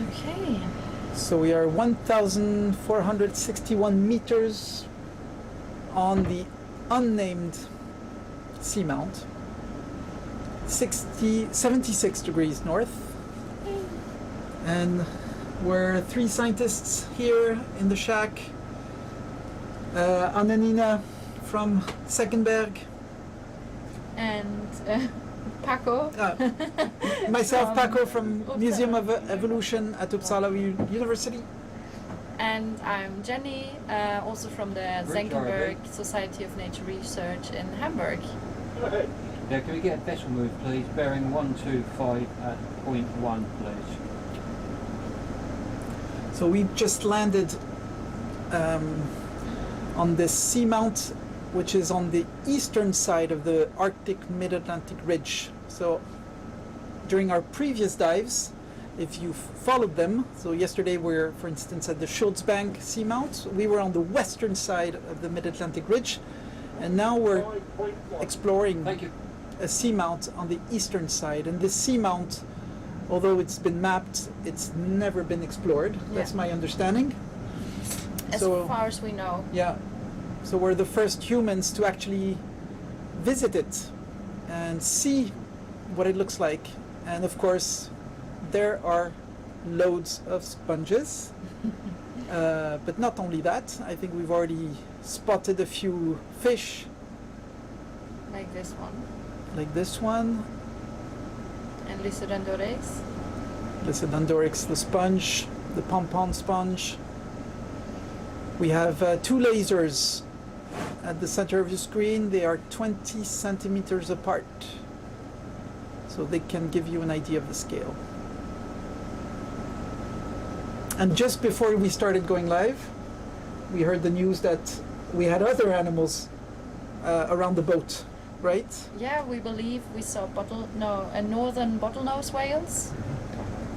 Okay. So we are 1,461 meters on the unnamed seamount, 76 degrees north, and we're 3 scientists here in the shack. Anna from Seckenberg. And Paco. Myself, Paco, from Uppsala. Museum of Evolution at Uppsala University. And I'm Jenny, also from the Senckenberg Society of Nature Research in Hamburg. Yeah, can we get a decimal move, please? Bearing 125 at 0.1, please. So we just landed on this seamount, which is on the eastern side of the Arctic Mid-Atlantic Ridge. So during our previous dives, if you followed them, so yesterday we were, for instance, at the Schultz Bank seamount. We were on the western side of the Mid-Atlantic Ridge, and now we're exploring a seamount on the eastern side. And this seamount, although it's been mapped, it's never been explored. That's my understanding. As far as we know. Yeah. So we're the first humans to actually visit it and see what it looks like. And of course, there are loads of sponges. But not only that, I think we've already spotted a few fish. Like this one. Like this one. And Lysodendorex. Lysodendorex, the sponge, the pompon sponge. We have 2 lasers at the center of your screen. They are 20 centimeters apart, so they can give you an idea of the scale. And just before we started going live, we heard the news that we had other animals around the boat, right? Yeah, we believe we saw northern bottlenose whales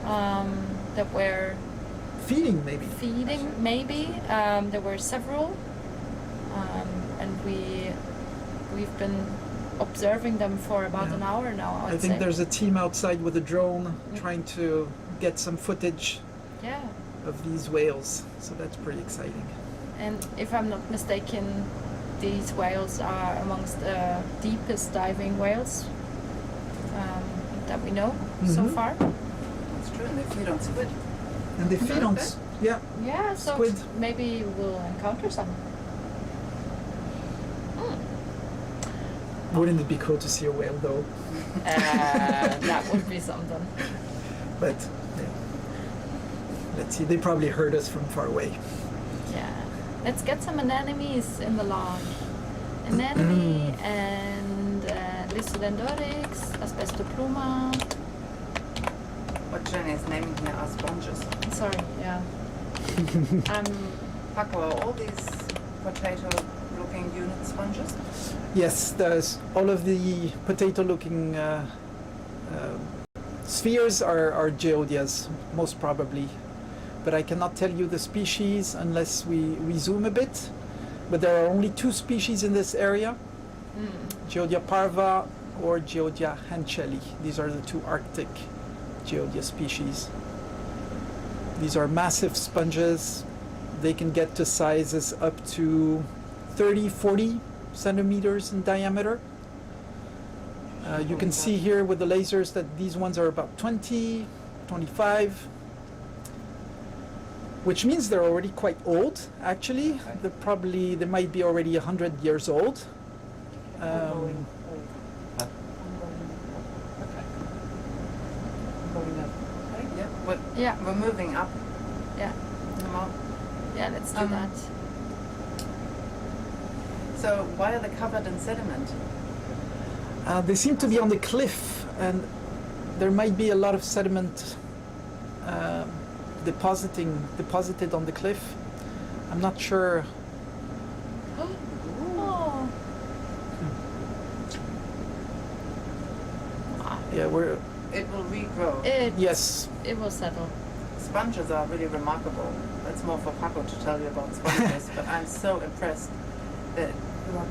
that were feeding, maybe. There were several, and we've been observing them for about an hour now. I think there's a team outside with a drone trying to get some footage of these whales, so that's pretty exciting. And if I'm not mistaken, these whales are amongst the deepest diving whales that we know so far. That's true, and they feed on squid. And they feed on so squid. Maybe we'll encounter some. Wouldn't it be cool to see a whale, though? That would be something. But let's see, they probably heard us from far away. Yeah. Let's get some anemones in the log. Anemone and Lysodendorex, Asbestopluma. What Jenny is naming here are sponges. Sorry, yeah. Paco, are all these potato-looking unit sponges? Yes, there's all of the potato-looking spheres are geodias, most probably. But I cannot tell you the species unless we zoom a bit. But there are only 2 species in this area, Geodia parva or Geodia henscheli. These are the 2 Arctic geodia species. These are massive sponges. They can get to sizes up to 30, 40 centimeters in diameter. You can see here with the lasers that these ones are about 20, 25, which means they're already quite old, actually. They might be already 100 years old. We're moving up. Yeah, let's do that. So why are they covered in sediment? They seem to be on the cliff, and there might be a lot of sediment deposited on the cliff. I'm not sure. Yeah, it will regrow. Yes. It will settle. Sponges are really remarkable. That's more for Paco to tell you about sponges, but I'm so impressed that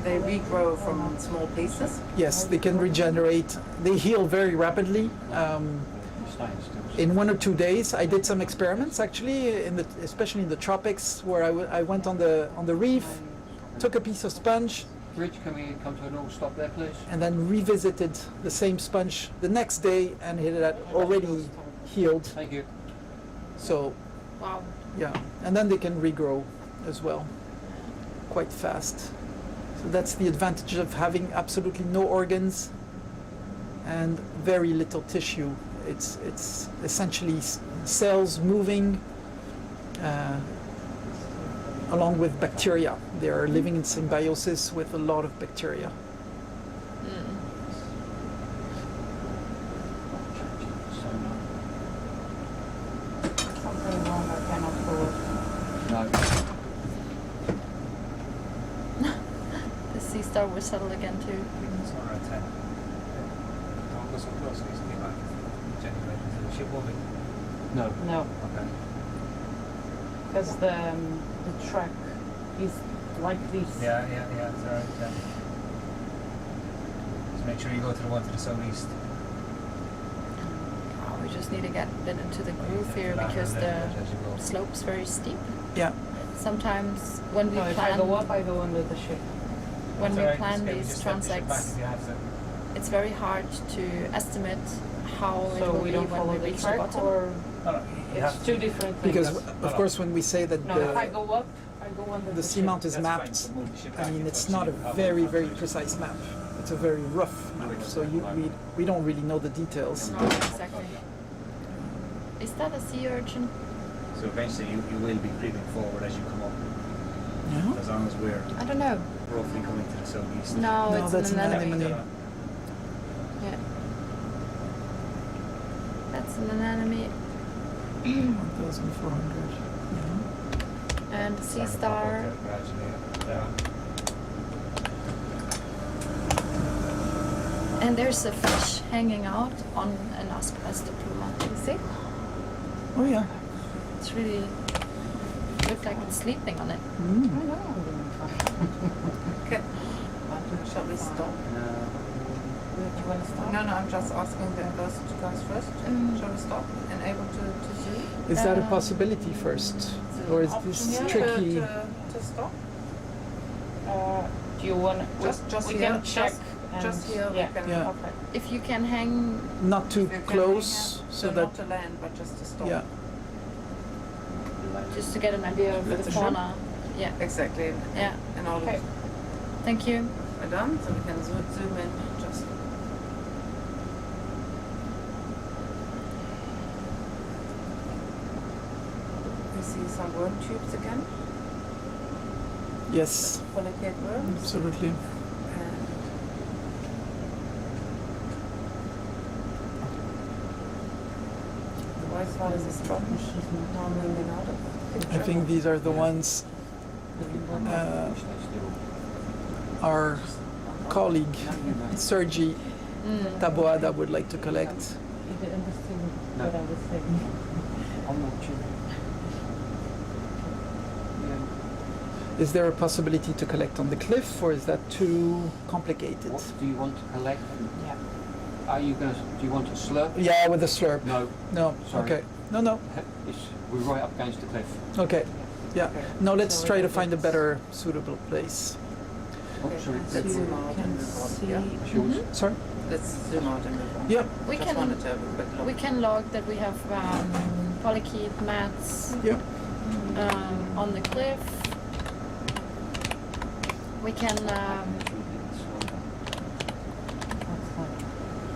they regrow from small pieces. Yes, they can regenerate. They heal very rapidly. Science still. in 1 or 2 days. I did some experiments actually, especially in the tropics, where I went on the reef, took a piece of sponge, Bridge, can we come to an all stop there, please? and then revisited the same sponge the next day, and it had already healed. Thank you. So Wow. yeah, and then they can regrow as well, quite fast. So that's the advantage of having absolutely no organs and very little tissue. It's essentially cells moving along with bacteria. They are living in symbiosis with a lot of bacteria. Something wrong, I cannot forward. No. The sea star will settle again too. It's not around 10. Don't go so close, it needs to be back. Genuinely, is the ship moving? No. No, Okay. because the track is like this. Yeah, it's alright. Just make sure you go to the one to the southeast. Oh, we just need to get it into the groove here because the slope's very steep. Yeah, Sometimes when we No, if I plan, go up, I go under the ship. when It's we alright, plan just maybe these just step the ship back transects, if you have to. it's very hard to estimate how it So will we be don't when follow we the reach the track, bottom. or No, you have it's to. two different things. because That's- of course when we say that No, if I the go up, I go under the ship. seamount is That's fine, mapped, but move the ship I back mean if it's you not a have very confirmation. precise map. It's a very rough map, so we don't really know the details. No, exactly. Is that a sea urchin? So eventually you will be creeping forward as you come up, Yeah. as long as we're I don't know. roughly coming to the southeast. No, No, it's that's an an anemone. anemone. Yeah. That's an anemone 1,400. Yeah. and a sea Starting to pop star. up there gradually, yeah. And there's a fish hanging out on an aspluma. You see? Oh yeah. It's really looks like it's sleeping on it. Mm. Okay. Shall we stop? No. Do you want to stop? No, I'm just asking those two guys first. Shall we stop and able to zoom? Is that a Um, possibility first, or is this Yeah, tricky? to stop? Do you want Just we here, can check just here yeah. we can. Yeah. Okay. If you can hang, Not too If you can close, hang here, so not that to land, but just to stop. yeah. just to get an idea of With the the shrimp? fauna. Yeah. Exactly. Yeah. And all Okay. of Thank you. we're done, so we can zoom in just. We see some worm tubes again, Yes, polycate worms. absolutely. And the white spiders is dropping, now moving out of the I picture. think these are the ones our colleague Sergi Taboada would like to collect. You understood No. what I was saying. I'm not sure. Is there a possibility to collect on the cliff, or is that too complicated? What do you want to collect? Yeah. Are you going to, do you want to slurp? Yeah, with a slurp. No, No. Sorry. Okay. No. we're right up against the cliff. Okay. Yeah. Okay. No, let's So try to it's- find a better suitable place. Oh, Okay, sorry. let's So you zoom out can and move on. see- Yeah, It's yours. Sorry. let's zoom out and move on. Yeah. We Just can wanted to have a quick look. we can log that we have polychaete mats Yeah. on the cliff. We can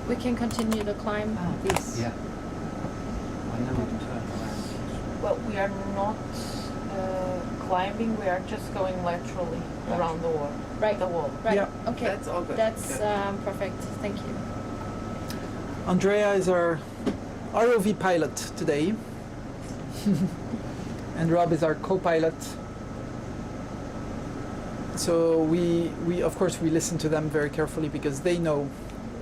we can continue the climb. This. Yeah. I know we can turn around. Well, we are not climbing. We are just going laterally around the wall. Right. The wall. Right. Yeah. Okay. That's all good. That's Yeah. perfect. Thank you. Andrea is our ROV pilot today, and Rob is our co-pilot. So we of course we listen to them very carefully because they know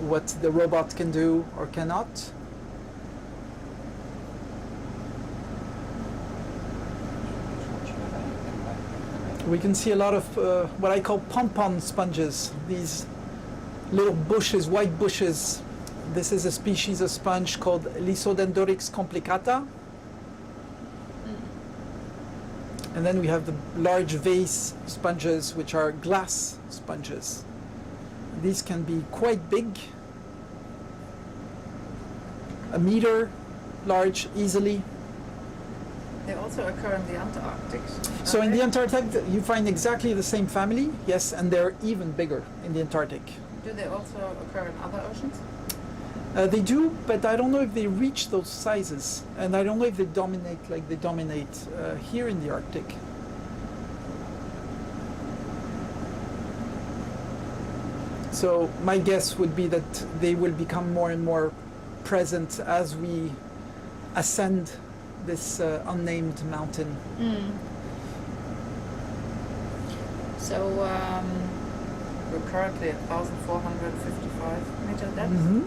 what the robot can do or cannot. We can see a lot of what I call pom-pom sponges, these little bushes, white bushes This is a species of sponge called Lysodendrorix complicata. And then we have the large vase sponges, which are glass sponges. These can be quite big, a meter large easily. They also occur in the Antarctic. So in aren't the they? Antarctic, you find exactly the same family, yes, and they're even bigger in the Antarctic. Do they also occur in other oceans? They do, but I don't know if they reach those sizes, and I don't know if they dominate like they dominate here in the Arctic. So my guess would be that they will become more and more present as we ascend this unnamed mountain. So We're currently at 1,455 meter depth. Mm-hmm.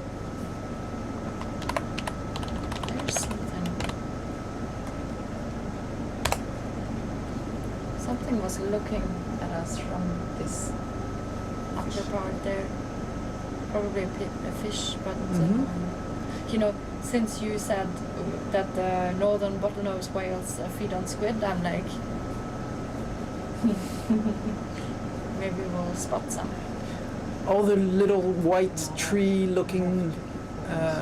there's something. Something was looking at us from this upper part there. Probably a fish, but you know, since you said that the northern bottlenose whales feed on squid, I'm like, maybe we'll spot some. All the little white tree-looking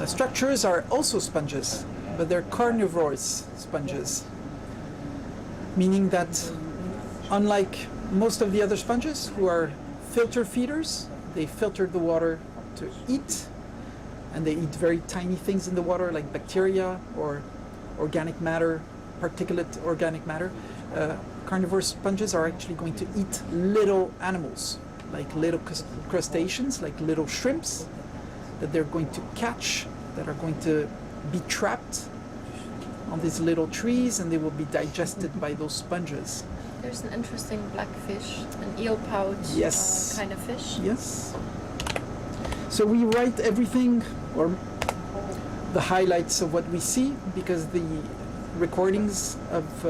structures are also sponges, but they're carnivorous sponges, meaning that unlike most of the other sponges who are filter feeders, they filter the water to eat, and they eat very tiny things in the water like bacteria or organic matter, particulate organic matter. Carnivorous sponges are actually going to eat little animals, like little crustaceans, like little shrimps, that they're going to catch, that are going to be trapped on these little trees, and they will be digested by those sponges. There's an interesting black fish, an eel pouch Yes. kind of fish. Yes. So we write everything, or the highlights of what we see, because the recordings of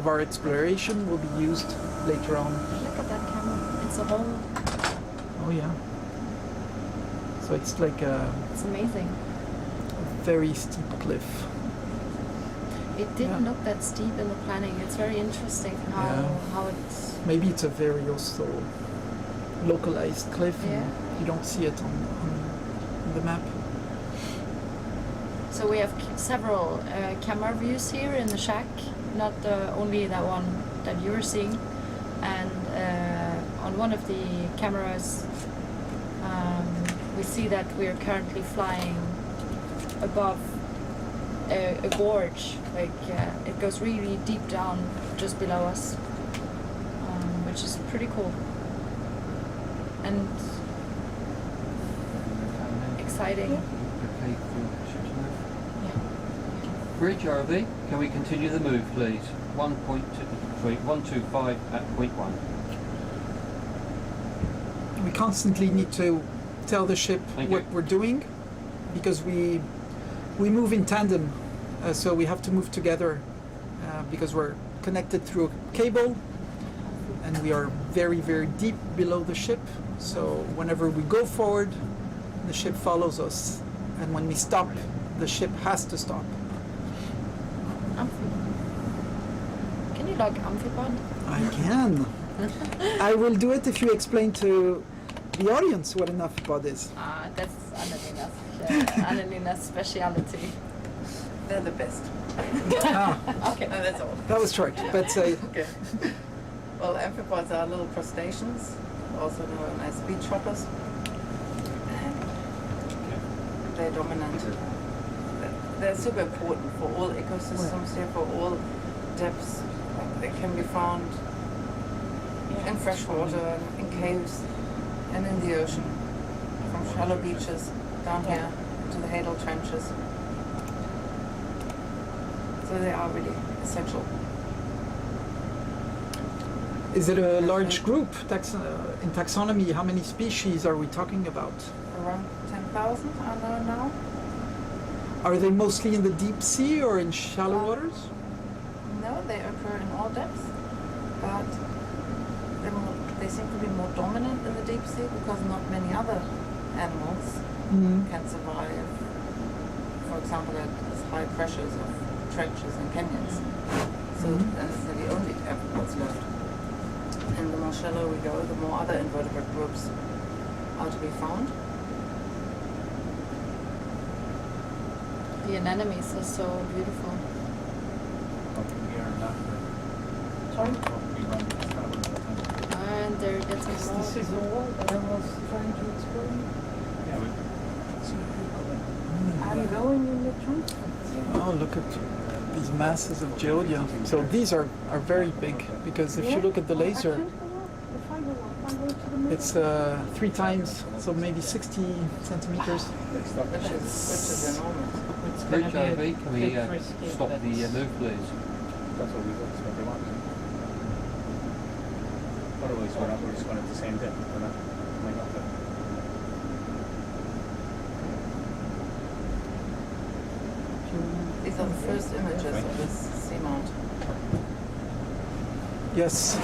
our exploration will be used later on. Look at that camera. It's a whole. Oh yeah. So it's like a It's amazing. very steep cliff. It didn't Yeah. look that steep in the planning. It's very interesting Yeah. how it's. Maybe it's a very also localized cliff, Yeah. and you don't see it on the map. So we have several camera views here in the shack, not only that one that you're seeing. And on one of the cameras, we see that we are currently flying above a gorge. Like it goes really deep down just below us, which is pretty cool and exciting. Okay, Bridge RV, can we continue the move, please? 125 at point 1. We constantly need to tell the ship Thank what you. we're doing, because we move in tandem, so we have to move together because we're connected through a cable, and we are very, very deep below the ship. So whenever we go forward, the ship follows us, and when we stop, the ship has to stop. Can you log amphipod? I can. I will do it if you explain to the audience what an amphipod is. That's Annalina's speciality. They're the best. Okay. And that's all. That was short, but Okay. Well, amphipods are little crustaceans, also known as beach hoppers. They're dominant. They're super important for all ecosystems here, for all depths. They can be found in freshwater, in caves, and in the ocean, from shallow beaches down here to the Hadal trenches. So they are really essential. is it a large group? In taxonomy, how many species are we talking about? Around 10,000 I know now. Are they mostly in the deep sea or in shallow waters? No, they occur in all depths, but they seem to be more dominant in the deep sea because not many other animals can survive, for example, at high pressures of trenches and canyons. So and it's the only depth what's left. And the more shallow we go, the more other invertebrate groups are to be found. The anemones are so beautiful. Sorry? And they're getting This more. is the wall that I was trying to explain. I'm going in the truth. Oh, look at these masses of geodia. So these are very big, because if you look at the laser, it's 3 times, so maybe 60 centimeters. Which is enormous. It's gonna be a HRV, can we bit risky, stop but the move, please? That's what they want. Otherwise, we're just going at the same depth. We're not coming up there. These are the first images of this seamount. Yes.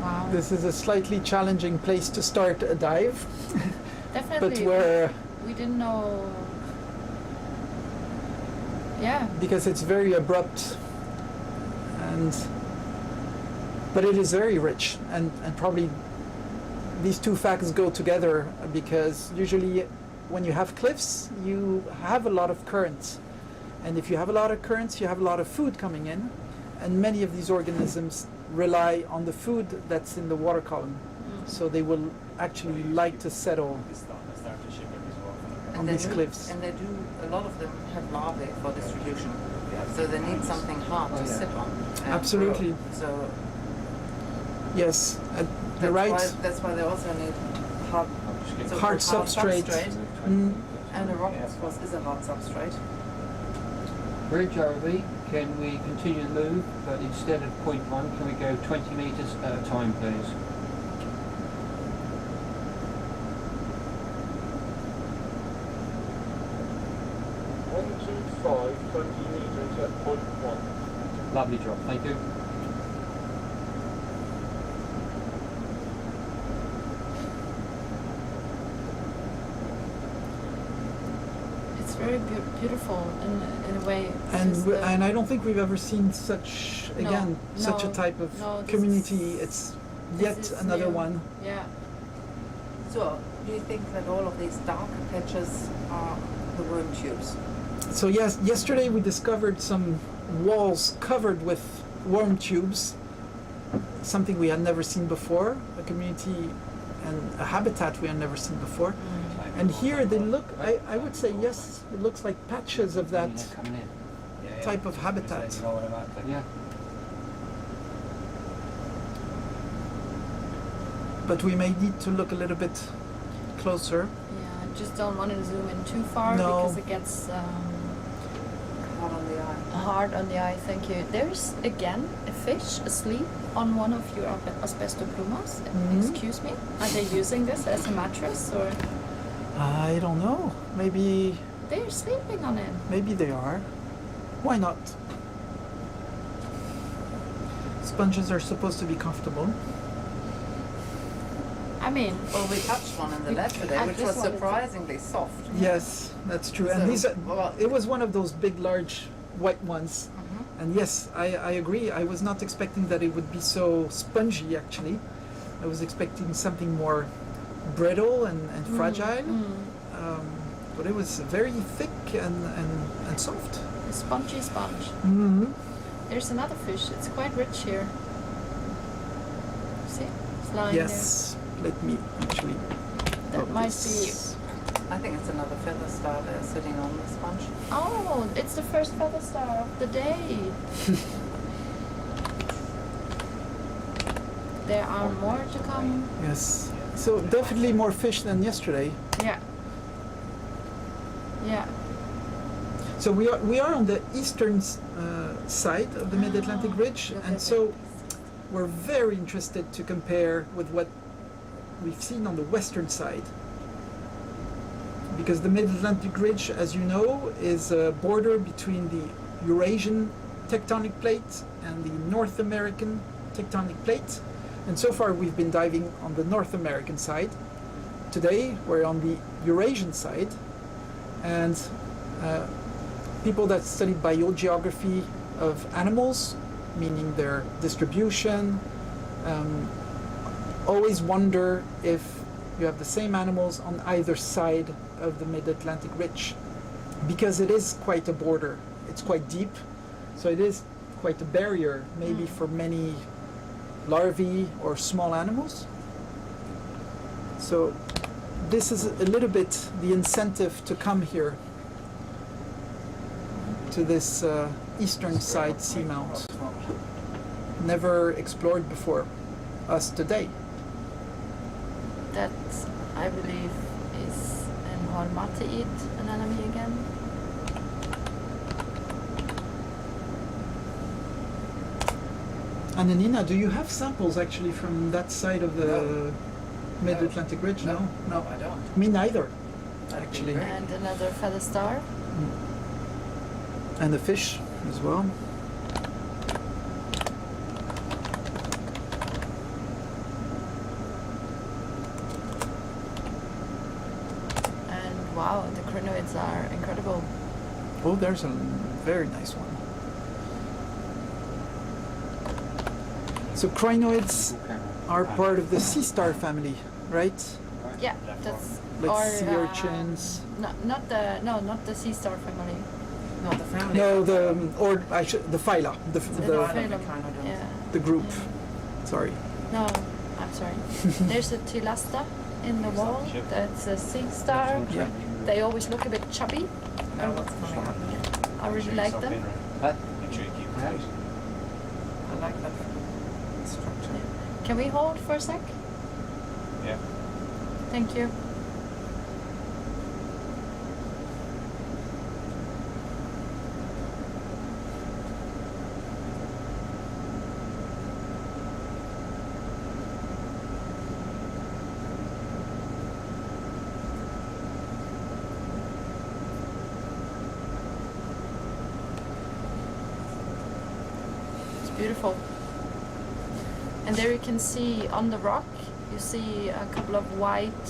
Wow. This is a slightly challenging place to start a dive, Definitely. but where we didn't know. Yeah. because it's very abrupt, but it is very rich, and probably these two facts go together, because usually when you have cliffs you have a lot of currents, and if you have a lot of currents you have a lot of food coming in, and many of these organisms rely on the food that's in the water column, so they will actually like to settle on these cliffs. And they do, a lot of them have larvae for distribution. So they need something hard to sit on. and Absolutely. grow. So Yes, you're that's right. That's why they also need hard, so-called Hard substrate. Mm, And a rock, of course, is a hard substrate. For HRV, can we continue to move, but instead of 0.1, can we go 20 metres at a time, please? Lovely job, thank you. It's very beautiful in a way. and because and I don't think we've ever seen such such a no, type of no, this community. is- It's this yet is another new. one. Yeah. So, do you think that all of these darker patches are the worm tubes? So yes, yesterday we discovered some walls covered with worm tubes, something we had never seen before, a community and a habitat we had never seen before. And here they look, I would say yes, it looks like patches of that Coming in. type of habitat. Yeah. But we may need to look a little bit closer. Yeah. I just don't want to zoom in too far No. because it gets Hard on the eye. hard on the eye. Thank you. There's again a fish asleep on one of your asbestoplumas. Mhm. Excuse me. Are they using this as a mattress, or I don't know. Maybe they're sleeping on it? Maybe they are. Why not? Sponges are supposed to be comfortable. I mean, Well, we touched one in the lab today, And which this was one is- surprisingly soft. Yes, that's true. And So, these are, well, it was one of those big, large white ones. Mhm. And yes, I agree. I was not expecting that it would be so spongy, actually. I was expecting something more brittle and fragile. But it was very thick and soft. a spongy sponge. Mm-hmm. There's another fish. It's quite rich here. See? It's lying Yes. Let me actually. there. That put might this. I think it's another feather star there sitting on the sponge. Oh, it's the first feather star of the day. There are more to come. Yes. So definitely more fish than yesterday. Yeah. Yeah. So we are on the eastern side of the Mid-Atlantic Ridge, look and at so we're very interested to compare with what we've seen on the western side. Because the Mid-Atlantic Ridge, as you know, is a border between the Eurasian tectonic plate and the North American tectonic plate. And so far we've been diving on the North American side. Today we're on the Eurasian side, and people that study biogeography of animals, meaning their distribution, always wonder if you have the same animals on either side of the Mid-Atlantic Ridge, because it is quite a border. It's quite deep, so it is quite a barrier, maybe for many larvae or small animals. So this is a little bit the incentive to come here to this eastern side seamount. Never explored before, us today. That, I believe, is an hormatid anemone again. And Nina, do you have samples actually from that side of the Mid-Atlantic Ridge? No, I don't. Me neither, That'd be actually. great. And another feather star. And the fish as well. And wow, the crinoids are incredible. Oh, there's a very nice one. So crinoids are part of the sea star family, right? Yeah, that's Like sea urchins. not the sea star family. No, the family. No, the the phyla, the phylum. Phylum, yeah. the group. Sorry. No, I'm sorry. There's a tilasta in the wall. That's a sea star. Yeah. They always look a bit chubby. Now what's coming up? I really like them. Huh? Make sure you keep it Yeah. tight. I like that structure. Can we hold for a sec? Yeah. Thank you. Beautiful. And there you can see on the rock, you see a couple of white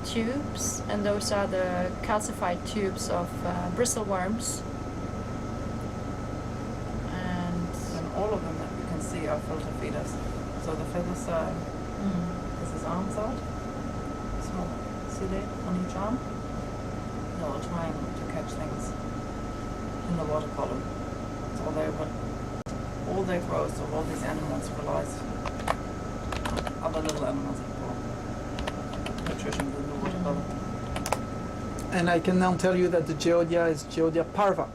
tubes, and those are the calcified tubes of bristle worms. And all of them that you can see are filter feeders. So the feathers are, this is arms out, small, see there, on each arm. They're all trying to catch things in the water column. So all their growth of all these animals relies on other little animals for nutrition in the water column. And I can now tell you that the Geodia is Geodia parva,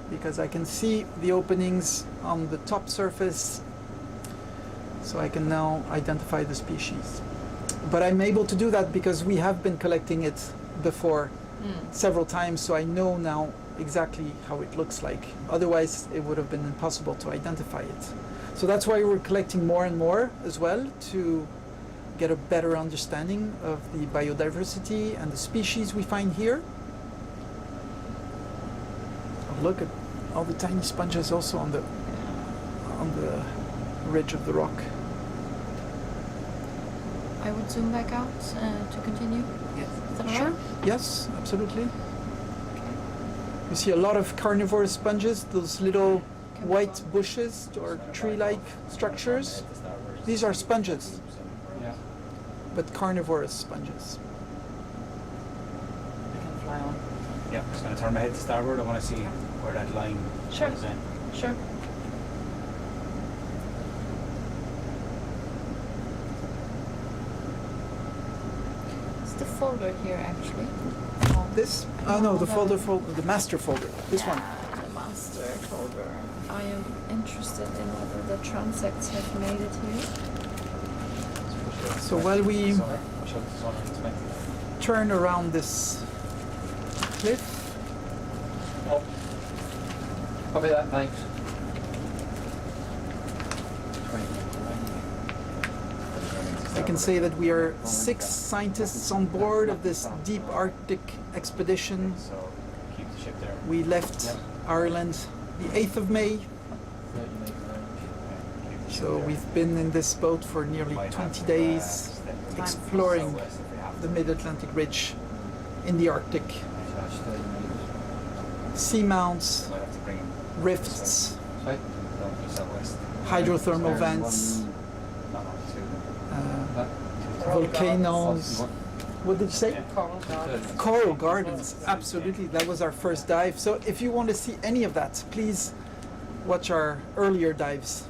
because I can see the openings on the top surface, so I can now identify the species. But I'm able to do that because we have been collecting it before several times, so I know now exactly how it looks like. Otherwise, it would have been impossible to identify it. So that's why we're collecting more and more as well, to get a better understanding of the biodiversity and the species we find here. Oh, look at all the tiny sponges also on the ridge of the rock. I would zoom back out to continue. Yes. Is that all Sure. right? Yes, absolutely. You see a lot of carnivorous sponges, those little white bushes or tree-like structures. These are sponges, Yeah. but carnivorous sponges. They can fly on. Yeah, I'm just going to turn my head to starboard. I want to see where that line Sure. goes in. Sure. It's the folder here actually. This? Oh no, the folder, the master folder. This one. The master folder. I am interested in whether the transects have made it here. So while we Push out the sun unexpected. turn around this cliff, Oh, Copy that, thanks. I can say that we are 6 scientists on board of this deep Arctic expedition. So keep the ship there. We left Ireland the 8th of May, so we've been in this boat for nearly 20 days, exploring the mid-Atlantic ridge in the Arctic. Seamounts, rifts, Sorry? hydrothermal vents, volcanoes. What did you say? Coral gardens. Coral gardens, absolutely. That was our first dive. So if you want to see any of that, please watch our earlier dives.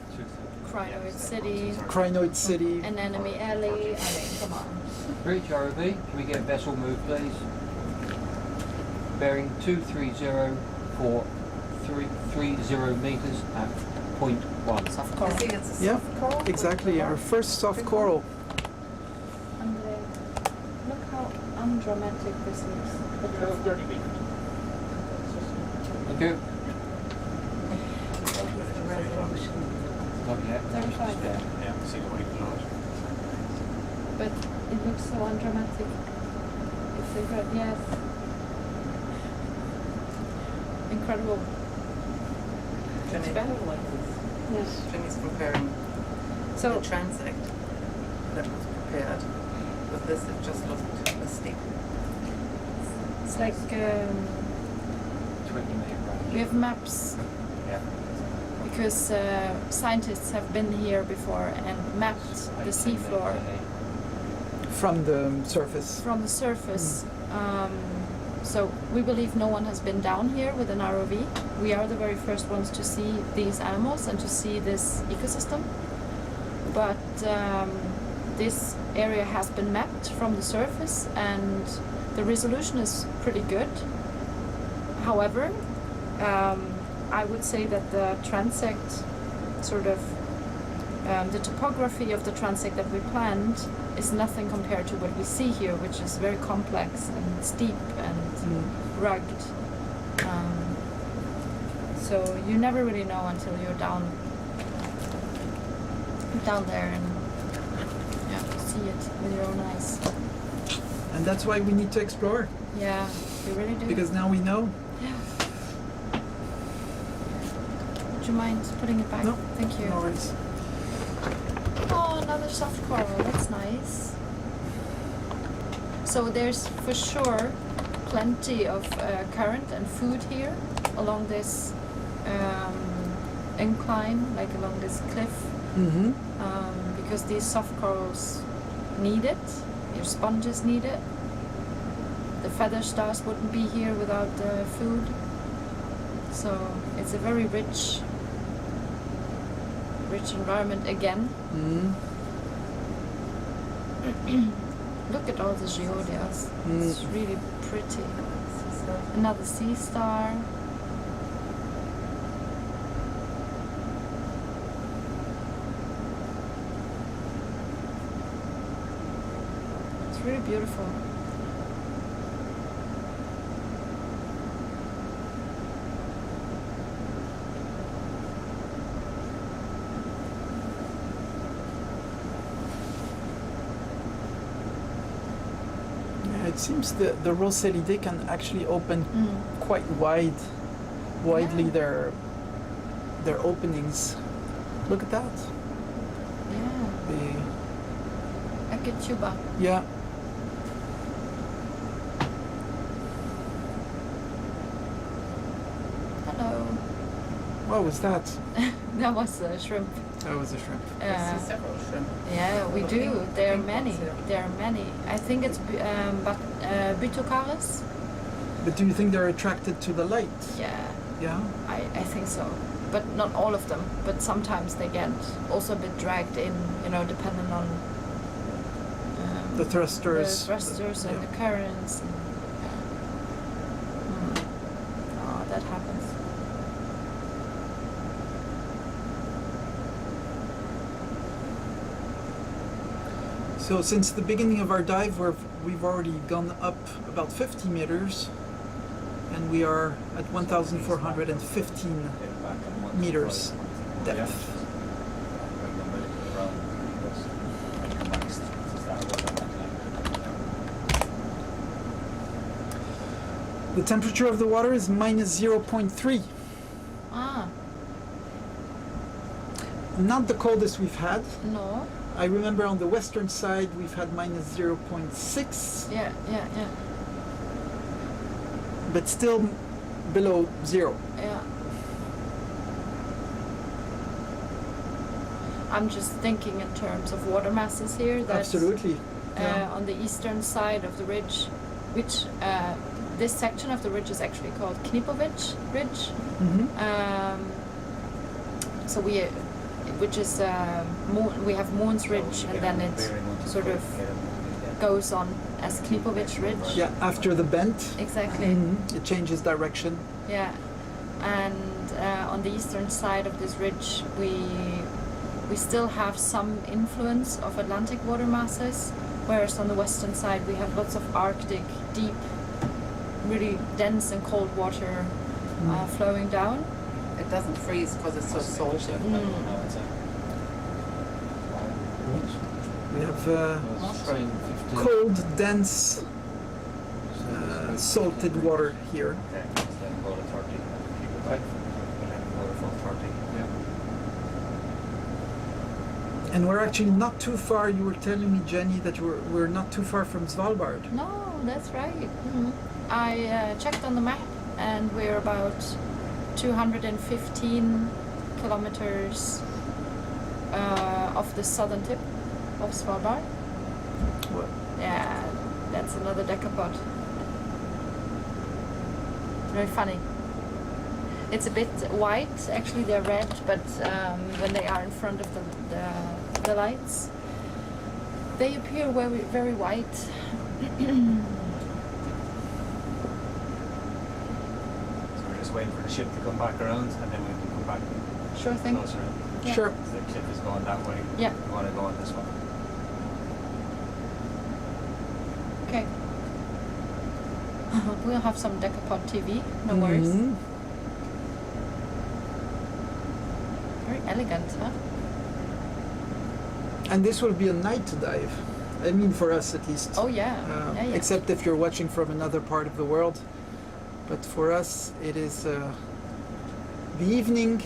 Crinoid City, Crinoid City. Anemone Alley. I mean, come on. Reach ROV, can we get a vessel move, please? Bearing 230 meters at point 1. Soft I coral. think it's a Yeah, soft coral. exactly. Our first soft coral. Andre, look how undramatic this looks. But Go 30 meters. Thank you. What is the resolution? Not yet. 35. Yeah, see the way below it. But it looks so undramatic. It's incredible. Yes. Incredible. It's Jenny, better like this. Yes. Jenny's comparing So the transect that was prepared with this. It just looked steep. it's like 20 meter range. we have maps Yeah. because scientists have been here before and mapped the seafloor From the surface. from the surface. So we believe no one has been down here with an ROV. We are the very first ones to see these animals and to see this ecosystem. But this area has been mapped from the surface and the resolution is pretty good. However, I would say that the transect sort of the topography of the transect that we planned is nothing compared to what we see here, which is very complex and steep and rugged. So you never really know until you're down there and see it with your own eyes. And that's why we need to explore, Yeah, we really do. because now we know. Yeah. Would you mind putting it back? No. Thank you. No worries. Oh, another soft coral. That's nice. So there's for sure plenty of current and food here along this incline, like along this cliff, Mm-hmm. because these soft corals need it. Your sponges need it. The feather stars wouldn't be here without food. So it's a very rich environment again. Mm. Look at all the geodias. Mm. It's really pretty. Another sea star. It's really beautiful. Yeah, it seems the Rosellidae can actually open quite widely Yeah. their openings. Look at that. Yeah. The, Akituba. yeah. Hello. What was that? That was a shrimp. That was a shrimp. I see several shrimp. Yeah, we But do. pink- There are pink many. ones, yeah. There are many. I think it's Butocaris. But do you think they're attracted to the light? Yeah, Yeah. I think so. But not all of them. But sometimes they get also a bit dragged in, depending on The thrusters. the thrusters and yeah. the currents. And, Oh, that happens. So since the beginning of our dive, we've already gone up about 50 meters. and we are at 1,415 meters depth. The temperature of the water is minus 0.3. Ah, Not the coldest we've had. no. I remember on the western side we've had minus 0.6, Yeah, yeah, yeah, but still below zero. yeah. I'm just thinking in terms of water masses here. That Absolutely. on the eastern side of the ridge, which this section of the ridge is actually called Knipovich Ridge. Mhm. So which is we have Moons Ridge, and then it sort of goes on as Knipovich Ridge. Yeah, after the bend, Exactly. it changes direction. Yeah, and on the eastern side of this ridge, we still have some influence of Atlantic water masses, whereas on the western side we have lots of Arctic, deep, really dense and cold water flowing down. It doesn't freeze because it's so salty. We have cold, dense, salted water here. And we're actually not too far. You were telling me, Jenny, that we're not too far from Svalbard. No, that's right. I checked on the map, and we're about 215 kilometers off the southern tip of Svalbard. What? Yeah, that's another decapod. Very funny. It's a bit white, actually they're red, but when they are in front of the lights, they appear very, very white. So we're just waiting for the ship to come back around, and then we can come back Sure thing. closer in. Yeah. Sure. The ship is going that way. Yeah. We want to go on this one. Okay. We'll have some decapod TV, no worries. Mhm. Very elegant, huh? And this will be a night dive. I mean, for us at least. Oh yeah. Yeah, yeah. Except if you're watching from another part of the world. But for us, it is the evening.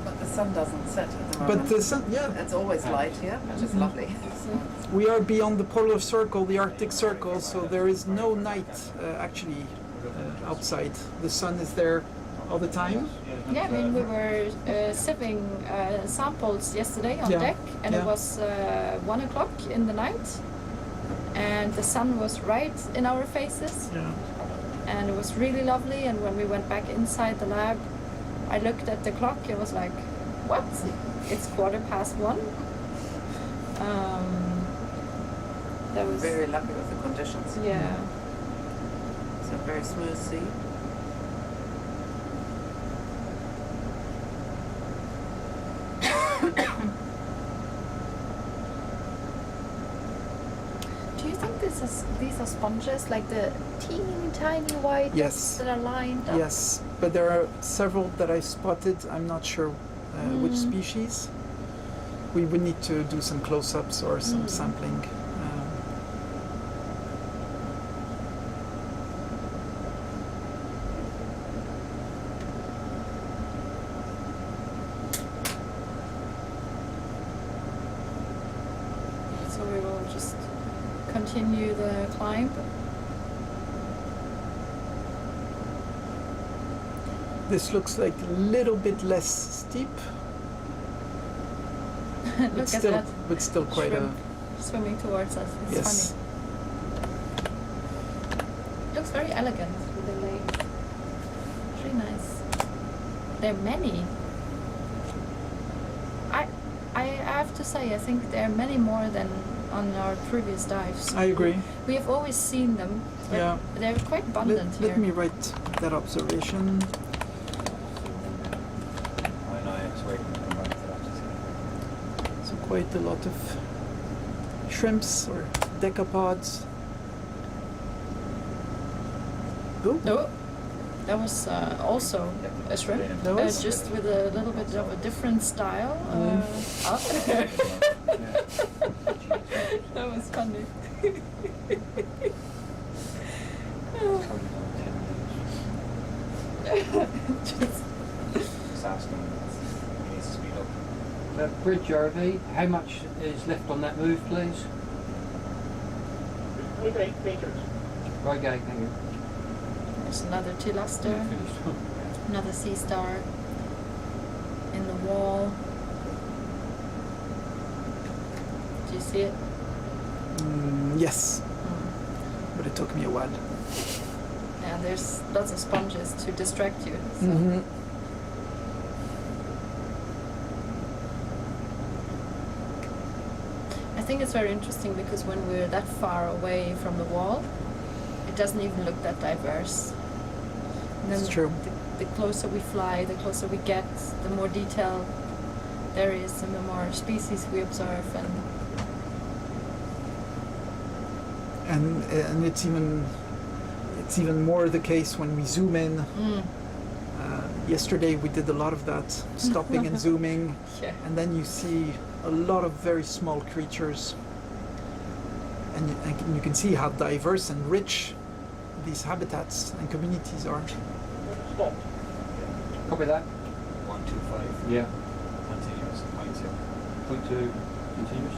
But the sun doesn't set at the But moment. the sun, yeah, It's always light here, which is lovely. we are beyond the polar circle, the Arctic Circle, so there is no night actually outside. The sun is there all the time. Yeah, I mean, we were sieving samples yesterday on Yeah, deck, and it yeah. was 1 o'clock in the night, and the sun was right in our faces, Yeah. and it was really lovely. And when we went back inside the lab, I looked at the clock. It was like, what? It's 1:15. That was Very lucky with the conditions. yeah. It's a very smooth sea. Do you think these are sponges, like the teeny tiny white Yes. that are lined up? Yes, but there are several that I spotted. I'm not sure which species. We would need to do some close-ups or some sampling. So we will just continue the climb. This looks like a little bit less steep, Look but at still, that quite a. shrimp swimming towards us. It's Yes. funny. Looks very elegant with the legs. It's really nice. There are many. I have to say, I think there are many more than on our previous dives. I agree. We have always seen them, but Yeah. they're quite abundant here. Let me write that observation. I know, I was waiting to come back to that. So quite a lot of shrimps or decapods. Oh, No, that was also a shrimp, That was? just with a little bit of a different style. Oh. That was funny. Just Just asking if he needs to speed up. Bridge RV, how much is left on that move, please? 8 meters. Right, okay, thank you. there's another Tilaster, Finished. another sea star in the wall. Do you see it? yes, but it took me a while. Yeah, there's lots of sponges to distract you. So. Mm-hmm. I think it's very interesting because when we're that far away from the wall, it doesn't even look that diverse. And then It's true. The closer we fly, the closer we get, the more detail there is and the more species we observe. And it's even more the case when we zoom in. Yesterday we did a lot of that, stopping and zooming, Yeah. and then you see a lot of very small creatures, and you can see how diverse and rich these habitats and communities are. Stop. Copy that? 125. Yeah. Continuous. Point 2, continuous.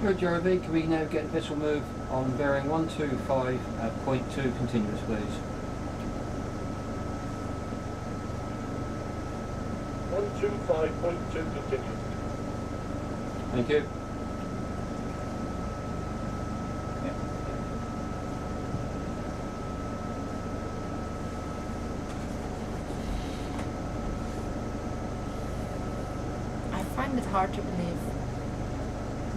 Bridge RV, can we now get a vessel move on bearing 125 at point 2 continuous, please? 125.2 continuous. Thank you. I find it hard to believe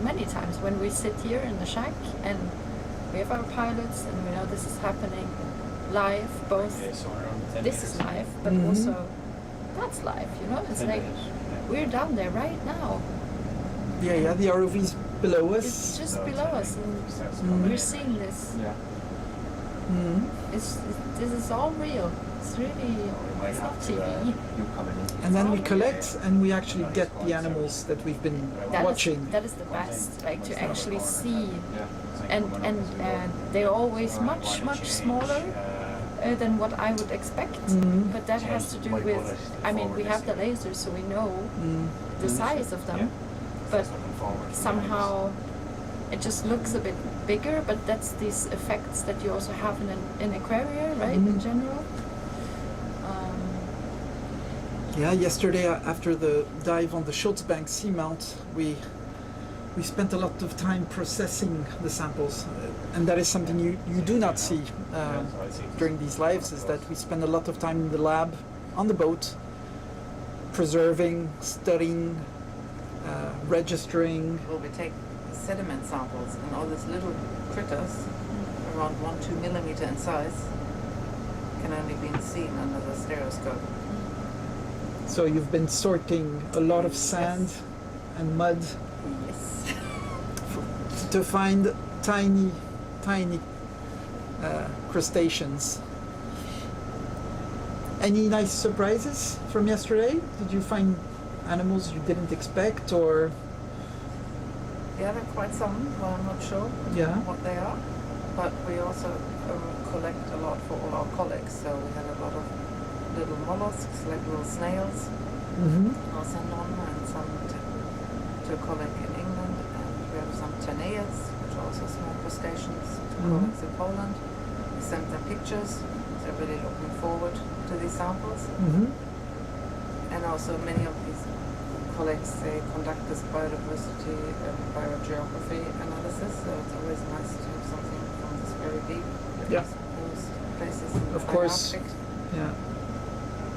many times when we sit here in the shack and we have our pilots and we know this is happening live, both Yeah, so around 10 this meters. is live, but Mhm. also that's live, you know? It's 10 like minutes. we're down there right now. Yeah, the ROV's below us. It's just So below 10 us and starts Mm. coming we're in. seeing this. Yeah. This is all real. It's really, We might it's not have TV. to, you coming in. And then we Oh, collect and we actually Nice get one, the so- animals that we've been That is- watching. that is the best, like to actually see. Yeah. And they're always much smaller than what I would expect. Mhm. But that has to do with, I mean, we have the lasers, so we know the size of them. But somehow it just looks a bit bigger, but that's these effects that you also have in an aquarium, right, in Mhm. general. Yeah, yesterday after the dive on the Schutzbank seamount, we spent a lot of time processing the samples, and that is something you do not see during these lives, is that we spend a lot of time in the lab, on the boat, preserving, studying, registering. Well, we take sediment samples and all these little critters, around 1-2 millimeter in size, can only be seen under the stereoscope. So you've been sorting a lot of sand and mud Yes. to find tiny crustaceans. Any nice surprises from yesterday? Did you find animals you didn't expect, or Yeah, there are quite some, well, I'm not sure yeah? what they are, but we also collect a lot for all our colleagues, so we had a lot of little mollusks, like little snails, Mm-hmm. I'll send on, and some to a colleague in England, and we have some Teneas, which are also small crustaceans, to colleagues in Poland. We sent them pictures, so they're really looking forward to these samples. Mm-hmm. And also many of these colleagues, they conduct this biodiversity and biogeography analysis, so it's always nice to have something from this very deep, Yeah. those places in Of the course. Arctic. Yeah.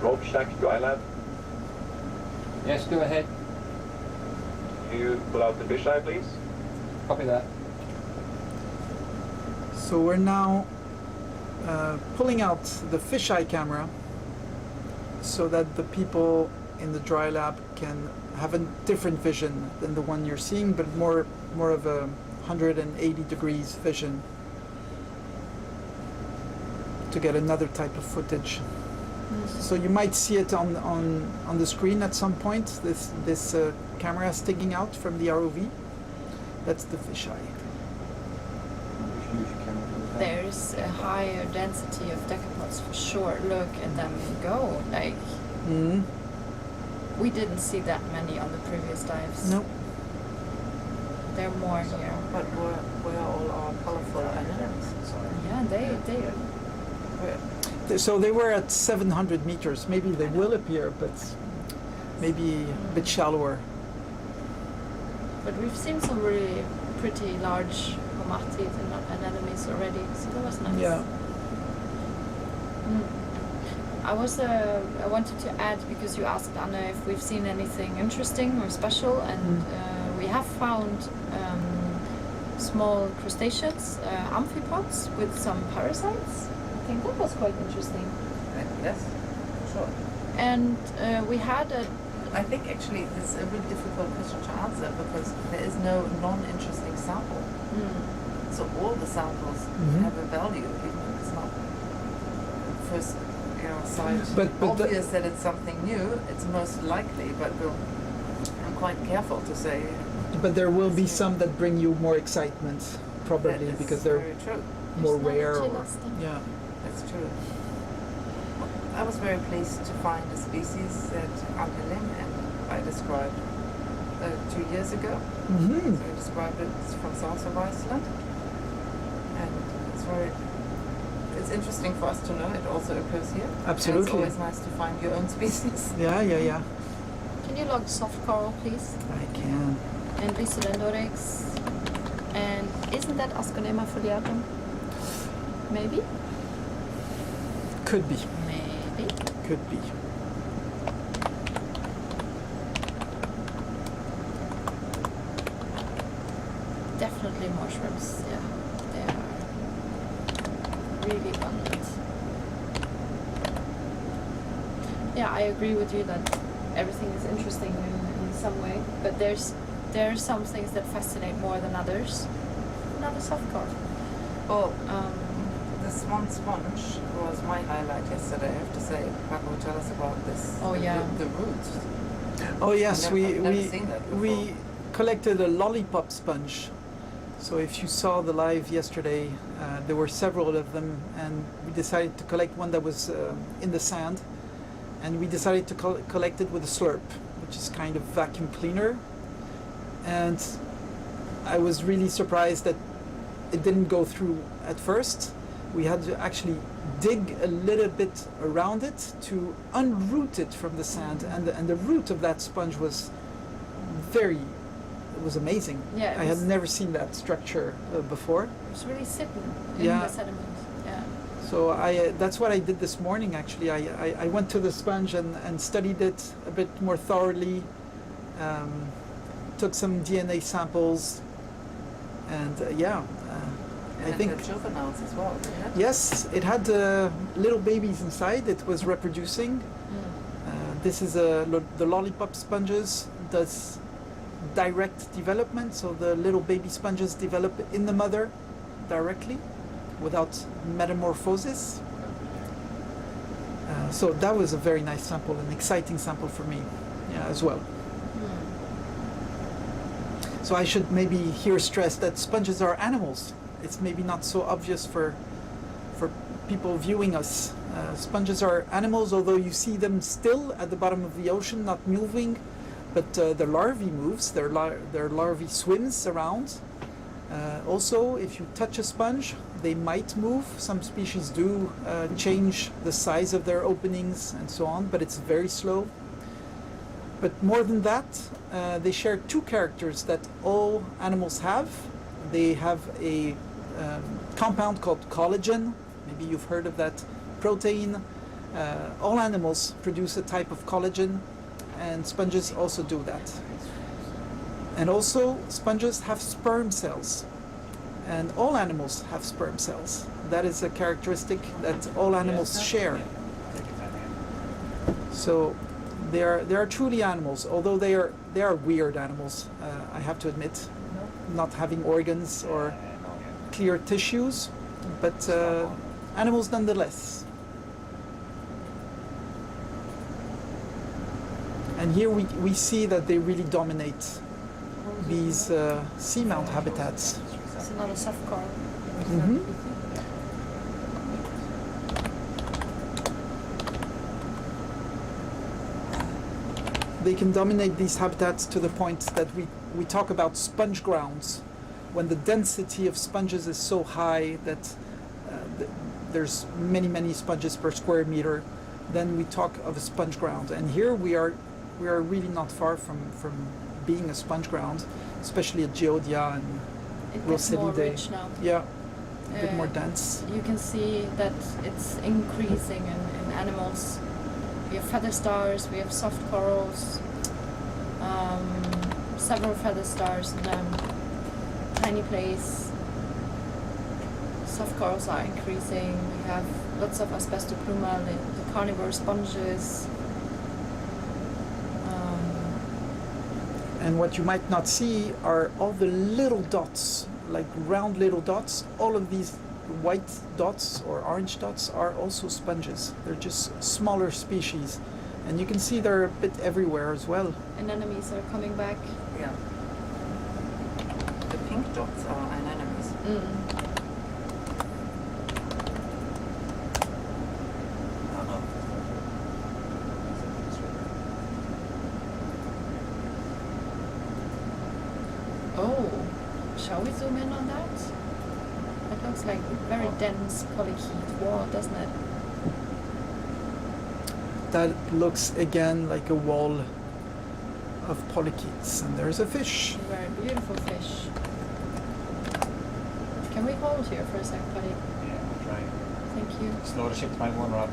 Rope shack dry lab. Yes, go ahead. You pull out the fisheye, please. Copy that. So we're now pulling out the fisheye camera so that the people in the dry lab can have a different vision than the one you're seeing, but more of a 180 degrees vision. to get another type of footage. So you might see it on the screen at some point. This camera sticking out from the ROV. That's the fisheye. There's a higher density of decapods for sure. Look at them go. Like we didn't see that many on the previous dives. No. There are more here. But where all our colorful animals? Yeah, they So they were at 700 meters. Maybe they will appear, but maybe a bit shallower. But we've seen some really pretty large homatis and anemones already, so that was nice. Yeah. I wanted to add, because you asked Anna if we've seen anything interesting or special, and we have found small crustaceans, amphipods with some parasites. I think that was quite interesting. Yes, sure. And we had a I think actually it's a really difficult question to answer because there is no non-interesting sample. So all the samples have a value, even if it's not first sight But obvious that it's something new. It's most likely, but I'm quite careful to say. But there will be some that bring you more excitement, probably that is because they're very true. more There's rare. not a Or, last thing. yeah. That's true. I was very pleased to find a species that Erlebe and I described 2 years ago. Mm-hmm. So I described it from south of Iceland, and it's interesting for us to know it also occurs here. Absolutely. And it's always nice to find your own species. Yeah. Can you log soft coral, please? I can. And Rhizolendorex. And isn't that Asconema foliatum? Maybe? Could be. Maybe. Could be. Definitely more shrimps, yeah. They are really abundant. Yeah, I agree with you that everything is interesting in some way, but there are some things that fascinate more than others. Another soft coral. Well, this one sponge was my highlight yesterday, I have to say. Paco, tell us about this. Oh, yeah. The roots. Oh yes, I've never seen that before. we collected a lollipop sponge. So if you saw the live yesterday, there were several of them, and we decided to collect one that was in the sand, and we decided to collect it with a slurp, which is kind of vacuum cleaner. And I was really surprised that it didn't go through at first. We had to actually dig a little bit around it to unroot it from the sand, and the root of that sponge was it was amazing. Yeah, I had never seen that structure before. It was really sitting in Yeah. the sediment. Yeah. So that's what I did this morning actually. I went to the sponge and studied it a bit more thoroughly, took some DNA samples, and I think it had juveniles as well, didn't it? yes, it had little babies inside. It was reproducing. This is the lollipop sponges does direct development, so the little baby sponges develop in the mother directly without metamorphosis. So that was a very nice sample, an exciting sample for me as well. So I should maybe here stress that sponges are animals. It's maybe not so obvious for people viewing us. Sponges are animals, although you see them still at the bottom of the ocean, not moving, but the larvae moves. Their larvae swims around. Also, if you touch a sponge, they might move. Some species do change the size of their openings and so on, but it's very slow. But more than that, they share two characters that all animals have. They have a compound called collagen. Maybe you've heard of that protein. All animals produce a type of collagen, and sponges also do that. And also, sponges have sperm cells, and all animals have sperm cells. That is a characteristic that all animals share. So they are truly animals, although they are weird animals. I have to admit, not having organs or clear tissues, but animals nonetheless. And here we see that they really dominate these seamount habitats. It's another soft coral. Mhm. They can dominate these habitats to the point that we talk about sponge grounds, when the density of sponges is so high that there's many sponges per square meter, then we talk of a sponge ground. And here we are really not far from being a sponge ground, especially at Geodia and It gets more Roselide. rich now. Yeah, a bit more Uh, dense. You can see that it's increasing in animals. We have feather stars, we have soft corals, several feather stars in them, tiny plays. Soft corals are increasing. We have lots of asbestopluma, the carnivore sponges. And what you might not see are all the little dots, like round little dots. All of these white dots or orange dots are also sponges. They're just smaller species. And you can see they're a bit everywhere as well. Anemones are coming back. Yeah. The pink dots are anemones. Oh, shall we zoom in on that? It looks like very dense polychaete wall, doesn't it? That looks again like a wall of polychaetes. And there's a fish. A very beautiful fish. Can we hold here for a sec, buddy? Yeah, I'll try. Thank you. Slow the ship to my one, Rob.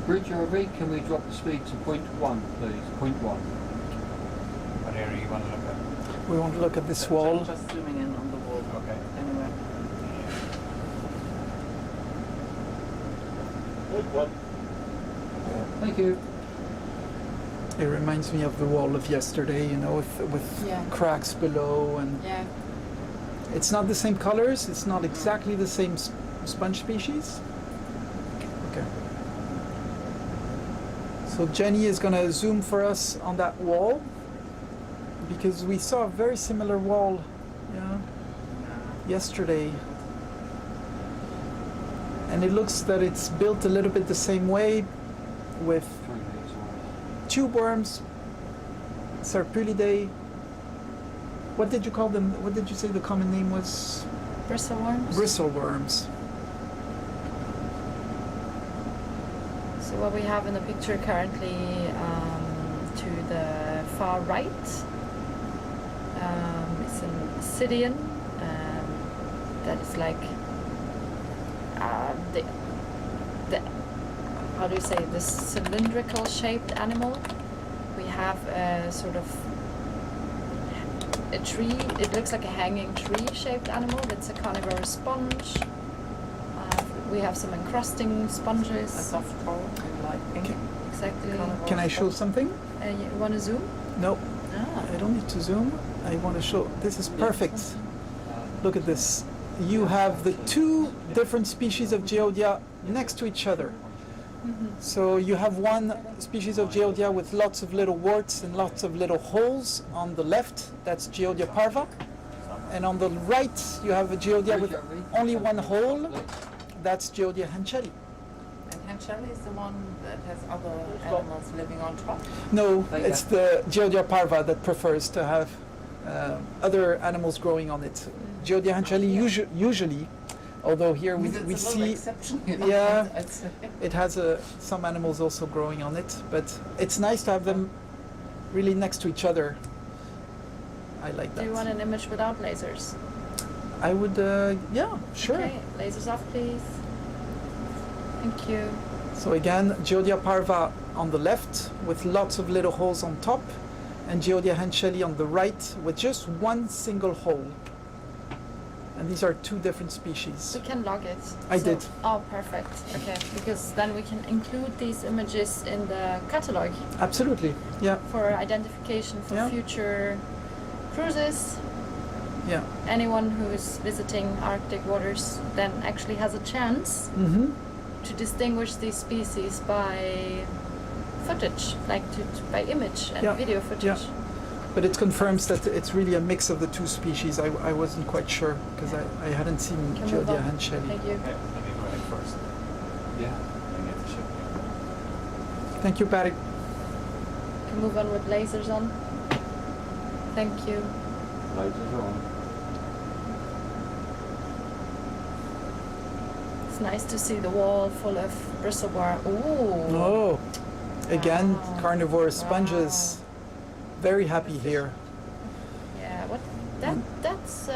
Bridge RV, can we drop the speed to 0.1, please? 0.1. What area you want to look at? We want to look at this wall. Just zooming in on the wall. Okay. Anyway. Thank you. It reminds me of the wall of yesterday, you know, with Yeah. cracks below. And Yeah. it's not the same colors. It's not exactly the same sponge species. Okay. So Jenny is going to zoom for us on that wall, because we saw a very similar wall, yeah, yesterday. And it looks that it's built a little bit the same way, with 3 meters away. tube worms, Serpulidae. What did you call them? What did you say the common name was? Bristleworms. Bristleworms. So what we have in the picture currently, to the far right, is an Ascidian, that is like the how do you say, this cylindrical shaped animal. We have a sort of a tree. It looks like a hanging tree shaped animal. That's a carnivorous sponge. We have some encrusting sponges. A soft coral in light pink. Okay. Exactly. Can I show something? You want to zoom? No, Ah. I don't need to zoom. I want to show. This is perfect. Look at this. You have the two different species of Geodia next to each other. So you have one species of Geodia with lots of little warts and lots of little holes on the left. That's Geodia parva. And on the right, you have a Geodia with only one hole. That's Geodia hanchelli. And Hanchelli is the one that has other animals living on top. No, it's the Geodia parva that prefers to have other animals growing on it. Geodia hanchelli usually, although here we It's a little see exception, you know, yeah. I'd say. it has some animals also growing on it, but it's nice to have them really next to each other. I like that. Do you want an image without lasers? I would, yeah, sure. Okay, lasers off, please. Thank you. So again, Geodia parva on the left with lots of little holes on top, and Geodia hanchelli on the right with just one single hole. And these are two different species. We can log it. I did. Oh, perfect. Okay, because then we can include these images in the catalog Absolutely, yeah. for identification for Yeah. future cruises. Yeah. anyone who is visiting Arctic waters then actually has a chance Mm-hmm. to distinguish these species by footage, like by image and Yeah, video footage. yeah. But it confirms that it's really a mix of the two species. I wasn't quite sure because I hadn't seen Can move Gildia on. and Shelley. Thank you. Okay, let me go ahead first. Yeah. And get the ship. Thank you, Patty. Can move on with lasers on. Thank you. Lights are on. It's nice to see the wall full of bristleware. Ooh. Oh, again, Wow. carnivore sponges. Very happy here. Yeah. What? That's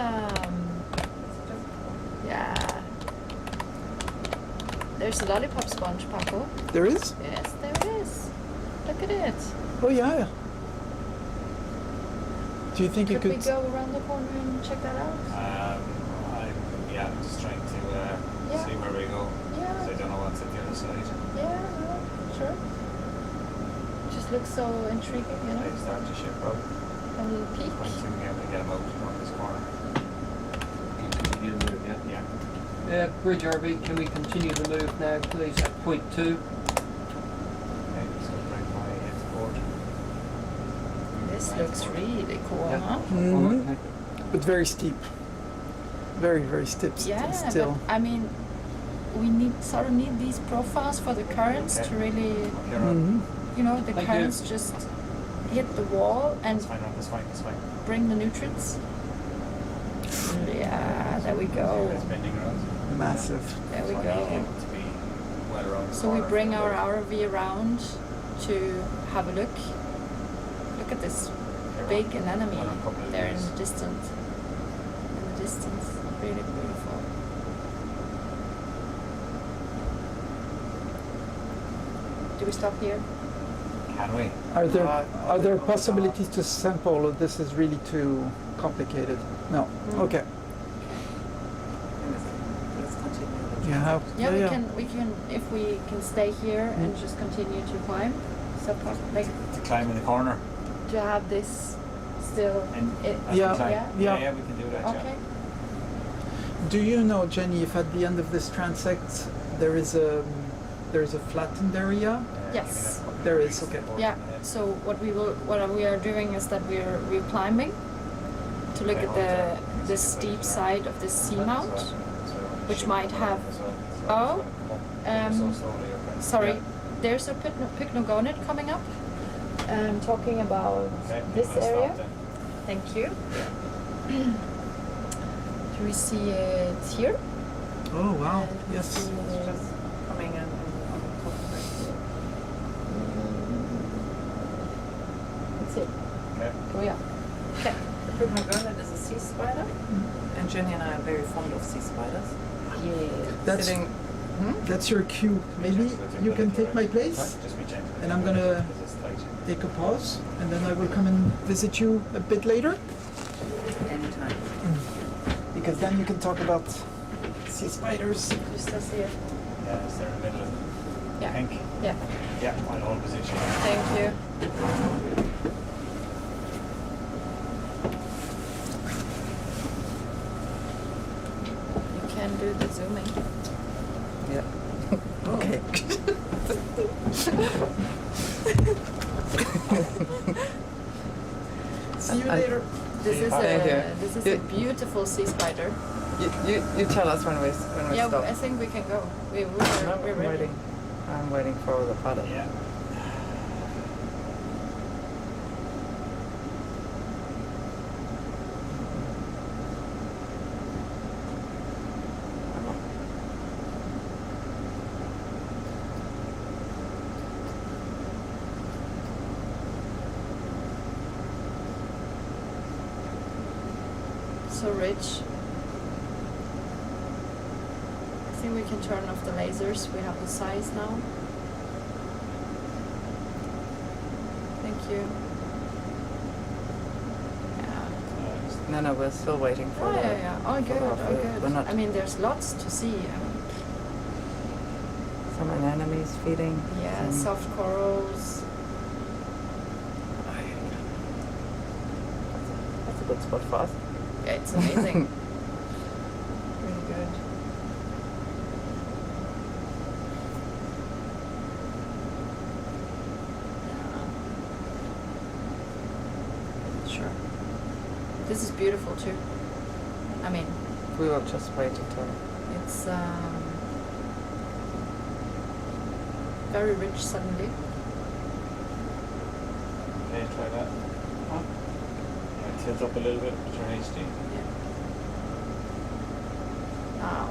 yeah. There's a lollipop sponge, Paco. There is? Yes, there is. Look at it. Oh yeah. Do you think you Could we could? go around the corner and check that out? I'm just trying to Yeah. see where we go. Yeah. Because I don't know what's at the other side. Yeah, no, sure. Just looks so intriguing, you know? I start to ship out. A little peek. Trying to get them out from this corner. Continue to move, yeah. Yeah. Bridge RV, can we continue the move now, please, at point 2? Okay, so bring my board. This looks really cool, Yeah. huh? Mhm. But very steep. Very, very steep. Yeah, Still. but I mean, we need these profiles for the currents Okay. to really, Here on. Mhm. you know, the Thank you. currents just hit the wall and That's fine, that's fine, that's fine. bring the nutrients. Yeah, there we go. It's bending around. Massive. There we So I need go. him to be well around the So we corner bring for our the- RV around to have a look. Look at this big anemone One on a couple of there in days. the distance. Really beautiful. Do we stop here? Can we? Are there possibilities to sample, or this is really too complicated? No. Mm. Okay. Let's continue. You have. Yeah, we can if we can stay here and Mm. just continue to climb. So like To climb in the corner to have this still. and It, Yeah. climb. Yeah. Yeah. We can do that. Okay. Do you know, Jenny, if at the end of this transect there is a flattened area? Yes. There is, okay. Yeah. So what we are doing is that we're climbing to look at the steep side of the seamount, which might have. Oh, sorry. There's a pycnogonid coming up. Talking about this area. Thank you. Do we see it here? Oh wow! And we Yes. see it- Just coming in on the top of it. That's it. Okay. Go yeah. Okay. The Pycnogonid is a sea spider, and Jenny and I are very fond of sea spiders. Yeah. That's Sitting, that's your cue. Maybe you can take my place, Just be gentle. and I'm gonna Because it's tight. take a pause, and then I will come and visit you a bit later, anytime. because then you can talk about sea spiders. You still see it? Yeah, it's there in the middle of Yeah. pink. Yeah. Yeah, on all position. Thank you. You can do the zooming. Yeah. Okay. See you later. This is Thank you. this is Yeah. a beautiful sea spider. You tell us when we Yeah, stop. I think we can go. We're I'm ready. waiting. I'm waiting for the paddle. Yeah. So rich. I think we can turn off the lasers. We have the size now. Thank you. Yeah. No, we're still waiting for Oh the. yeah, yeah. Oh good, for oh the- good. We're not. I mean, there's lots to see. Some anemones feeding. Yeah, some- soft corals. That's a good spot for us. It's amazing. Really good. Sure. This is beautiful too. I mean, We will just wait until. it's very rich suddenly. Okay, try that. Yeah, tilt up a little bit, turn HD. Wow.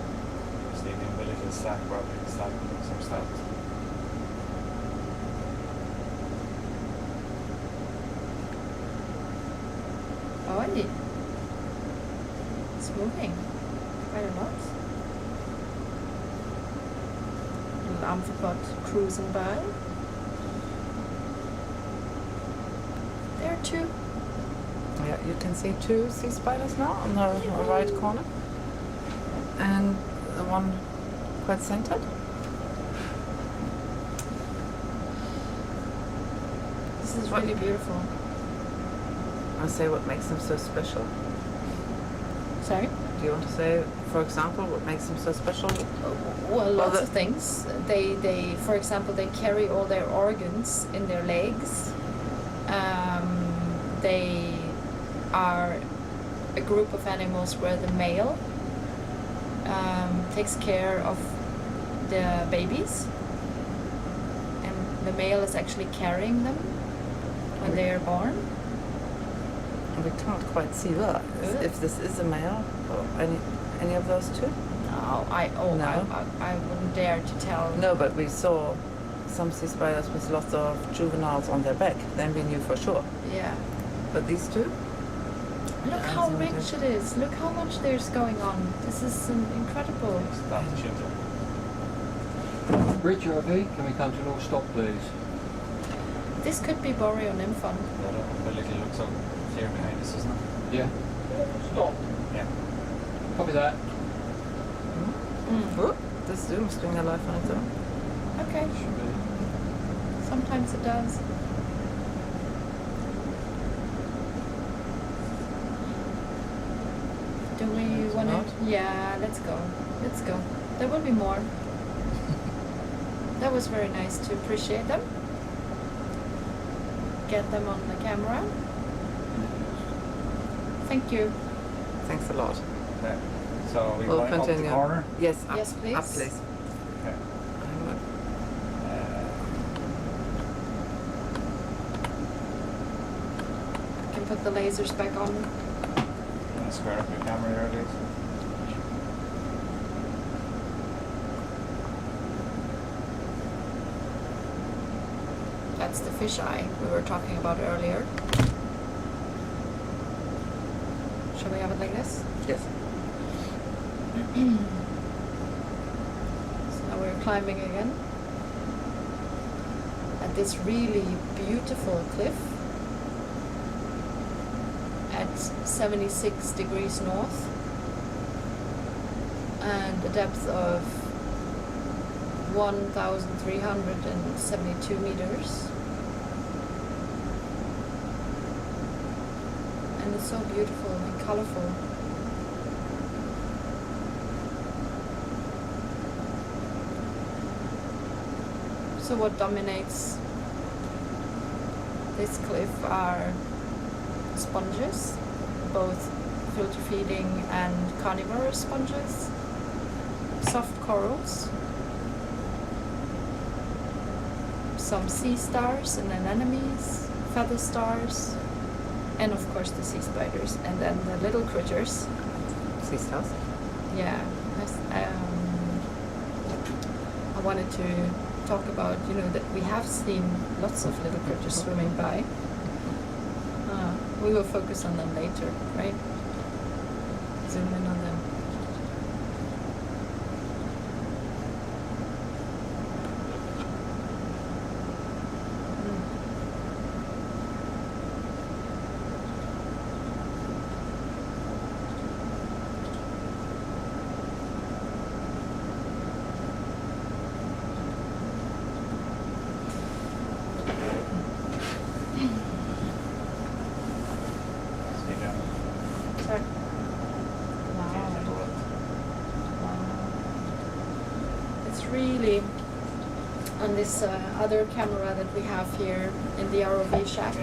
Just need the umbilical sac probably, some stuff. Oh, it's moving quite a lot. Little amphibot cruising by. There are two. Yeah, you can see 2 sea spiders now on the right corner. And the one quite centered. This is really beautiful. I say what makes them so special. Sorry? Do you want to say, for example, what makes them so special? Well, lots the- of things. They, for example, they carry all their organs in their legs. They are a group of animals where the male takes care of the babies, and the male is actually carrying them when they are born. We can't quite see that. If this is a male or any of those two. No, I wouldn't dare to tell. No, but we saw some sea spiders with lots of juveniles on their back. Then we knew for sure. Yeah. But these two? Look how rich it is. Look how much there's going on. This is incredible. Stop the tilt up. Bridge RV, can we come to an all stop, please? This could be Boreonymphon. That umbilical looks so clear behind us, isn't it? Yeah. Stop. Yeah. Copy that. Oh, this Zoom is doing a life on its own. Okay. Should be. Sometimes it does. Do we want not? to? Yeah, let's go. Let's go. There will be more. That was very nice to appreciate them. Get them on the camera. Thank you. Thanks a lot. Okay. So we We'll going up the continue. corner. Yes, up, Yes, please. Up, please. Okay. Can put the lasers back on. Square up your camera there, please. That's the fisheye we were talking about earlier. Shall we have it like this? Yes. So now we're climbing again. At this really beautiful cliff at 76 degrees north and a depth of 1,372 meters. And it's so beautiful and colorful. So what dominates this cliff are sponges, both filter feeding and carnivorous sponges, soft corals, some sea stars and anemones, feather stars, and of course the sea spiders, and then the little critters. Sea stars. Yeah, I wanted to talk about, that we have seen lots of little critters swimming by. We will focus on them later, right? Zoom in on them. Stay down. Sorry. really, on this other camera that we have here in the ROV shack,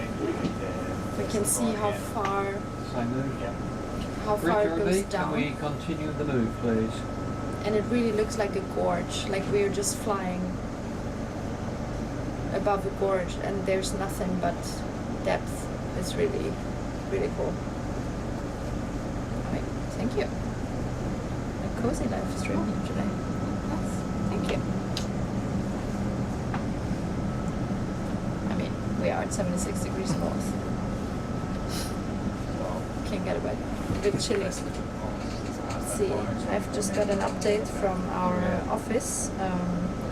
we can see how far Same move. it goes Bridge RV, can down. we continue the move, please? And it really looks like a gorge, like we're just flying above a gorge and there's nothing but depth. It's really, really cool. Alright, thank you. A cozy live stream here today. Thank you. I mean, we are at 76 degrees north. Can't get away. A bit chilly. Let's see, I've just got an update from our office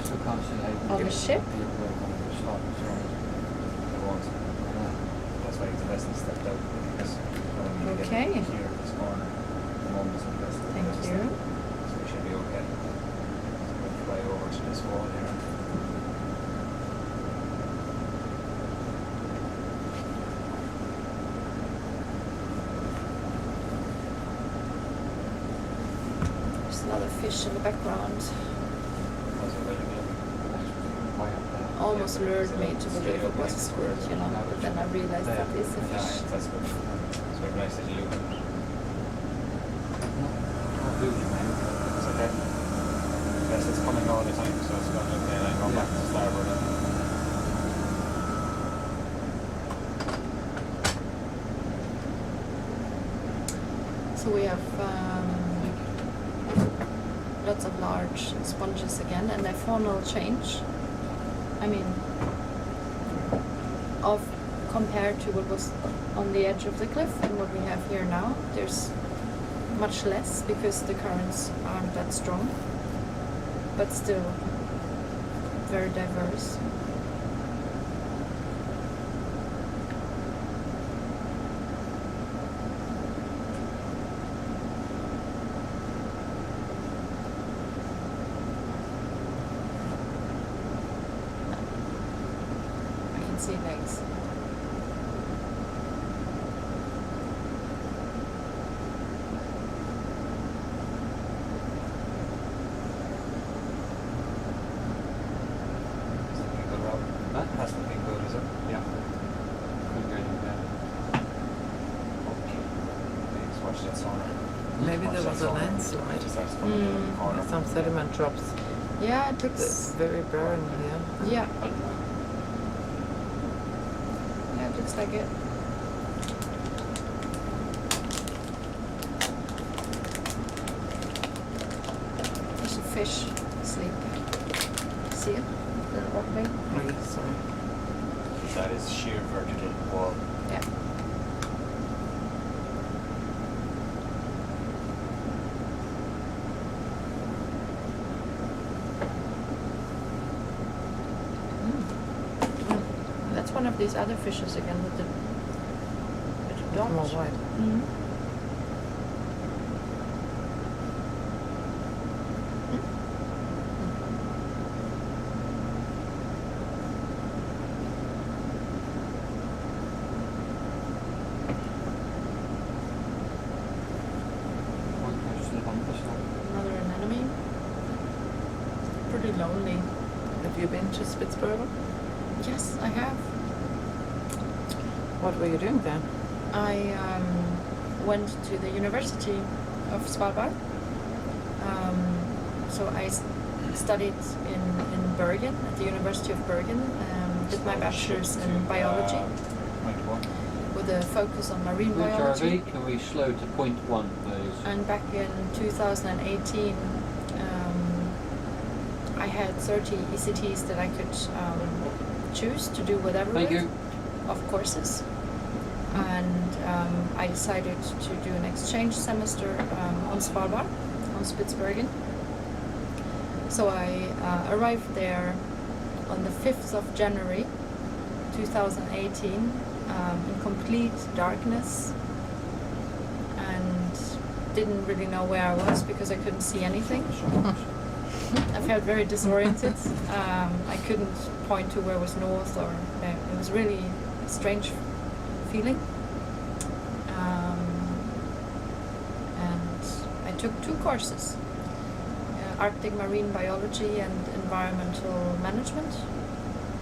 Still can't see how on the ship. That's why the vessel stepped out because Okay. here in this corner, the moment is the vessel. Thank you. So we should be okay. So we'll fly over to this wall here. There's another fish in the background. Also very good. Almost lured me to believe it was a squid, you know, but then I realized that it's a Yeah, fish. that's good. It's very nice that you look at it. Not moving, man. It's okay. Yes, it's coming all the time, so it's going okay. And I'm going back to starboard. So we have lots of large sponges again, and their faunal change. I mean, compared to what was on the edge of the cliff and what we have here now, there's much less because the currents aren't that strong, but still very diverse. See legs. Good, Rob. Huh? That's looking good, is it? Yeah. Couldn't go any better. Okay. Let's watch that sonar. Maybe Watch there that was a sonar. landslide. It starts coming down the corner. Some sediment drops. Yeah, it It's looks. very barren here. Yeah. Yeah, it looks like it. There's a fish asleep. See it? The wobbling. Oh, yes, sorry. That is sheer vertical wall. Yeah. And that's one of these other fishes again with the dot. More white. Mhm. One close to the bumper stop. Another anemone. Pretty lonely. Have you been to Spitsbergen? Yes, I have. What were you doing there? I went to the University of Svalbard. So I studied in Bergen, at the University of Bergen, did my bachelor's in biology with a focus on marine Bridge biology. RV, can we slow to 0.1, please? And back in 2018, I had 30 ECTs that I could choose to do whatever Thank with, you. of courses. And I decided to do an exchange semester on Svalbard, on Spitsbergen. So I arrived there on the 5th of January 2018 in complete darkness and didn't really know where I was because I couldn't see anything. I felt very disoriented. I couldn't point to where was north or it was really a strange feeling. And I took 2 courses. Arctic marine biology and environmental management,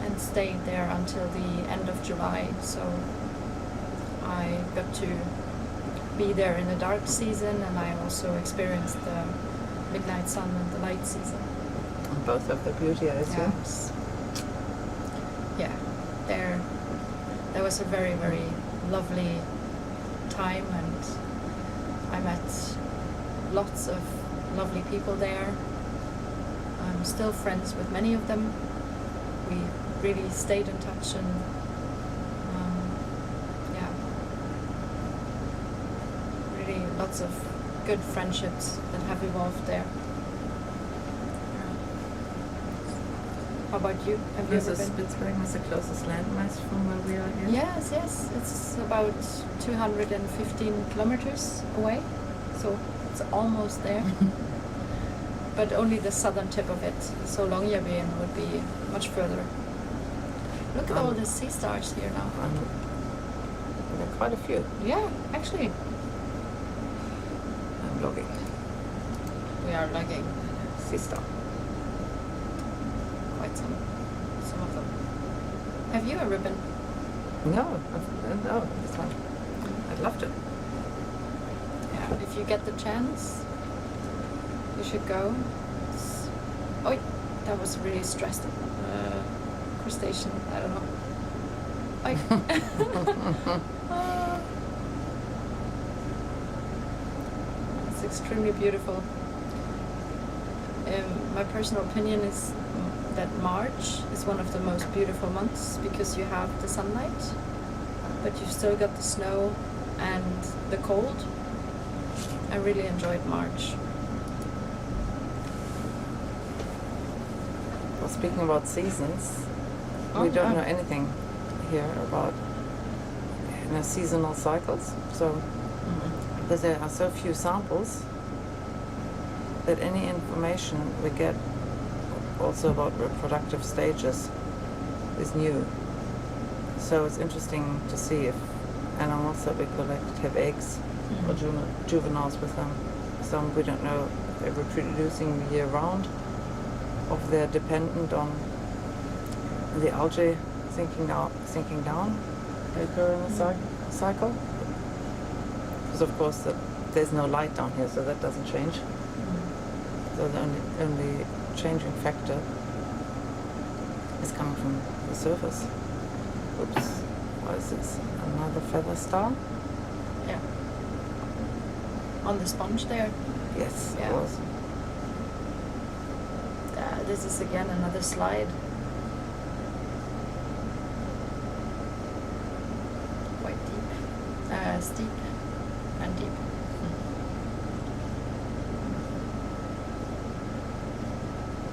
and stayed there until the end of July. So I got to be there in the dark season, and I also experienced the midnight sun and the light season. Both of the beauty, I assume. Yes. Yeah, there was a very, very lovely time, and I met lots of lovely people there. I'm still friends with many of them. We really stayed in touch, and yeah, really lots of good friendships that have evolved there. How about you? Have you ever been? Spitsbergen is the closest landmass from where we are here. Yes, yes. It's about 215 kilometers away, so it's almost there. But only the southern tip of it. So Longyearbyen would be much further. Look at all the sea stars here now. There are quite a few. Yeah, actually, I'm logging. we are lugging Sea star. quite some of them. Have you ever been? No, this one. I'd love to. Yeah, if you get the chance, you should go. Oh, that was really stressed. Crustacean, I don't know. It's extremely beautiful. My personal opinion is that March is one of the most beautiful months because you have the sunlight, but you've still got the snow and the cold. I really enjoyed March. Well, speaking about seasons, we don't know anything here about seasonal cycles. So, because there are so few samples, that any information we get also about reproductive stages is new. So it's interesting to see if animals that we collect have eggs or juveniles with them. Some we don't know if they're reproducing year round, or if they're dependent on the algae sinking down they occur in the cycle. Because of course there's no light down here, so that doesn't change. So the only changing factor is coming from the surface. Oops, what is this? Another feather star? Yeah. On the sponge there. Yes, Yeah. it was. This is again another slide. Quite deep. Steep and deep.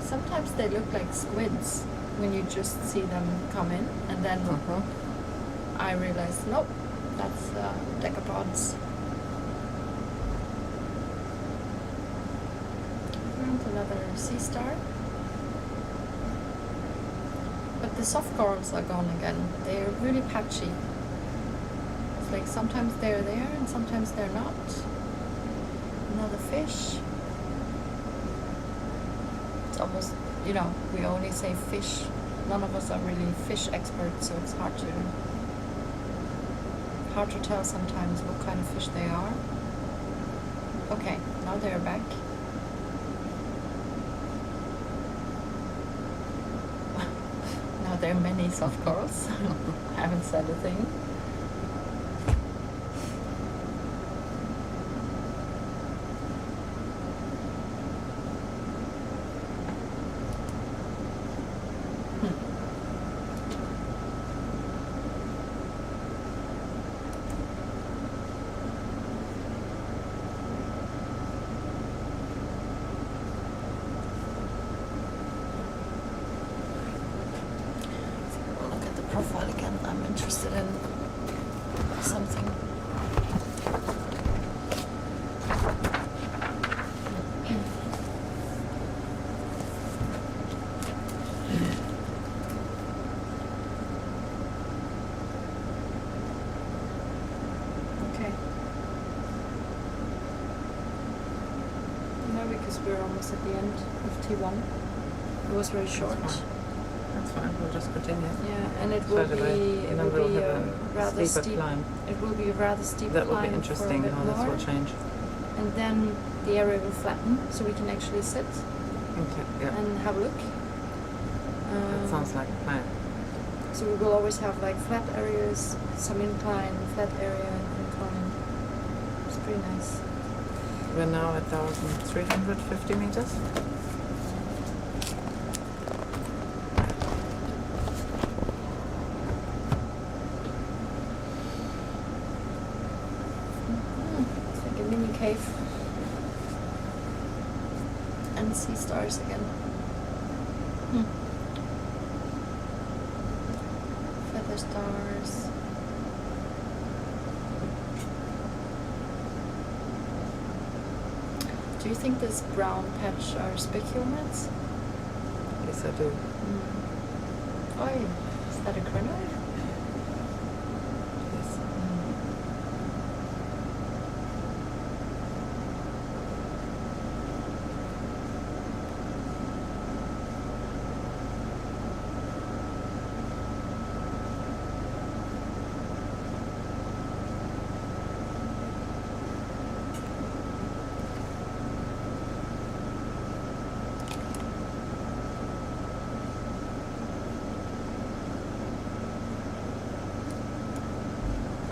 Sometimes they look like squids when you just see them come in, and then I realized, nope, that's decapods. And another sea star. But the soft corals are gone again. They're really patchy. It's like sometimes they're there and sometimes they're not. Another fish. It's almost, we only say fish. None of us are really fish experts, so it's hard to tell sometimes what kind of fish they are. Okay, now they're back. Now there are many soft corals. I haven't said a thing. Profile again. I'm interested in something. Okay. Now we because we're almost at the end of T1. It was very short. That's fine. We'll just continue. Yeah, and it will Straight away. be And then we'll have a rather steeper steep. climb. It will be a rather steep That will climb be interesting for a how bit this more, will change. and then the area will flatten, so we can actually sit Okay, yeah. and have a look. That sounds like a plan. So we will always have like flat areas, some incline, flat area, incline. It's pretty nice. We're now at 1,350 meters. It's like a mini cave. And see stars again. Feather stars. Do you think this brown patch are speculumets? Yes, I do. Oh, is that a crinoid? Yes.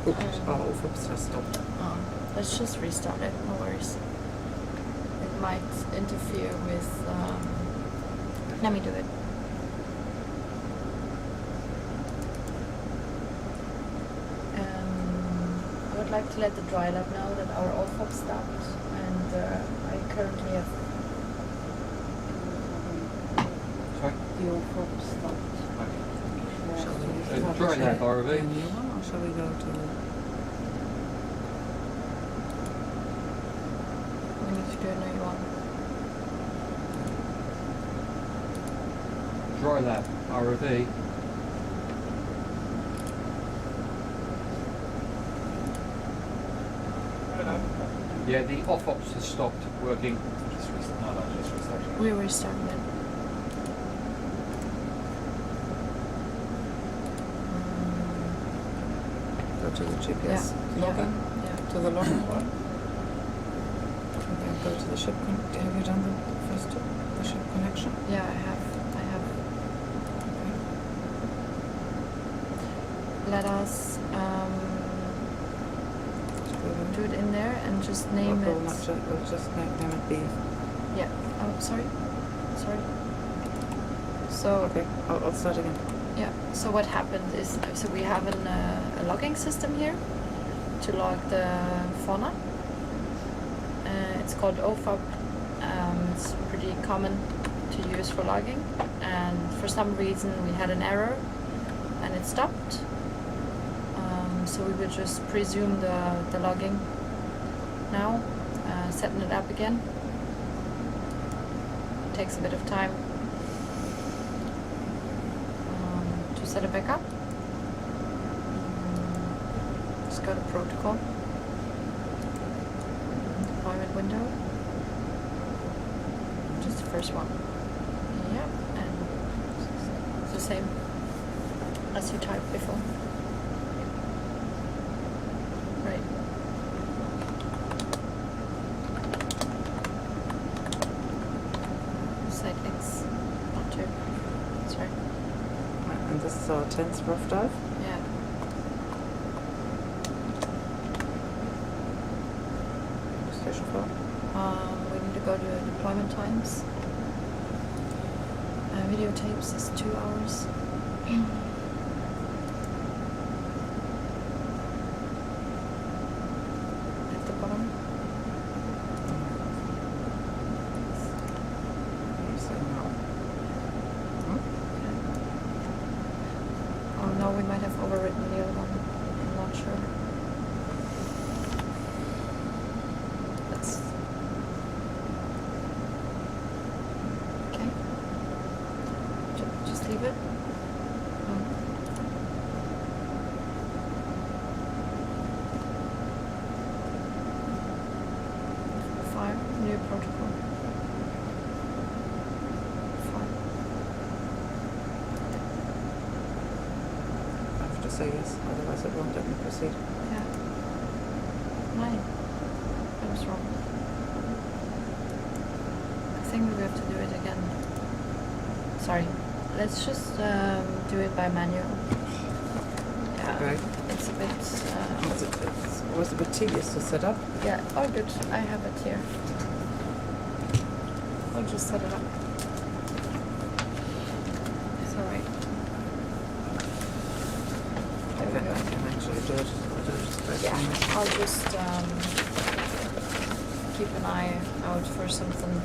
Oops, oops, I stopped. Let's just restart it, no worries. It might interfere with... let me do it. I would like to let the dry lab know that our OFOP stopped, and I currently have... Sorry? The OFOP stopped. Shall we Dry lab ROV. a new one, or shall we go to... We need to do a new one. Dry lab ROV. Yeah, the off-ops has stopped working. Just restart. No, no, just restart. We restarted it. Go to the GPS logging? Yeah. To the logging one? And then go to the ship have you done the first two? The ship connection? Yeah, I have. Let us do it in there and just name We'll it. We'll just name it B. Yeah. Oh, sorry. So Okay, I'll start again. yeah. So what happened is, so we have a logging system here to log the fauna. It's called OFOP. It's pretty common to use for logging, and for some reason we had an error and it stopped. So we will just presume the logging now, setting it up again. Takes a bit of time to set it back up. Just go to protocol, deployment window, just the first one. Yeah, and it's the same as you typed before. Right. Site X, not 2. Sorry. And this is our 10th rough dive. Yeah. Station 4. We need to go to deployment times. Videotapes is 2 hours. At the bottom. So now. Oh no, we might have overwritten the other one. I'm not sure. Let's. Okay. Just leave it. Fire, new protocol. say yes, otherwise it won't let me proceed. Yeah. Mine. I was wrong. I think we have to do it again. Sorry. Let's just do it by manual. Yeah. Right. It's a bit. It was a bit tedious to set up. Yeah. Oh, good. I have it here. I'll just set it up. It's alright. There we Okay, I go. can actually do it. I'll do it straight Yeah, from here. I'll just keep an eye out for something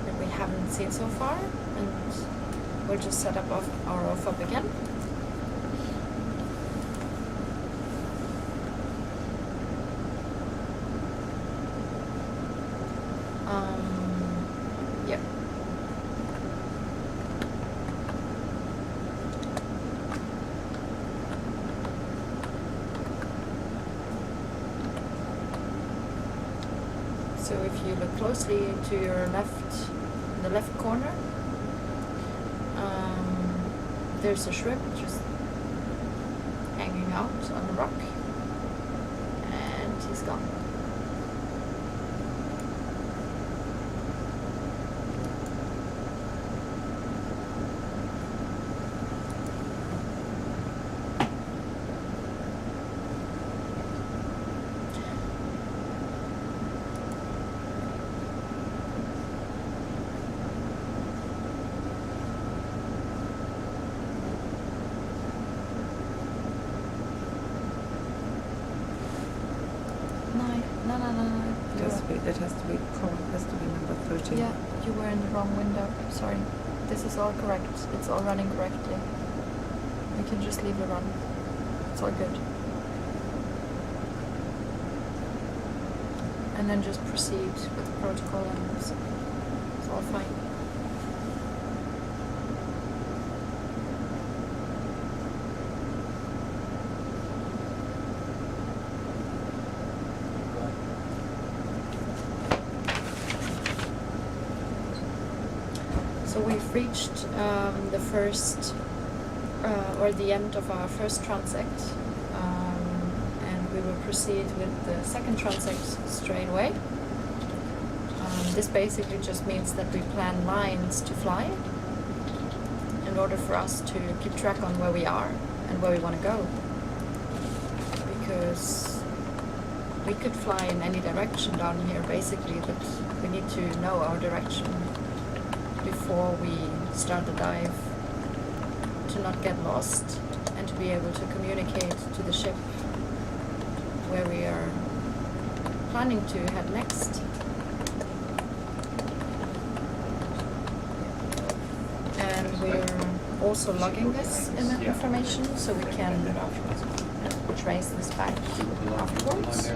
that we haven't seen so far, and we'll just set up our off up again. Yep. So if you look closely to your left, the left corner, there's a shrimp just hanging out on the rock, and he's gone. No. It has to be number 13. Yeah, you were in the wrong window. Sorry. This is all correct. It's all running correctly. We can just leave it run. It's all good. And then just proceed with the protocol, and it's all fine. So we've reached the first, or the end of our first transect, and we will proceed with the second transect straight away. This basically just means that we plan lines to fly in order for us to keep track on where we are and where we want to go. Because we could fly in any direction down here basically, but we need to know our direction before we start the dive, to not get lost and to be able to communicate to the ship where we are planning to head next. And we're also logging this information so we can trace this back afterwards.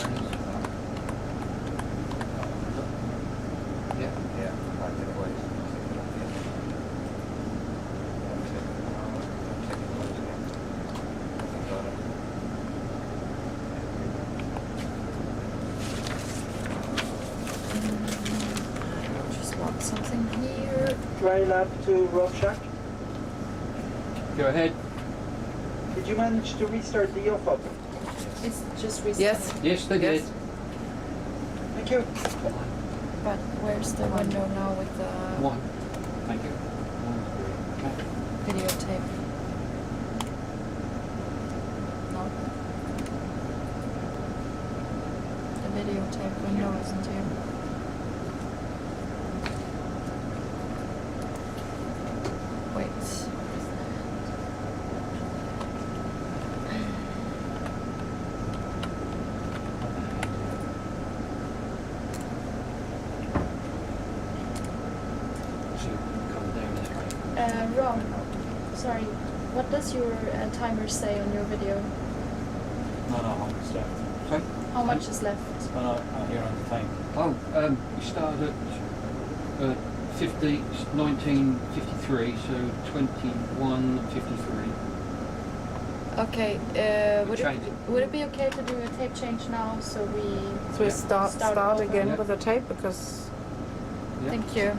Something here. Dry lab to Rock Shack. Go ahead. Did you manage to restart the off up? It's just restarted. Yes. Yes, they did. Yes. Thank you. But where's the window now with the One. Thank you. videotape? No. The videotape window isn't here. Wait. Ron, sorry, what does your timer say on your video? No, how much is left? Sorry? How much is left? No, here on the time. Oh, we started at 1953, so 21:53. Okay, Change. would it be okay to do a tape change now so we... So we start over. again Yeah. with the tape because Yeah. Thank you.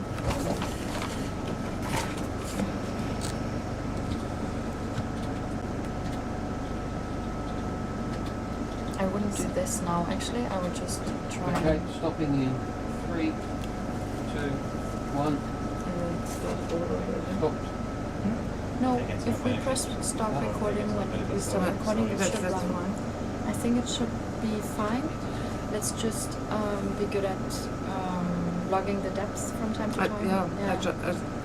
wouldn't do this now. Actually, I would just try. Okay, stopping in 3, 2, 1. Stopped. No, if we press stop recording when we stop recording, it should That's run. fine. I think it should be fine. Let's just be good at logging the depths from time to time. I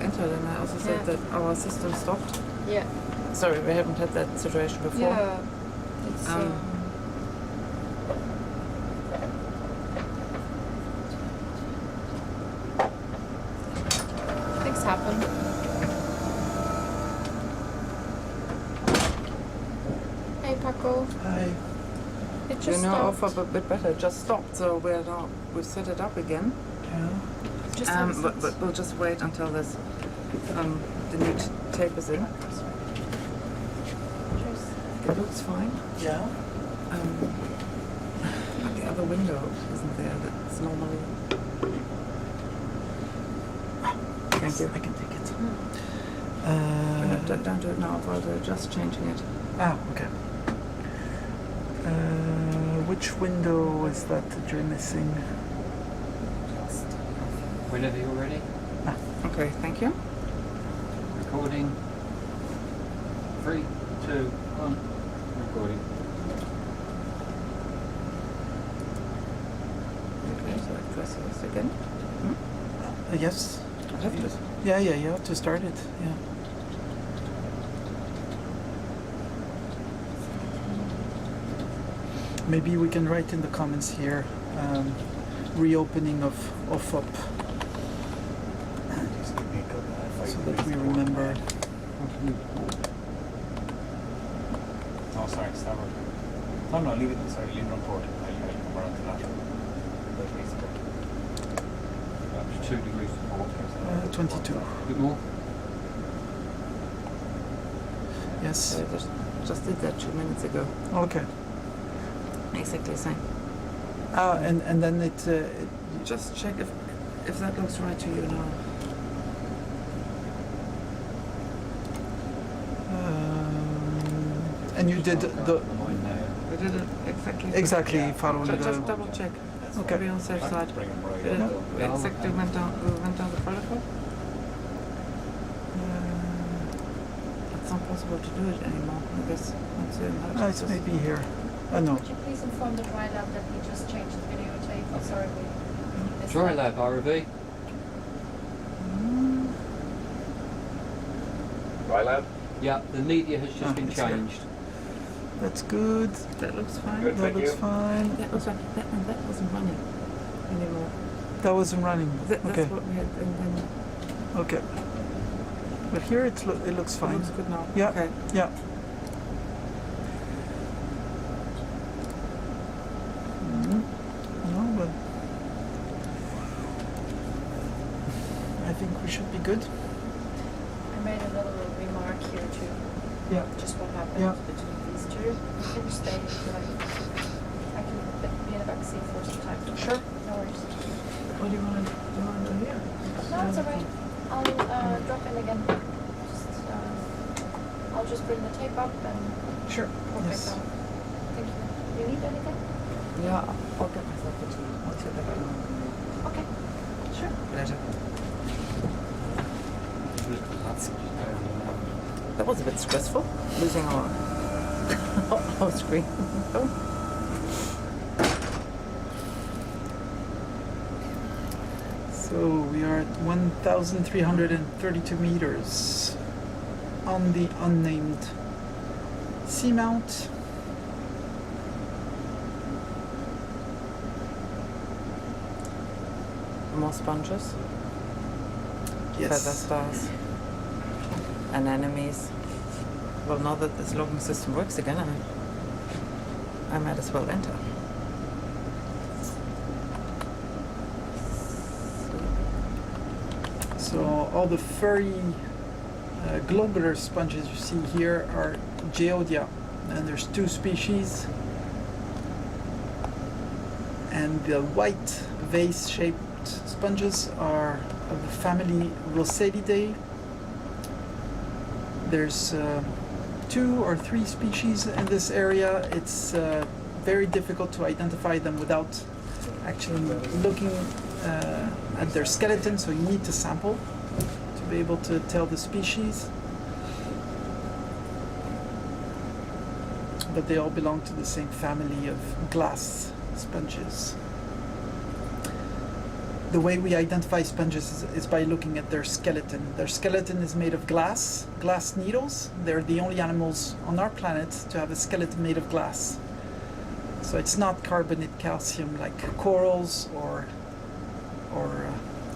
entered and I also said Yeah. that our system stopped. Yeah. Sorry, we haven't had that situation before. Yeah. It's, things happen. Hey Paco, Hi. it You just know, stopped. offer a bit better. It just stopped, so we've set it up again. Yeah. Just have a But we'll just wait until this the new tape is in. It looks fine. Yeah. But the other window isn't there. That's normally. Thank you. I can take it. No, don't do it now, while they're just changing it. Okay. Which window is that you're missing? Whenever you're ready. Okay, thank you. Recording. 3, 2, 1. Recording. Okay, so I press this again. Yes. I have to. Yeah, you have to start it. Yeah. Maybe we can write in the comments here, reopening of up, so that we remember. Oh, sorry, stop it. No, leave it. Sorry, leave it on board. I'll come around to that. That's 2 degrees to 22. A bit more. Yes. So I just did that 2 minutes ago. Okay. Exactly the same. And then it Just check if that looks right to you now. and you did the We did it exactly following Just the. double check. Okay. Be on the safe side. Bring them right We did up. it exactly went down the protocol. It's not possible to do it anymore. I guess once you're in that. It's maybe here. No. Could you please inform the dry lab that we just changed the videotape? Sorry, we missed Dry that. lab RV. Dry lab? Yeah, the media has just been it's here. changed. That's good. That looks fine. Good. That Thank looks you. fine. That was fine. That wasn't running anymore. That wasn't running. That's Okay. what we had, and then Okay. But here it looks it fine. looks good now. Yeah. Okay. Yeah. No, but I think we should be good. I made a little remark here too. Yeah. Just what happened Yeah. between these two. Can you stay? I can be in the back seat for some time. Sure. No worries. What do you want to do here? No, it's alright. I'll drop in again. I'll just bring the tape up and Sure. we'll Yes. pick up. Thank you. You need anything? Yeah, I'll get myself a tea. Once you're back home. Okay. Sure. Pleasure. That was a bit stressful, losing our screen. Oh. So we are at 1,332 meters on the unnamed seamount. More sponges, feather Yes. stars, anemones. Well, now that this logging system works again, I might as well enter. So all the furry globular sponges you see here are Geodia, and there's 2 species. And the white vase-shaped sponges are of the family Roselidae. There's 2 or 3 species in this area. It's very difficult to identify them without actually looking at their skeleton, so you need to sample to be able to tell the species. But they all belong to the same family of glass sponges. The way we identify sponges is by looking at their skeleton. Their skeleton is made of glass needles. They're the only animals on our planet to have a skeleton made of glass. So it's not carbonate calcium like corals or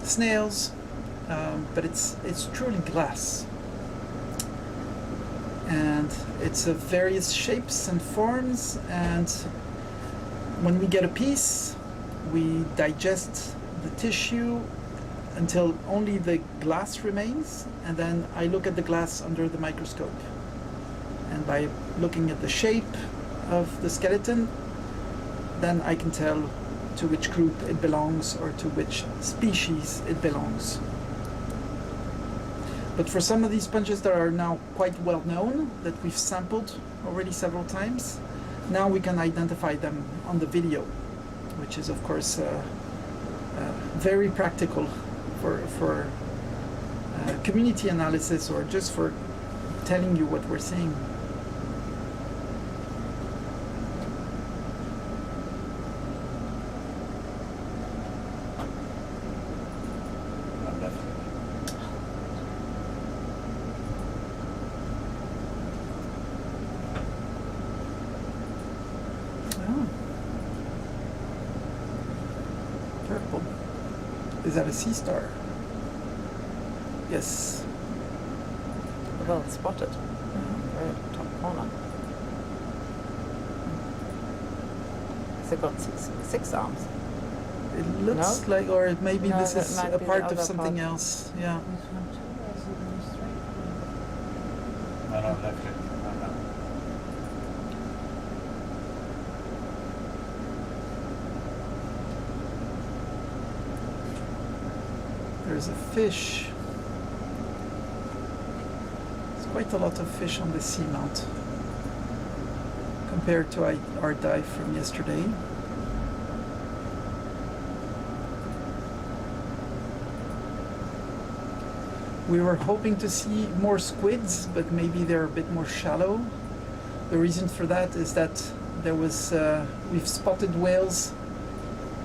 snails, but it's truly glass. And it's of various shapes and forms, and when we get a piece, we digest the tissue until only the glass remains, and then I look at the glass under the microscope. And by looking at the shape of the skeleton, then I can tell to which group it belongs or to which species it belongs. But for some of these sponges that are now quite well known, that we've sampled already several times, now we can identify them on the video, which is of course very practical for community analysis or just for telling you what we're seeing. Purple. Is that a sea star? Yes. Well spotted. Very top corner. Has it got six arms? It looks like, or maybe No, this that is might a be the part of other something part. else. Yeah. No, left it. No. There's a fish. There's quite a lot of fish on the seamount compared to our dive from yesterday. We were hoping to see more squids, but maybe they're a bit more shallow. The reason for that is that there was we've spotted whales,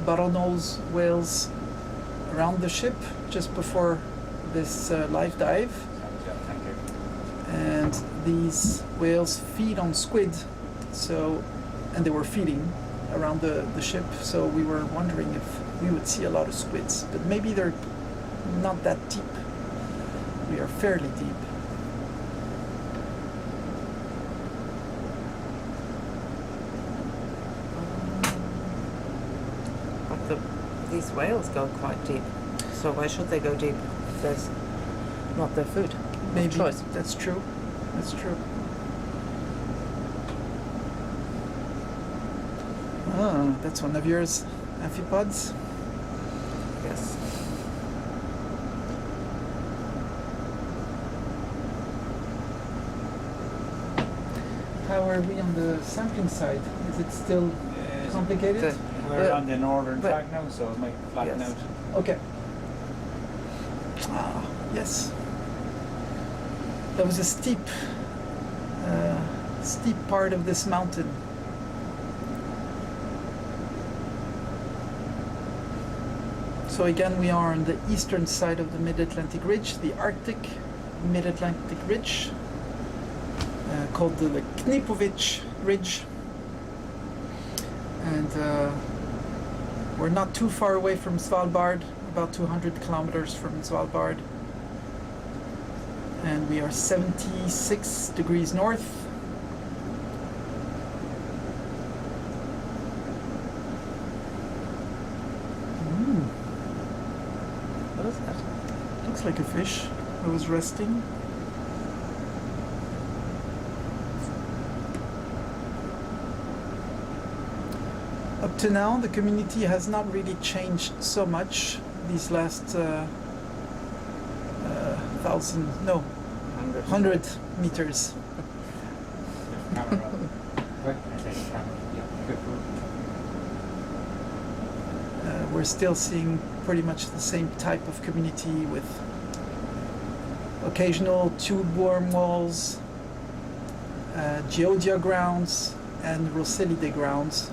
bottlenose whales, around the ship just before this live dive, Yeah, thank you. and these whales feed on squid, and they were feeding around the ship, so we were wondering if we would see a lot of squids, but maybe they're not that deep. We are fairly deep. But these whales go quite deep. So why should they go deep if there's not their food? Maybe choice. that's true. That's true. Ah, that's one of yours, amphipods. Yes. How are we on the sampling side? Is it still complicated? We're on the northern but- track now, so it might flatten Yes. out. Okay. Ah, yes. There was a steep part of this mountain. So again, we are on the eastern side of the Mid-Atlantic Ridge, the Arctic Mid-Atlantic Ridge, called the Knipovich Ridge. And we're not too far away from Svalbard, about 200 kilometers from Svalbard. And we are 76 degrees north. What is that? Looks like a fish that was resting. Up to now, the community has not really changed so much these last 100 meters. Camera. Right? I say camera. Yeah. different? We're still seeing pretty much the same type of community with occasional tube worm walls, geodia grounds, and Rosselidae grounds.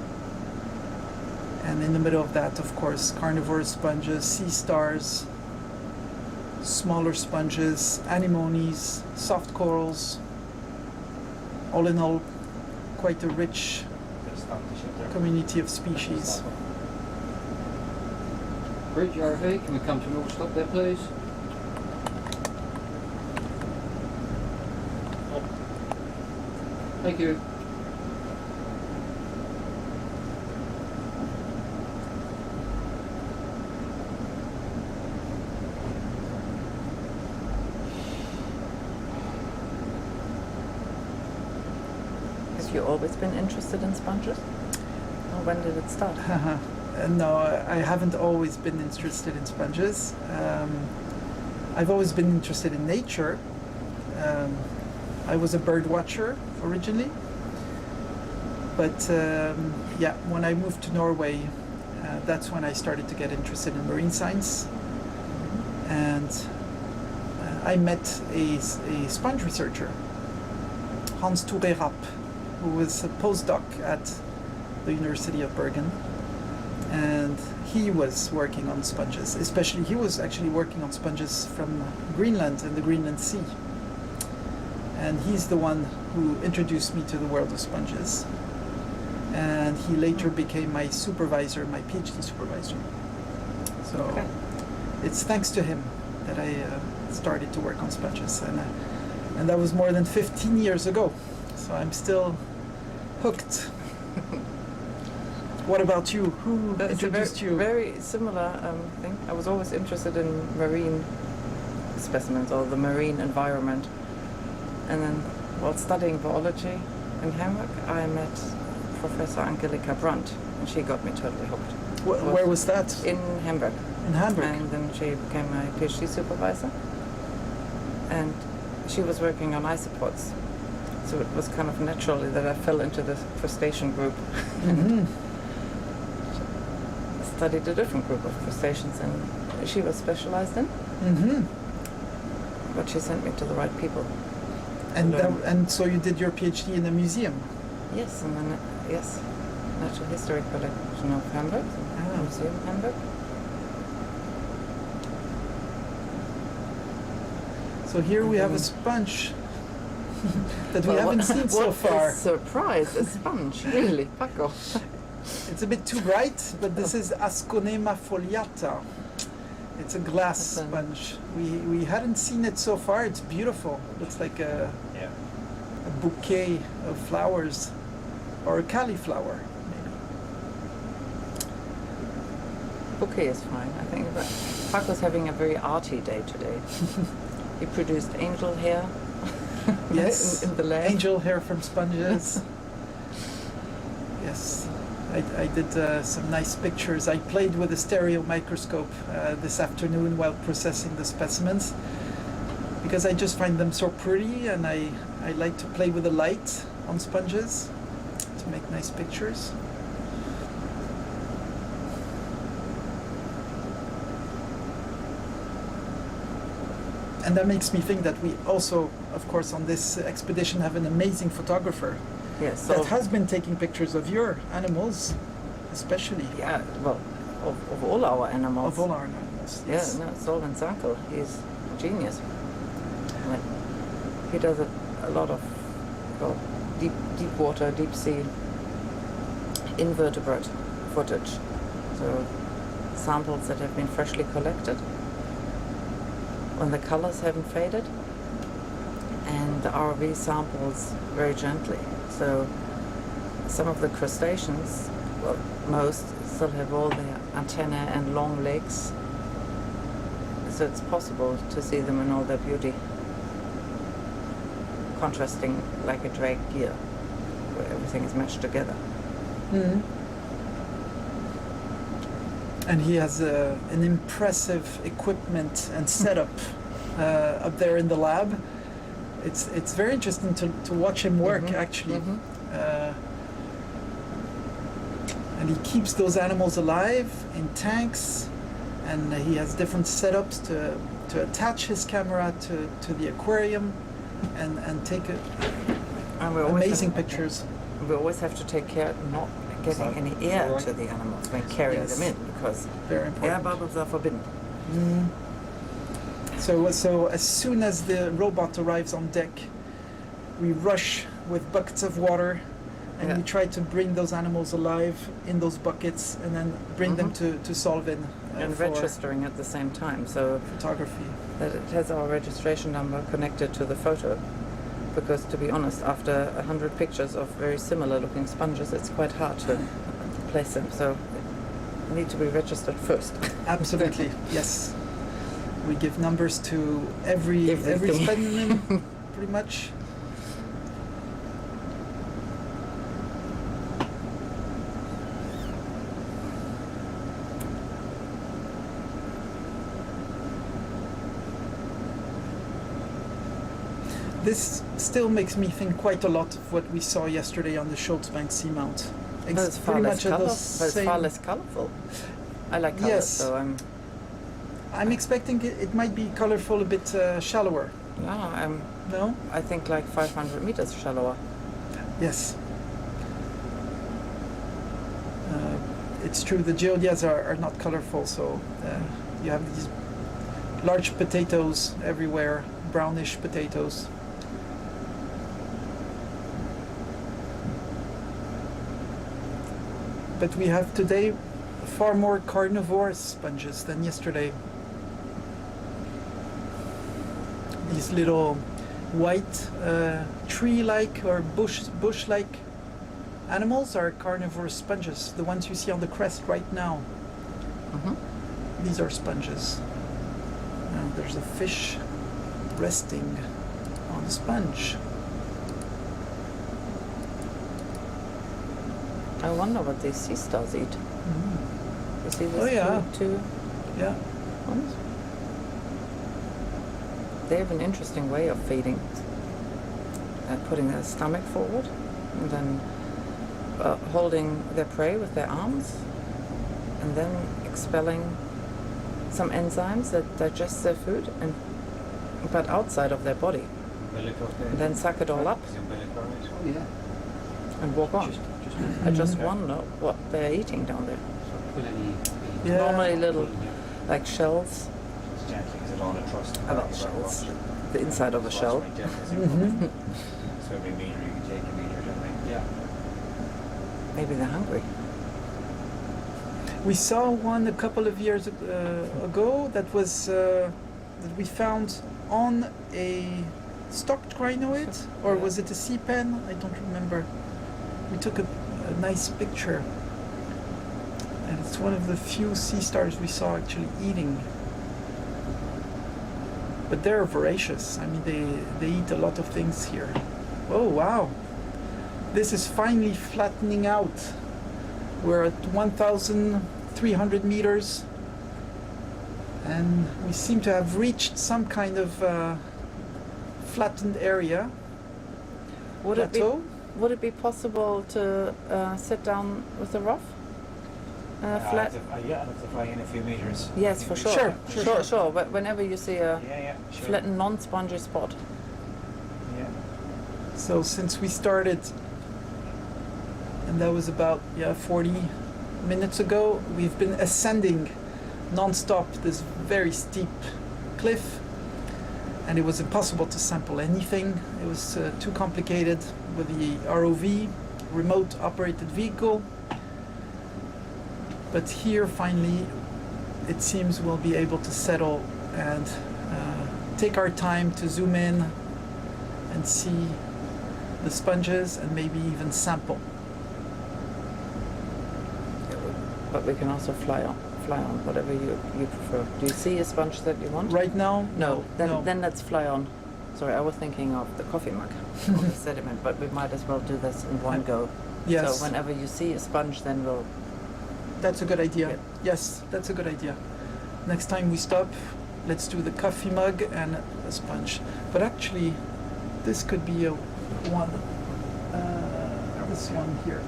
And in the middle of that, of course, carnivorous sponges, sea stars, smaller sponges, anemones, soft corals. All in all, quite a rich community of species. Bridge RV, can we come to an all stop there, please? Thank you. Have you always been interested in sponges? Or when did it start? No, I haven't always been interested in sponges. I've always been interested in nature. I was a bird watcher originally, but yeah, when I moved to Norway, that's when I started to get interested in marine science, and I met a sponge researcher, Hans Tore Rapp, who was a postdoc at the University of Bergen, and he was working on sponges. Especially, he was actually working on sponges from Greenland and the Greenland Sea. And he's the one who introduced me to the world of sponges. And he later became my supervisor, my PhD supervisor. So Okay. it's thanks to him that I started to work on sponges. And that was more than 15 years ago. So I'm still hooked. What about you? Who That's introduced a you? very similar thing. I was always interested in marine specimens or the marine environment. And then while studying biology in Hamburg, I met Professor Angelika Brandt, and she got me totally hooked. Where was that? In Hamburg. In Hamburg. And then she became my PhD supervisor. And she was working on isopods. So it was kind of naturally that I fell into the crustacean group. Mhm. Studied a different group of crustaceans, and she was specialized in, Mhm. but she sent me to the right people. And so you did your PhD in a museum. Yes, and then yes, Natural History Collection of Hamburg, Ah. Museum Hamburg. So here we have a sponge that we haven't seen so What far. a surprise! A sponge, really, Paco. It's a bit too bright, but this is Asconema foliata. It's a glass That's a- sponge. We hadn't seen it so far. It's beautiful. Looks like a bouquet of flowers, or a cauliflower, maybe. Bouquet is fine, I think. But Paco's having a very arty day today. He produced angel hair. Yes, in the lab. angel hair from sponges. Yes, I did some nice pictures. I played with a stereo microscope this afternoon while processing the specimens, because I just find them so pretty, and I like to play with the light on sponges to make nice pictures. And that makes me think that we also, of course, on this expedition have an amazing photographer Yes, so that has been taking pictures of your animals, especially. yeah, well, of all our animals. Of all our animals. Yeah, yes. no, Solon Zankel, he's a genius. Like, he does a lot of well, deep water, deep sea invertebrate footage. So samples that have been freshly collected when the colors haven't faded, and the ROV samples very gently. So some of the crustaceans, well, most still have all their antennae and long legs, so it's possible to see them in all their beauty, contrasting like a drag gear, where everything is meshed together. Mhm. And he has an impressive equipment and setup up there in the lab. It's very interesting to watch him work, Mhm, actually. mhm. And he keeps those animals alive in tanks, and he has different setups to attach his camera to the aquarium and take And we always amazing have, pictures. we always have to take care not getting any air to the animals when carrying Yes. them in, because Very air important. bubbles are forbidden. Mm. So as soon as the robot arrives on deck, we rush with buckets of water, and Yeah. we try to bring those animals alive in those buckets, and then bring them to Solvin And for registering at the same time, so photography. that it has our registration number connected to the photo. Because to be honest, after 100 pictures of very similar looking sponges, it's quite hard to place them. So they need to be registered first. Absolutely, yes. We give numbers to every Everything. specimen, pretty much. This still makes me think quite a lot of what we saw yesterday on the Schultzbank Seamount. But it's far pretty less much at the colorful. But it's far same- less colorful. I like colors, Yes. so I'm expecting it might be colorful, a bit shallower. yeah, No? I think like 500 meters shallower. Yes. It's true, the geodias are not colorful, so you have these large potatoes everywhere, brownish potatoes. But we have today far more carnivorous sponges than yesterday. These little white tree-like or bush-like animals are carnivorous sponges. The ones you see on the crest right now. Mm-hmm. These are sponges. And there's a fish resting on a sponge. I wonder what these sea stars eat. Mm. You see these Oh, yeah. two Yeah. ones? They have an interesting way of feeding. Putting their stomach forward and then holding their prey with their arms and then expelling some enzymes that digest their food but outside of their body, and then suck it all up Oh, yeah. and walk on. I just wonder what they're eating down there. So pull any. Yeah. Normally little like shells. It's gently because I don't want to trust them. About shells. The inside of a shell. Mhm. So every meter you can take a meter, don't they? Yeah. Maybe they're hungry. We saw one a couple of years ago that was that we found on a stocked crinoid, or Yeah. was it a sea pen? I don't remember. We took a nice picture, and it's one of the few sea stars we saw actually eating. But they're voracious. I mean, they eat a lot of things here. Oh wow! This is finally flattening out. We're at 1,300 meters, and we seem to have reached some kind of flattened area. Plateau. Would it be possible to sit down with the rough? Flat? Yeah, I'd have to fly in a few meters. Yes, for sure. Sure. Sure. But whenever you see a Yeah, sure. flat, non-spongy spot. Yeah. So since we started, and that was about 40 minutes ago, we've been ascending non-stop this very steep cliff, and it was impossible to sample anything. It was too complicated with the ROV, remote operated vehicle. But here finally it seems we'll be able to settle and take our time to zoom in and see the sponges and maybe even sample. But we can also fly on whatever you prefer. Do you see a sponge that you want? Right now, No. no. Then let's fly on. Sorry, I was thinking of the coffee mug, of the sediment, but we might as well do this in one go. Yes. So whenever you see a sponge, then we'll. That's a good idea. Yeah. Yes, that's a good idea. Next time we stop, let's do the coffee mug and a sponge. But actually, this could be a one. This one here.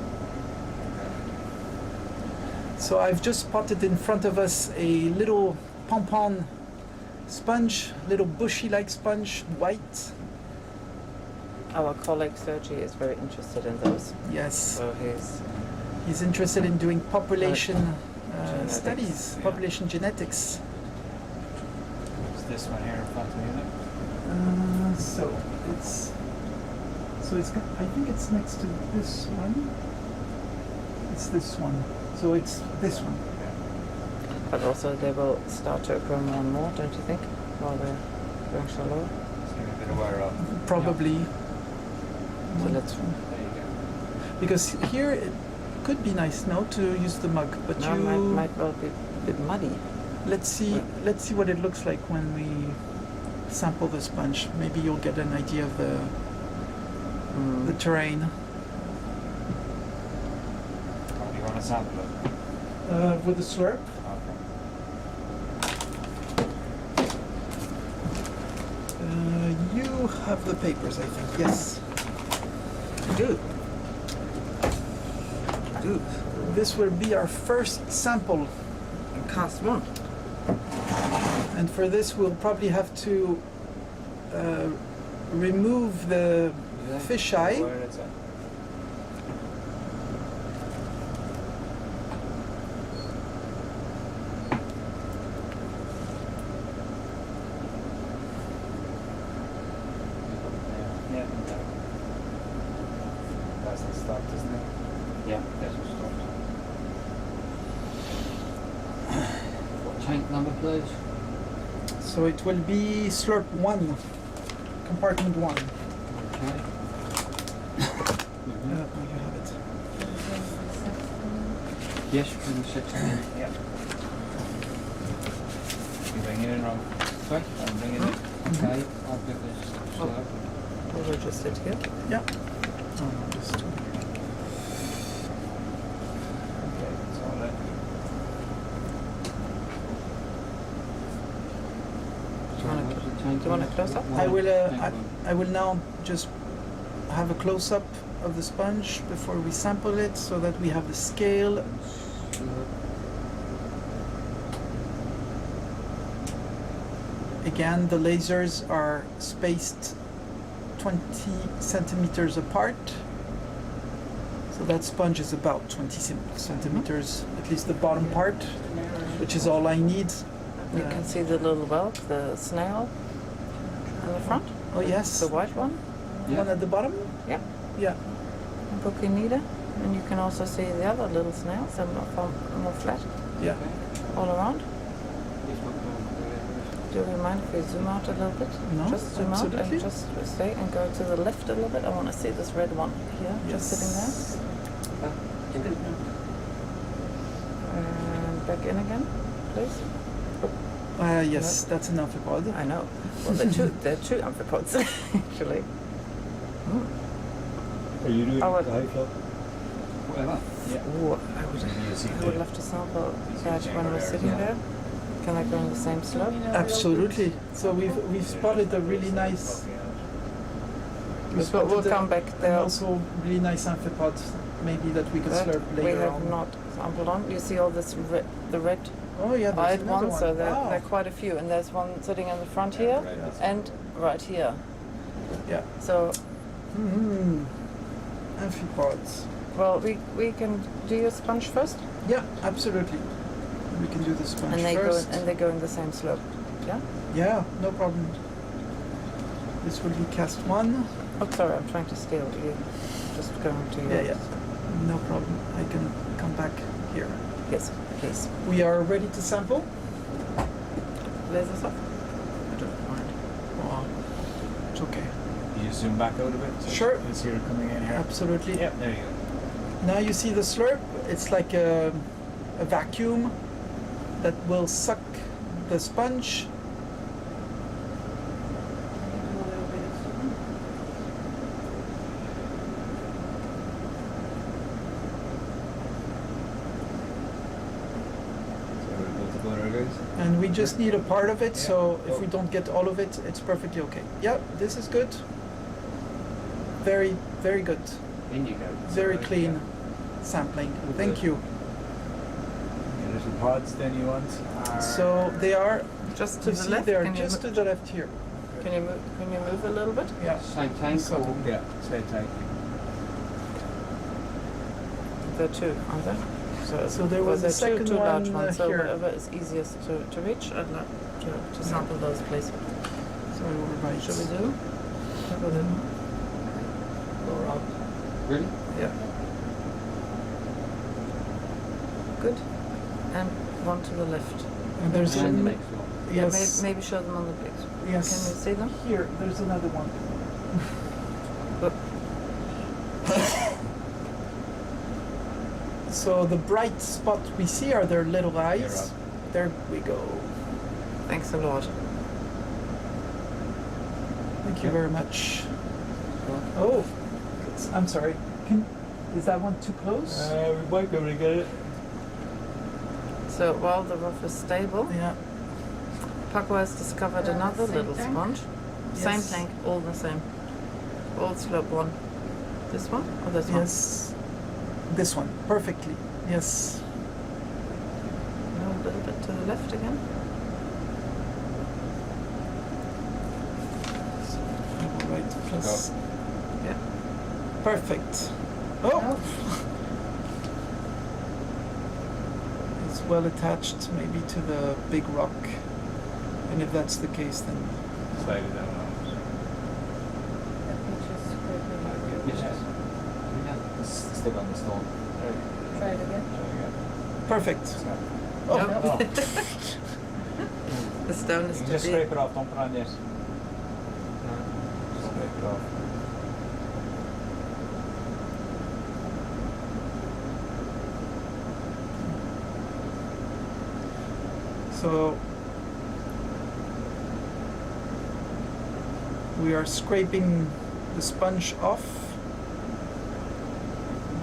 So I've just spotted in front of us a little pompon sponge, little bushy-like sponge, white. Our colleague Sergi is very interested in those. Yes, So he's interested in doing population Genetics, studies, yeah. population genetics. Is this one here in front of me, is it? I think it's next to this one. It's this one. So it's this one. but also they will start to grow more and more, don't you think? While they're going shallower. So give me a bit of wear off. Probably. So let's. There you go. Because here it could be nice now to use the mug, but No, you might well be a bit muddy. let's see what it looks like when we sample the sponge. Maybe you'll get an idea of the terrain. How do you want to sample it? With the slurp. Okay. You have the papers, I think. Yes. Good. Good. This will be our first sample. Cast one. And for this, we'll probably have to remove the fisheye. Where it's at. Yeah. That's the start, isn't it? Yeah, that's what's stopped. What tank number, please? So it will be slurp 1, compartment 1. Okay. You have it. Yes, from 16. Yeah. You bring it in, Rob. Sorry? I'm bringing it in. Okay, I'll get this slide. We'll just sit here. Yeah. Okay, that's all it. Do you want a close-up? I will now just have a close-up of the sponge before we sample it, so that we have the scale. Again, the lasers are spaced 20 centimeters apart. So that sponge is about 20 centimeters, at least the bottom part, which is all I need. You can see the little whelk, the snail in the front, Oh yes, the white one. one at the bottom? Yeah. Yeah. Buccinida. And you can also see the other little snails, they're more flat Yeah. all around. Do you mind if we zoom out a little bit? No, Just zoom absolutely. out and just stay and go to the left a little bit. I want to see this red one here, just sitting there. And back in again, please. Yes, that's an amphipod. I know. Well, they're two amphipods, actually. Are you doing I would- the high flow? Whatever. Yeah. Ooh, I would love to sample that when we're sitting there. Can I go in the same slope? Absolutely. So we've spotted a really nice. We'll come back And there. also really nice amphipods, maybe that we could That slurp we later have on. not sampled on. You see all this the red Oh yeah, there's eyed another ones, so there Wow. are quite a few, and there's one sitting in the front here and right here. Yeah. So, Amphipods. well, we can do your sponge first, Yeah, absolutely. We can do the sponge and they first. go in the same slope. Yeah. Yeah, no problem. This will be cast 1. Oh, sorry, I'm trying to steal you. Just going to your. Yeah. No problem. I can come back here. Yes, please. We are ready to sample. Lasers off. I don't mind. Wow. It's okay. You just zoom back out a bit? So Sure. you can see her coming in here. Absolutely. Yep, there you go. Now you see the slurp. It's like a vacuum that will suck the sponge. And we just need a part of it, so if we don't get all of it, it's perfectly okay. Yeah, this is good. Very, very good. In you go. Very clean sampling. Thank you. pods then you want? Are So they are, Just to you the see, left. they are Can you just to the left here. Can you move a little bit? Yeah. Same tank So- or? Yeah, same tank. There are two, aren't there? So there was there a second two large one, ones. So here. wherever is easiest to reach, I'd like to sample those, please. So we're right. Should we do? Go then. Go around. Really? Yeah. Good. And one to the left. And there's And the an, next one. yes, Maybe show them on the picture. yes. Can you see them? Here, there's another one. Look. So the bright spot we see are their little eyes. There we go. Thanks a lot. Thank you very much. Oh, I'm sorry. Is that one too close? We might be able to get it. So while the roof is stable, Yeah. Paco has discovered another same little tank? sponge. Same Yes. tank, all the same. All slope one. This one or this one? Yes. This one, perfectly. Yes. No, a little bit to the left again. Right, plus. Yeah. Perfect. Oh! It's well attached maybe to the big rock. And if that's the case, then Slightly down. Yes. Yeah. Still on the stone. Try it again. perfect. Oh, Yep. Oh. The stone is You can too just big. scrape it off, don't put on yet. Just scrape it off. so we are scraping the sponge off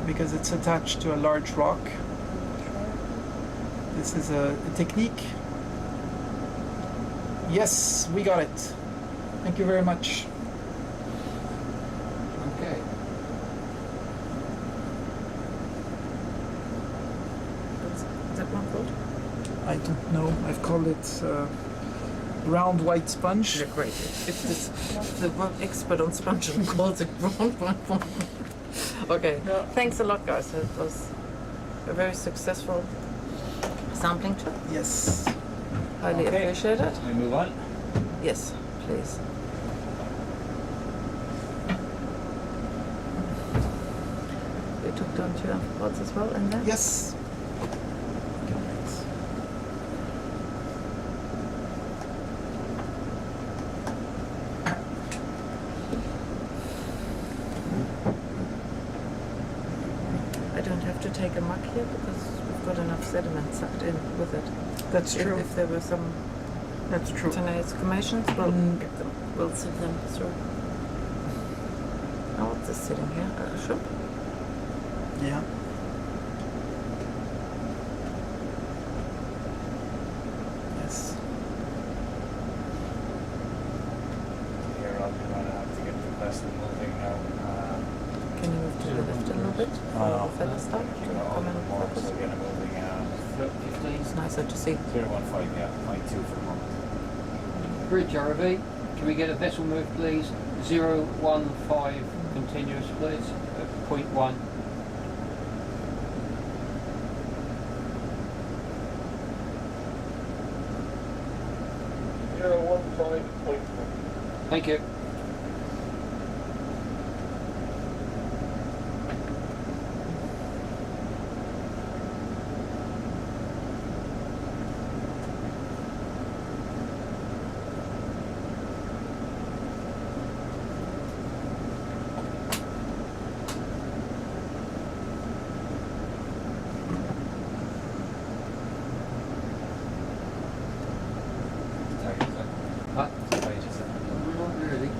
because it's attached to a large rock. This is a technique. Yes, we got it. Thank you very much. Okay. Is that one called? I don't know. I've called it round white sponge. You're great. If this, the expert on sponge calls it round one. Okay. Yeah. Thanks a lot, guys. It was a very successful sampling trip. Yes. Highly Okay. appreciate it. We move on. Yes, please. We took down 2 amphipods as well in there. Yes. I don't have to take a muck here because we've got enough sediment sucked in with it. That's If- true. If there were some That's true. tenacious commissions, we'll Mm. get them. We'll sieve them through. Now what's this sitting here? A shrimp? Yeah. Yes. Here, Rob, you're going to have to get the vessel moving now. Can you move to the left a little bit for the feather stuff to All come the in more, focus? so we're going to moving 15. It's nicer to see. 015, yeah, 0.2 for the moment. Bridge RV, can we get a vessel move, please? 015 continuous, please. 0.1. Thank you. Tight, is it? Huh? Tight, is it? Not really.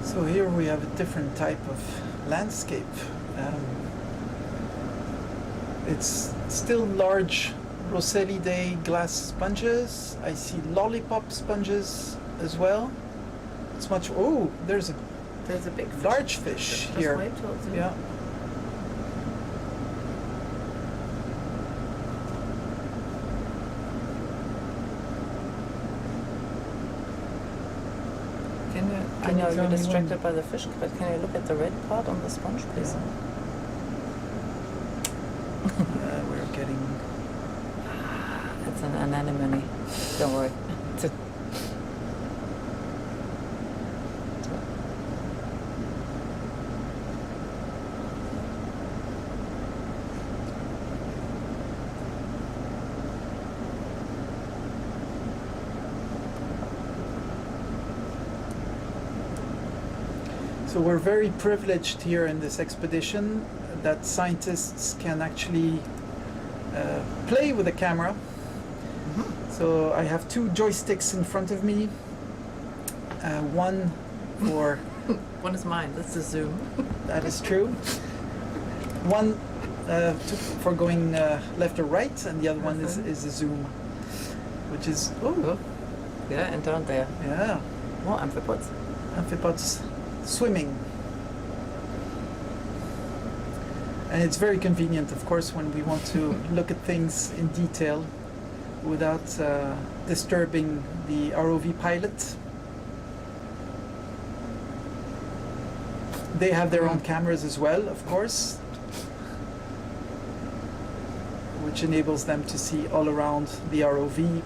So here we have a different type of landscape. It's still large Rosellidae glass sponges. I see lollipop sponges as well. It's much. Oh, there's a big fish. large fish Just here. wait till it's in. Yeah. I Can you know tell you're me distracted by the fish, but can you look at the red part on the sponge, please? We're getting. It's an anemone. Don't worry. It's a So we're very privileged here in this expedition that scientists can actually play with the camera. So I have two joysticks in front of me. One for one is mine. That's the zoom. that is true. One for going left or right, and the other one is a zoom, which is Yeah, and down there. yeah, More amphipods. amphipods swimming. And it's very convenient, of course, when we want to look at things in detail without disturbing the ROV pilot. They have their own cameras as well, of course, which enables them to see all around the ROV.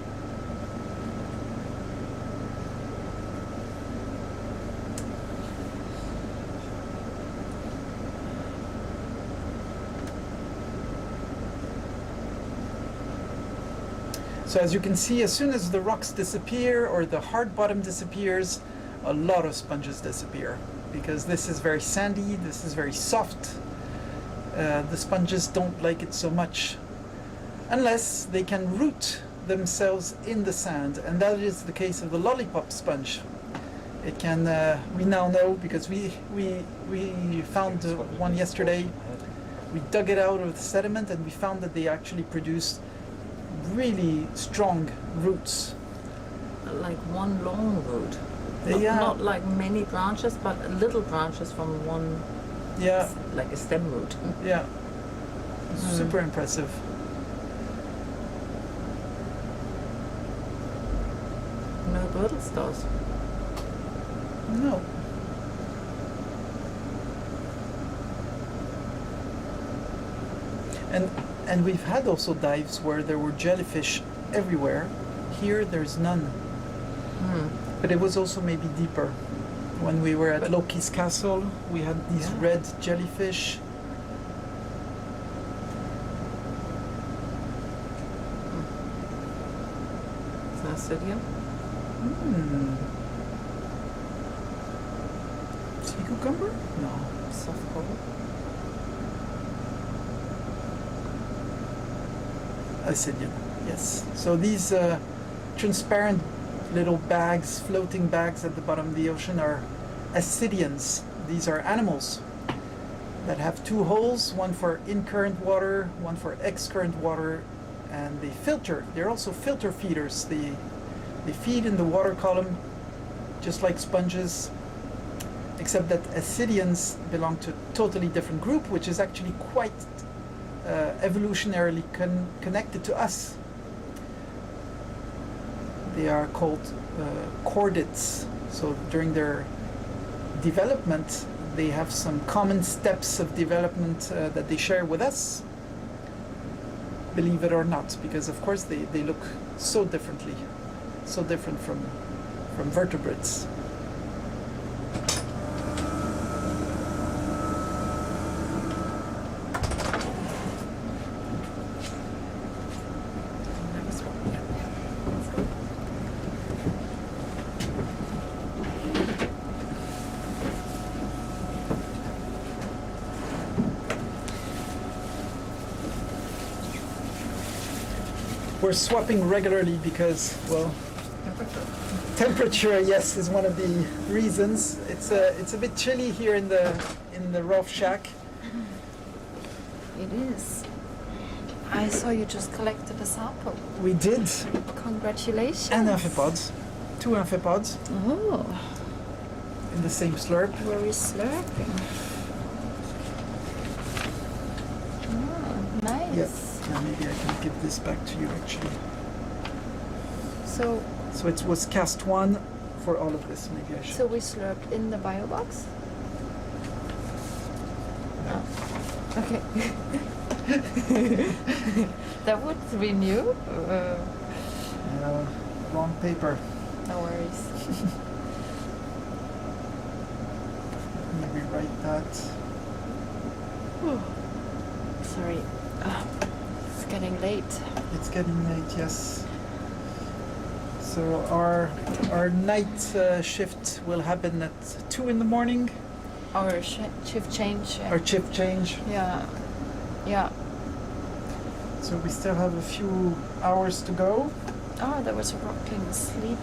So as you can see, as soon as the rocks disappear or the hard bottom disappears, a lot of sponges disappear, because this is very sandy, this is very soft. The sponges don't like it so much unless they can root themselves in the sand, and that is the case of the lollipop sponge. It can, we now know, because we found one yesterday. We dug it out of the sediment and we found that they actually produce really strong roots. Like one long root. Yeah. Not like many branches, but little branches from one, Yeah, like a stem root. yeah. Super impressive. No bird stars. No. And we've had also dives where there were jellyfish everywhere. Here there's none. But it was also maybe deeper. When we were at Loki's castle, we had these red jellyfish. It's an acidium. Sea cucumber? No. Soft coral. Acidium, yes. So these transparent little bags, floating bags at the bottom of the ocean are ascidians. These are animals that have two holes, one for in-current water, one for ex-current water, and they filter. They're also filter feeders. They feed in the water column just like sponges, except that ascidians belong to a totally different group, which is actually quite evolutionarily connected to us. They are called chordates. So during their development, they have some common steps of development that they share with us. Believe it or not, because of course they look so differently, so different from vertebrates. We're swapping regularly because, well, Temperature, yes, is one of the reasons. It's a bit chilly here in the rough shack. It is. I saw you just collected a sample. We did, Congratulations. and amphipods, 2 amphipods Oh, in the same slurp. were we slurping? Oh, nice. Yes. Yeah, maybe I can give this back to you actually. So So it was cast 1 for all of this. Maybe I should. So we slurped in the bio box? No. Okay. That would be new. Wrong paper. No worries. Let me rewrite that. Sorry. It's getting late. It's getting late, yes. So our night shift will happen at 2 in the morning. Our shift change. Our shift change. Yeah. Yeah. So we still have a few hours to go. Oh, there was a rocking asleep.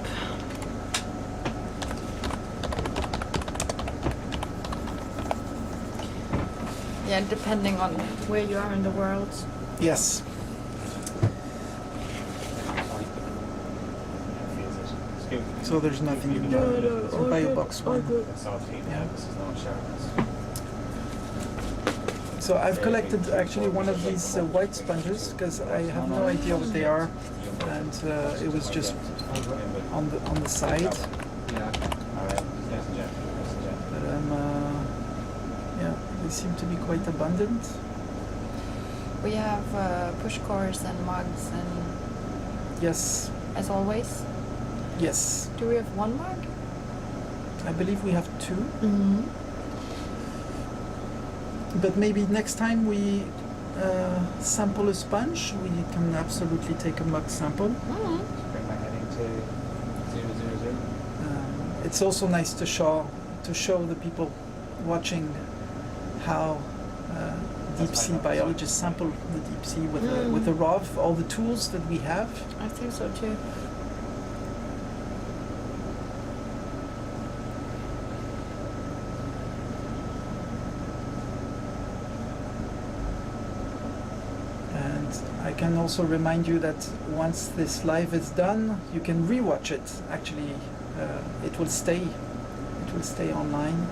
Yeah, depending on where you are in the world. Yes. So there's nothing in the bio box 1. Yeah. So I've collected actually one of these white sponges because I have no idea what they are, and it was just on the side. Yeah. But yeah, they seem to be quite abundant. We have push cores and mugs, and Yes, as always. yes. Do we have one mug? I believe we have 2. Mm-hmm. But maybe next time we sample a sponge, we can absolutely take a mug sample. Mm-hmm. Bring my heading to 000. It's also nice to show the people watching how deep sea biologists sample the deep sea with the ROV, all the tools that we have. I think so too. I can also remind you that once this live is done, you can rewatch it. Actually, it will stay. It will stay online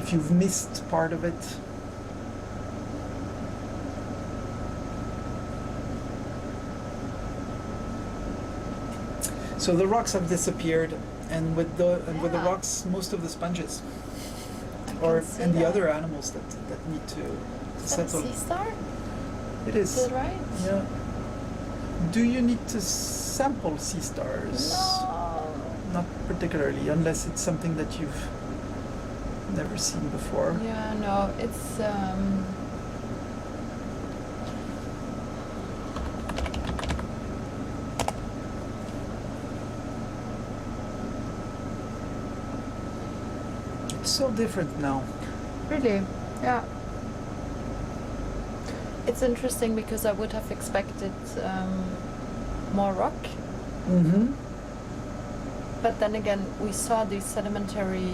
if you've missed part of it. So the rocks have disappeared, and with the rocks, most of the sponges, and the other animals that need to Is that a settle. sea star? It is. Is that right? Yeah. Do you need to sample sea stars? No. Not particularly, unless it's something that you've never seen before. Yeah, no, it's It's so different now. really, yeah. It's interesting because I would have expected more rock, Mm-hmm. but then again, we saw these sedimentary.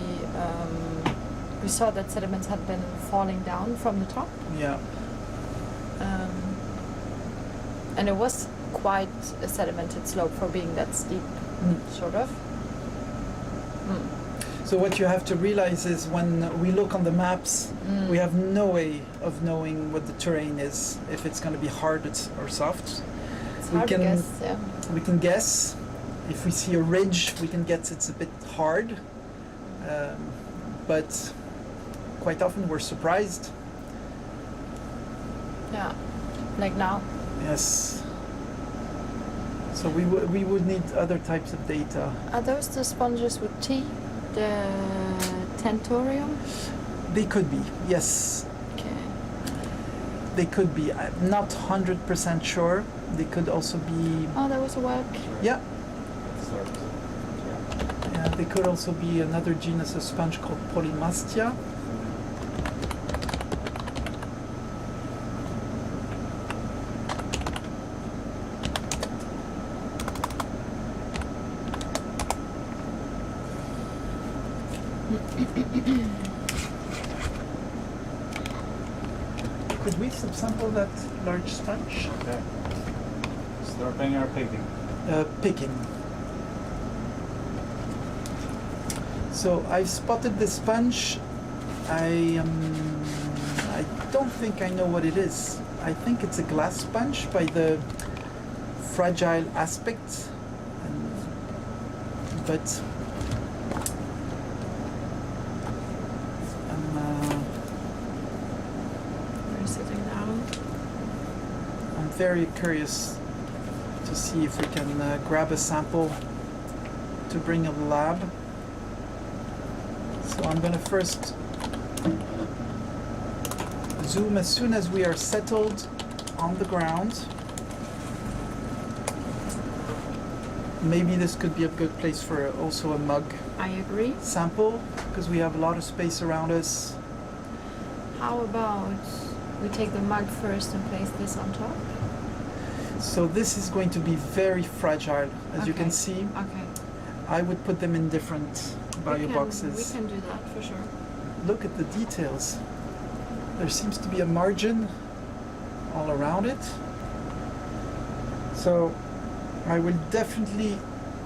We saw that sediments had been falling down from the top, Yeah. and it was quite a sedimented slope for being that steep, sort of. So what you have to realize is when we look on the maps, we have no way of knowing what the terrain is, if it's going to be hard or soft. It's we hard can to guess, yeah. We can guess. If we see a ridge, we can guess it's a bit hard. But quite often we're surprised. Yeah, like now. Yes. So we would need other types of data. Are those the sponges with T? The tentorium? They could be, yes. Okay. They could be. I'm not 100% sure. They could also be. Oh, there was a whelk. Yeah. Yeah. They could also be another genus of sponge called Polymastia. Could we subsample that large sponge? Okay. Slurping or picking? Picking. So I've spotted the sponge. I don't think I know what it is. I think it's a glass sponge by the fragile aspect, but We're sitting down. I'm very curious to see if we can grab a sample to bring in the lab. So I'm going to first zoom as soon as we are settled on the ground. Maybe this could be a good place for also a mug I agree. sample, because we have a lot of space around us. How about we take the mug first and place this on top? So this is going to be very fragile, as you can Okay. see. Okay. I would put them in different bio boxes. We can do that for sure. Look at the details. There seems to be a margin all around it. So I will definitely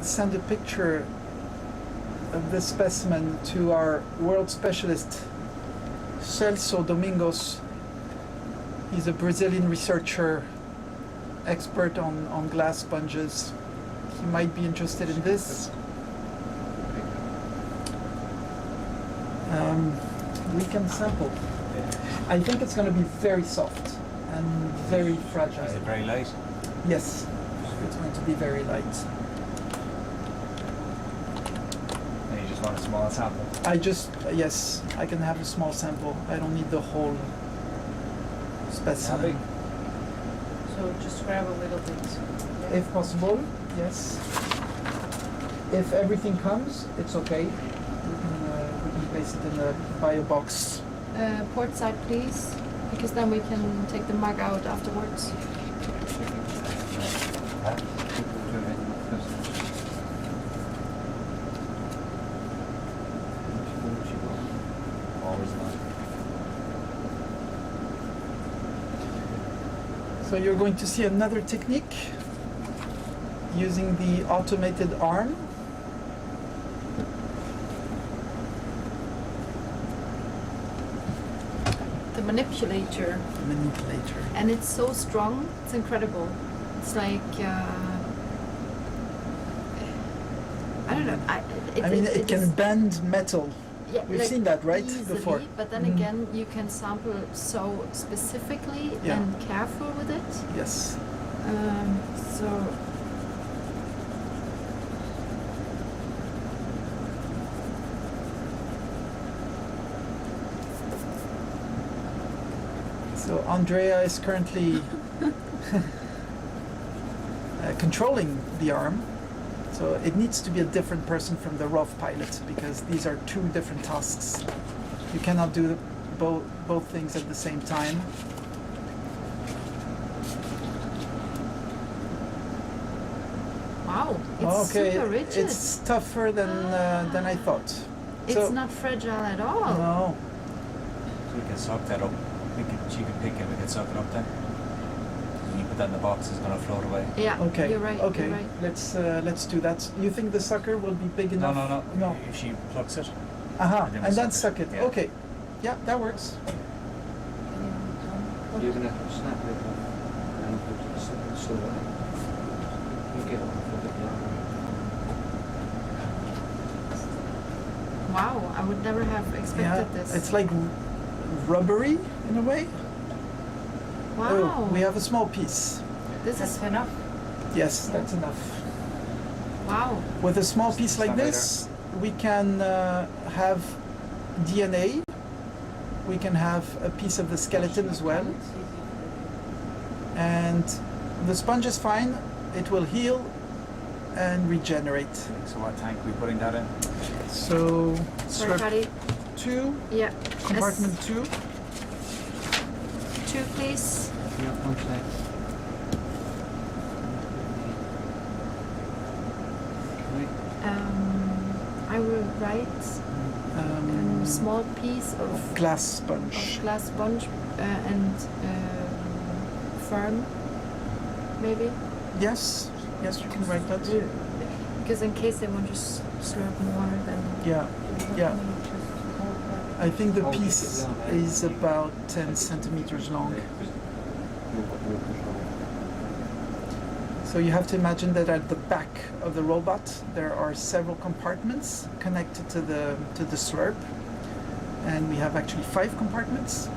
send a picture of this specimen to our world specialist, Celso Domingos. He's a Brazilian researcher, expert on glass sponges. He might be interested in this. We can sample. I think it's going to be very soft and very fragile. Is it very light? Yes, it's going to be very light. And you just want a small sample? Yes, I can have a small sample. I don't need the whole specimen. So just grab a little bit. If possible, yes. If everything comes, it's okay. We can place it in the bio box. Port side, please, because then we can take the mug out afterwards. Always not. So you're going to see another technique using the automated arm. The manipulator, and it's so strong. It's incredible. It's like I don't know. It can bend metal. Yeah, We've like seen that, right? easily, Before. But then again, you can sample so specifically Yeah. and careful with it. Yes. So Andrea is currently controlling the arm. So it needs to be a different person from the ROV pilot, because these are two different tasks. You cannot do both things at the same time. Wow, it's super rigid. It's tougher than I thought. It's not fragile at all. No. So we can suck that up. She can pick it, we can suck it up then. You put that in the box, it's going to float away. Yeah, Okay. you're right. Okay. You're right. Let's do that. You think the sucker will be big enough? No. If she plucks it. Aha. And then we And then suck suck it. it. Yeah. Okay. Yeah, that works. You're going to snap it off and put it still there. You get off a bit longer. Wow, I would never have expected this. It's like rubbery in a way. Wow. Oh, we have a small piece. This That's is enough. Yes, that's enough. wow. With a small piece like Stand right this, we can have DNA. We can have a piece of the skeleton as well. And the sponge is fine. It will heal and regenerate. So what tank are we putting that in? So, Sorry, slurp Patty. 2, Yeah. compartment 2. 2, please. Yeah, one sec. Okay. I will write a small piece of glass sponge. glass sponge and firm, maybe. Yes, yes, you can write that. Because in case they want to slurp more, then Yeah, yeah. I think the Oh, piece yeah. is about 10 centimeters long. So you have to imagine that at the back of the robot there are several compartments connected to the slurp, and we have actually 5 compartments,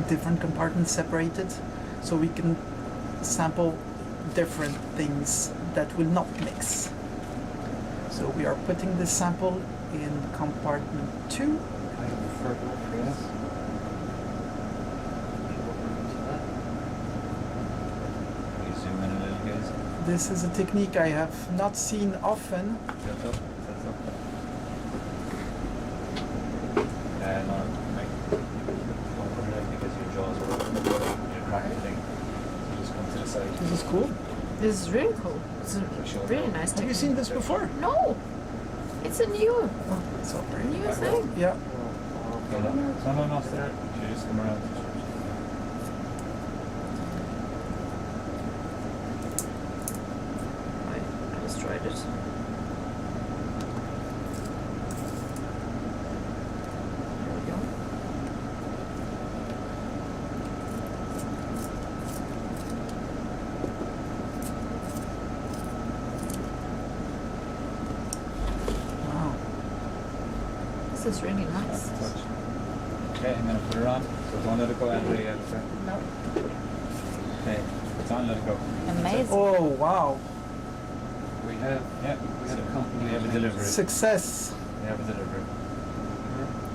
different compartments separated, so we can sample different things that will not mix. So we are putting this sample in compartment 2. I have a further reference. Can you zoom in a little, guys? This is a technique I have not seen often. Tilt up, tilt up. No, like, don't put it in because your jaws are open. You're cracking thing. So just come to the side. This is cool. this is really cool. It's a Sure. really nice Have you technique. seen this before? No, it's a new It's all right. new thing. Yeah. Hold on. No, stay there. You just come around. I just tried it. There we go. Wow. This is really nice. Touch. Okay, I'm gonna put her on. So don't let it go, Andrea. No. Okay, it's on, let it go. Amazing. Oh, wow. We have Yeah, we have so a company. we have a delivery. Success. We have a delivery.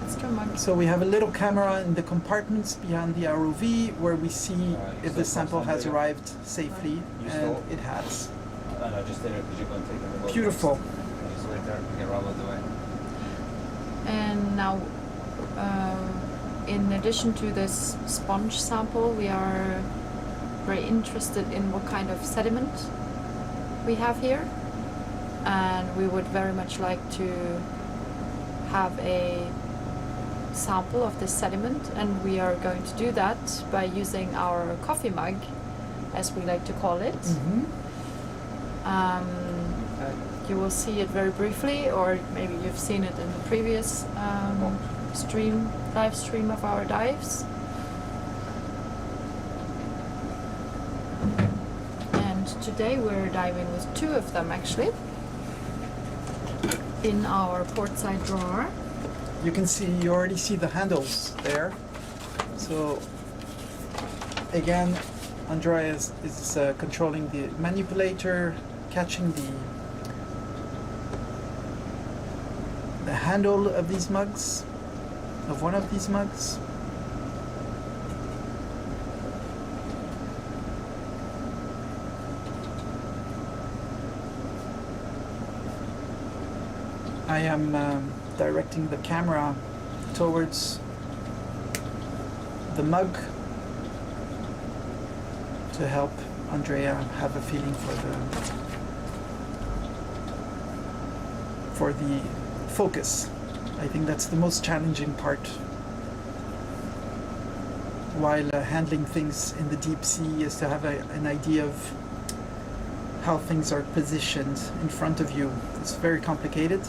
Let's do mine. So we have a little camera in the compartments behind the ROV where we see Alright, if so the sample first has Andrea. arrived safely, You and stole. it has. No, just stay there because you're going to take the remote. Beautiful. Just wait there and get Rob out of the way. And now, in addition to this sponge sample, we are very interested in what kind of sediment we have here, and we would very much like to have a sample of this sediment, and we are going to do that by using our coffee mug, as we like to call it. Mm-hmm. You will see it very briefly, or maybe you've seen it in the previous live stream of our dives. And today we're diving with 2 of them actually in our port side drawer. You already see the handles there. So again, Andrea is controlling the manipulator, catching the handle of these mugs, of one of these mugs. I am directing the camera towards the mug to help Andrea have a feeling for the focus. I think that's the most challenging part while handling things in the deep sea, is to have an idea of how things are positioned in front of you. It's very complicated.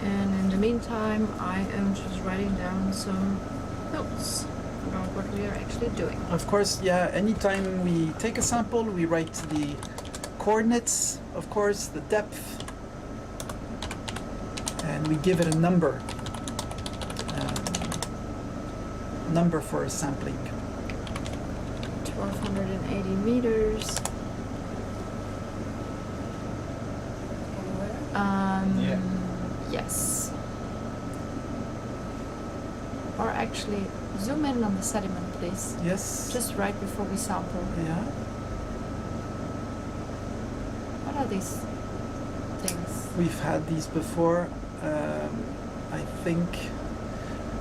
And in the meantime, I am just writing down some notes about what we are actually doing. Of course, yeah, anytime we take a sample, we write the coordinates, of course, the depth, and we give it a number. Number for sampling. 1280 meters. Yeah. Yes. Or actually, zoom in on the sediment, please. Yes? Just right before we sample. Yeah. What are these things? We've had these before. I think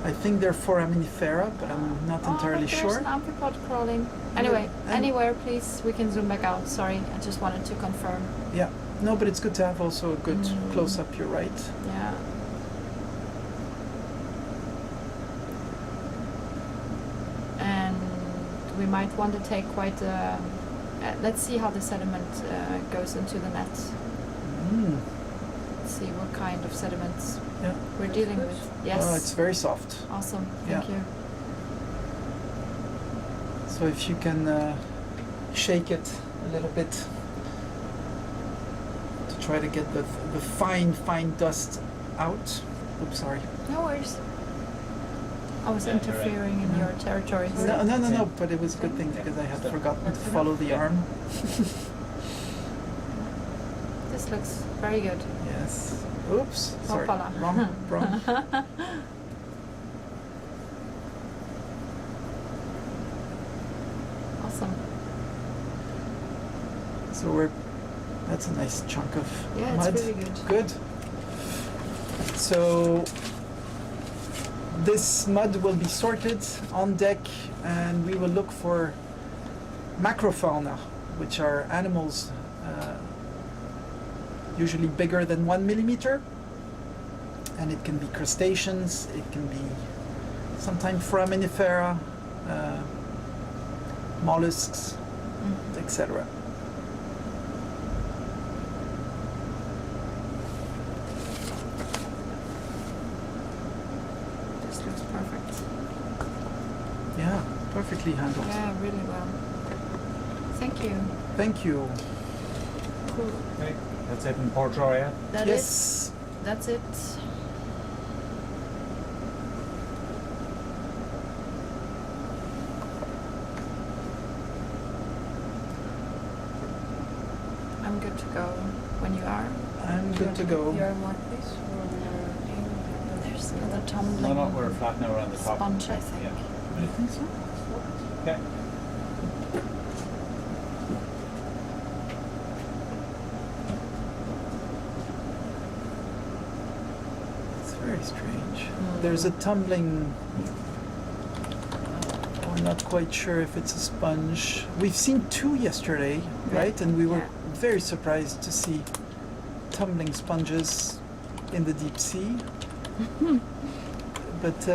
I think they're foraminifera, but I'm not entirely There's sure. an amphipod crawling. Anyway, and- anywhere, please. We can zoom back out. Sorry, I just wanted to confirm. Yeah, no, but it's good to have also a good close-up, you're right. Yeah. And we might want to take quite a... let's see how the sediment goes into the net. Mm. Let's see what kind of sediments Yeah. we're dealing with. Yes. Oh, it's very soft. Awesome. Thank Yeah. you. So if you can shake it a little bit to try to get the fine dust out. Oops, sorry. No worries. I was Yeah, you're right. interfering in your territory. No, but it was a good thing because I had forgotten to follow the arm. This looks very good. Yes. Oops, sorry. Hoppala. Wrong. Awesome. So that's a nice chunk of Yeah, mud. it's really good. Good. So this mud will be sorted on deck and we will look for macrofauna, which are animals usually bigger than 1 millimeter. And it can be crustaceans, it can be sometimes foraminifera, mollusks, etc. This looks perfect. Yeah, perfectly handled. Yeah, really well. Thank you. Thank you. Cool. Okay, that's it in Port Royal, yeah? That Yes. is- That's it. I'm good to go when you are. I'm good to go. Your mark, please. There's another tumbling No, we're flat now around the top. sponge, I think. Yeah. You think so? Okay. It's very strange. There's a tumbling. We're not quite sure if it's a sponge. We've seen two yesterday, right? And we were Yeah. very surprised to see tumbling sponges in the deep sea. But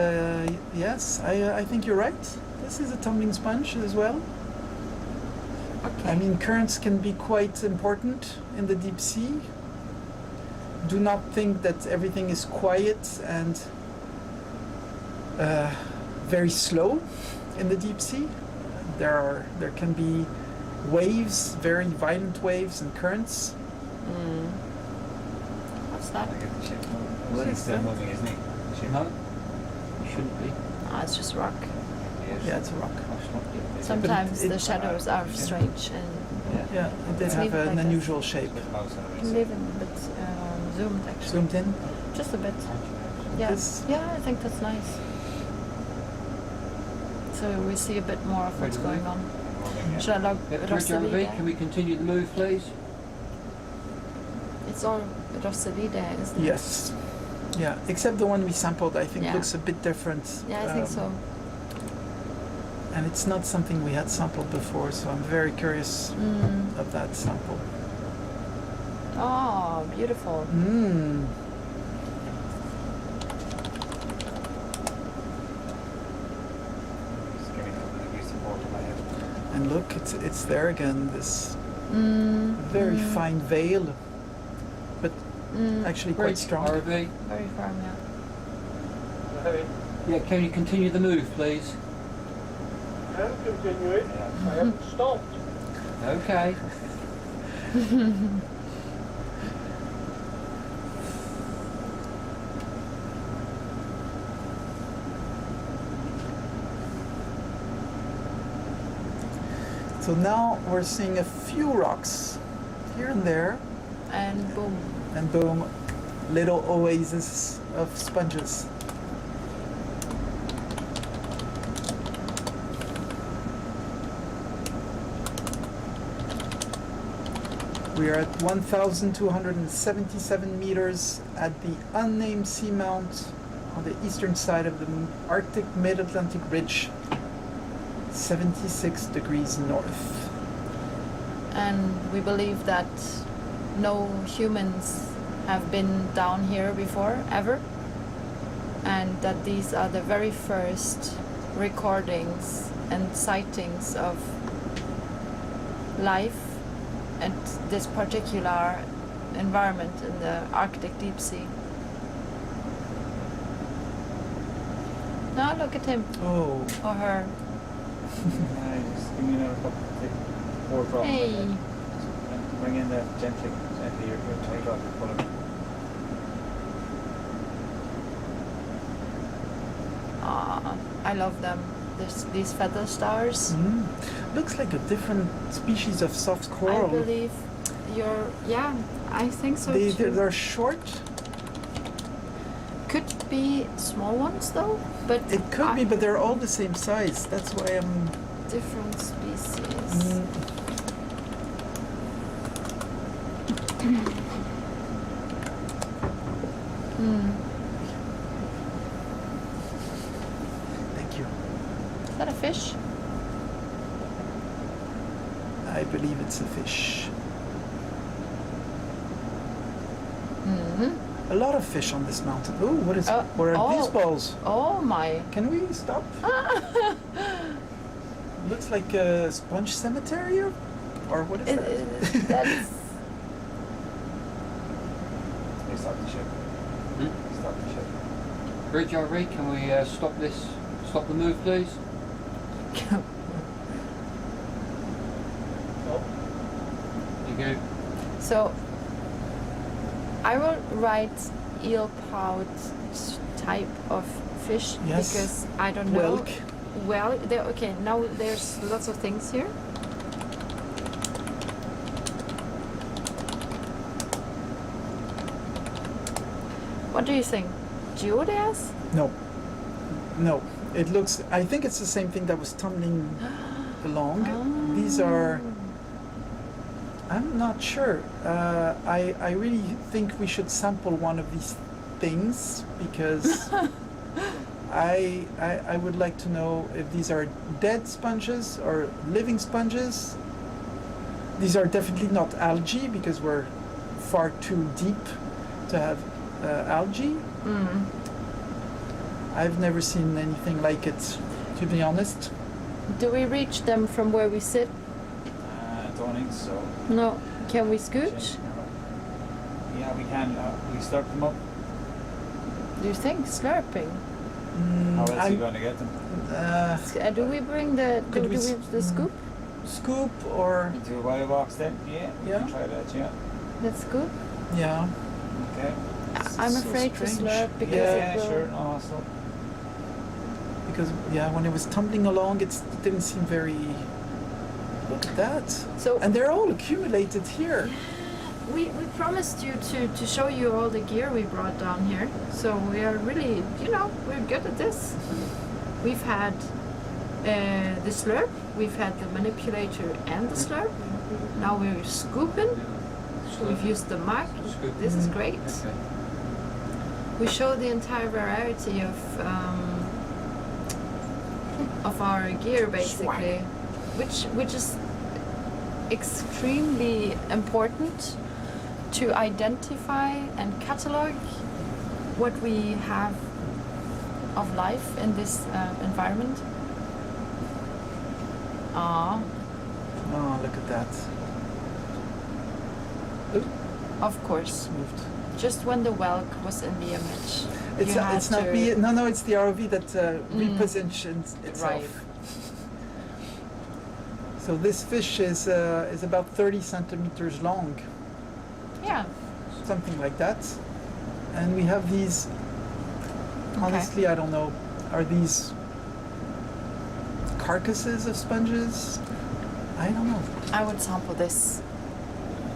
yes, I think you're right. This is a tumbling sponge as well. Okay. I mean, currents can be quite important in the deep sea. Do not think that everything is quiet and very slow in the deep sea. There can be waves, very violent waves and currents. What's that? What He's is still that? moving, isn't he? No, shouldn't be. Ah, it's just rock. Yeah, it's a rock. Sometimes it- the shadows are strange and Yeah, it did It's have neat an like this. unusual shape. can live in a bit zoomed actually. Zoomed in. Just a bit. Yeah. This- Yeah, I think that's nice. So we see a bit more of what's going on. Should I log Richard, can we continue the move, please? It's all Rosselide, isn't it? Yes. Yeah, except the one we sampled, I think Yeah. looks a bit different. Yeah, I think so. And it's not something we had sampled before, so I'm very curious of that sample. Oh, beautiful. Mmm. And look, it's there again, this very fine veil, but actually quite Great. strong. RV. Very firm, yeah. Yeah, can you continue the move, please? Can continue it. I haven't stopped. Okay. So now we're seeing a few rocks here and there, And boom. and boom, little oases of sponges. We are at 1,277 meters at the unnamed seamount on the eastern side of the Arctic mid-Atlantic ridge, 76 degrees north. And we believe that no humans have been down here before, ever. And that these are the very first recordings and sightings of life at this particular environment in the Arctic deep sea. Now look at him Oh, or her. Just give me another couple. Take 4 drops. Hey. And bring in that gently your tie drop, you pull it. I love them. These feather stars. looks like a different species of soft coral. I believe yeah, I think so too. They're short. Could be small ones though, but It could be, but they're all the same size. That's why I'm. different species. Thank you. Is that a fish? I believe it's a fish. A lot of fish on this mountain. Oh, what are these balls? Oh my! Can we stop? Looks like a sponge cemetery, or what is that? That's Hey, stop the ship. Stop the ship. Bridge RV, can we stop the move please? You go. so. I will write eel-pout type of fish Yes. because I don't know. Whelk. Well, okay. Now there's lots of things here. What do you think? Geodes? No. No. It looks. I think it's the same thing that was tumbling along. These are. I'm not sure. I really think we should sample one of these things because I would like to know if these are dead sponges or living sponges. These are definitely not algae because we're far too deep to have algae. I've never seen anything like it, to be honest. Do we reach them from where we sit? Don't think so. No. Can we scooch? Yeah, we can. We start them up. Do you think slurping? How else are you going to get them? Do we bring the Could we the scoop? Scoop or Into a wire box then? Yeah, we Yeah. can try that, yeah. The scoop? yeah. Okay. I'm so afraid to strange. slurp because Yeah, it will. sure. No, so. Because when it was tumbling along, it didn't seem very. Look at that. So And they're all accumulated here. we promised you to show you all the gear we brought down here. So we are really, we're good at this. We've had the slurp, we've had the manipulator and the slurp. Now we're scooping. We've used the mug. Scoop. This is great. Okay. We show the entire variety of our gear basically, which is extremely important to identify and catalog what we have of life in this environment. Oh, look at that. Of course, Moved. just when the whelk was in the image. It's you had it's not to- me. No, it's the ROV that repositions itself. Right. So this fish is about 30 centimeters long, Yeah. something like that. And we have these. Honestly, I don't know. Are these carcasses of sponges? I don't know. I would sample this.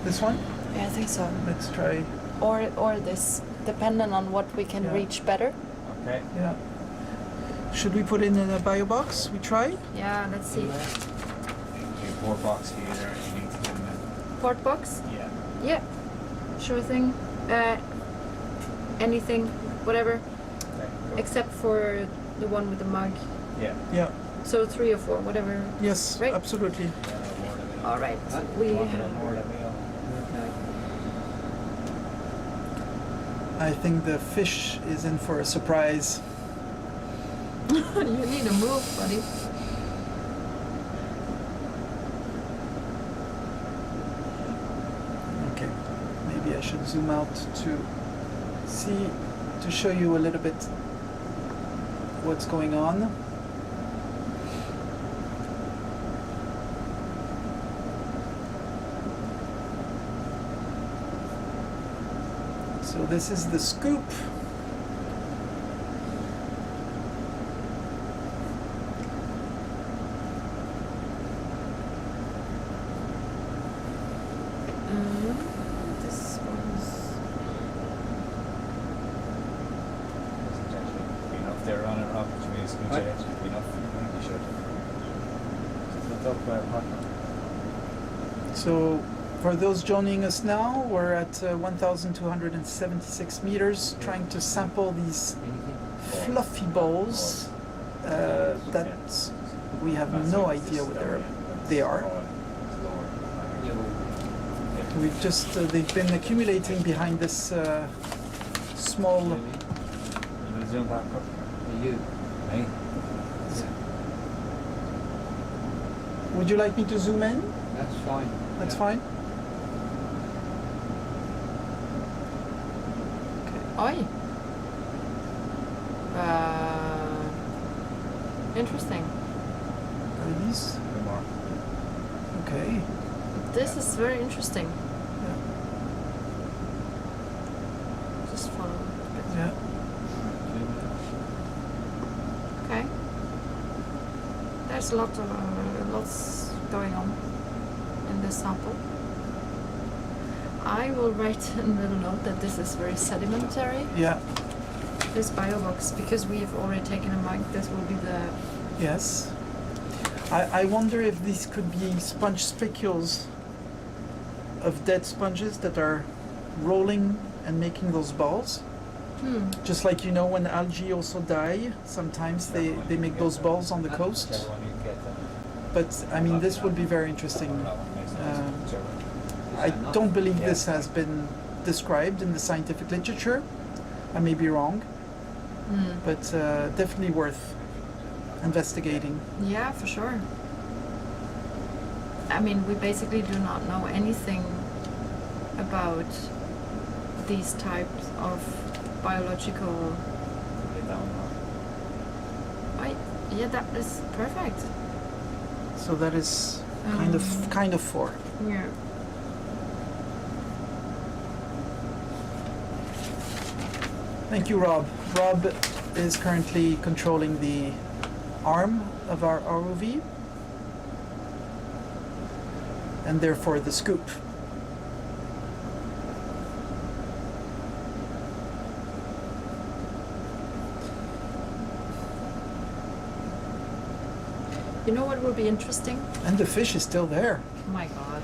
This one? Yeah, I think so. Let's try. Or this, depending on what we can Yeah. reach better. Okay. Yeah. Should we put it in a bio box? We try? Yeah, let's see. Okay, 4 box here there. You need to get them in. Port box? Yeah. Yeah. Sure thing. Anything, whatever. except for the one with the mug. Yeah. Yeah. So 3 or 4, whatever. Yes. Right. Absolutely. Yeah, no, more than me. All right. Huh? We. More than me. I think the fish is in for a surprise. You need to move, buddy. Okay, maybe I should zoom out to show you a little bit what's going on. So this is the scoop. This one's. Doesn't actually be enough there on and off, which means no What? change. Be enough. You should. It's up by a partner. So for those joining us now, we're at 1,276 meters trying to sample these fluffy balls that we have no idea what they are. We've just, they've been accumulating behind this small... Zoom back up. You. Me? Would you like me to zoom in? That's fine. That's Yeah. fine. Oi. Interesting. Are these? No more. Okay. This is very interesting. Yeah. Just follow. Yeah. Okay. There's lots going on in this sample. I will write a little note that this is very sedimentary, Yeah. this biobox, because we have already taken a mug. This will be the... Yes. I wonder if these could be sponge spicules of dead sponges that are rolling and making those balls. Just like, you know, when algae also die, sometimes they make those balls on the coast. Whichever one you get then. But I mean, this would be very interesting. I don't believe this has been described in the scientific literature. I may be wrong, but definitely worth investigating. Yeah, for sure. I mean, we basically do not know anything about these types of biological... Right? Yeah, that is perfect. So that is kind of 4. Yeah. Thank you, Rob. Rob is currently controlling the arm of our ROV, and therefore the scoop. You know what will be interesting? And the fish is still there. Oh my god.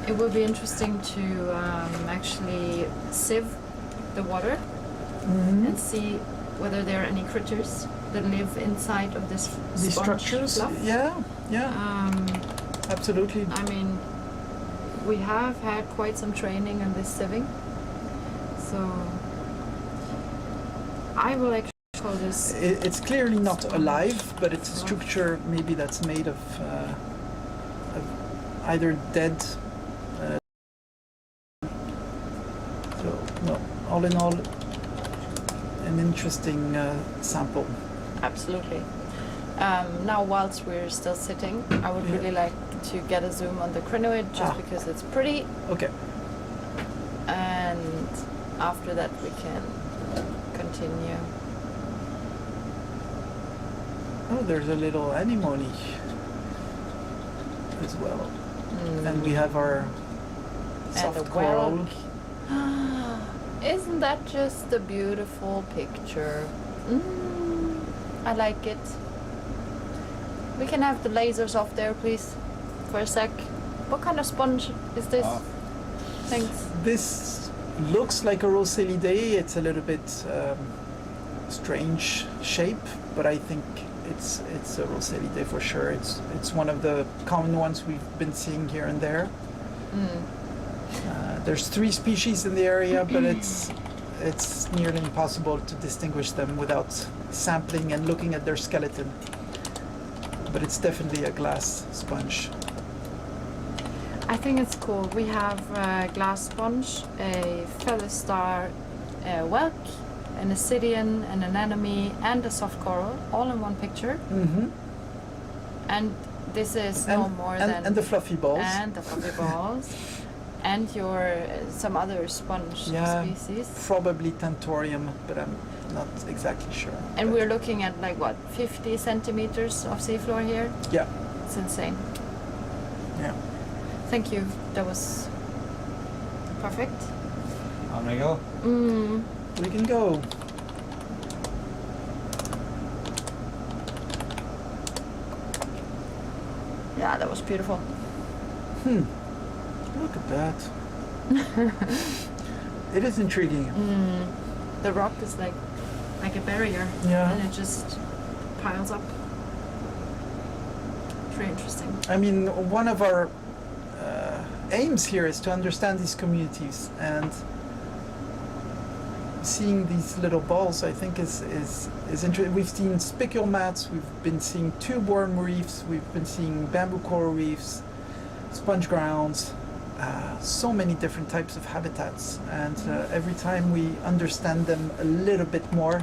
It will be interesting to actually sieve the water and see whether there are any critters that live inside of this These sponge structures, fluff. yeah, absolutely. I mean, we have had quite some training on this sieving, so I will actually call this. It's clearly not alive, but it's a structure maybe that's made of either dead. So, no, all in all, an interesting sample. Absolutely. Now, whilst we're still sitting, I would really like to get a zoom on the crinoid, just because it's pretty. Okay. And after that, we can continue. Oh, there's a little anemone as well. And we have our soft and a coral. whelk. Isn't that just a beautiful picture? I like it. We can have the lasers off there, please, for a sec. What kind of sponge is this? Off. Thanks. This looks like a Rosellidae. It's a little bit strange shape, but I think it's a Rosellidae for sure. It's one of the common ones we've been seeing here and there. There's 3 species in the area, but it's nearly impossible to distinguish them without sampling and looking at their skeleton. But it's definitely a glass sponge. I think it's cool. We have a glass sponge, a feather star, a whelk, an ascidian, an anemone, and a soft coral, all in one picture. Mm-hmm. And this is no more than... And the fluffy balls. And the fluffy balls. And your some other sponge species. Probably Tentorium, but I'm not exactly sure. And but we're looking at like what, 50 centimeters of seafloor here? Yeah. It's insane. Yeah. Thank you. That was perfect. I'm gonna go. We can go. Yeah, that was beautiful. Look at that. It is intriguing. The rock is like a barrier. Yeah. And it just piles up. Very interesting. I mean, one of our aims here is to understand these communities, and seeing these little balls, I think, is interesting. We've seen spicule mats, we've been seeing tube worm reefs, we've been seeing bamboo coral reefs, sponge grounds, so many different types of habitats, and every time we understand them a little bit more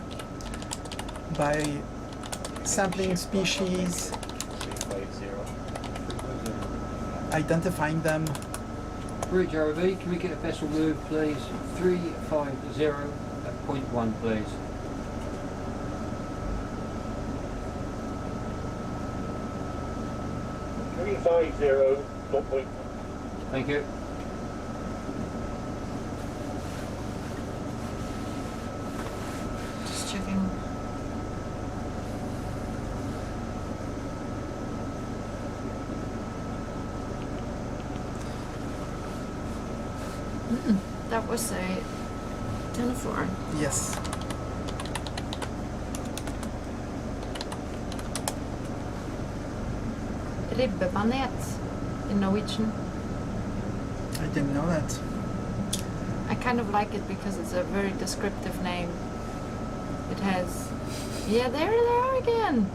by sampling species, 350. identifying them. Route ROV, can we get a vessel move, please? 350 at point 1, please. .1. Thank you. Just checking. That was a 10-4. Yes. Ribbebanet in Norwegian. I didn't know that. I kind of like it because it's a very descriptive name. It has... Yeah, there they are again!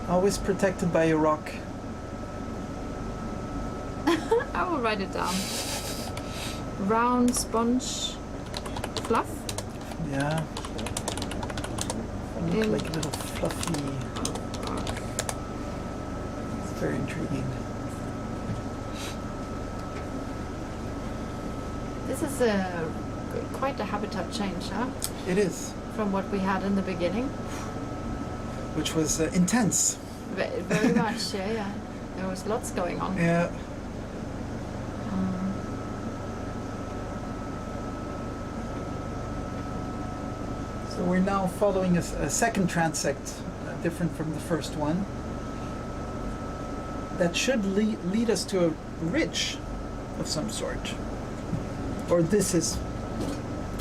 Always protected by a rock. I will write it down. Round sponge fluff. Yeah. Look In- like little fluffy. It's very intriguing. This is quite a habitat change, huh? It is, From what we had in the beginning. which was intense. Very much, yeah. There was lots going on. Yeah. So we're now following a second transect, different from the first one. That should lead us to a ridge of some sort. Or this is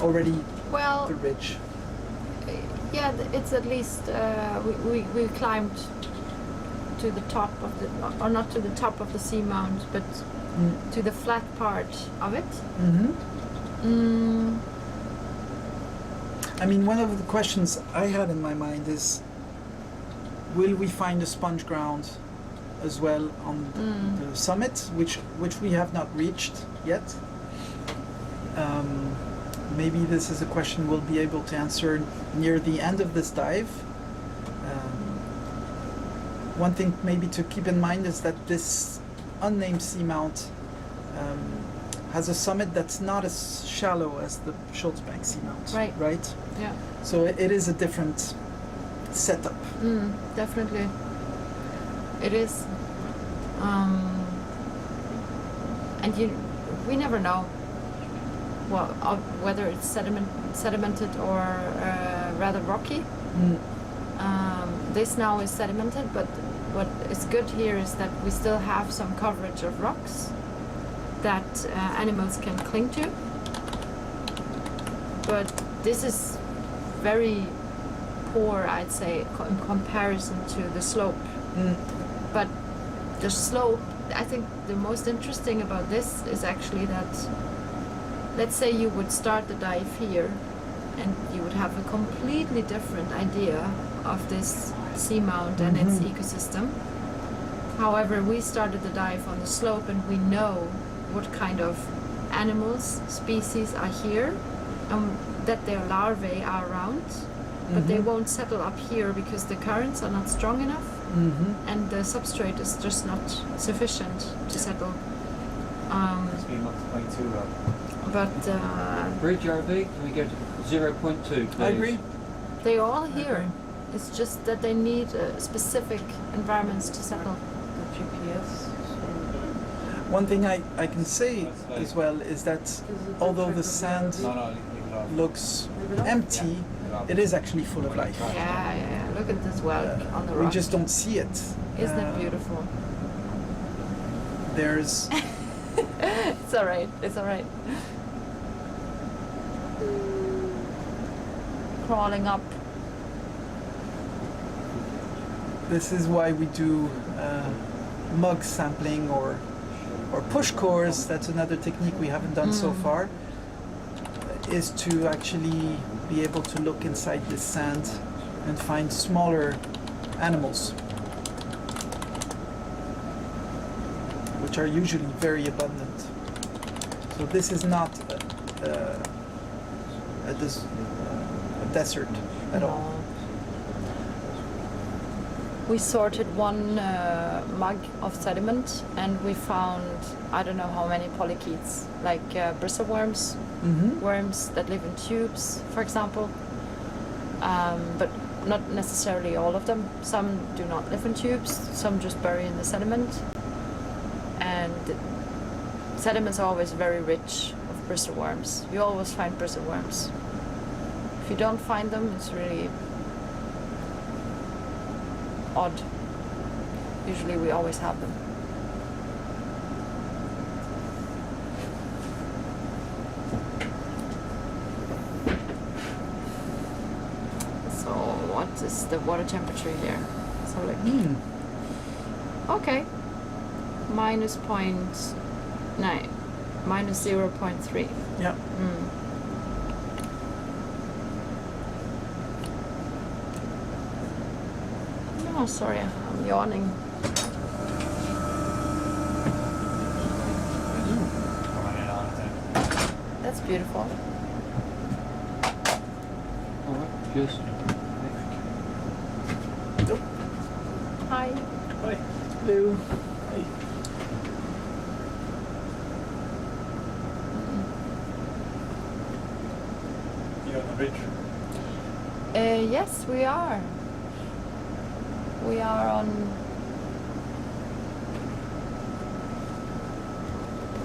already Well, the ridge. yeah, it's at least we climbed to the top of the, or not to the top of the seamount, but to the flat part of it. Mm-hmm. I mean, one of the questions I had in my mind is, will we find a sponge ground as well on the summit, which we have not reached yet? Maybe this is a question we'll be able to answer near the end of this dive. One thing maybe to keep in mind is that this unnamed seamount has a summit that's not as shallow as the Schultzbank seamount. Right? Yeah. So it is a different setup. Definitely. It is. And we never know whether it's sedimented or rather rocky. This now is sedimented, but what is good here is that we still have some coverage of rocks that animals can cling to. but this is very poor, I'd say, in comparison to the slope. But the slope, I think the most interesting about this is actually that, let's say you would start the dive here and you would have a completely different idea of this seamount and its ecosystem. However, we started the dive on the slope and we know what kind of animals, species are here, that their larvae are around, but they won't settle up here because the currents are not strong enough and the substrate is just not sufficient to settle. It's been up to 0.2, Rob. But Bridge RV, can we go to 0.2, please? I agree. they're all here. It's just that they need specific environments to settle. The GPS. One thing I can say as well is that although the sand No, leave it off. looks empty, it is actually full of life. Yeah. Look at this well on the rock. We just don't see it. Isn't it beautiful? There's It's alright. Crawling up. this is why we do mug sampling or push cores. That's another technique we haven't done so far, is to actually be able to look inside the sand and find smaller animals, which are usually very abundant. So this is not a desert at all. We sorted one mug of sediment and we found I don't know how many polychaetes, like bristle worms, worms that live in tubes, for example. But not necessarily all of them. Some do not live in tubes, some just bury in the sediment. And sediments are always very rich of bristle worms. You always find bristle worms. If you don't find them, it's really odd. Usually we always have them. So what is the water temperature here? So like, okay, minus 0.9, minus 0.3. Yeah. Oh, sorry, I'm yawning. That's beautiful. Alright, cheers. Hi. Hi. Hello. Hi. You're on the bridge. Yes, we are. We are on.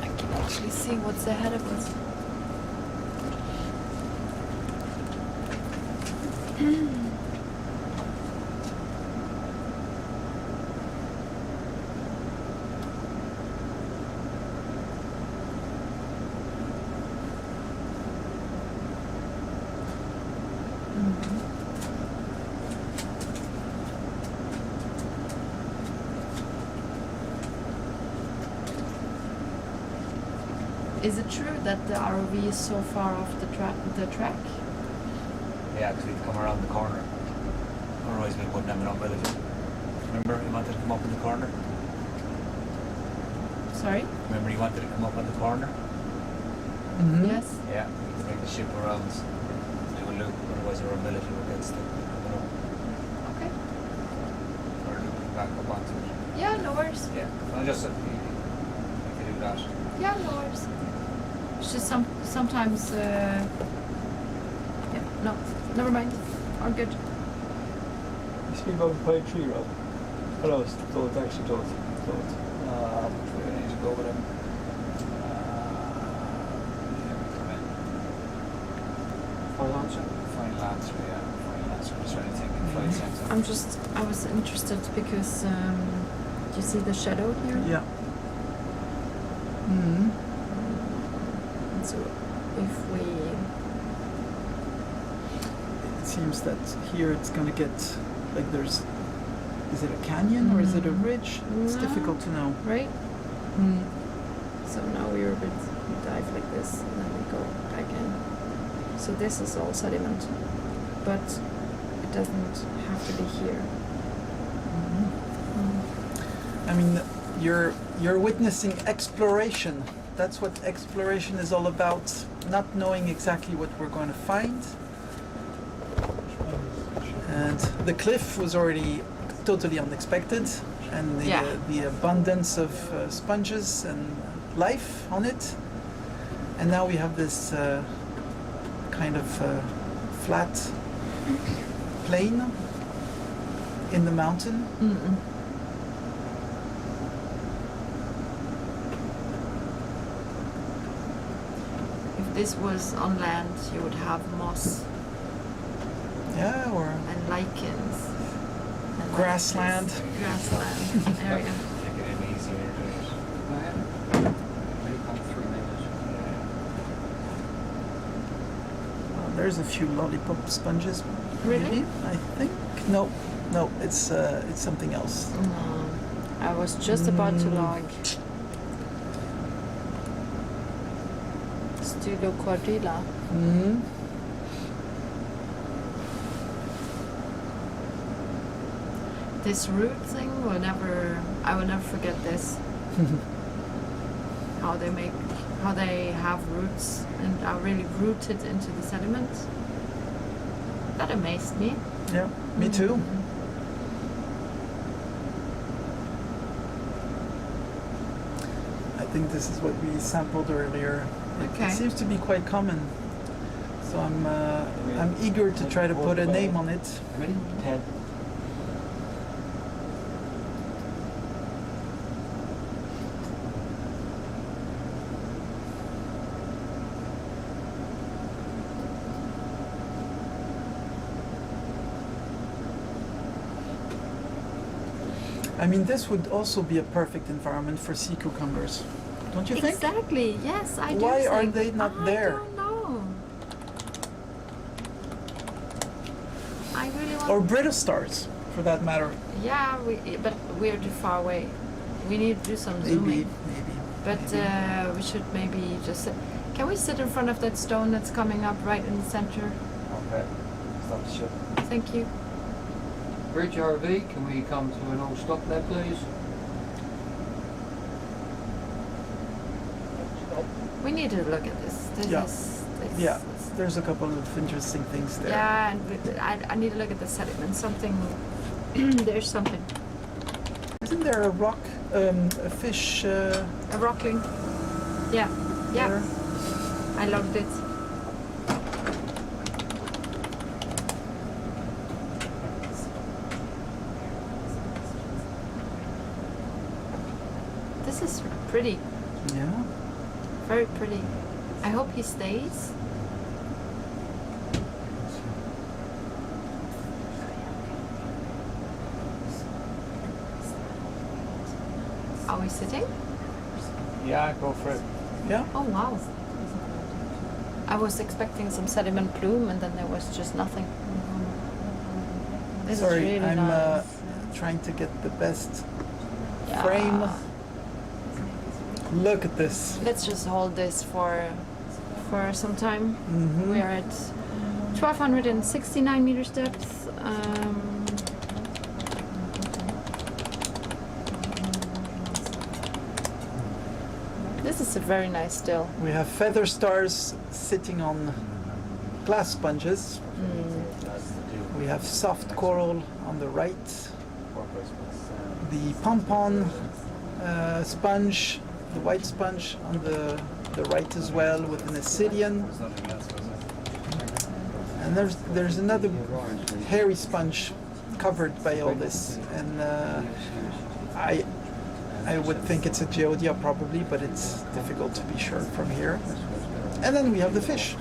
I can actually see what's ahead of us. Is it true that the ROV is so far off the track? Yeah, because we've come around the corner. Otherwise we wouldn't have an umbilical. Remember, he wanted to come up in the corner? Sorry? Remember, he wanted to come up on the corner? Yes. Yeah, we had to bring the ship around to do a loop, otherwise our umbilical would get stuck coming up. Okay. Or looping back up onto it. Yeah, no worries. Yeah, well, just we could do that. Yeah, no worries. It's just sometimes. Yeah, no, never mind. All good. You speak about the pine tree, Rob? Hello, don't actually don't. Which way we need to go with him? Final answer? Final answer, yeah. Final answer. Just trying to think in flight center. I was interested because do you see the shadow here? Yeah. So if we seems that here it's going to get like there's. Is it a canyon or is it a ridge? It's No. difficult to know. Right? So now we dive like this and then we go back in. So this is all sediment, but it doesn't have to be here. I mean, you're witnessing exploration. That's what exploration is all about. Not knowing exactly what we're going to find. And the cliff was already totally unexpected, and the abundance of sponges and life on it. And now we have this kind of flat plain in the mountain. If this was on land, you would have moss Yeah, or and lichens. And Grassland. like this grassland area. Make it an easier to do it. 3 meters. there's a few lollipop sponges. Really? Maybe, I think. No, it's something else. I was just about to log Styloquadrilla. This root thing I will never forget this. How they have roots and are really rooted into the sediment. That amazed me. Yeah, me too. I think this is what we sampled earlier. Okay. It seems to be quite common. So I'm eager to try to put a name on it. Ready? 10. I mean, this would also be a perfect environment for sea cucumbers, don't you think? Exactly. Yes, I do. Why are think. they not there? I don't know. I really want. Or brittle stars, for that matter. Yeah, but we're too far away. We need to do some Maybe. zooming. But we should maybe just sit. Can we sit in front of that stone that's coming up right in the center? Okay. Stop the ship. Thank you. Bridge RV, can we come to an all stop there, please? We need to look at this. Yeah. Yeah, It's, there's a couple of interesting things there. yeah, and I need to look at the sediment. Something. There's something. Isn't there a rock, a fish? A rockling. Yeah. Yeah. there? I logged it. This is pretty. Yeah. Very pretty. I hope he stays. Are we sitting? Yeah, go for it. Yeah. Oh wow. I was expecting some sediment plume and then there was just nothing. This Sorry, is really I'm nice. trying to get the best Yeah. frame. Look at this. Let's just hold this for some time. Mm-hmm. We are at 1269 meters depth. This is a very nice still. We have feather stars sitting on glass sponges. We have soft coral on the right. The pompon sponge, the white sponge on the right as well, with an ascidian. And there's another hairy sponge covered by all this. And I would think it's a geodia probably, but it's difficult to be sure from here. And then we have the fish.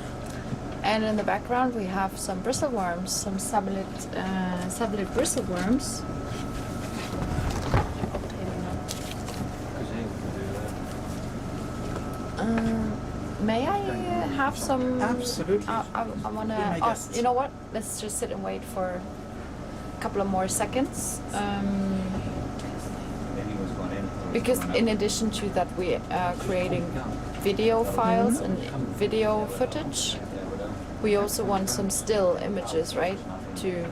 And in the background we have some bristleworms, some sublette bristleworms. May I can have some. Absolutely. I wanna. Be my Oh, guest. you know what? Let's just sit and wait for a couple of more seconds. Then he was going in. Because in addition to that, we are creating video files and video footage. We also want some still images, right? To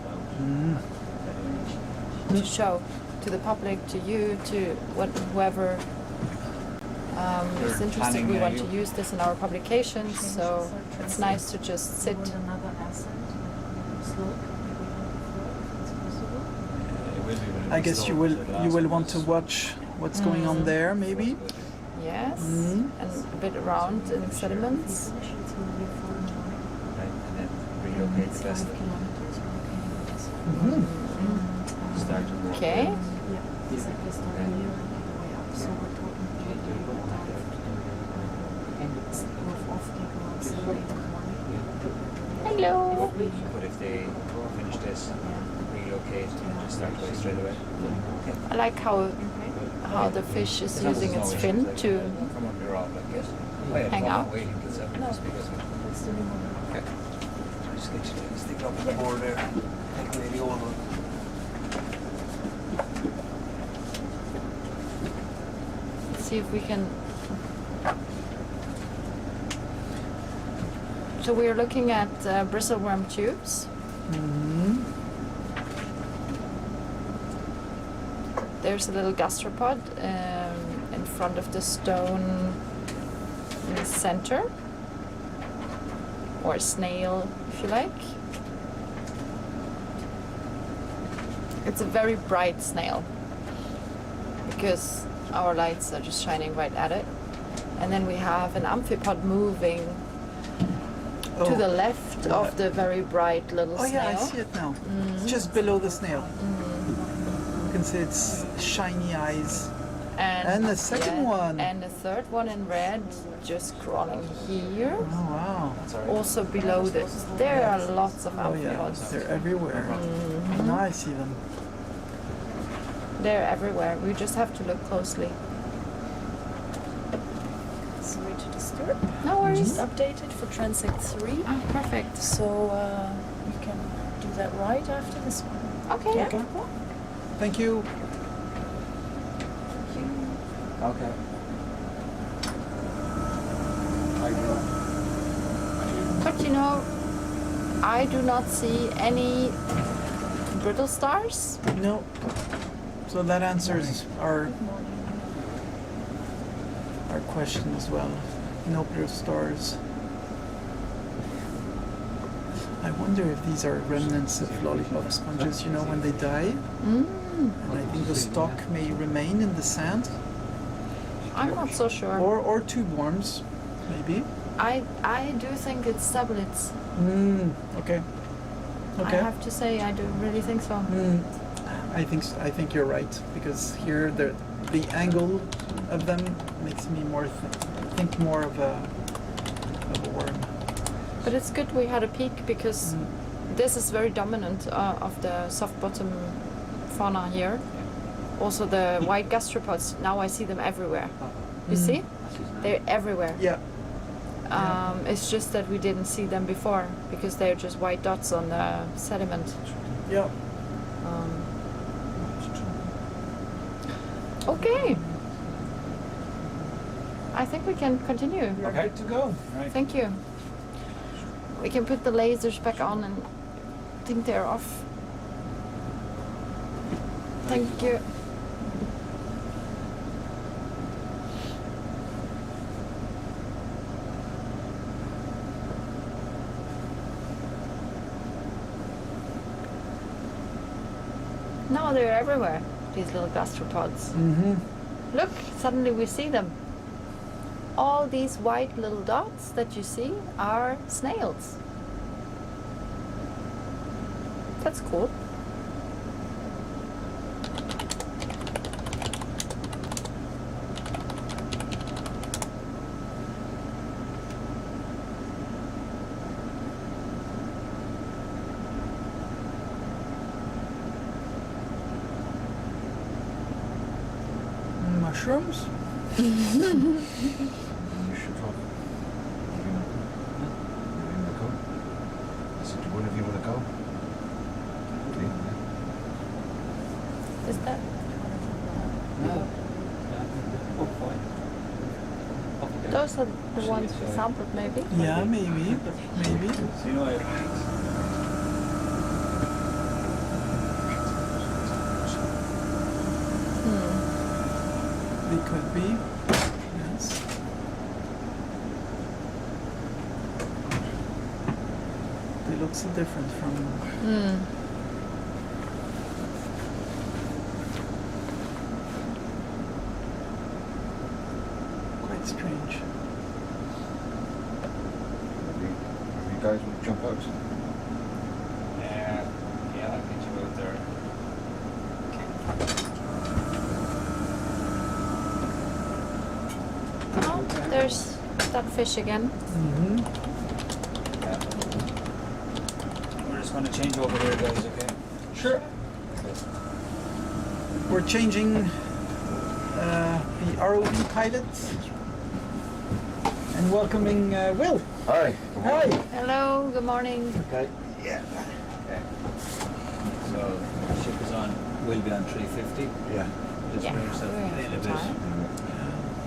show to the public, to you, to whoever is interested. We want to use this in our publications, so it's nice to just sit. I guess you will want to watch what's going on there, maybe. Yes, and a bit around in sediments. And then relocate the vessel. Start to walk. Okay. Hello. But if they finish this, relocate and just start going straight away. I like how the fish is using its fin to Come on, you're all like this. Oh, yeah, hang come on, out. waiting, because just because okay. Just get you to stick it up on the board there. Take away the old one. see if we can. So we are looking at bristleworm tubes. Mm-hmm. There's a little gastropod in front of the stone in the center, or a snail if you like. It's a very bright snail because our lights are just shining right at it. And then we have an amphipod moving to the left of the very bright little Oh snail. yeah, I see it now. It's just below the snail. You can see its shiny eyes. And the second one. And the third one in red, just crawling here. Oh wow. Also below this. There are lots of Oh yeah, amphipods. they're everywhere. Now I see them. They're everywhere. We just have to look closely. Sorry to disturb. No worries. Just updated for Transect 3. Oh, perfect. So we can do that right after this one. Okay. Yeah. Thank you. Okay. But you know, I do not see any brittle stars. No. So that answers our question as well. No blue stars. I wonder if these are remnants of lollipop sponges, you know, when they die. And I think the stalk may remain in the sand. I'm not so sure. Or tube worms, maybe. I do think it's stablids. Okay. I Okay. have to say, I do really think so. I think you're right, because here the angle of them makes me think more of a worm. But it's good we had a peek because this is very dominant of the soft bottom fauna here. Also the white gastropods, now I see them everywhere. You see? They're everywhere. Yeah. It's just that we didn't see them before because they're just white dots on the sediment. Yeah. Okay. I think we can continue. You're good to go. Right. Thank you. We can put the lasers back on and think they're off. Thank you. Now they're everywhere, these little gastropods. Look, suddenly we see them. All these white little dots that you see are snails. That's cool. Mushrooms? wherever you want to go. Is that? No. Oh, fine. Off you go. Those are the ones we sampled, maybe? Yeah, maybe. Maybe. So you know, They could be. Yes. They look so different from. Quite strange. You guys want to jump out? yeah, I think you out there. Oh, there's that fish again. Mm-hmm. Yeah. We're just going to change over here, guys. Okay. Sure. We're changing the ROV pilot and welcoming Will. Hi. Hi. Hello, good morning. Okay. Okay. So the ship is on. Will be on 350. Yeah. Just Yeah, bring yourself we have in a the bit, time.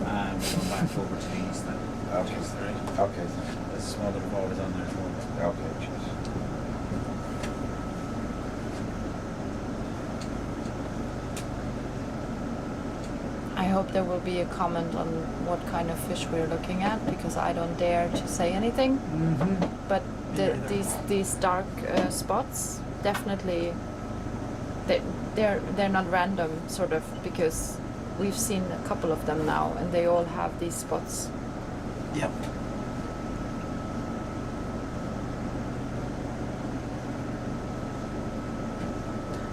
and we'll go back over to the east then. Okay. Just the right. Okay. There's a small bit of water on there as well. Okay. Cheers. I hope there will be a comment on what kind of fish we're looking at, because I don't dare to say anything. Mm-hmm. But Me neither. these dark spots, definitely, they're not random, sort of, because we've seen a couple of them now, and they all have these spots. Yep.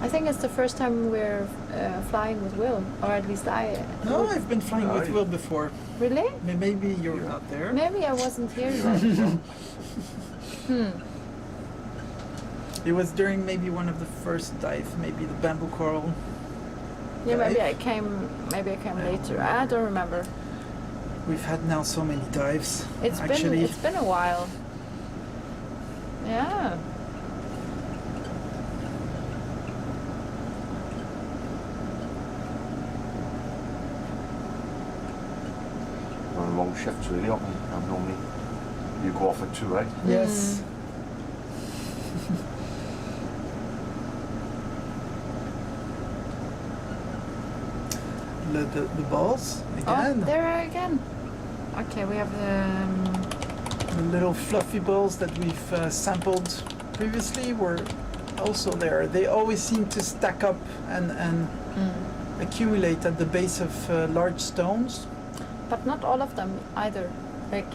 I think it's the first time we're flying with Will, or at least I. No, I've been flying with Aye. Will before. Really? Maybe you're not there. Maybe I wasn't here then. It was during maybe one of the first dives, maybe the bamboo coral. Yeah, maybe dive. I came. Maybe I came later. I don't remember. We've had now so many dives. It's actually. been a while. Yeah. We're on long shifts really, aren't we? I'm normally you go off at 2, right? Yes. The balls again. Oh, there again. Okay, we have The little fluffy balls that we've sampled previously were also there. They always seem to stack up and accumulate at the base of large stones. but not all of them either. Like,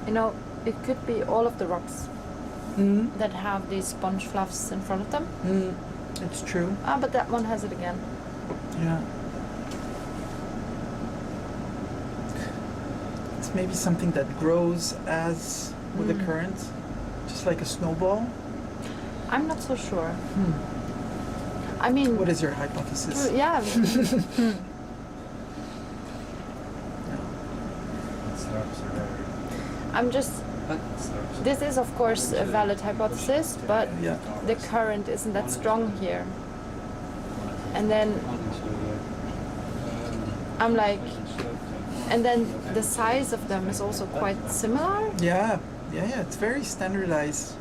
you know, it could be all of the rocks that have these sponge fluffs in front of them. It's true. Ah, but that one has it again. Yeah. It's maybe something that grows as with the current, just like a snowball. I'm not so sure. I mean, What is your hypothesis? yeah. I'm just. This is of course a valid hypothesis, but Yeah. the current isn't that strong here. And then I'm like, and then the size of them is also quite similar. Yeah. It's very standardized.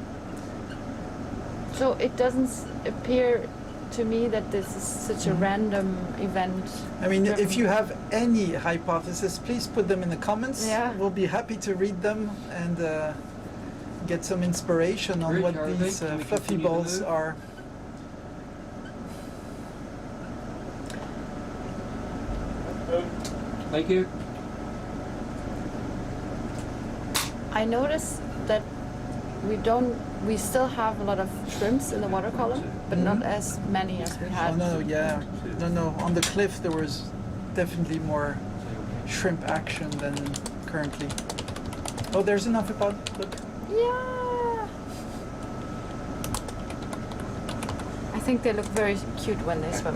So it doesn't appear to me that this is such a random event. I mean, driven. if you have any hypothesis, please put them in the comments. Yeah. We'll be happy to read them and get some inspiration on Great, what Charlie. these Can we fluffy continue to balls move? are. Thank you. I noticed that we still have a lot of shrimps in the water column, but not as many as we had. Oh no, yeah. No. On the cliff there was definitely more shrimp action than currently. Oh, there's an amphipod. Look. Yeah. I think they look very cute when they swim.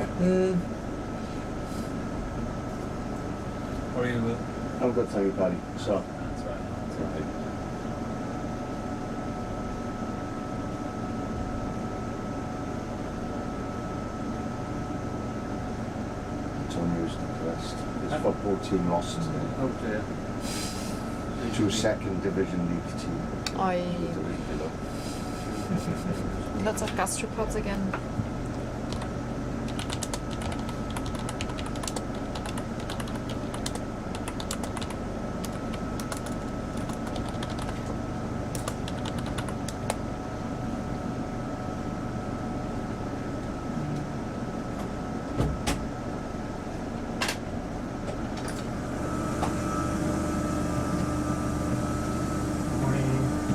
How are you, Will? I'm good, thank you, Paddy. So, That's right. first. His football team lost Oh dear. to a second division league team. Oi. Division below. Lots of gastropods again.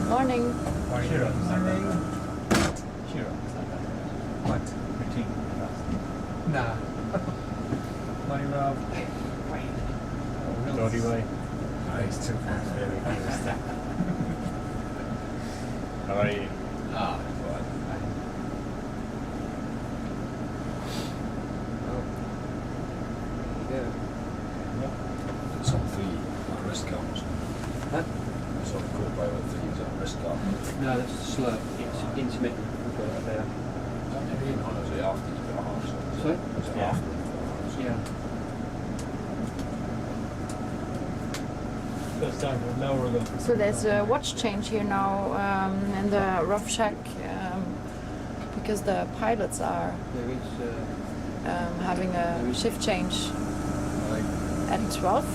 Morning. Shiro, is that that? Shiro, is that that? What? Routine. Nah. Morning, Rob. Lordy way. Nice too. Very nice. How are you? Ah, It's on 3 wrist counts. Huh? It's on 4 by 3 on wrist count. No, that's slow. It's intermittent. We've got it there. Maybe in on the after you've got a half. Sorry? It's Yeah. after. Yeah. First time an hour ago. So there's a watch change here now in the rough shack because the pilots are There is. having a shift change at 12.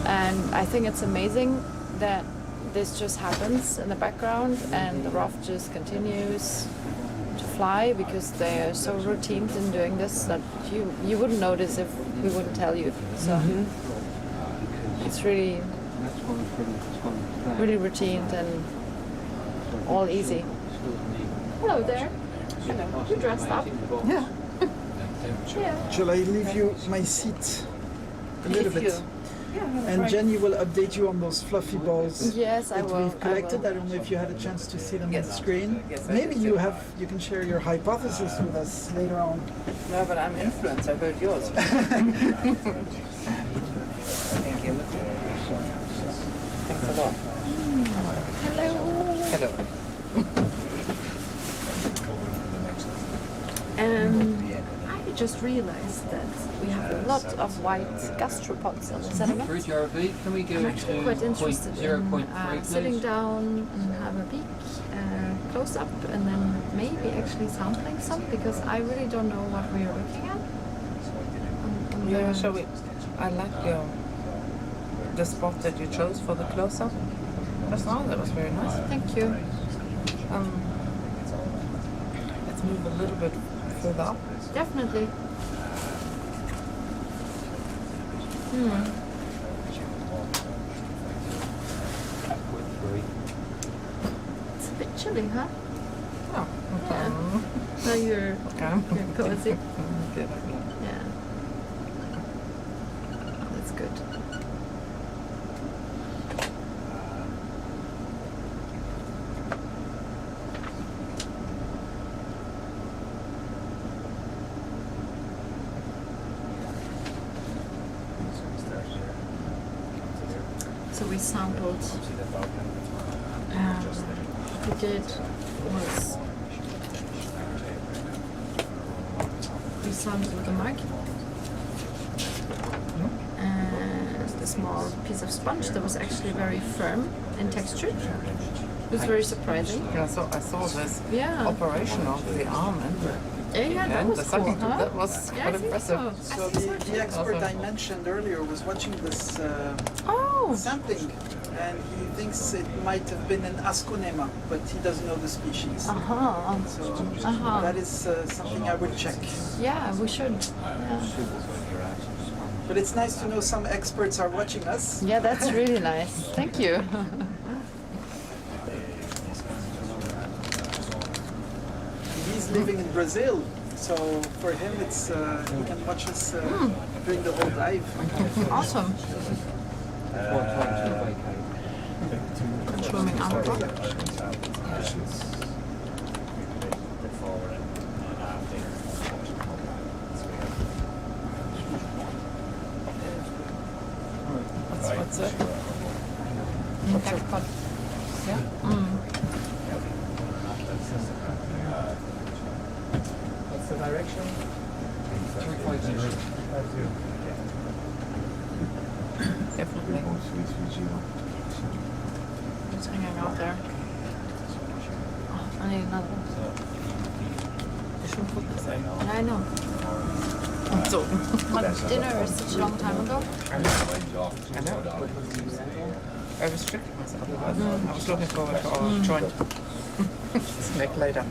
And I think it's amazing that this just happens in the background and the ROF just continues to fly because they are so routined in doing this that you wouldn't notice if we wouldn't tell you. So it's really That's one thing. It's one thing. really routine and all easy. Hello there. Hello. You dressed up? Yeah. Yeah. Shall I leave you my seat a little bit? And Jenny will update you on those fluffy balls Yes, I that will. we've collected. I don't know if you had a chance to see them on the screen. Maybe you can share your hypothesis with us later on. No, but I'm influenced. I heard yours. Thank you. Thanks a lot. Hello. Hello. I just realized that we have a lot of white gastropods on the sediment. For HRV, can we go I'm actually to quite interested in 0.3, sitting please? down and have a peek, close up, and then maybe actually sampling some because I really don't know what we are looking at. Yeah, shall we? I like the spot that you chose for the close-up. Just now, that was very nice. Thank you. Let's move a little bit further up. Definitely. It's a bit chilly, huh? Oh, Yeah. No, you're cozy. Good. Yeah. That's good. So we sampled. What we did was we sampled with a mug and a small piece of sponge that was actually very firm in texture. It was very surprising. Yeah, so I saw this Yeah. operation of the arm and Yeah, that was the cool, sucking huh? that was Yeah, I quite think impressive. so. So the expert I mentioned earlier was watching this Oh, sampling, and he thinks it might have been an Asconema, but he doesn't know the species. So that is something I would check. Yeah, we should. Yeah. But it's nice to know some experts are watching us. Yeah, that's really nice. Thank you. He's living in Brazil, so for him it's he can watch us during the whole dive. Awesome. Swimming underwater. What's it? Jackpot. Yeah. What's the direction? need another one. So, I know. So, But dinner is such a long time ago. I know. I restricted myself. I was looking forward to our joint snack later.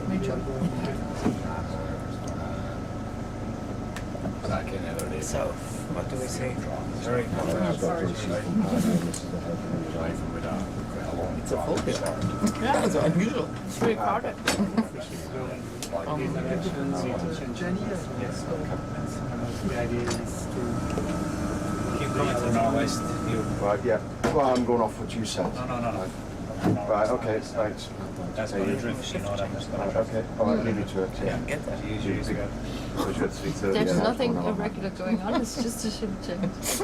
Me too. So, what do we say? It's a full day. Yeah, it's unusual. It's really crowded. Jenny, yes, the idea is to keep going to the northwest. Right, yeah. Well, I'm going off what you said. No. Right, okay, thanks. That's what the drift, you know what I mean? Right, okay, I'll leave you to it. Yeah. Get that. There's nothing irregular going on. It's just a ship change.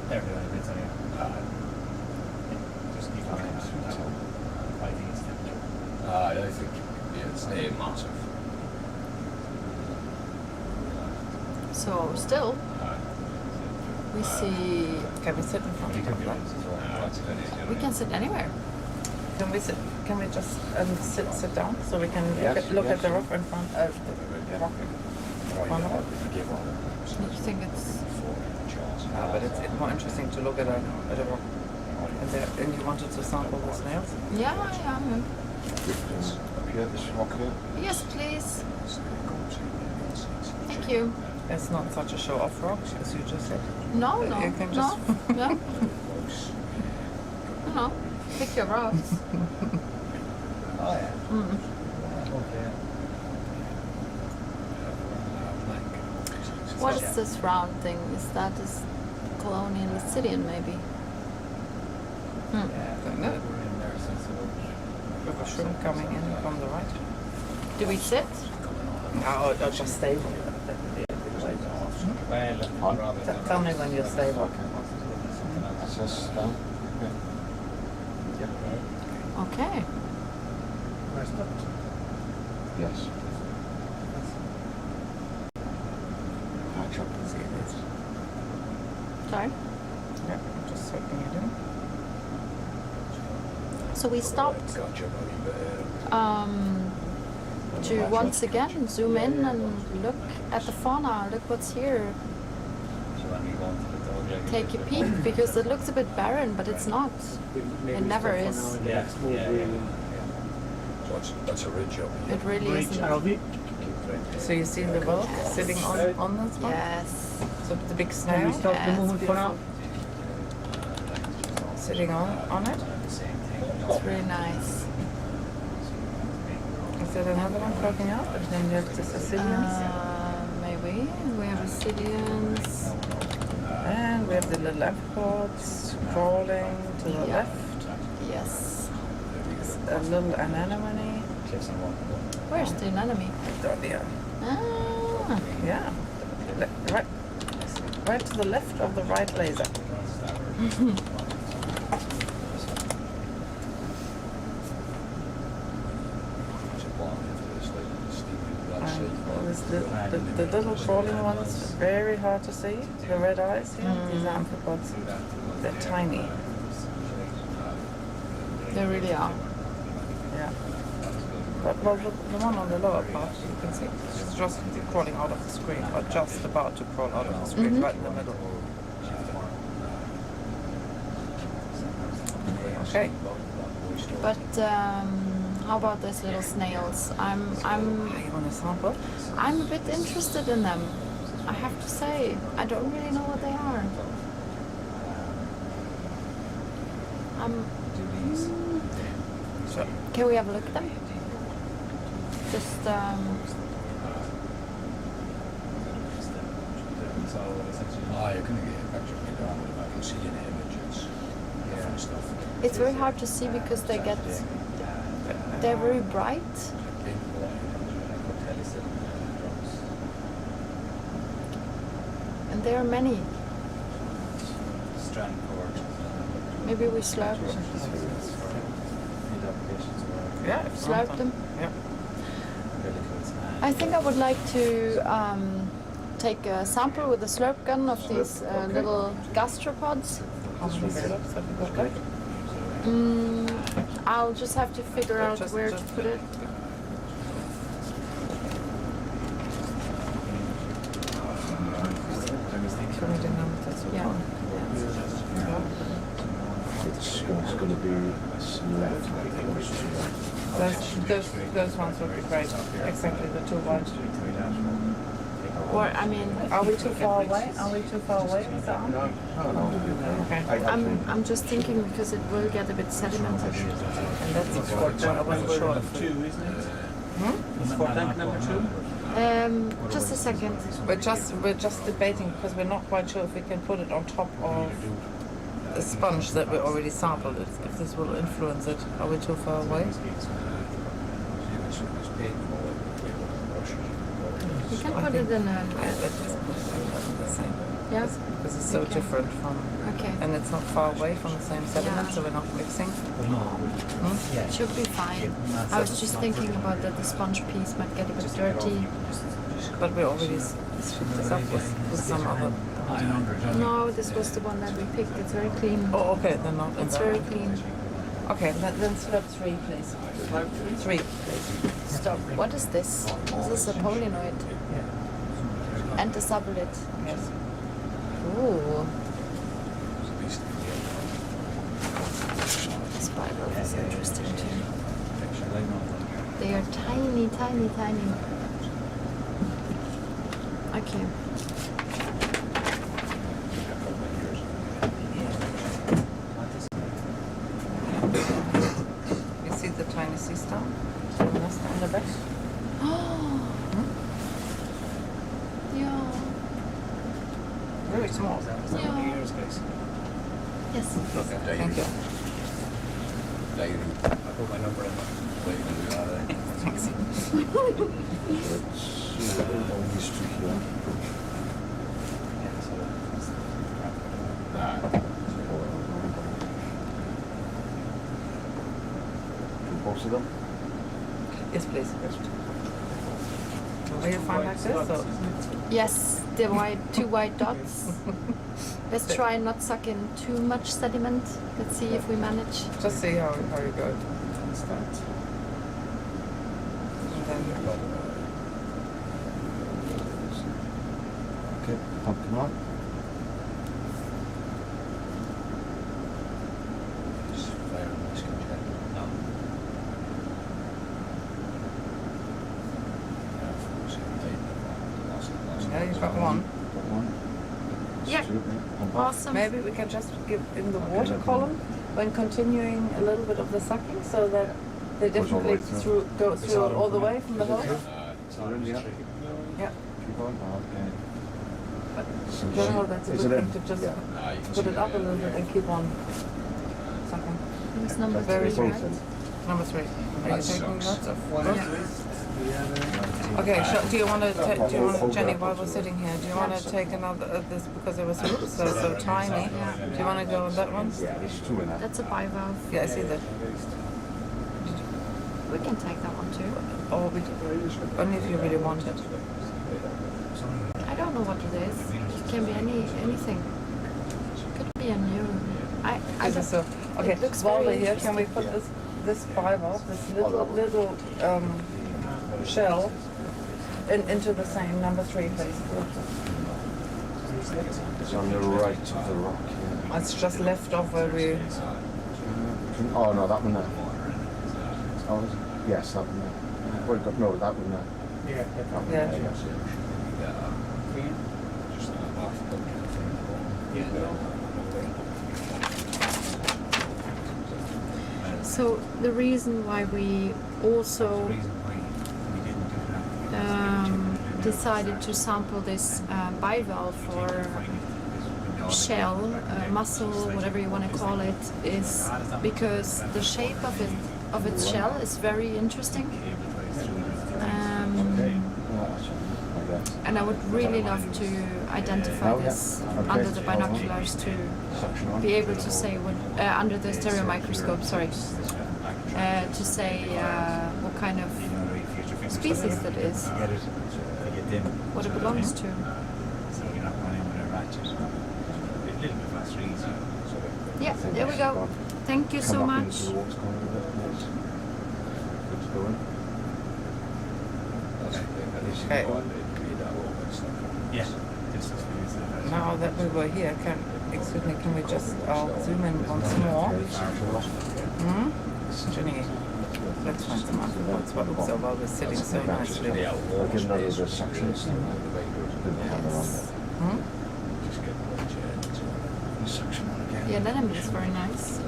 They're doing bits on it. Just keep on it. I think it's different. I think it's massive. So still, we see Can we sit in front of them? we can sit anywhere. Can we sit? Can we just sit down so we can look at the rock in front of the rock? You think it's But it's more interesting to look at a rock. And you wanted to sample the snails? yeah. Up here, this rock here. Yes, please. Thank you. It's not such a show-off rock, as you just said. No, You can just no. No. Pick your rocks. Oh, yeah. Mm. Okay. What is this round thing? Is that this colonial Assyrian maybe? Don't know. With a shrimp coming in from the right. Do we sit? Oh, just stable. Well, Tell me when you're stable. Access down. Okay. Yes. Catch up. Sorry. Yeah, I'm just soaking it in. So we stopped to once again zoom in and look at the fauna. Look what's here. Take a peek because it looks a bit barren, but it's not. It never is. yeah. So that's a ridge up here. It really isn't. So you see the whelk sitting on this one? Yes. So the big snail Yes, beautiful. sitting on it? It's really nice. Is there another one poking out? And then you have the Sicilians. Maybe. We have Assyrians. And we have the little amphipods crawling to the Yeah. left. Yes. A little anemone. Where's the anemone? Yeah. Ah. Yeah. Right to the left of the right laser. The little crawling ones, very hard to see. The red eyes here, these are amphipods. They're tiny. They really are. Yeah. But well, the one on the lower part, you can see, it's just crawling out of the screen, or just about to crawl out of the screen, right in the middle. Okay. But how about these little snails? You want to sample? I'm a bit interested in them. I have to say, I don't really know what they are. So, Can we have a look at them? Just You're going to get a picture of me down with I can see in images. Different stuff. it's very hard to see because they're very bright. And there are many. Strand cord. Maybe we slurp them. yeah, Slurp them. Yeah. I think I would like to take a sample with a slurp gun of these little gastropods. How many syrups have you got left? I'll just have to figure out where to put it. Yeah. It's going to be left. Those ones would be great. Exactly, the two ones. Or I mean, Are we too far away? Are we too far away with the arm? No, Okay. I'm just thinking because it will get a bit sedimented. And that's what I wasn't sure. Is for tank number 2? Just a second. We're just debating because we're not quite sure if we can put it on top of a sponge that we already sampled. If this will influence it. Are we too far away? You can put it in a. The same. Yeah. Because it's so Okay. different from, Okay. and it's not far away from the same sediment, Yeah. so we're not mixing. It should be fine. I was just thinking about that the sponge piece might get a bit dirty. But we already swept this up with some other. No, this was the one that we picked. It's very clean. Oh, okay, then not. It's very clean. Okay, then slurp 3, please. 3, please. Stop. What is this? This is a polynoid. And a sublet. Yes. Ooh. This Bible is interesting too. They are tiny, tiny, tiny. Okay. You see the tiny sea star? On the back? Yeah. Very small. Yeah. Yes. Thank you. Lady, I put my number in there. Wait, It's always tricky. Both of them? Yes, please. Are you fine like this? Or? Yes, the two white dots. Let's try and not suck in too much sediment. Let's see if we manage. Just see how you go. And then Okay, pump them up. yeah, you've got one. Got one. Yeah. Two, pump up. Awesome. Maybe we can just give in the water column when continuing a little bit of the sucking so that they Goes all the way definitely through. go through it all the way from the hole. Yeah. Yeah. Keep on. Okay. But in general, that's a Is good it thing in? to just Yeah. put it up a little bit and keep on sucking. It's number Very 3, sweet. right? Number 3. Are you That taking sucks. notes of both? Okay, do you want to, Jenny, while we're sitting here, do you want to take another of this because it was so tiny? Do you want to go on that one? Yeah, there's two in that. That's a bivalve. Yeah, I see that. We can take that one too. Or only if you really want it. I don't know what it is. It can be anything. Could be a new. I Is it don't, so? Okay, it looks while very we're here, can we put this bivalve, this little shell, into the same number 3, please? It's on the right of the rock. Yeah. It's just left off where we. Oh no, that one there. Oh, is it? Yes, that one there. Well, no, that one there. Yeah. That one Yeah. there, yes. So the reason why we also decided to sample this bivalve for shell, mussel, whatever you want to call it, is because the shape of its shell is very interesting. And I would really love to identify this under the binoculars to be able to say what, under the stereo microscope, sorry, to say what kind of species that is, what it belongs to. Yeah, I think there we she's go. gone. Thank you so Come up much. into the water corner a bit, yes. Good to go in. That's at least you Okay. know what they read that over and stuff. Yeah. Just to use the Now that we were here, excuse me, can we just zoom in once more? Hmm? Jenny, let's find some other words while we're sitting so nicely. The I'll outlaws give another basically, section. it's not like the way it goes. Didn't have it on Yes. there. Hmm? Just get one chair and so on. Section one again. Yeah, that is very nice.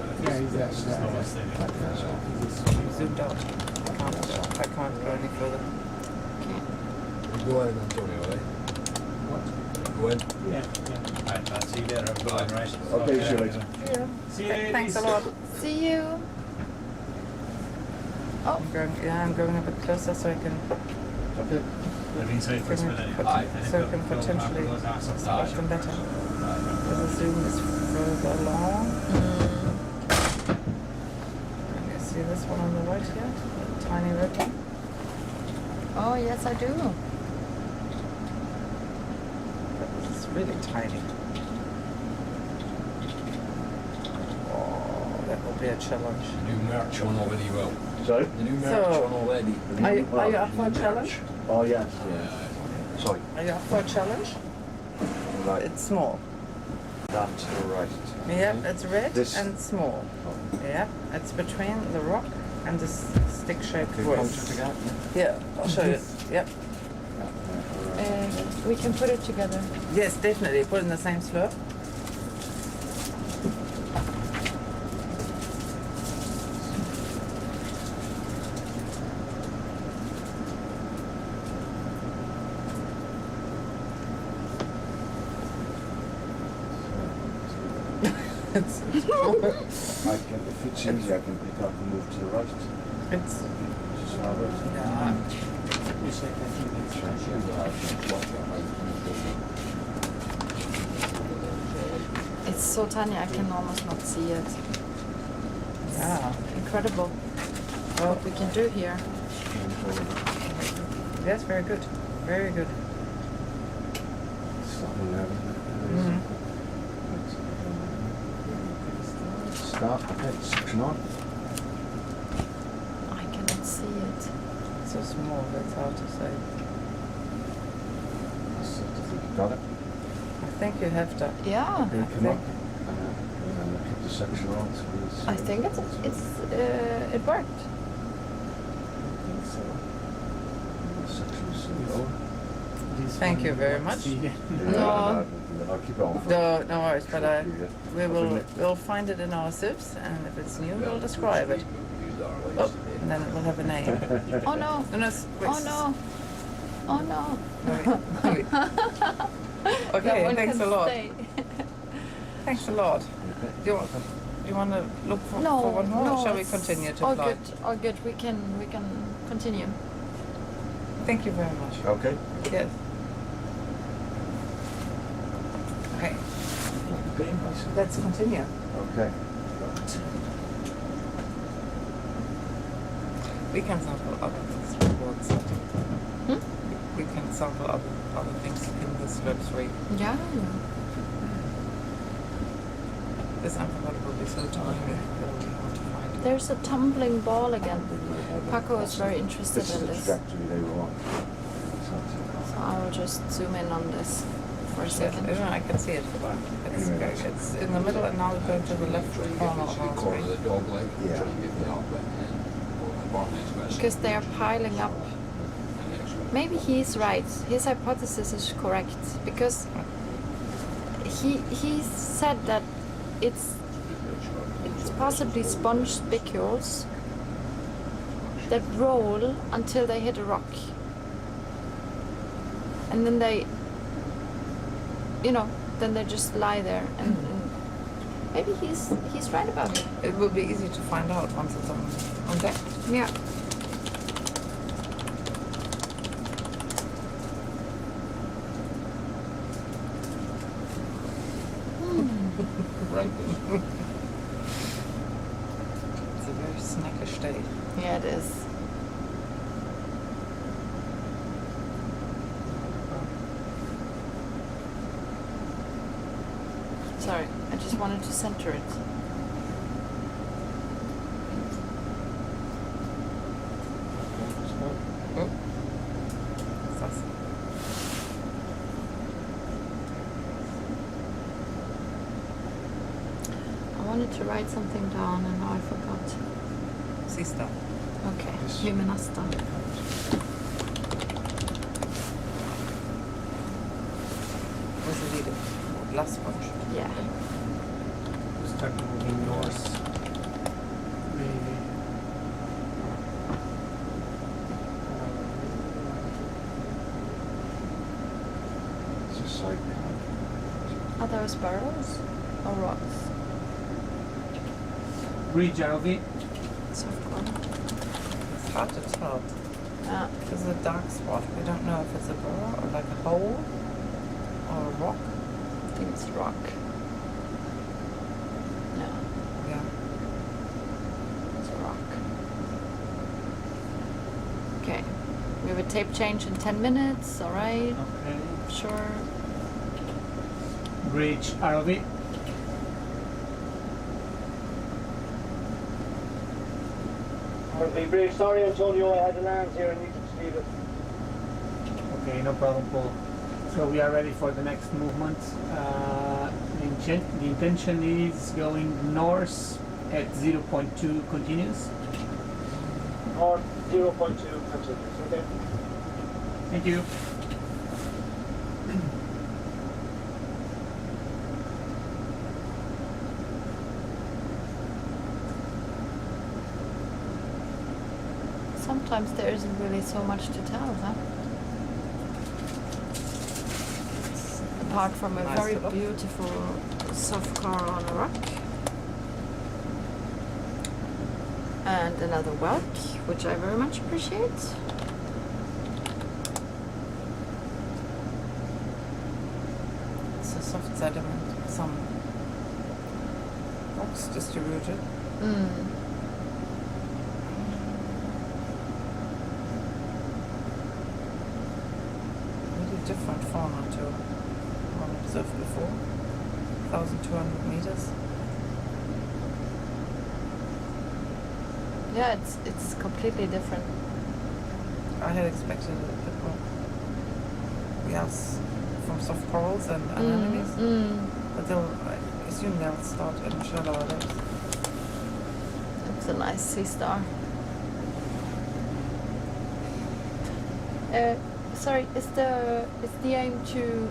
Zoomed out. I can't go any further. Okay. Go ahead, Antonio, eh? What? Go in. Right, I'll see you later. Have a good one, right? Okay, see you later. See you later. Thanks a lot. See you. Oh, I'm going a bit closer so I can Okay. I've been sorry for this minute. so I can potentially spot them better. Because the zoom is further along. Can you see this one on the right here? The tiny red one? oh yes, I do. It's really tiny. Oh, that will be a challenge. New merch on already, well. Sorry? The new merch So- on already. Are you up for a challenge? Oh, yes. Yeah. Sorry. Are you up for a challenge? Right. It's small. That to the right. Yeah, it's red This- and small. Yeah, it's between the rock and the stick-shaped Okay, wood. point it again. Yeah, I'll show you. Yep. We can put it together. Yes, definitely. Put in the same slope. It's If it's easy, I can pick up and move to the right. It's Just have it. yeah. It's so tiny I can almost not see it. Yeah. Incredible what we can do here. Yes, very good. Very good. Starting there. Mhm. Start. Okay, section on. I cannot see it. It's so small, that's hard to say. Got it? I think you have to. Yeah, Okay, come on. And look at the section on. I think it worked. Sections lower. Thank you very much. No. I'll keep on. No worries, but we'll find it in our sieves, and if it's new, we'll describe it. Oh, and then it will have a name. Oh no. No, Oh no. Oh no. Wait. That Okay, one thanks can a lot. stay. Thanks a lot. Do you want to look for one more, or shall we it's continue to all fly? good. All good. We can continue. Thank you very much. Okay. Yes. Okay, let's continue. Okay. We can sample other things towards it. We can sample other things in this Web 3. Yeah. This envelope will be so tiny that will be hard to find. There's a tumbling ball again. Paco is very interested This is in the this. trajectory they were on. So I will just zoom in on this for a second. I can see it. It's in the middle and now it's going to the left corner of our Corner of screen. the dog leg. Yeah. Trying to get the outlet in. Or the bottom is west. Because they are piling up. Maybe he's right. His hypothesis is correct because he said that it's possibly sponge spicules that roll until they hit a rock, and then they just lie there, and maybe he's right about it. It will be easy to find out once it's on deck. Yeah. Right. It's a very snackish day. Yeah, it is. Sorry, I just wanted to center it. I wanted to write something down and now I forgot. Sista. Okay, Humanasta. Was it lite glassbunch? Yeah. Start moving north. It's a side Are those barrels or rocks? Bridge ROV. Softcore. It's hard to tell. Yeah. There's a dark spot. We don't know if it's a burrow or like a hole or a rock. I think it's rock. No, Yeah. it's a rock. Okay. We have a tape change in 10 minutes, alright? Okay. Sure. Bridge ROV. RV Bridge, sorry Antonio, I had alarms here and needed to leave it. Okay, no problem, Paul. So we are ready for the next movement. The intention is going north at 0.2 continuous. Or 0.2 continuous, okay? Thank you. Sometimes there isn't really so much to tell, huh? Apart from a Nice very to look. beautiful soft car on a rock. And another whelk, which I very much appreciate. It's a soft sediment. Some rocks distributed. Mm. Really different fauna to one observed before. 1,200 meters. Yeah, it's completely different. I had expected a bit more gas from soft corals and anemones, but I assume they'll start in shallower depths. It's a nice sea star. Sorry, is the aim to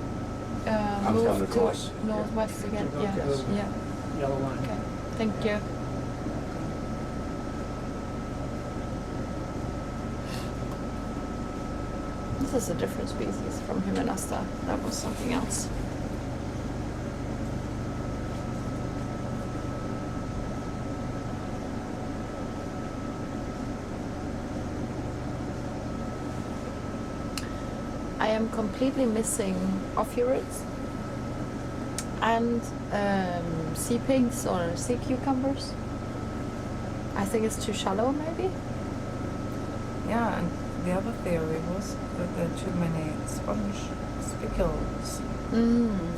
I'm move down to across. northwest again? Yeah, Yes. yeah. Yellow line. Okay, thank you. This is a different species from Humanasta. That was something else. I am completely missing ophiurids and sea pigs or sea cucumbers. I think it's too shallow, maybe. Yeah, and the other theory was that there are too many sponge spicules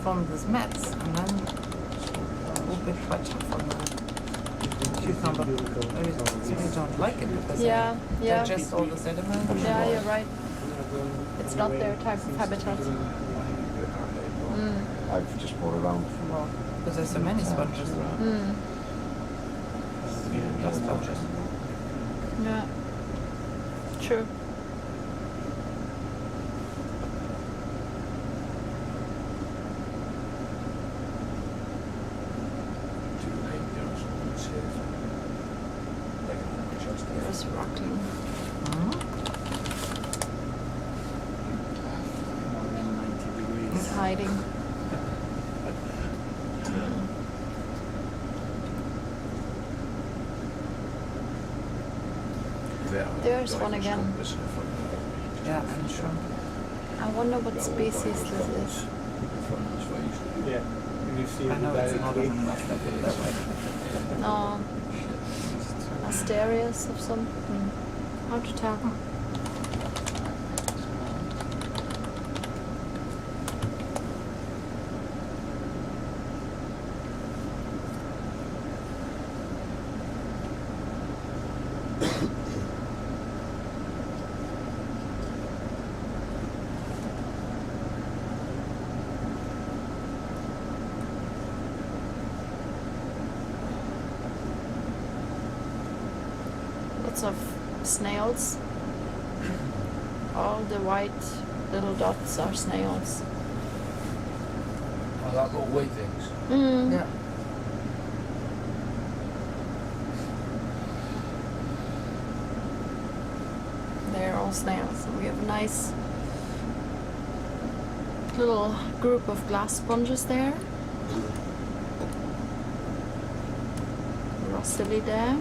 from these mats, and then it will be quite tough on the cucumber. Maybe they don't like it because Yeah, they yeah. digest all the sediment. Yeah, you're right. It's not their type of habitat. I've just brought around from Well, because there's so many sponges. Dust sponges. Yeah. True. There's rocking. It's hiding. There's one again. Yeah, I'm sure. I wonder what species this is. Yeah. And you see I know the it's not direct on the map, I put it that way. No. Asterias of some. Hard to tell. lots of snails. All the white little dots are snails. Oh, that little white things. Mm. Yeah. They're all snails. And we have a nice little group of glass sponges there. Rossily there.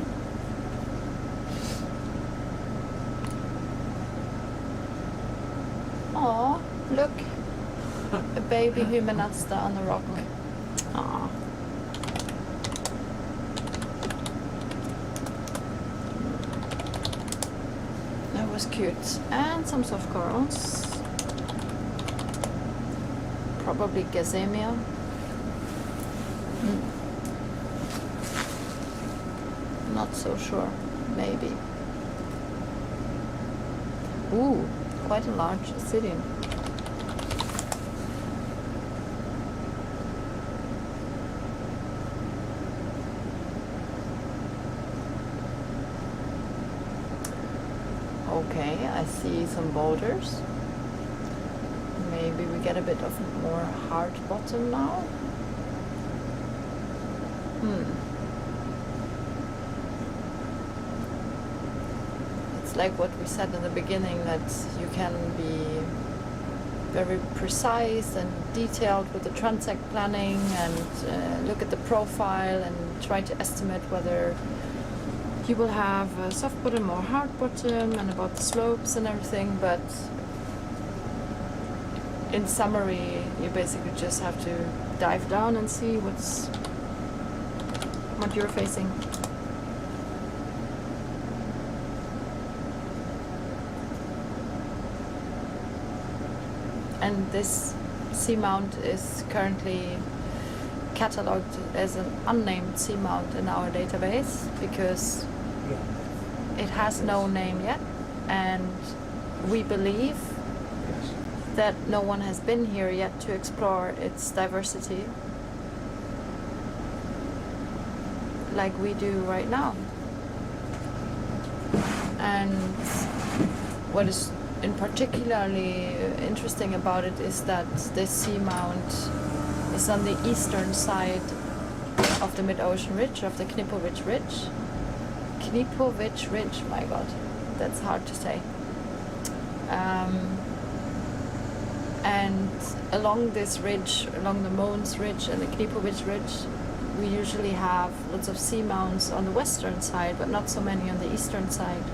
Aw, look. A baby humanasta on the rock. Aw. That was cute. And some soft corals. Probably gazemia. Not so sure. Maybe. Ooh, quite a large ascidian. Okay, I see some boulders. Maybe we get a bit of more hard bottom now. It's like what we said in the beginning, that you can be very precise and detailed with the transect planning and look at the profile and try to estimate whether you will have a soft bottom or hard bottom and about the slopes and everything, but in summary you basically just have to dive down and see what you're facing. And this seamount is currently catalogued as an unnamed seamount in our database because it has no name yet, and we believe that no one has been here yet to explore its diversity like we do right now. And what is in particularly interesting about it is that this seamount is on the eastern side of the mid-ocean ridge, of the Knipovich Ridge. Knipovich Ridge, my god, that's hard to say. And along this ridge, along the Mons Ridge and the Knipovich Ridge, we usually have lots of seamounts on the western side, but not so many on the eastern side.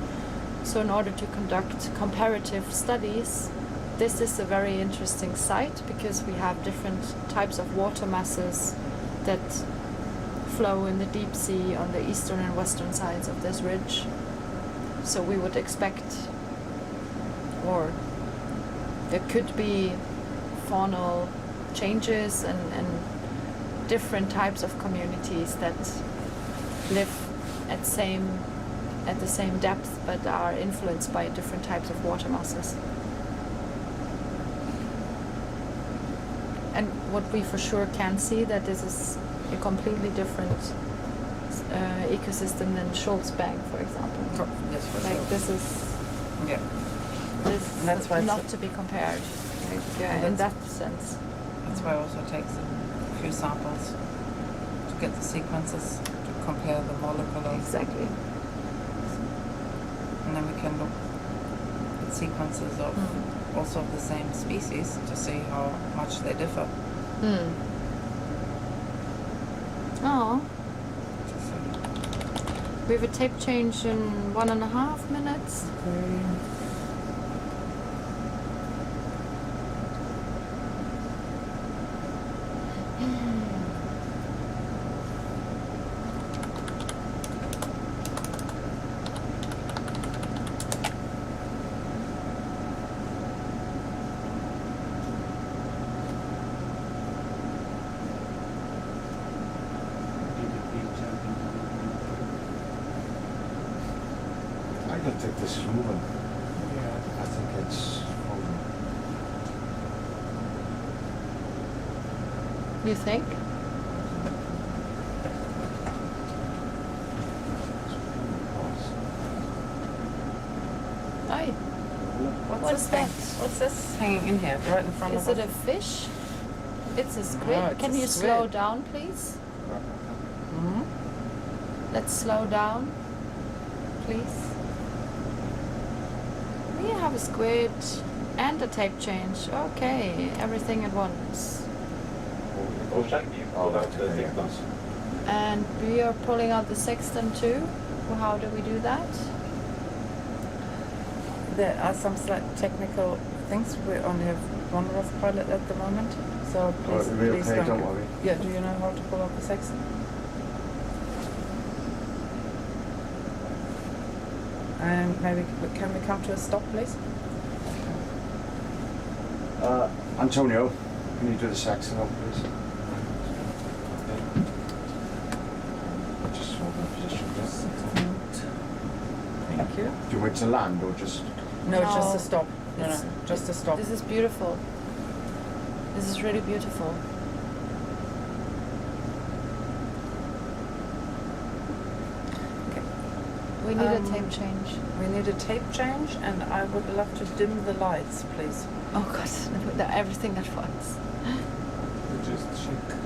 So in order to conduct comparative studies, this is a very interesting site because we have different types of water masses that flow in the deep sea on the eastern and western sides of this ridge. So we would expect, or there could be faunal changes and different types of communities that live at the same depth but are influenced by different types of water masses. And what we for sure can see, that this is a completely different ecosystem than Schultz Bank, for example. Yes, for Like sure. this is That's why not it's to be compared, like, in that sense. That's why it also takes a few samples to get the sequences, to compare the molecular. Exactly. And then we can look at sequences of also of the same species to see how much they differ. Oh. We have a tape change in 1.5 minutes. I don't think this is moving. I think it's holding. You think? Aye. What's that? What's this hanging in here, right in front Is of it us? a fish? It's a squid. No, it's Can a you squid. slow down, please? Mhm. Let's slow down, please. We have a squid and a tape change. Okay, everything at once. Deutschland, you pull out the signals. And we are pulling out the sextant too. Well, how do we do that? There are some slight technical things. We only have one rough pilot at the moment, so please, We're please okay, don't worry. Yeah, do you know how to pull out the sextant? And maybe can we come to a stop, please? Antonio, can you do the sextant up, please? Just hold that position, yeah. Thank you. Do you want it to land or just... No, just No. a stop. No, It's- just a stop. This is beautiful. This is really beautiful. Okay. We need a tape change. We need a tape change, and I would love to dim the lights, please. Oh God, no, everything at once. Just check.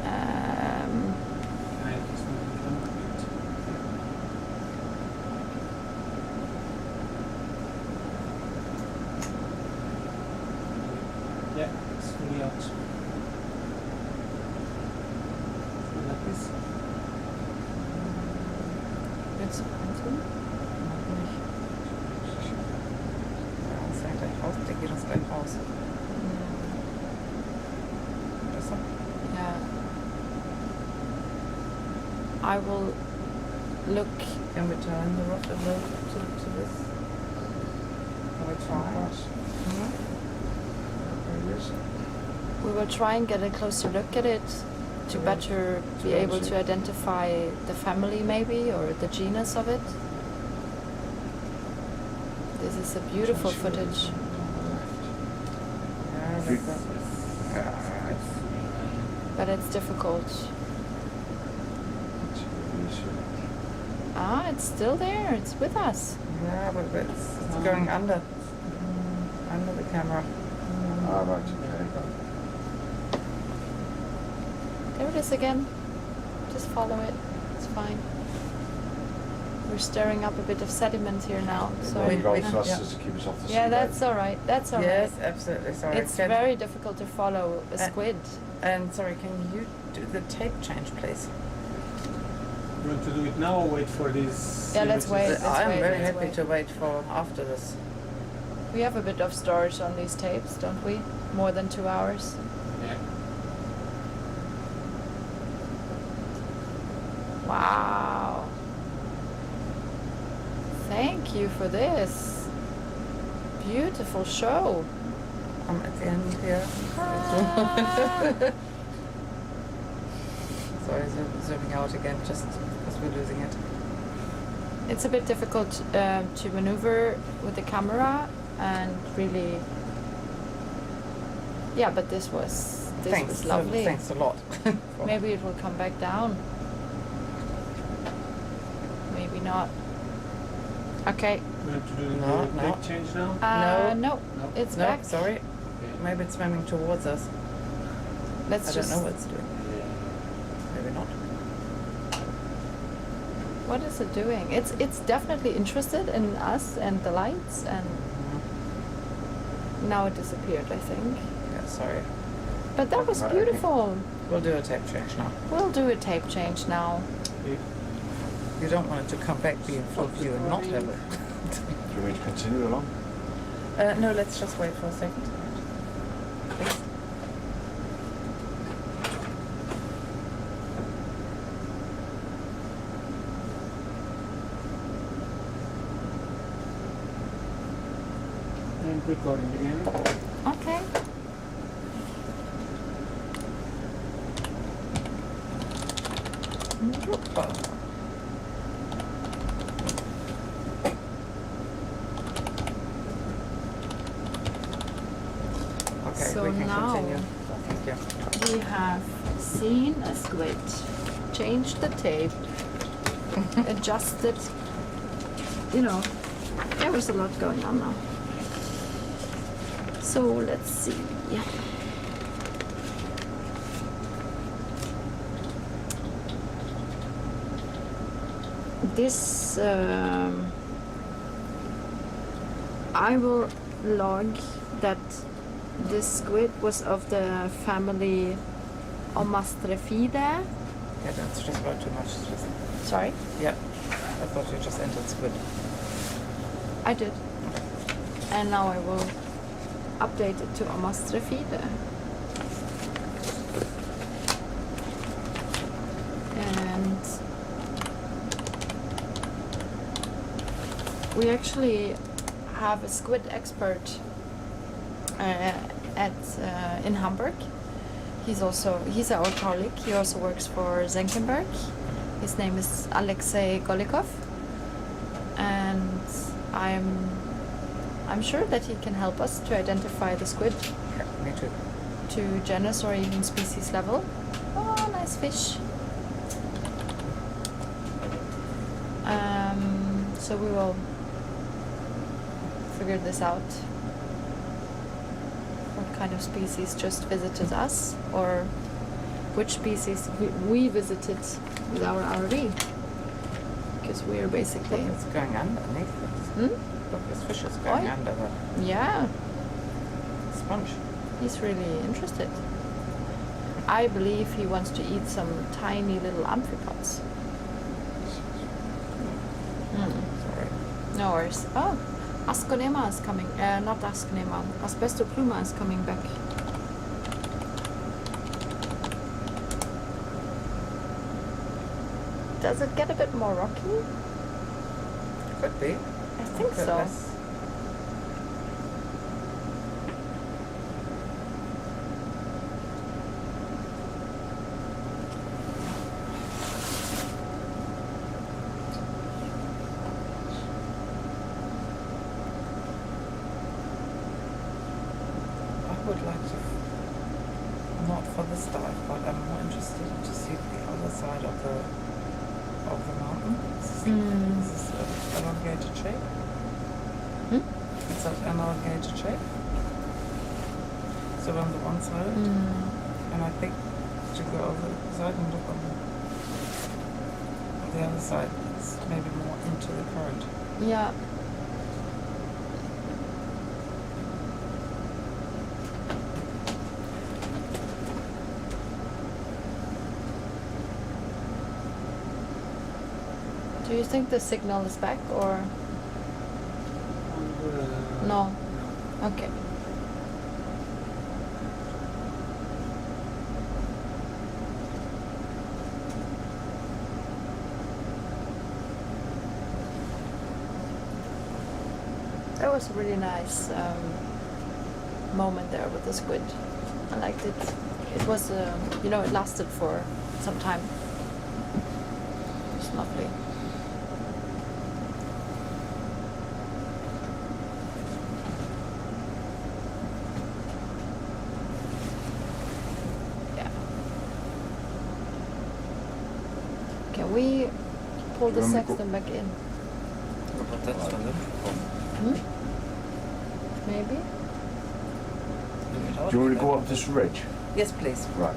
Um, Yeah, it's fully out. Like this. Willst du einzeln? Noch nicht. Ja, das ist ja gleich raus. Der geht uns gleich raus. Besser? Yeah. I will look. Can we turn the rod a little to this? Can we try? There it is. We will try and get a closer look at it to better be able to identify the family maybe or the genus of it. This is a beautiful footage. Yeah, If you- But it's difficult. Ah, it's still there. It's with us. Yeah, but it's going under the camera. Ah, right, okay. There it is again. Just follow it. It's fine. We're stirring up a bit of sediment here now. So Sorry. you got Wait, thrusters to keep us off the Yeah, seabed. that's all right. That's all Yes, right. absolutely. Sorry. It's very difficult to follow a squid. And sorry, can you do the tape change, please? You want to do it now or wait for this? Yeah, let's wait. I'm very let's happy wait. to wait for after this. We have a bit of storage on these tapes, don't we? More than 2 hours. Yeah. Wow. Thank you for this. Beautiful show. I'm at the end here. Ah. Sorry, zooming out again, just because we're losing it. It's a bit difficult to maneuver with the camera and really. Yeah, but this was lovely. Thanks a lot. Maybe it will come back down. Maybe not. Okay. You want to do No, the no. tape change now? No, No. it's No, back. sorry. Maybe it's swimming towards us. Let's I just. don't know what it's doing. Maybe not. What is it doing? It's definitely interested in us and the lights, and now it disappeared, I think. Yeah, sorry. But that was beautiful. We'll do a tape change now. We'll do a tape change now. You don't want it to come back, be in full view and not have it. Do you want me to continue along? No, let's just wait for a second. Please. And recording again. Okay. Okay, So we can now- continue. Thank you. We have seen a squid, changed the tape, adjusted. You know, there was a lot going on now. So let's see. This I will log that this squid was of the family Omastrefidae. Yeah, that's just about too much. Sorry? Yeah, I thought you just entered squid. I did. And now I will update it to Omastrefidae. And we actually have a squid expert in Hamburg. He's our colleague. He also works for Senckenberg. His name is Alexei Golikov, and I'm sure that he can help us to identify the squid. Yeah, me too. To genus or even species level. Oh, nice fish. So we will figure this out. What kind of species just visited us, or which species we visited with our RV? Because we are basically. Look, it's going underneath it. Look, this fish is going under the Yeah. sponge. He's really interested. I believe he wants to eat some tiny little amphipods. Sorry. No worries. Oh, Asconema is coming. Not Asconema. Asbestopluma is coming back. Does it get a bit more rocky? Could be. I think so. Less. I would like to, not for this dive, but I'm more interested to see the other side of the mountain. This is an elongated shape. It's an elongated shape. So on the one side, and I think to go over the side and look on the other side, it's maybe more into the current. Yeah. Do you think the signal is back or no? Okay. That was a really nice moment there with the squid. I liked it. It was, it lasted for some time. It's lovely. Can we pull the sextant back in? But that's on the Maybe? Do you want to go up this ridge? Yes, please. Right.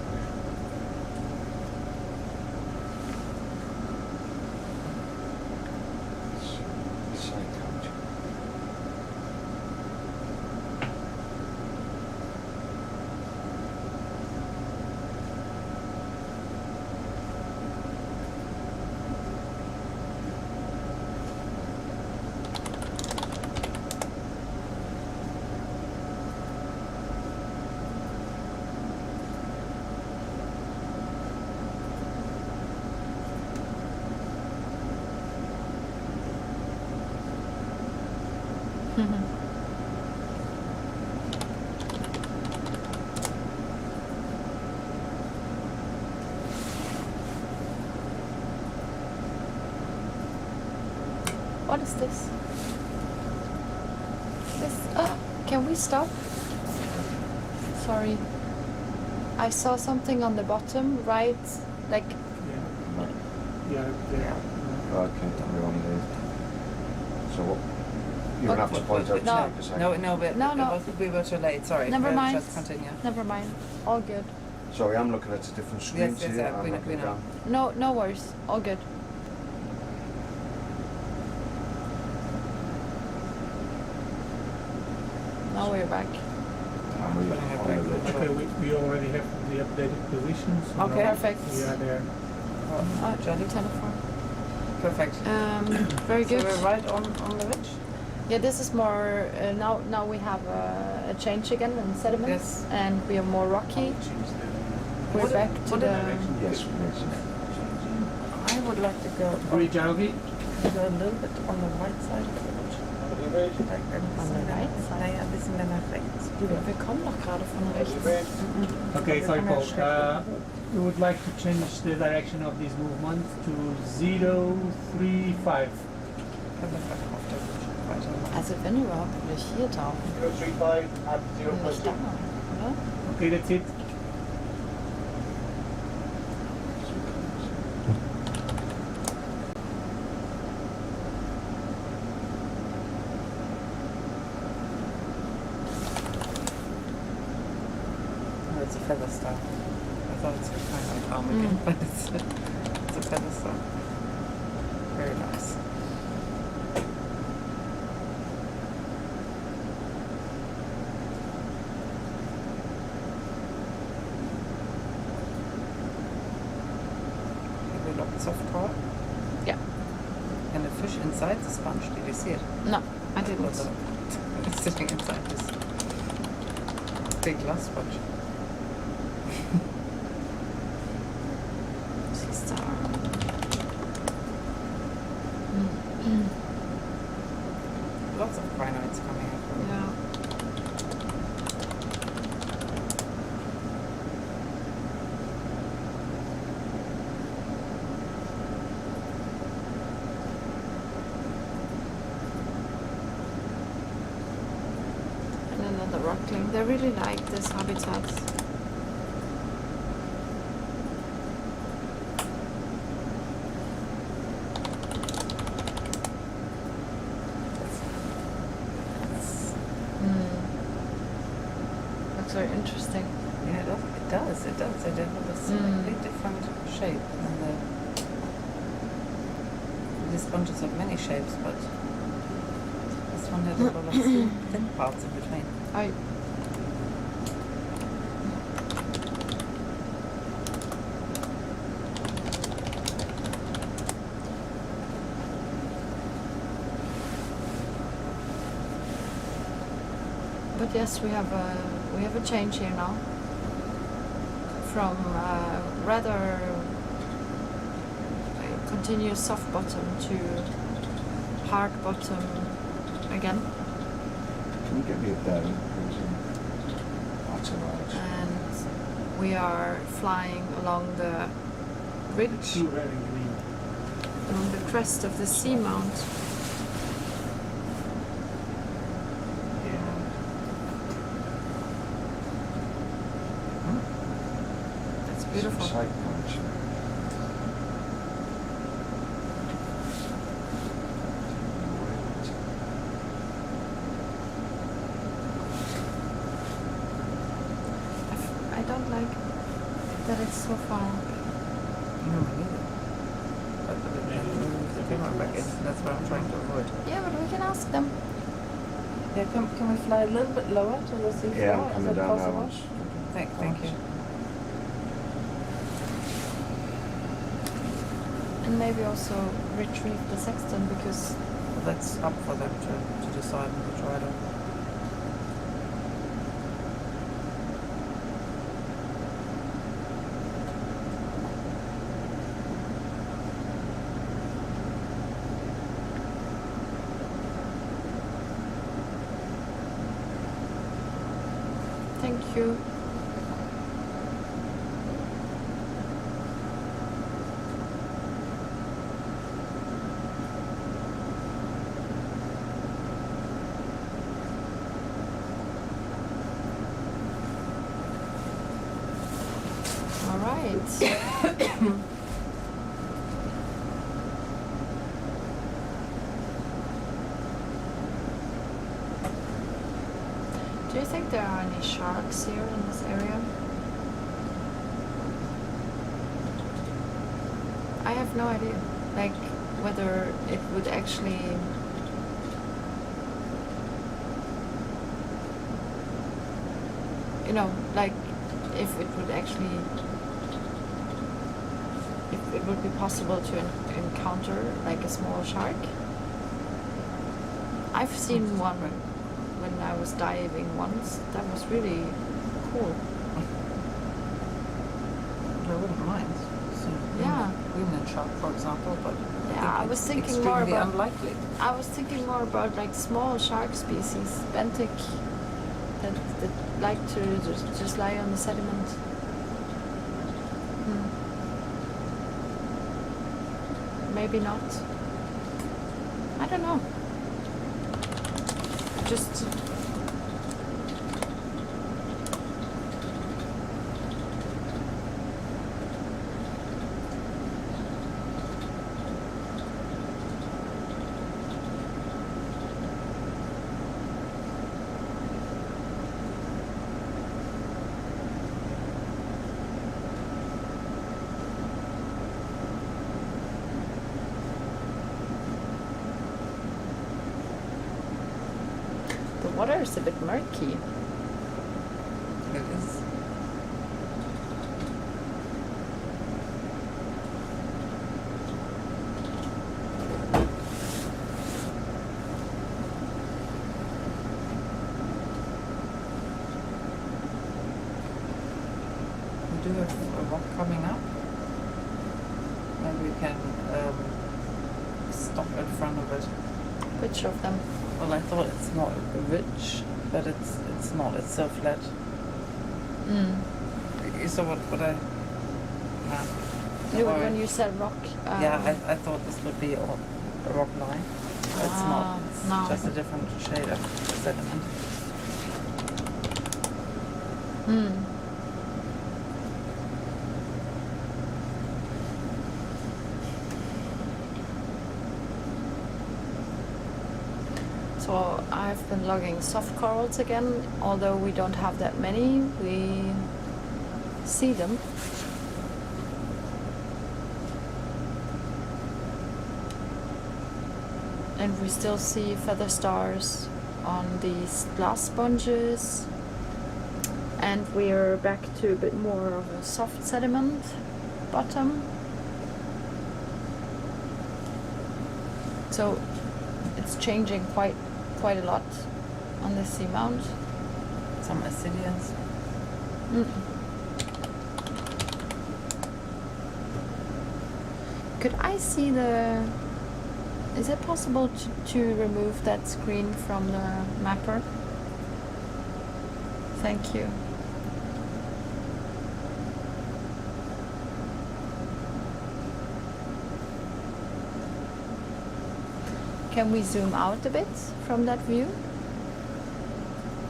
What is this? Can we stop? Sorry. I saw something on the bottom, right? Like. Yeah. Okay, we're on there. So what? You don't have to point out No. 10%. No, but No, no. we were too late. Sorry. Never We'll mind. Just continue. Never mind. All good. Sorry, I'm looking at the different screens yes, here. we I'm know- looking we know. down. No worries. All good. Now we're back. And we're on the ridge. Okay, we already have the updated positions. so Okay. now Perfect. We are there. Oh, Jolly. telephone. Perfect. Very So good. we're right on the ridge. Yeah, this is more. Now we have a change again in sediments, Yes. and we are more rocky. We're back to the. Yes, yes. I would like to go Bridge Alvi. go a little bit on the right side of the ridge. On the right side? Naja, ein bisschen mehr nach rechts. Wir kommen doch gerade von rechts. Okay, sorry, Paul. We would like to change the direction of this movement to 035. Können wir vielleicht auf der Ridge weitermachen. Also wenn überhaupt würde ich hier tauchen. 035 at Nicht 0.2. da, oder? Okay, that's it. Oh, it's a feather star. I thought it's a kind of palm again, but it's a feather star. Very nice. Have we looked soft core? Yeah. And the fish inside the sponge, did you see it? No, I didn't. It's sitting inside this big glass sponge. Sea star. Lots of crinoids coming up. Yeah. And another rockling. They really like this habitat. Looks very interesting. Yeah, it does. It does. It have a slightly different shape. And the sponges have many shapes, but this one had a lot of thin parts in between. I But yes, we have a change here now from rather continuous soft bottom to hard bottom again. Can you get me a bearing? That's all right. And we are flying along the ridge, Too red and green. along the crest of the seamount. That's beautiful. Side punch. I don't like that it's so far. No, me neither. But the camera back in. That's what I'm trying to avoid. Yeah, but we can ask them. Yeah, can we fly a little bit lower to the sea floor? Yeah, I'm Is coming that down now. possible? once. Thank you. And maybe also retrieve the sextant because Well, that's up for them to decide on the trident. thank you. All right. sharks here in this area? I have no idea, like whether it would actually like if it would actually, if it would be possible to encounter like a small shark. I've seen one when I was diving once. That was really cool. I wouldn't mind. Yeah. Greenland shark, for example, but Yeah, I was thinking more extremely about. unlikely. I was thinking more about like small shark species, benthic, that like to just lie on the sediment. Maybe not. I don't know. Just. The water is a bit murky. It is. We do have a rock coming up. Maybe we can stop in front of it. Which of them? Well, I thought it's not a ridge, but it's not. It's so flat. You saw what I... When you said rock. yeah, I thought this would be a rock line. But it's not. It's no. just a different shade of sediment. So I've been logging soft corals again, although we don't have that many. We see them. And we still see feather stars on these glass sponges. And we're back to a bit more of a soft sediment bottom. So it's changing quite a lot on the seamount. Some ascidians. Could I see the... Is it possible to remove that screen from the mapper? Thank you. Can we zoom out a bit from that view?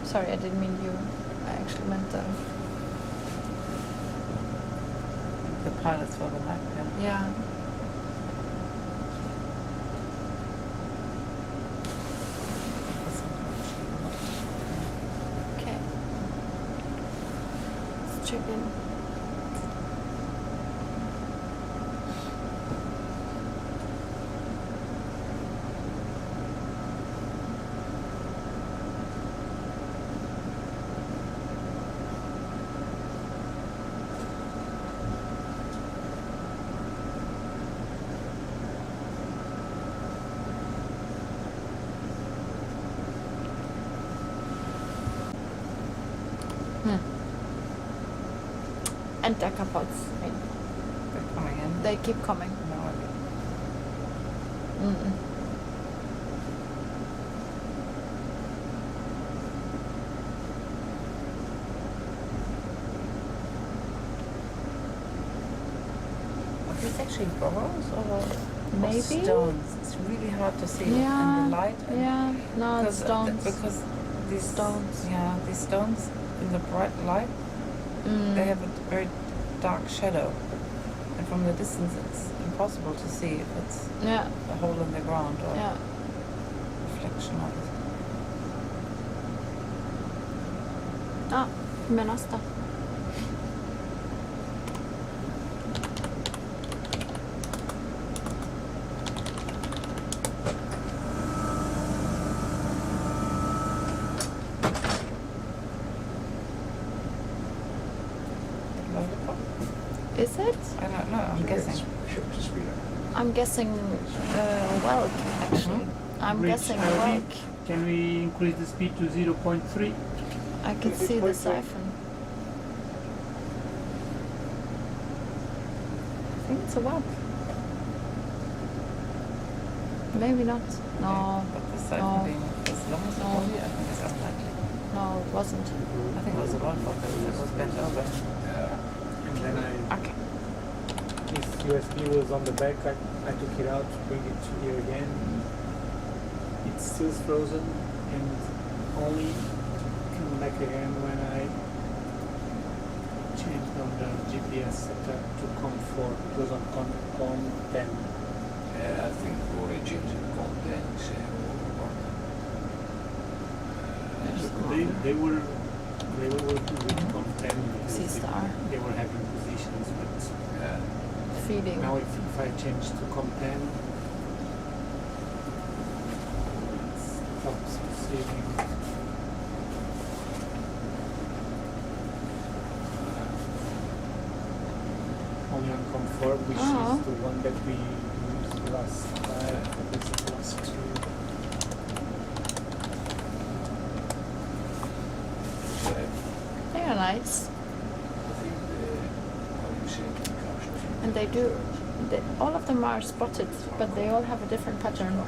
Sorry, I didn't mean you. I actually meant the pilots for the map, yeah. Yeah. Okay. Let's check in. Entdecke pods. They're coming in. They keep coming. No idea. Are these actually burrows or Maybe. stones? It's really hard to see Yeah. in the light. And Yeah. No, it's stones. Because these Stones. Yeah, these stones in the bright light, they have a very dark shadow, and from the distance it's impossible to see if it's Yeah. a hole in the ground or Yeah. reflection of it. Ah, Menasta. Is it? I don't know, I'm guessing. I'm guessing Welk, actually. I'm Reach guessing RV. Welk. Can we increase the speed to 0.3? I can see the siphon. I think it's a Welk. Maybe not. No. But the siphon No. being as long as the body, I think it's unlikely. No, it wasn't. I think it was a one but it was bent over. And then Okay. this USB was on the back. I took it out, bring it to here again. It's still frozen and only come back again when I changed on the GPS setup to COM4. It was on COM10. Yeah, I think origins of content They were working with COM10 because C-star. they were having positions, but yeah. Feeding. now if I change to COM10, it stops receiving. Only on COM4, which Oh. is the one that we used last two. They are nice. And they do. All of them are spotted, but they all have a different pattern.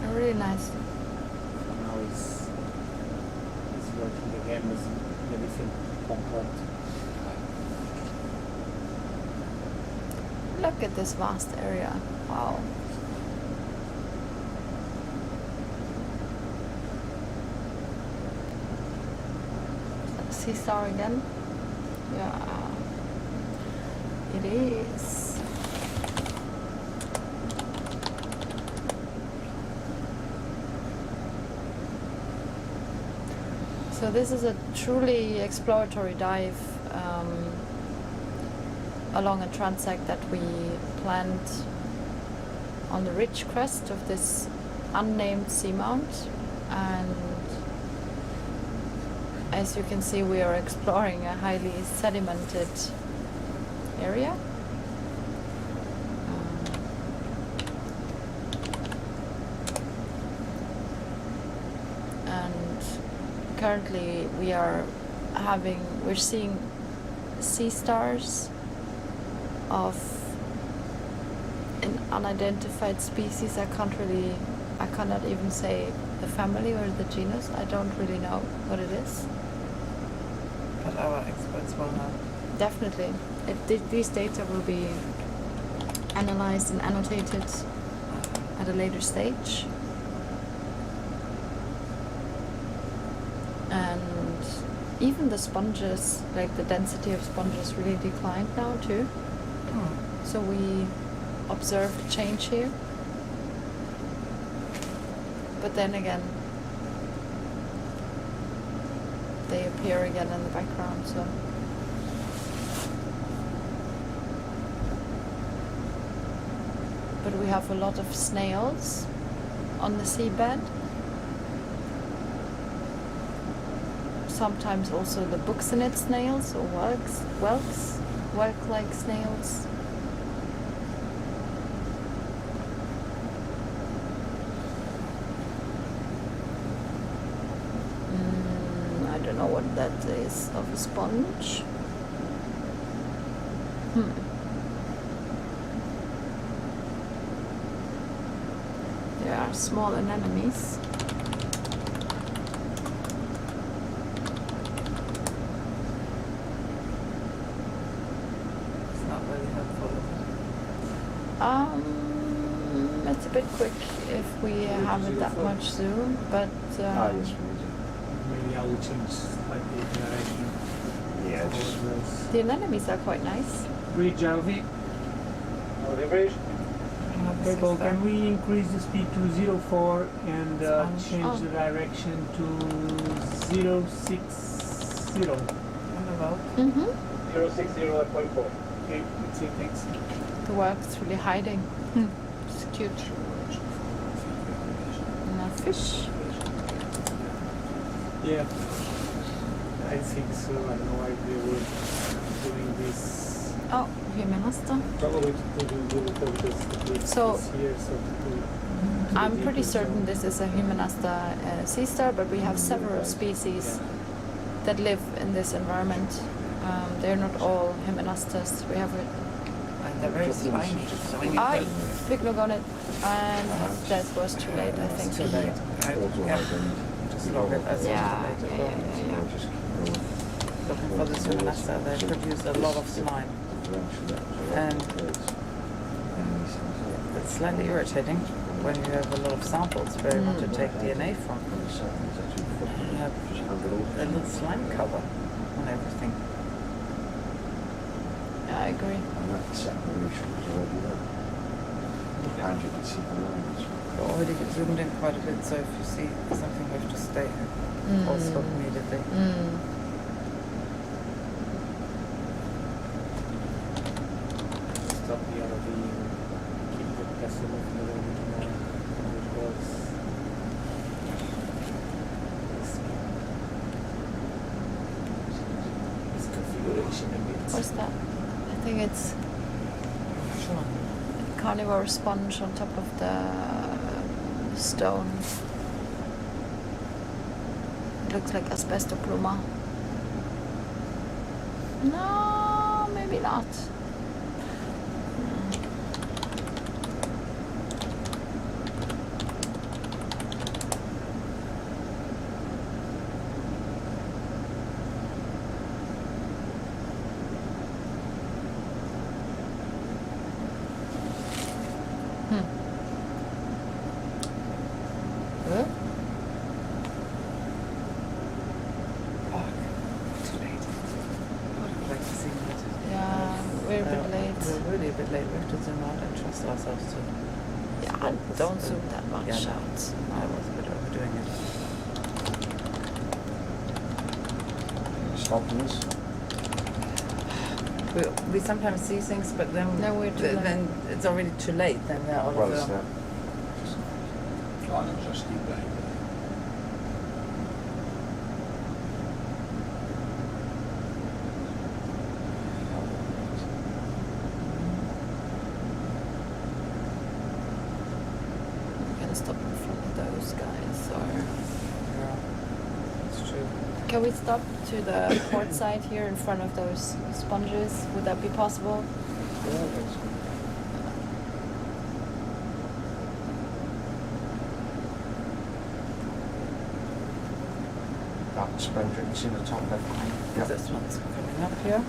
They're really nice. So now it's working again with a different compound. Look at this vast area. Wow. Sea star again? Yeah. It is. So this is a truly exploratory dive along a transect that we planned on the ridge crest of this unnamed seamount, and as you can see, we are exploring a highly sedimented area. And currently we're seeing sea stars of an unidentified species. I cannot even say the family or the genus. I don't really know what it is. But our experts will know. Definitely. These data will be analyzed and annotated at a later stage. And even the sponges, like the density of sponges really declined now too. So we observed a change here. But then again, they appear again in the background, so. But we have a lot of snails on the seabed. Sometimes also the buxonid snails or whelk-like snails. I don't know what that is of a sponge. There are small anemones. It's not really helpful. It's a bit quick if we haven't that much zoom, but yes, we Maybe I will change slightly the direction. Yeah, just the anemones are quite nice. Bridge RV. Oh, the bridge. Okay, Paul, can we increase the speed to 04 and Spanish. change the direction to 060? On the road. Mm-hmm. 060.4. Okay, that's it, thanks. The work's really hiding. It's cute. And a fish. Yeah, I think so. I don't know why they were doing this. Oh, humanasta. Probably to do because the place So- is here, so to I'm pretty certain this is a humanasta sea star, but we have several species that live in this environment. They're not all humanastas. We have a And they're very slimy. So when you I big look on it, and that was too late, I think. too late. Just log it as Yeah, too late. yeah. Looking for this humanasta, they produce a lot of slime. And it's slightly irritating when you have a lot of samples where you want to take DNA from. You have a little slime cover on everything. Yeah, I agree. And that separation was already there. And you can see the lines. We're already zoomed in quite a bit, so if you see something, we have to stay or stop immediately. stop the RV and keep the vessel moving a little bit more than it was. This configuration a bit. What's that? I think it's a carnivore sponge on top of the stone. It looks like asbestopluma. No, maybe not. We're a bit late. We're really a bit late. We have to zoom out and trust ourselves to. Yeah, don't zoom that much Yeah, out. I was a bit overdoing it. Stopping this. We sometimes see things, but then Then we're too late. then it's already too late. Then they're out Well, of it's the. there. Trying to just keep going. We can stop in front of those guys, or Yeah, it's true. can we stop to the port side here in front of those sponges? Would that be possible? That sponge, you can see the top left. Yep. This one's coming up here.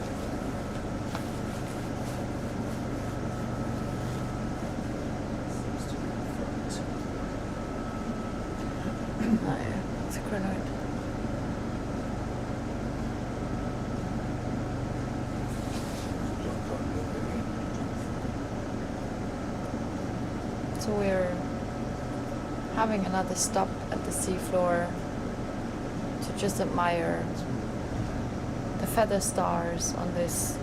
Oh yeah, it's a crinoid. So we're having another stop at the seafloor to just admire the feather stars on this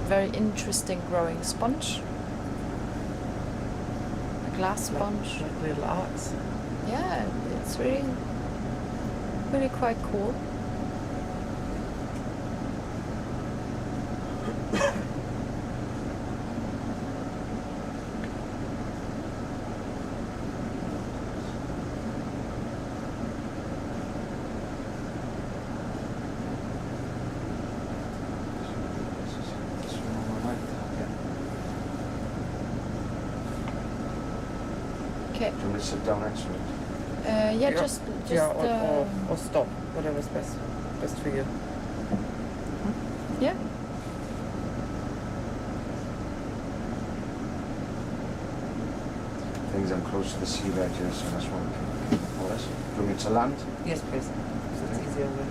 very interesting growing sponge. A glass sponge. Like little arcs. Yeah, it's really, really quite cool. Okay. Do you want me to sit down next to it? Yeah, just Yeah, or uh, stop. Whatever's best for you. yeah. Things I'm close to the sea right here, so that's why we can all this. Do you want me to land? Yes, please. So it's easier when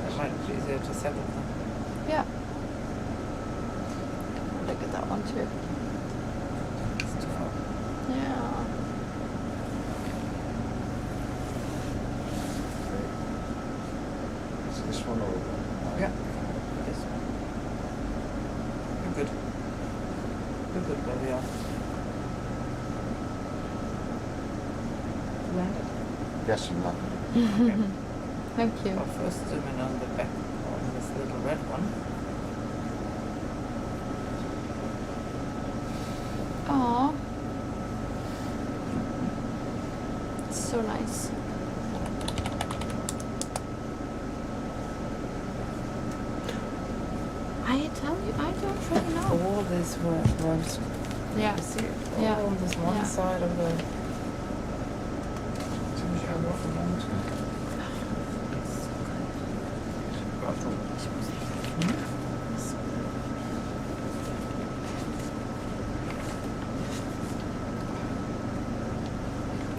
it might be easier to settle them. Yeah. Look at that one too. It's too far. Yeah. Yeah. Is this one or? Yeah. This one. You're good. You're good where we are. Landed. Yes, I'm not. Thank you. I'll first zoom in on the back on this little red one. Aww. It's so nice. I tell you, I don't really know. All these worms. Yeah. You see it? Yeah. All on this one Yeah. side of the.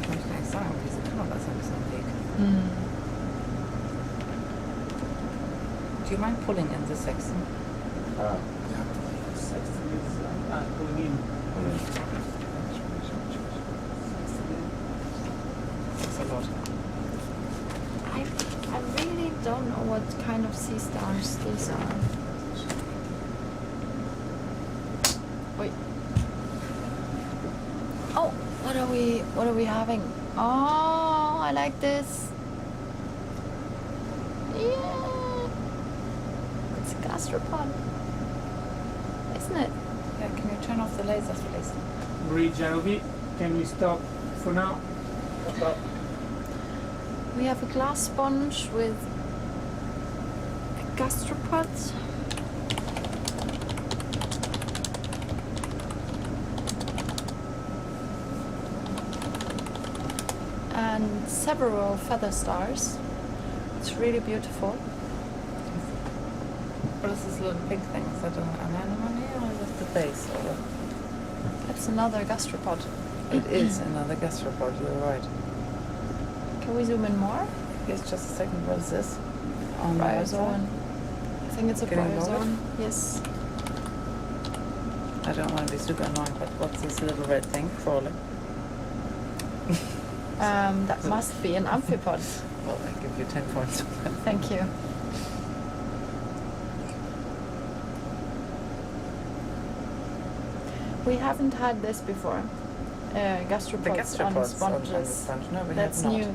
Ich möchte eigentlich sagen, diese Kamera ist ein bisschen weg. Mm. Do you mind pulling in this section? Section is pulling in. It's a lot. I really don't know what kind of sea stars these are. Wait. Oh, what are we having? Oh, I like this. Yeah. It's a gastropod. Isn't it? Yeah, can you turn off the lasers, please? Bridge ROV, can we stop for now? We have a glass sponge with a gastropod. And several feather stars. It's really beautiful. What is this little pink thing? Is that an animal here or is it the base? Or It's another gastropod. it is another gastropod, you're right. Can we zoom in more? Yes, just a second. What is this? On the right side? Bryozoan. I think it's a Getting bryozoan. Yes. I don't want to be super annoying, but what's this little red thing crawling? That must be an amphipod. Well, I give you 10 points. Thank you. We haven't had this before. Gastropods on sponges. sponge. No, we That's have not. new.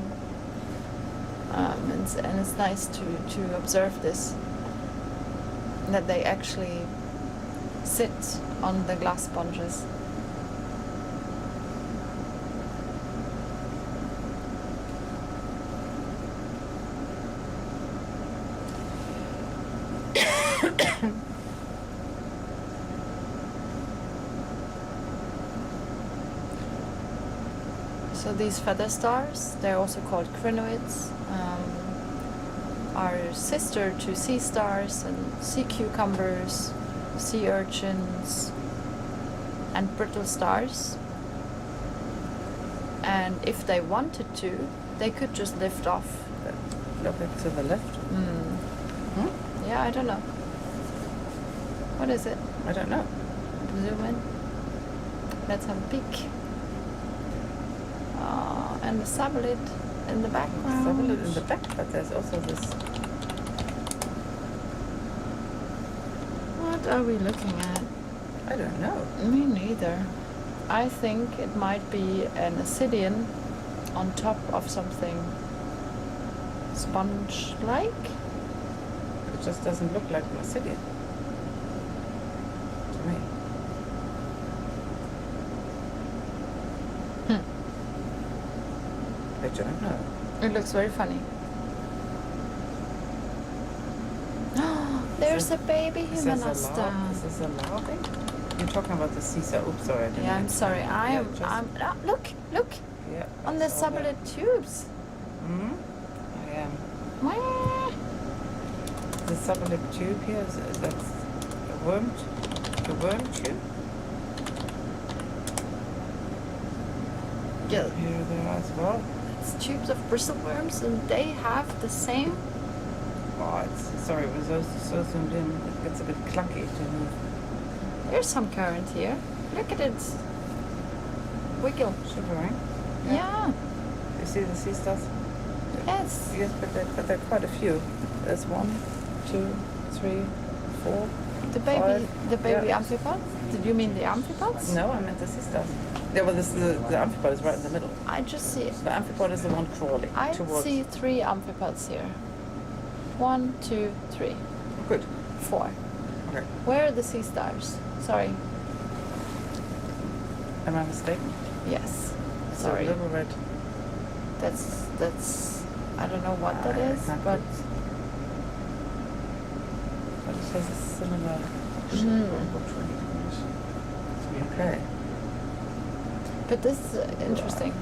And it's nice to observe this. That they actually sit on the glass sponges. So these feather stars, they're also called crinoids, are sister to sea stars and sea cucumbers, sea urchins, and brittle stars. And if they wanted to, they could just lift off. Look to the left. Yeah, I don't know. What is it? I don't know. Zoom in. Let's have a peek. And the sublid in the background. Sublid in the back, but there's also this. What are we looking at? I don't know. Me neither. I think it might be an ascidian on top of something sponge-like. It just doesn't look like an ascidian to me. I don't know. It looks very funny. There's a baby Is this humanasta. Is this a larvae? You're talking about the Caesar. Oops, sorry. I didn't Yeah, I'm mean- sorry. Yeah, Look yeah, on I the saw that. sublid tubes. I am. Mwah. The sublip tube here, that's a worm tube. Yeah, Here there as well. it's tubes of bristleworms, and they have the same. Oh, sorry, it was so zoomed in. It gets a bit clunky to move. There's some current here. Look at it. Wiggle. Shivering. Yeah. You see the sea stars? Yes. Yes, but there are quite a few. There's 1, 2, 3, 4. The baby Yeah. amphipods? Did you mean the amphipods? No, I meant the sea stars. Yeah, well, the amphipod is right in the middle. I just see The amphipod is the one crawling I towards. see 3 amphipods here. 1, 2, 3, Good. 4. Okay. Where are the sea stars? Sorry. Am I mistaken? Yes. It's Sorry. a little red. That's I don't know what that I is, can't but it has a similar. Okay. but this is interesting.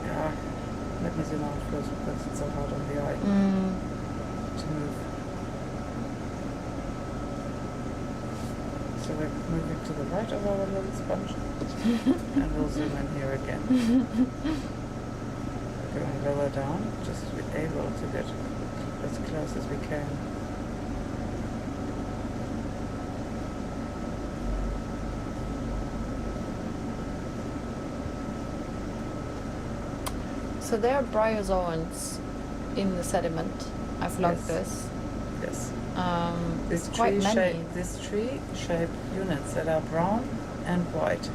Yeah. Let me zoom out first because it's so hard on the eye Mm. to move. So we're moving to the right of our little sponge. And we'll zoom in here again. Going lower down, just to be able to get as close as we can. So there are bryozoans in the sediment. I've logged Yes. this. Yes. It's quite many. These tree-shaped units that are brown and white.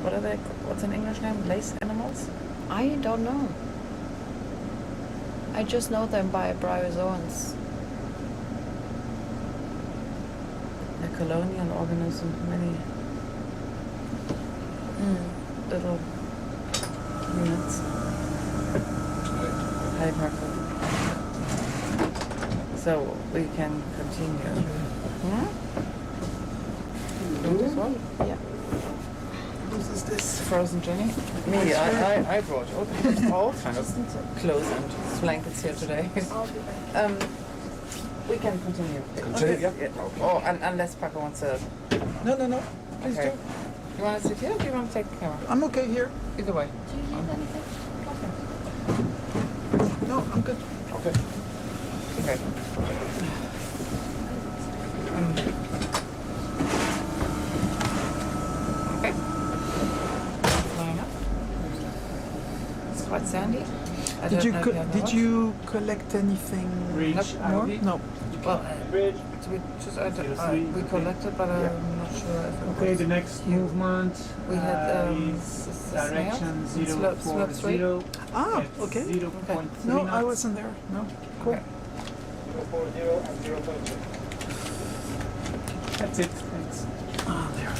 What are they? What's an English name? Lace animals? I don't know. I just know them by bryozoans. A colonial organism, many little units. Hyper. So we can continue. This one? Yeah. Whose is this? Frozen Jenny? Me, I brought all kinds of clothes and blankets here today. We can continue. Continue, yeah. Oh, unless Paco wants to. No, please Okay. do. You want to sit here or do you want to take the camera? I'm okay here. Either way. Do you need anything? No, I'm good. Okay. Okay. Okay. Flying up. It's quite sandy. I Did don't you know if you have did those. you collect anything Bridge, more? Aldi. No. Well, Bridge. we just we collected, but I'm not sure if it Okay, was. the next movement We had is direction 040. Ah, It's okay. 0.3 No, I knots. wasn't there. No. Cool. Okay. 040 and 0.2. That's it. Thanks. Ah, there.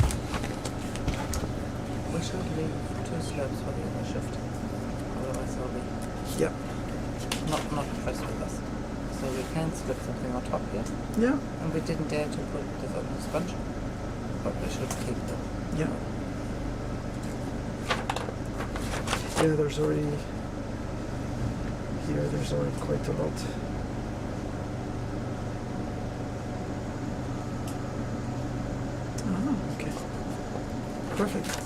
We should leave 2 slopes for the other shift. Otherwise they'll be Yeah. not impressed with us. So we can slip something on top here. Yeah. And we didn't dare to put this on the sponge. But we should keep them. Yeah. Yeah, there's already quite a lot. Ah, okay. Perfect.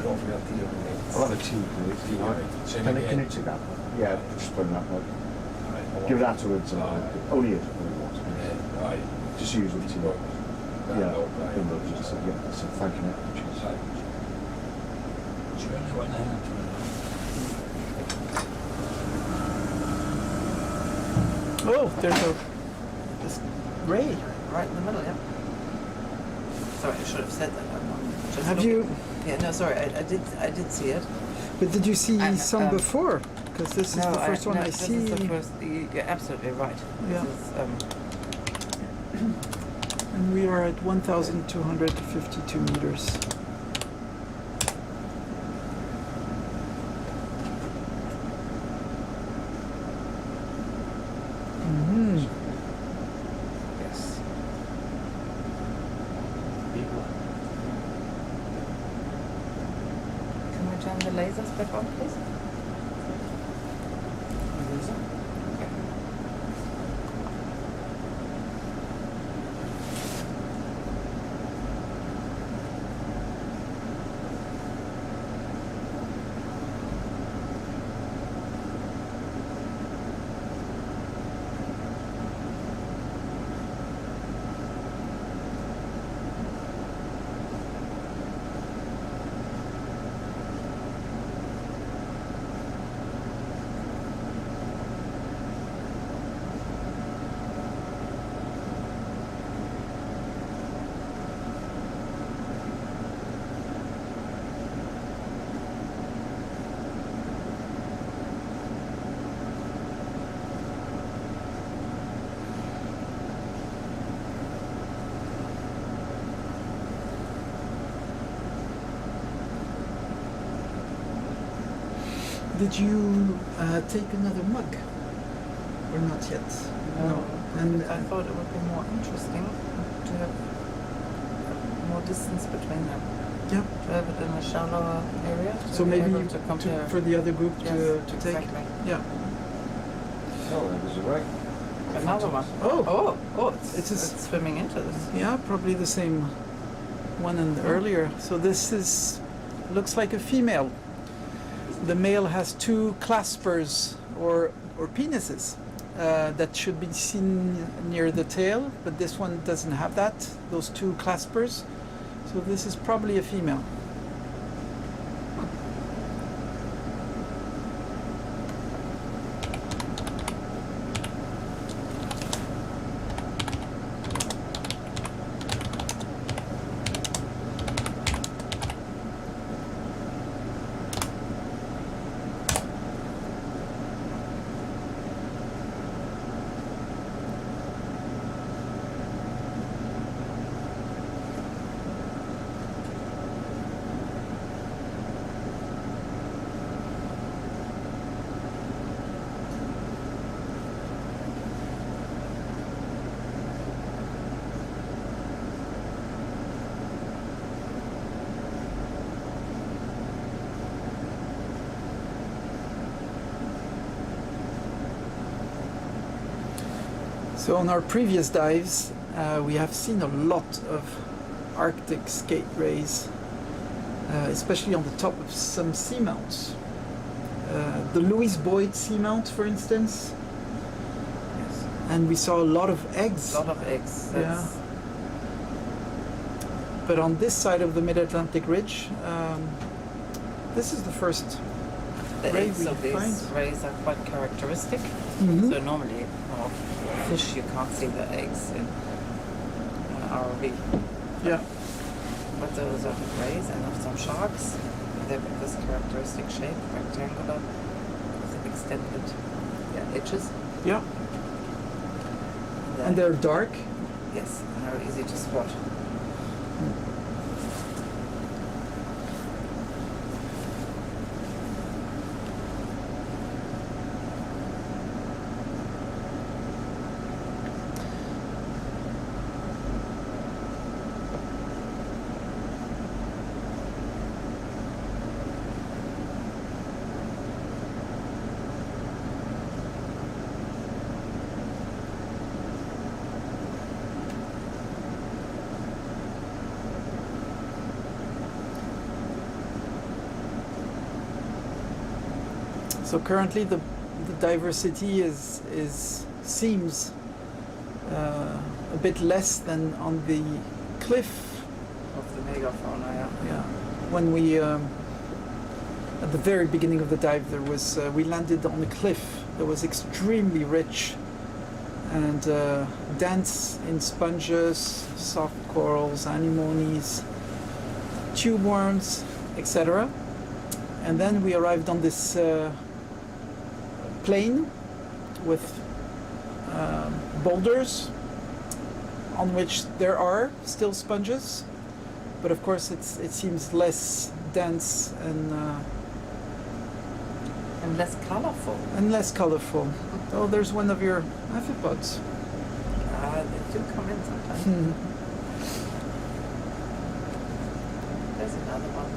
I'll have a tea, please. Can you take that? Yeah, just put that one. Give it afterwards. Only it. Just use it to. Yeah, just, yeah, so thank you. Oh, there's this ray. Right in the middle, yeah. Sorry, I should have said that. I'm not just Have looking. you? Yeah, no, sorry, I did see it. But did you see And, some before? Because this is the first one I this see. is the first. You're absolutely right. Yeah. This is, And we are at 1,252 meters. Mm-hmm. yes. Can we turn the lasers back on, please? Okay. Did you take another mug? Or not yet? No. And I thought it would be more interesting to have more distance between them. yeah. To have it in a shallower area. To So be maybe able to compare. for the other group Yes, to take. exactly. Yeah. Oh, there's a ray. Another one. Oh. It's swimming into this. Yeah, probably the same one and earlier. So this looks like a female. The male has two claspers or penises that should be seen near the tail, but this one doesn't have that, those two claspers. So this is probably a female. So on our previous dives, we have seen a lot of Arctic skate rays, especially on the top of some seamounts. The Louis Boyd seamount, for instance. Yes. And we saw a lot of eggs. A lot of eggs. Yeah. But on this side of the Mid-Atlantic Ridge, this is the first The ray eggs we of these find. rays are quite characteristic. Mhm. So normally, fish, you can't see the eggs in ROV. Yeah. But there are certain rays and of some sharks. They've got this characteristic shape, rectangular, with extended edges. Yeah. And they're dark. Yes, and they're easy to spot. So currently the diversity seems a bit less than on the cliff. Of the megafauna, Yeah. When we at the very beginning of the dive, there was we landed on a cliff that was extremely rich and dense in sponges, soft corals, anemones, tube worms, etc. And then we arrived on this plain with boulders on which there are still sponges, but of course it seems less dense and less colorful. And less colorful. Oh, there's one of your amphipods. They do come in sometimes. There's another one.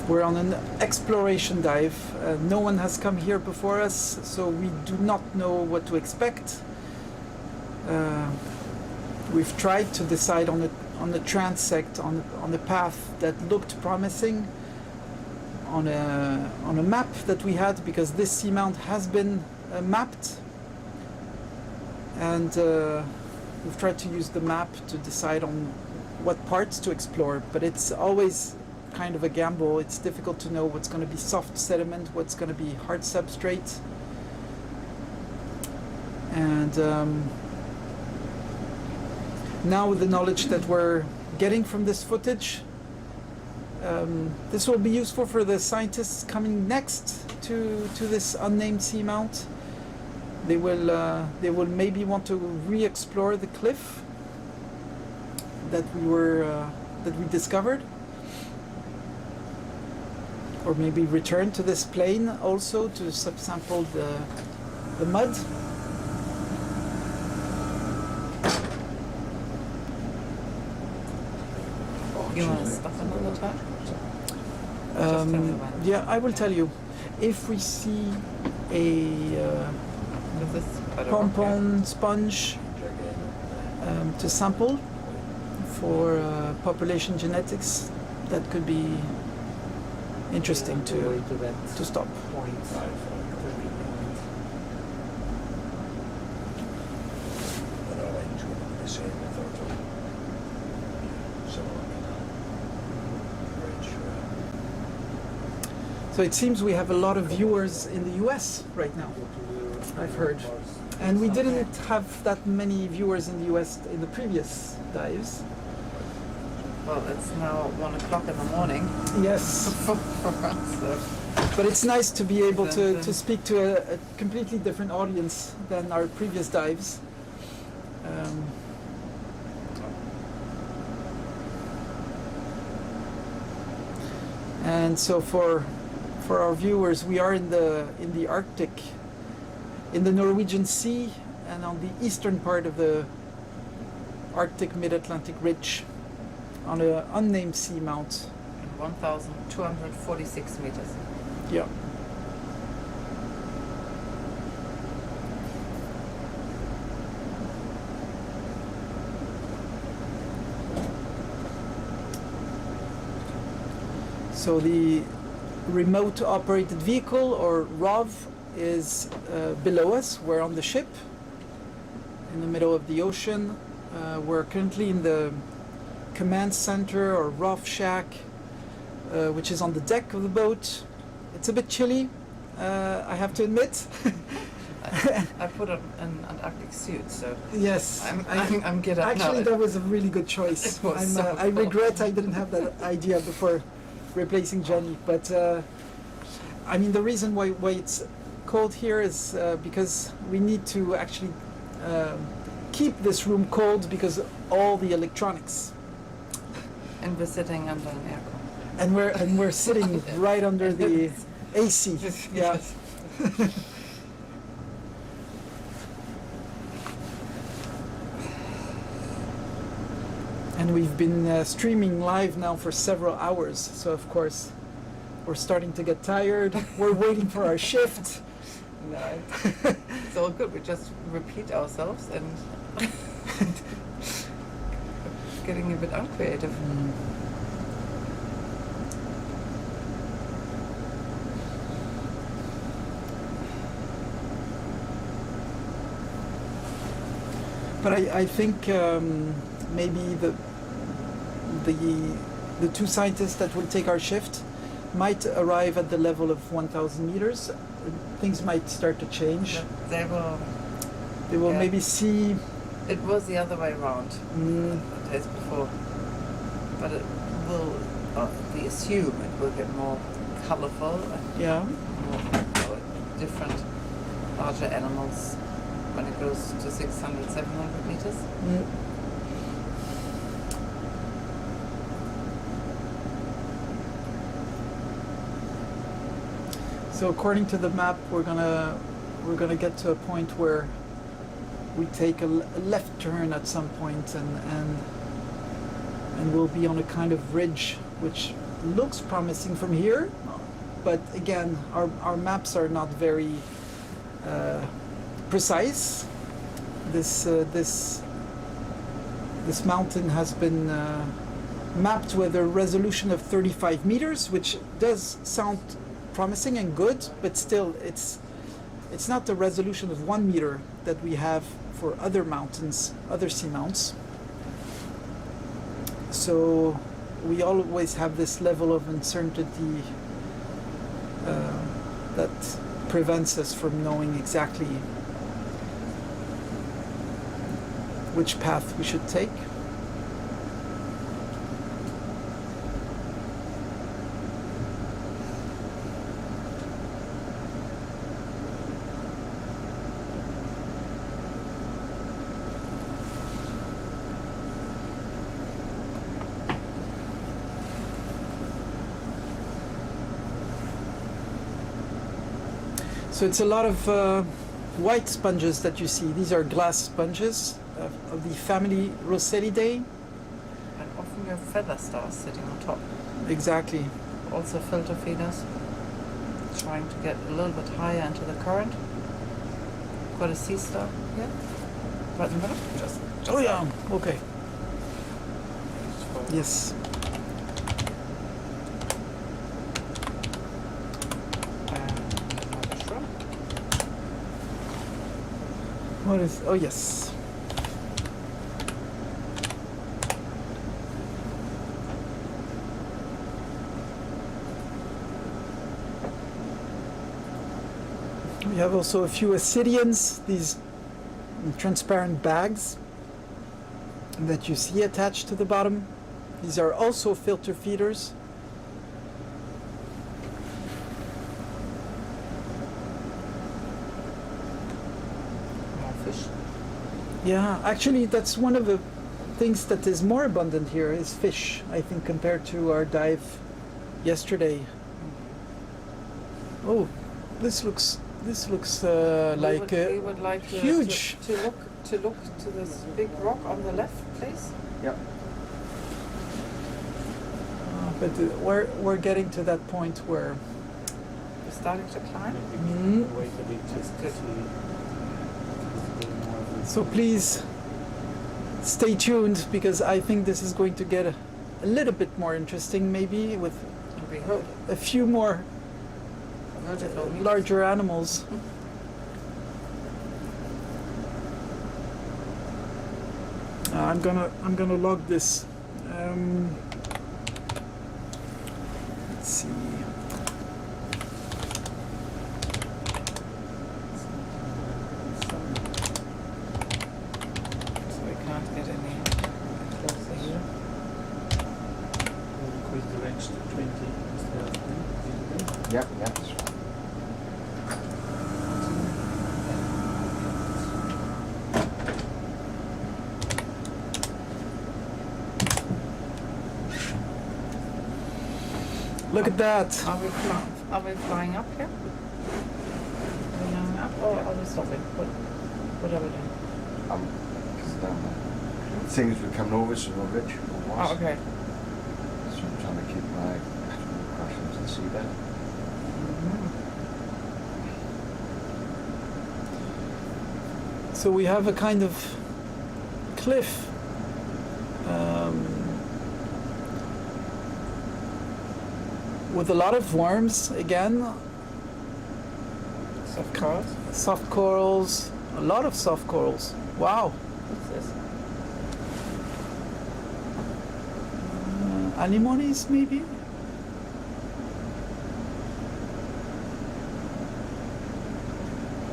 We're on an exploration dive. No one has come here before us, so we do not know what to expect. We've tried to decide on the transect, on the path that looked promising, on a map that we had, because this seamount has been mapped, and we've tried to use the map to decide on what parts to explore, but it's always kind of a gamble. It's difficult to know what's going to be soft sediment, what's going to be hard substrate, and now with the knowledge that we're getting from this footage, this will be useful for the scientists coming next to this unnamed seamount. They will maybe want to re-explore the cliff that we discovered, or maybe return to this plain also to subsample the mud. You want to stop another time? Yeah, I will tell you. If we see a pompon sponge to sample for population genetics, that could be interesting to stop. So it seems we have a lot of viewers in the US right now, I've heard. And we didn't have that many viewers in the US in the previous dives. Well, it's now 1 o'clock in the morning. Yes. for us, so. But it's nice to be able to speak to a completely different audience than our previous dives. And so for our viewers, we are in the Arctic, in the Norwegian Sea, and on the eastern part of the Arctic mid-Atlantic ridge, on an unnamed seamount. 1,246 meters. Yeah. So the remote operated vehicle, or ROV, is below us. We're on the ship in the middle of the ocean. We're currently in the command center, or ROV shack, which is on the deck of the boat. It's a bit chilly, I have to admit. I put on an Antarctic suit, so yes, I'm good at actually now. that was a really good choice. I regret I didn't have that idea before replacing Jenny, but I mean, the reason why it's cold here is because we need to actually keep this room cold because of all the electronics. And we're sitting under an aircon. And we're sitting right under the AC. Yeah. And we've been streaming live now for several hours, so of course we're starting to get tired. We're waiting for our shift. No, it's all good. We just repeat ourselves and getting a bit uncreative. But I think maybe the two scientists that will take our shift might arrive at the level of 1,000 meters. Things might start to change. They will They will Yeah. maybe see. It was the other way around Mm, the days before, but it will. We assume it will get more colourful and yeah. more different, larger animals when it goes to 600, 700 meters. Mm. So according to the map, we're gonna get to a point where we take a left turn at some point, and we'll be on a kind of ridge, which looks promising from here. But again, our maps are not very precise. This mountain has been mapped with a resolution of 35 meters, which does sound promising and good, but still it's not the resolution of 1 meter that we have for other mountains, other seamounts. So we always have this level of uncertainty that prevents us from knowing exactly which path we should take. So it's a lot of white sponges that you see. These are glass sponges of the family Rossellidae. And often you have feather stars sitting on top. Exactly. Also filter feeders, trying to get a little bit higher into the current. Got a sea star here. Right in the middle. Just Oh yeah, out. okay. Yes. What is, oh yes. We have also a few ascidians, these transparent bags that you see attached to the bottom. These are also filter feeders. Fish. Yeah, actually that's one of the things that is more abundant here is fish, I think, compared to our dive yesterday. Oh, this looks like we would like to, huge. to look to this big rock on the left, please. Yep. But we're getting to that point where We're starting to climb. Mm. Wait a bit just to see. So please stay tuned, because I think this is going to get a little bit more interesting, maybe with We hope. a few more Vertical meters. larger animals. I'm gonna log this. Let's see. So we can't get any closer here. We'll increase the range to 20 instead of 10. Yep, that's right. Look at that. Are we flying up here? Are we going up or are we stopping? What are we doing? Because things were coming over some of it. Oh, okay. So I'm trying to keep my questions and see that. So we have a kind of cliff. With a lot of worms again. Soft corals. Soft corals. A lot of soft corals. Wow. What's this? Anemones maybe?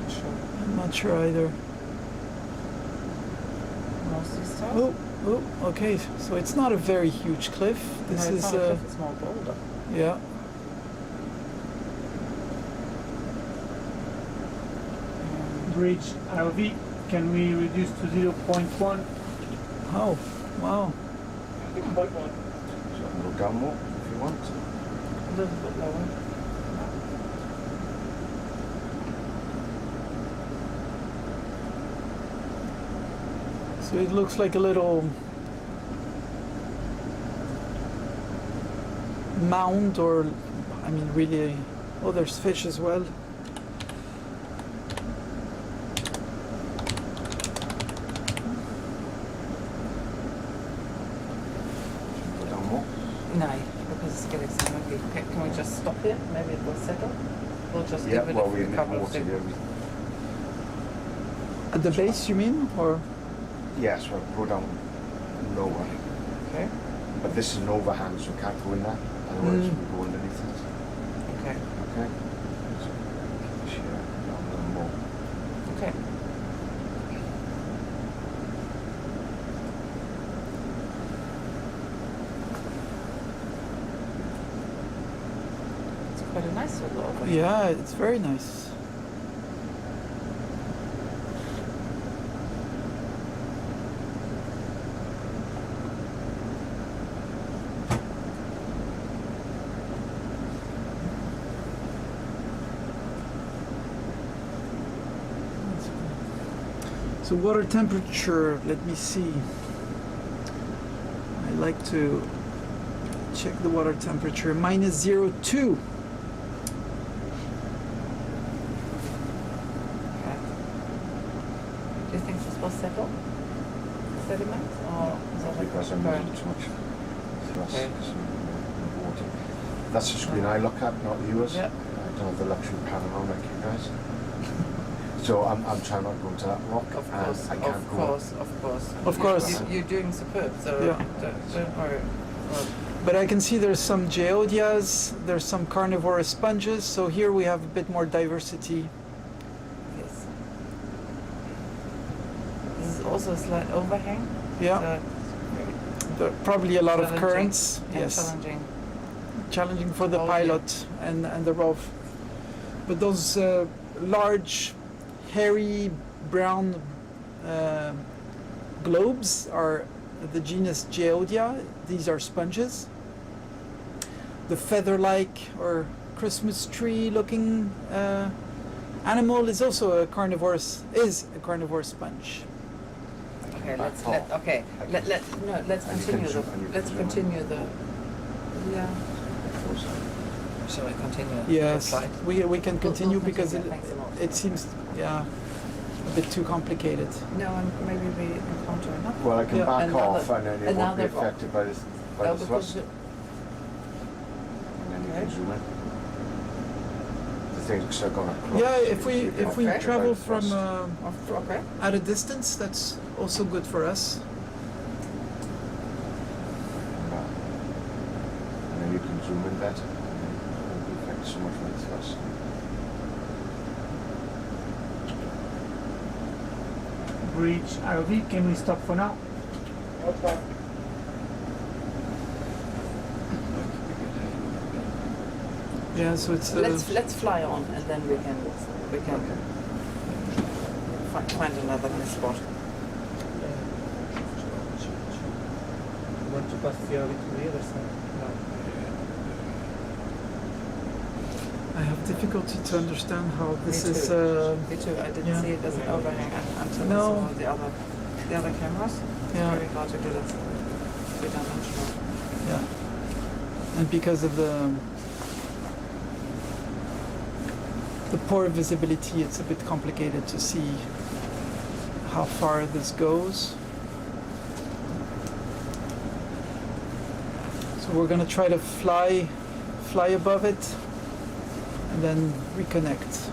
Not sure. I'm not sure either. Oh, okay. So it's not a very huge cliff. This no, it's is not a cliff, it's more boulder. yeah. Bridge RV, can we reduce to 0.1? Oh, wow. So I can go down more if you want. A little bit lower. So it looks like a little mound, or I mean, really. Oh, there's fish as well. Go down more. No, because it's getting so muggy. Can we just stop it? Maybe it will settle? We'll just Yeah, give it well, a we need couple of water seconds. here. At the base, you mean, or? Yes, we'll go down lower. Okay. But this is an overhang, so we can't go in there. Otherwise, we go underneath it. Okay. Okay? So, push here, down a little more. Okay. It's quite a nice little overhang. Yeah, it's very nice. So water temperature, let me see. I like to check the water temperature. Minus 0.2. Okay. Do you think this will settle? Sediment? Or is that Because I'm current? using too much thrust Okay. because of water. That's the screen I look at, not yours. Yeah. I don't have the luxury of panorama like you guys. So I'm trying not to go to that rock. Of and course, I can't of go. course, of course. Of course. You're doing superb, so Yeah. don't worry. Well, But I can see there's some geodias, there's some carnivorous sponges, so here we have a bit more diversity. yes. This is also a slight overhang. Yeah, So there are probably a lot of challenging currents. and Yes, challenging. challenging for the Oh, yeah. pilot and the ROV. But those large, hairy, brown globes are the genus Geodia. These are sponges. The feather-like or Christmas tree-looking animal is also a carnivorous sponge. Okay, let's Oh. let's And you continue can the zoom- and you can let's zoom continue the yeah. Also, Shall I continue? Yes, the slide? we can continue We'll because continue. Thanks a lot. it seems a bit too complicated. No, and maybe we encounter another. well, I can Yeah. back Another- off and then it won't be another rock. affected by this by No, the because thrust. And then you Okay. can zoom in. The things are gonna cross. Yeah, if we Okay. travel By the from thrust. Okay. at a distance, that's also good for us. And then you can zoom in better. And then it won't be affected so much by the thrust. Bridge RV, can we stop for now? Yeah, so it's Let's fly on, and then we can find another nice spot. You want to pass the RV to the other side? No. I have difficulty to understand how this Me is. too. Me too. I didn't yeah. see it as an overhang until No. I saw the other cameras. It's Yeah. very hard to do that three-dimensional. Yeah, and because of the poor visibility, it's a bit complicated to see how far this goes. So we're gonna try to fly above it and then reconnect.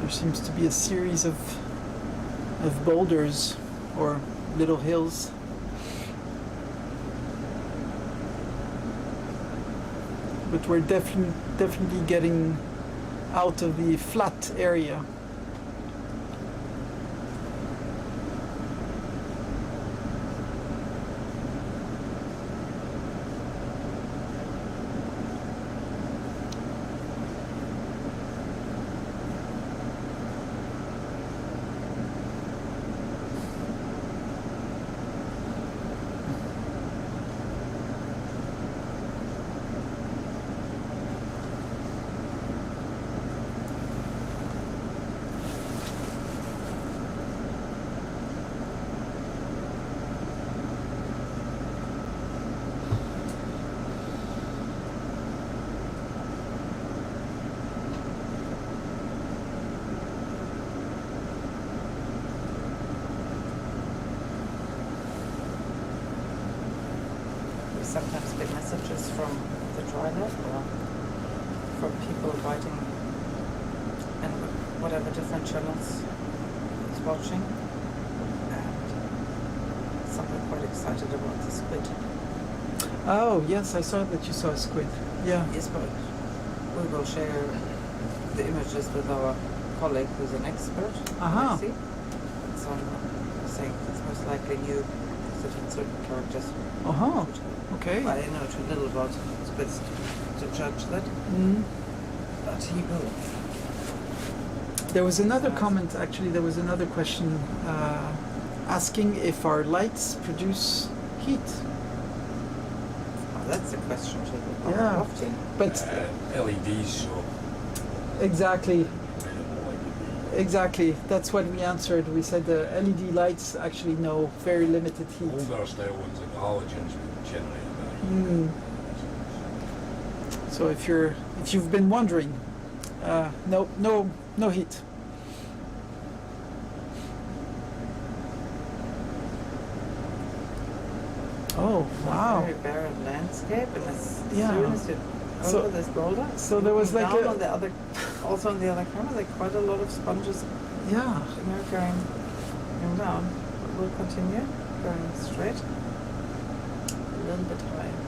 There seems to be a series of boulders or little hills. but we're definitely getting out of the flat area. Sometimes get messages from the dry lab or from people writing in whatever different channels is watching, and some are quite excited about the squid. Oh yes, I saw that you saw a squid. Yeah. Yes, but we will share the images with our colleague who's an expert. Aha. See? So I'm saying it's most likely you, certain characters. Uh-huh. Okay. I know too little about squids to judge that, but he will. There was another comment, actually, there was another question asking if our lights produce heat. Oh, that's a question to the Yeah. often. But LEDs, so exactly, minimal exactly. That's what we answered. We said the LED lights actually know very limited heat. older style ones like halogens would generate that heat. Mm. So if you've been wondering, no heat. Oh wow! Very barren landscape, and as Yeah. soon as you So- over this boulder, so there was like down a- on the other, also on the other camera, there are quite a lot of sponges Yeah. going down. But we'll continue going straight, a little bit higher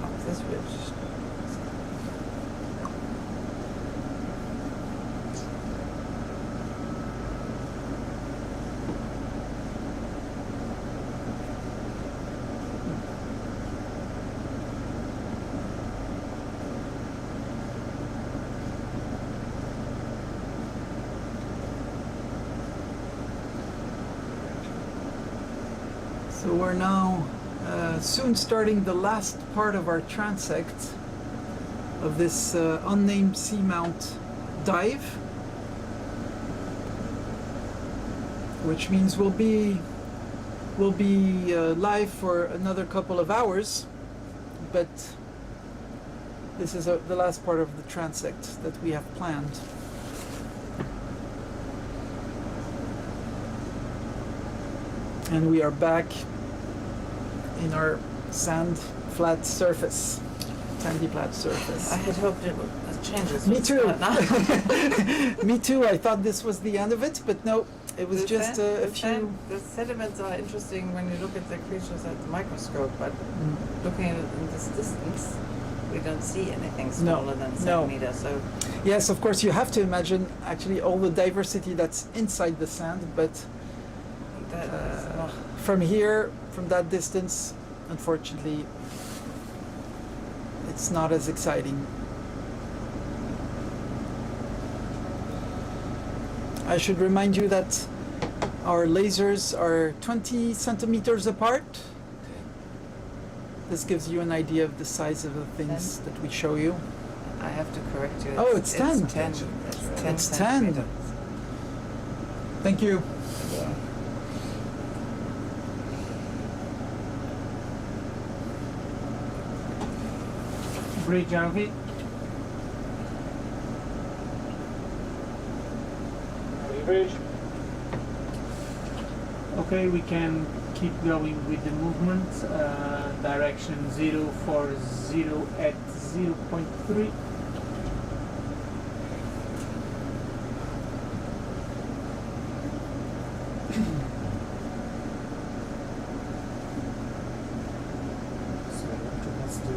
up this ridge. So we're now soon starting the last part of our transect of this unnamed seamount dive, which means we'll be live for another couple of hours, but this is the last part of the transect that we have planned. And we are back in our flat surface, sandy flat surface. I had hoped it would change this. Me too. But now- Me too. I thought this was the end of it, but no, it was just a few. The sediments are interesting when you look at the creatures at the microscope, but looking at it in this distance, we don't see anything smaller than a centimeter. So Yes, of course, you have to imagine actually all the diversity that's inside the sand, but that is not. from here, from that distance, unfortunately, it's not as exciting. I should remind you that our lasers are 20 centimeters apart. This gives you an idea of the size of the things that we show you. I have to correct you. Oh, it's 10. It's 10. It's 10 It's 10. centimeters. Thank you. Bridge, Harvey. Bridge. Okay, we can keep going with the movement. Direction 040 at 0.3. So let's do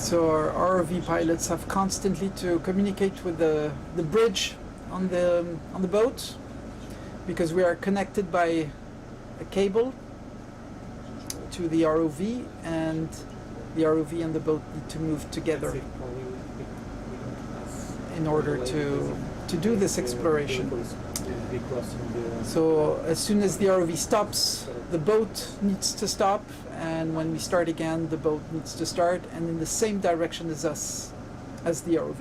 So our ROV pilots have constantly to communicate with the bridge on the boat, because we are connected by a cable to the ROV, and the ROV and the boat need to move together in order to do this exploration. So as soon as the ROV stops, the boat needs to stop, and when we start again, the boat needs to start, and in the same direction as us, as the ROV.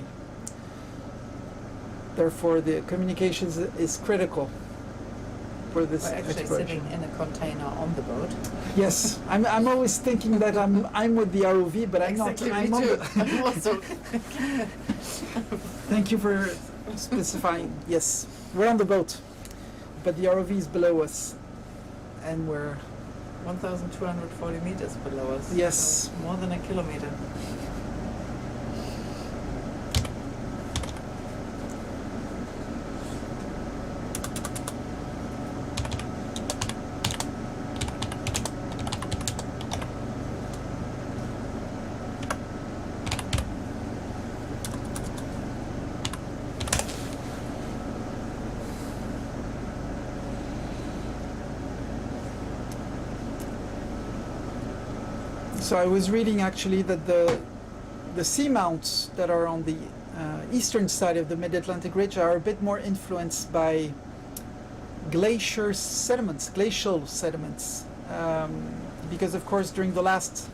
Therefore, the communications is critical for this We're actually exploration. sitting in a container on the boat. Yes, I'm always thinking that I'm with the ROV, but I'm Exactly, not. I'm me on too. the I'm also Thank you for specifying. Yes, we're on the boat, but the ROV is below us, and we're 1,240 meters below us. Yes. So more than a kilometer. So I was reading actually that the seamounts that are on the eastern side of the mid-Atlantic ridge are a bit more influenced by glacial sediments, because of course during the last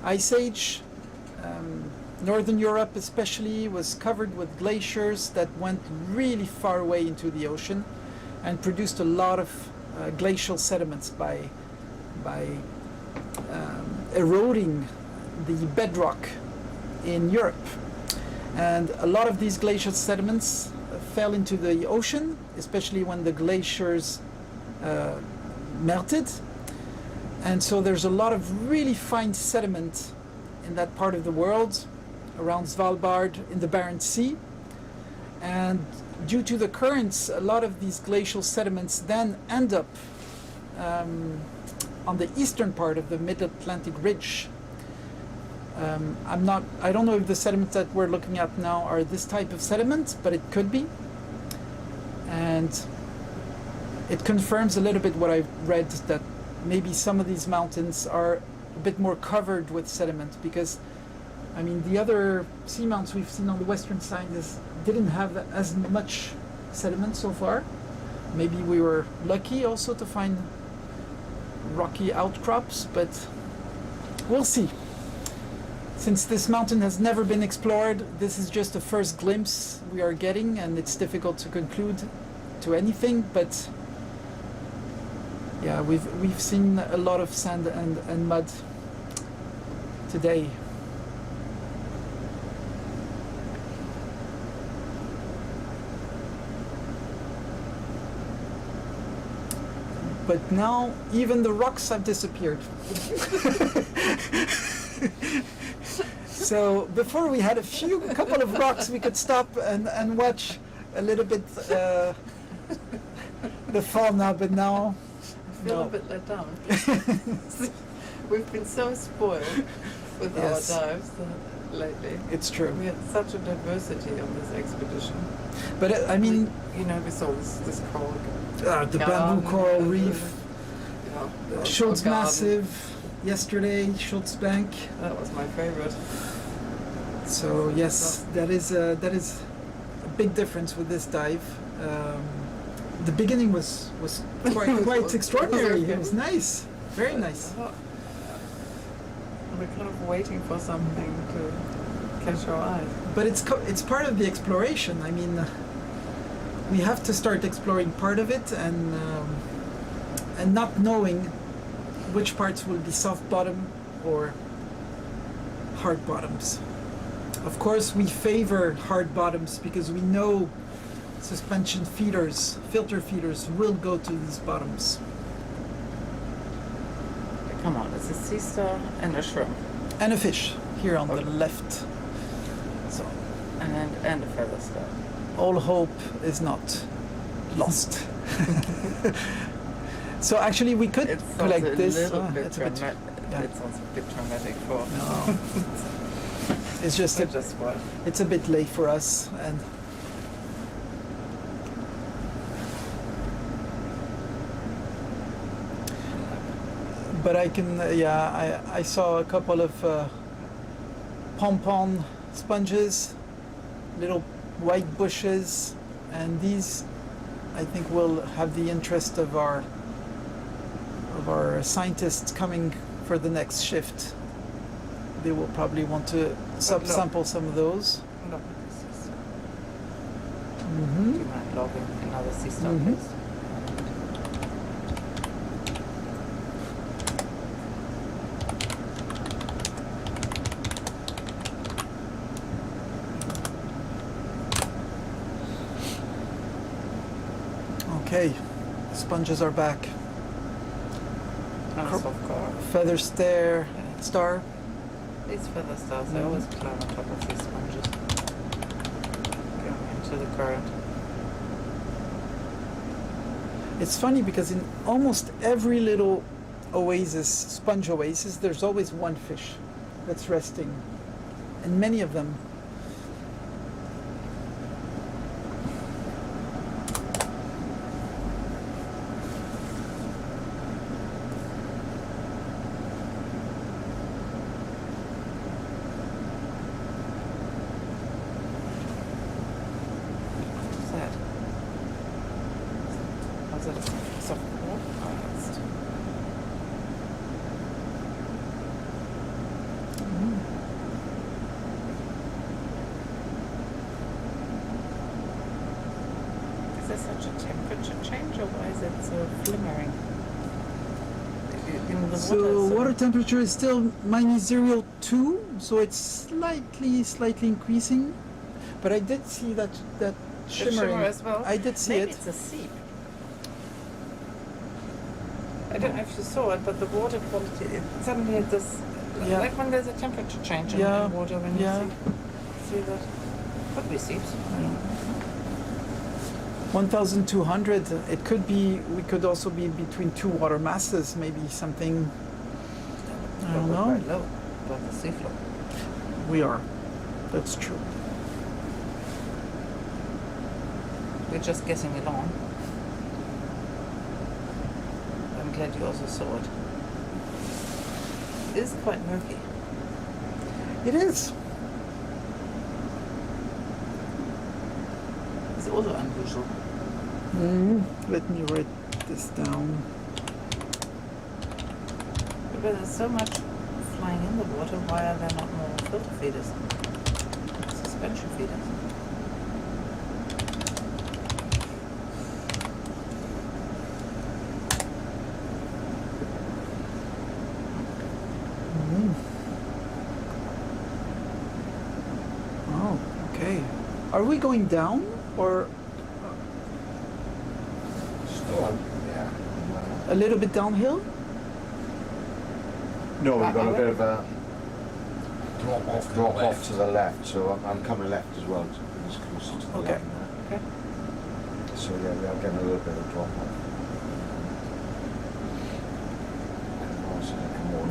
ice age, Northern Europe especially was covered with glaciers that went really far away into the ocean and produced a lot of glacial sediments by eroding the bedrock in Europe. And a lot of these glacial sediments fell into the ocean, especially when the glaciers melted. And so there's a lot of really fine sediment in that part of the world, around Svalbard, in the Barents Sea. And due to the currents, a lot of these glacial sediments then end up on the eastern part of the mid-Atlantic ridge. I don't know if the sediments that we're looking at now are this type of sediment, but it could be. And it confirms a little bit what I've read, that maybe some of these mountains are a bit more covered with sediment, because I mean the other seamounts we've seen on the western side didn't have as much sediment so far. Maybe we were lucky also to find rocky outcrops, but we'll see. Since this mountain has never been explored, this is just the first glimpse we are getting, and it's difficult to conclude to anything, but yeah, we've seen a lot of sand and mud today. But now even the rocks have disappeared. So before we had a couple of rocks we could stop and watch a little bit the fauna, but now I feel a bit let down. We've been so spoiled with Yes. our dives lately. It's true. We had such a diversity on this expedition. But I mean, we saw this coral. the bamboo coral reef, Yeah, Schultz garden. Massive yesterday, Schultz Bank. That was my favorite. So yes, that is a big difference with this dive. The beginning was quite extraordinary. It was nice, very nice. We're kind of waiting for something to catch our eye. But it's part of the exploration. I mean, we have to start exploring part of it, and not knowing which parts will be soft bottom or hard bottoms. Of course, we favor hard bottoms because we know suspension feeders, filter feeders will go to these bottoms. Come on, it's a sea star and a shrimp. And a fish here on the left. So And a feather star. all hope is not lost. So actually we could It collect sounds this. a little Oh, bit it's a bit- dramatic. yeah. It sounds a bit dramatic for. No. It's just it's a bit late for us, and but I can I saw a couple of pom-pom sponges, little white bushes, and these I think will have the interest of our scientists coming for the next shift. They will probably want to sample some of those. Look at this. Mm-hmm. Do you mind logging another sea star, Mhm. please? Okay, sponges are back. And soft core. Feather star. These feather stars, they always climb on top of these sponges. Going into the current. It's funny because in almost every little oasis, sponge oasis, there's always one fish that's resting, and many of them. What's that? Was it a soft core? Is there such a temperature change, or why is it so flimmering? In the So water, water temperature is still -0.2, so it's slightly increasing. But I did see that shimmering. shimmer as well. I did see Maybe it. it's a seep. I don't know if you saw it, but the water quality, suddenly it does, Yeah. like when there's a temperature change in Yeah, water, when yeah. you see that. Could be seeps. I don't know. 1,200. It could be. We could also be between two water masses. Maybe something. I don't We're know. quite low above the seafloor. We are. That's true. We're just guessing along. I'm glad you also saw it. It is quite murky. It is. It's also unusual. Let me write this down. Because there's so much flying in the water, why are there not more filter feeders? Suspension feeders. Oh, okay. Are we going down or Still, yeah. a little bit downhill? No, we've got a bit of a Drop off to the left, so I'm coming left as well, to bring us closer to the Okay. line there. Okay. So yeah, we are getting a little bit of drop off.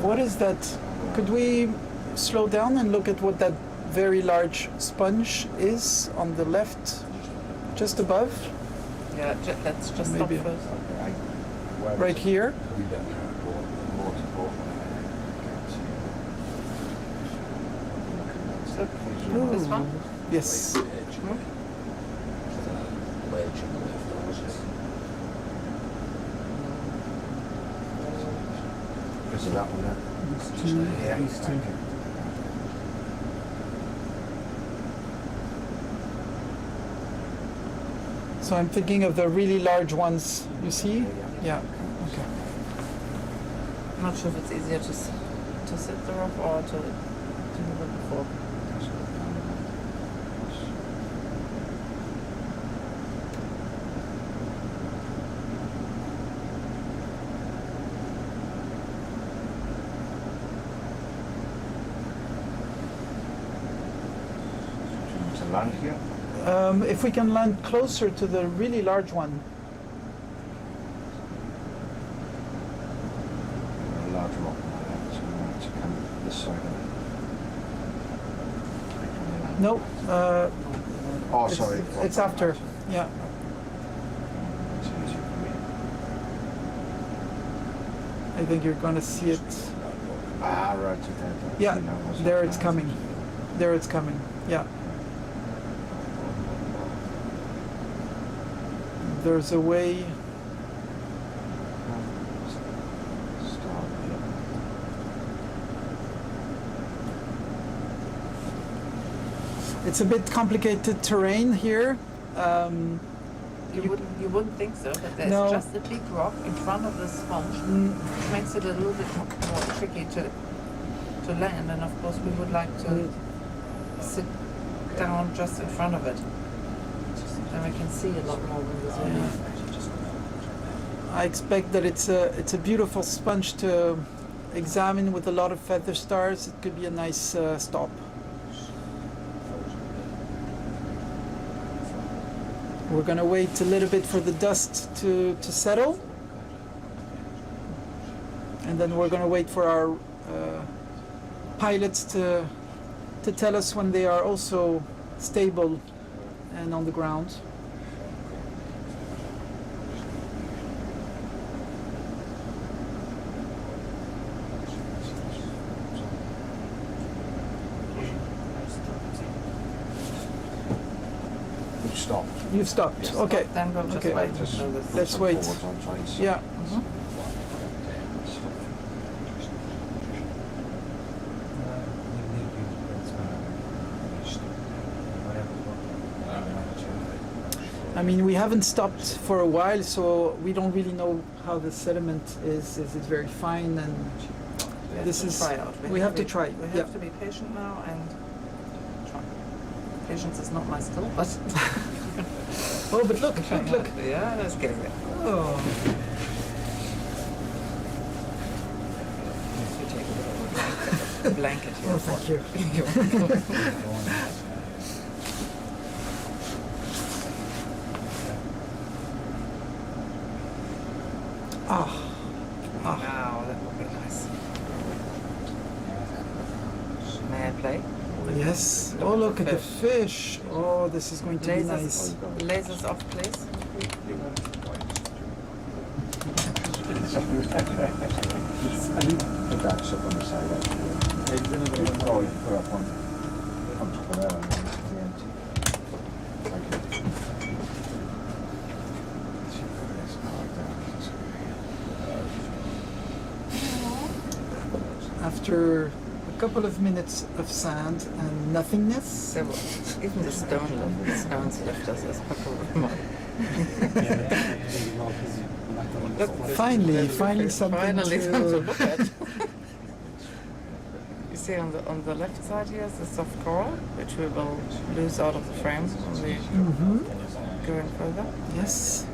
What is that? Could we slow down and look at what that very large sponge is on the left, just above? Yeah, let's just Maybe. stop first. Right here? So, this one? Yes. Is that one there? These two. So I'm thinking of the really large ones, you see? Yeah. Okay. I'm not sure if it's easier to sit the rough or to move it before. To land here? If we can land closer to the really large one. A large rock on my left, so we want to come this side of No, Oh, it's, sorry. it's after. Yeah. It's easier for me. I think you're gonna see it. Ah, right. Okay. Yeah, See, now was there it? it's coming. There it's coming. Yeah. There's a way. Start, yeah. It's a bit complicated terrain here. You wouldn't think so, but there's No. just a big rock in front of the sponge, which makes it a little bit more tricky to land. And of course, we would like to sit down just in front of it, then we can see a lot more when we're zooming. I expect that it's a beautiful sponge to examine with a lot of feather stars. It could be a nice stop. We're gonna wait a little bit for the dust to settle, and then we're gonna wait for our pilots to tell us when they are also stable and on the ground. We've stopped. You've stopped. Yes. Okay. Then we'll just Okay. wait Just until this. Let's put wait. forwards on, try and see. Yeah. I mean, we haven't stopped for a while, so we don't really know how the sediment is. Is it very fine? And this is try out. we have to try. We have Yeah. to be patient now and try. Patience is not my skill, but Oh, but look! Look! yeah, let's get it. Oh. You take a little blanket here. Oh, thank you. Ah. Now that would be nice. May I play? Yes. Oh, look at the fish. Oh, this is going to be nice. Lasers off, please. Put that up on the side actually. Oh, you put up on top of there and then it's the empty. Okay. After a couple of minutes of sand and nothingness. So even the stones left us as couple of months. Finally something Finally to something to look at. You see on the left side here is the soft coral, which we will lose out of the frame when we go in further. Yes.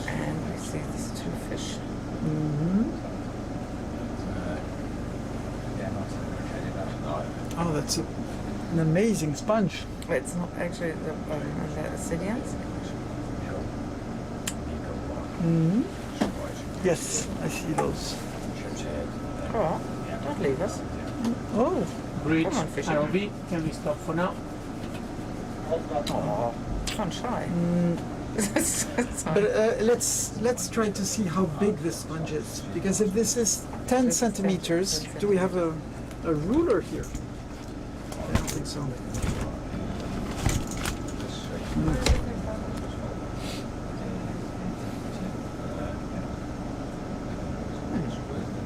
And we see these two fish. Oh, that's an amazing sponge. It's not actually the Ascidians. Yes, I see those. Oh, don't leave us. Oh, Bridge, Come on, fishy. ROV, can we stop for now? Oh, don't shy. but let's try to see how big this sponge is, because if this is 10 centimeters, do we have a ruler here? I don't think so.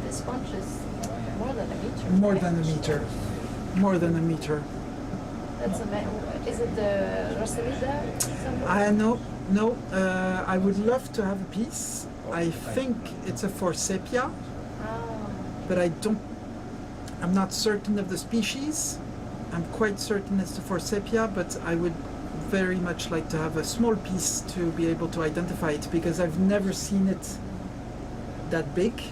The sponge is more than a meter. More than a meter. More than a meter. That's is it the Rosalida? I no. I would love to have a piece. I think it's a forsythia, but I'm not certain of the species. I'm quite certain it's the forsythia, but I would very much like to have a small piece to be able to identify it, because I've never seen it that big.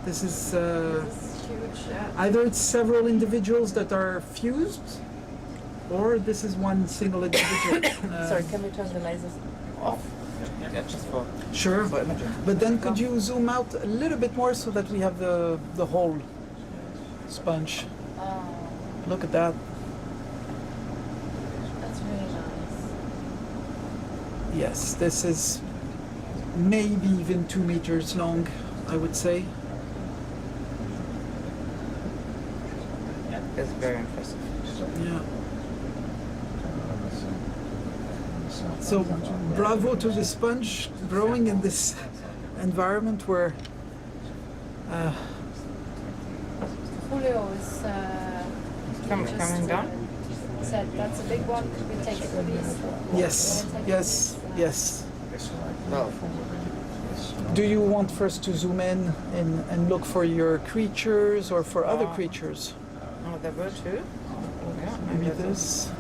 This is Huge, yeah. either it's several individuals that are fused, or this is one single individual. Sorry, can we turn the lasers off? Yeah, just for Sure, imaging. but then could you zoom out a little bit more so that we have the whole sponge? Look at that. That's really nice. Yes, this is maybe even 2 meters long, I would say. It's very impressive. Yeah. So bravo to the sponge growing in this environment where Julio is Coming down? said that's a big one. Could we take it with these? yes, yes, yes. Well, Do you want first to zoom in and look for your creatures or for other creatures? oh, there were two. Yeah, Maybe there's this.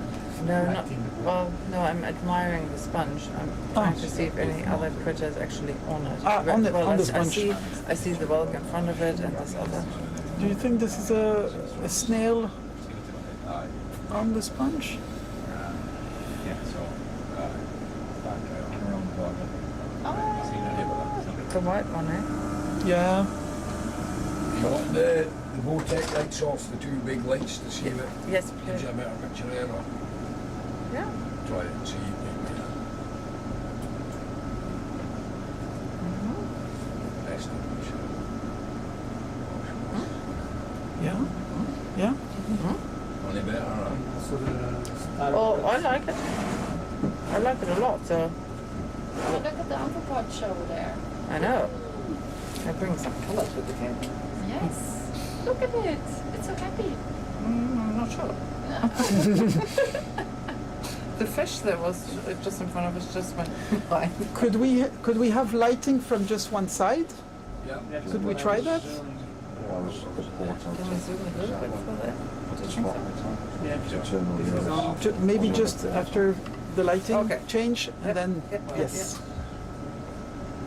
No, not. Well, no, I'm admiring the sponge. I'm trying to see if any other critters actually on it. Ah, on the sponge. I see the whelk in front of it and this other. Do you think this is a snail on the sponge? The white one, eh? Yeah. You want the vortex lights off, the 2 big lights to see if it Yes, gives please. you a better picture there, or Yeah. try it and see maybe. Best of Yeah. Yeah. Only better, or? So the star Oh, I like it. I like it a lot. So Oh, look at the amphipod show there. I know. I bring some colours with the camera. Yes. Look at it. It's so happy. I'm not sure. The fish that was just in front of us just went by. Could we have lighting from just one side? Yeah. That's Could we what I try was that? showing. Can we zoom a little bit further? Do you think so? Yeah. Eternally This is all. Maybe just after the lighting Okay. change and Yep, then yep, yes.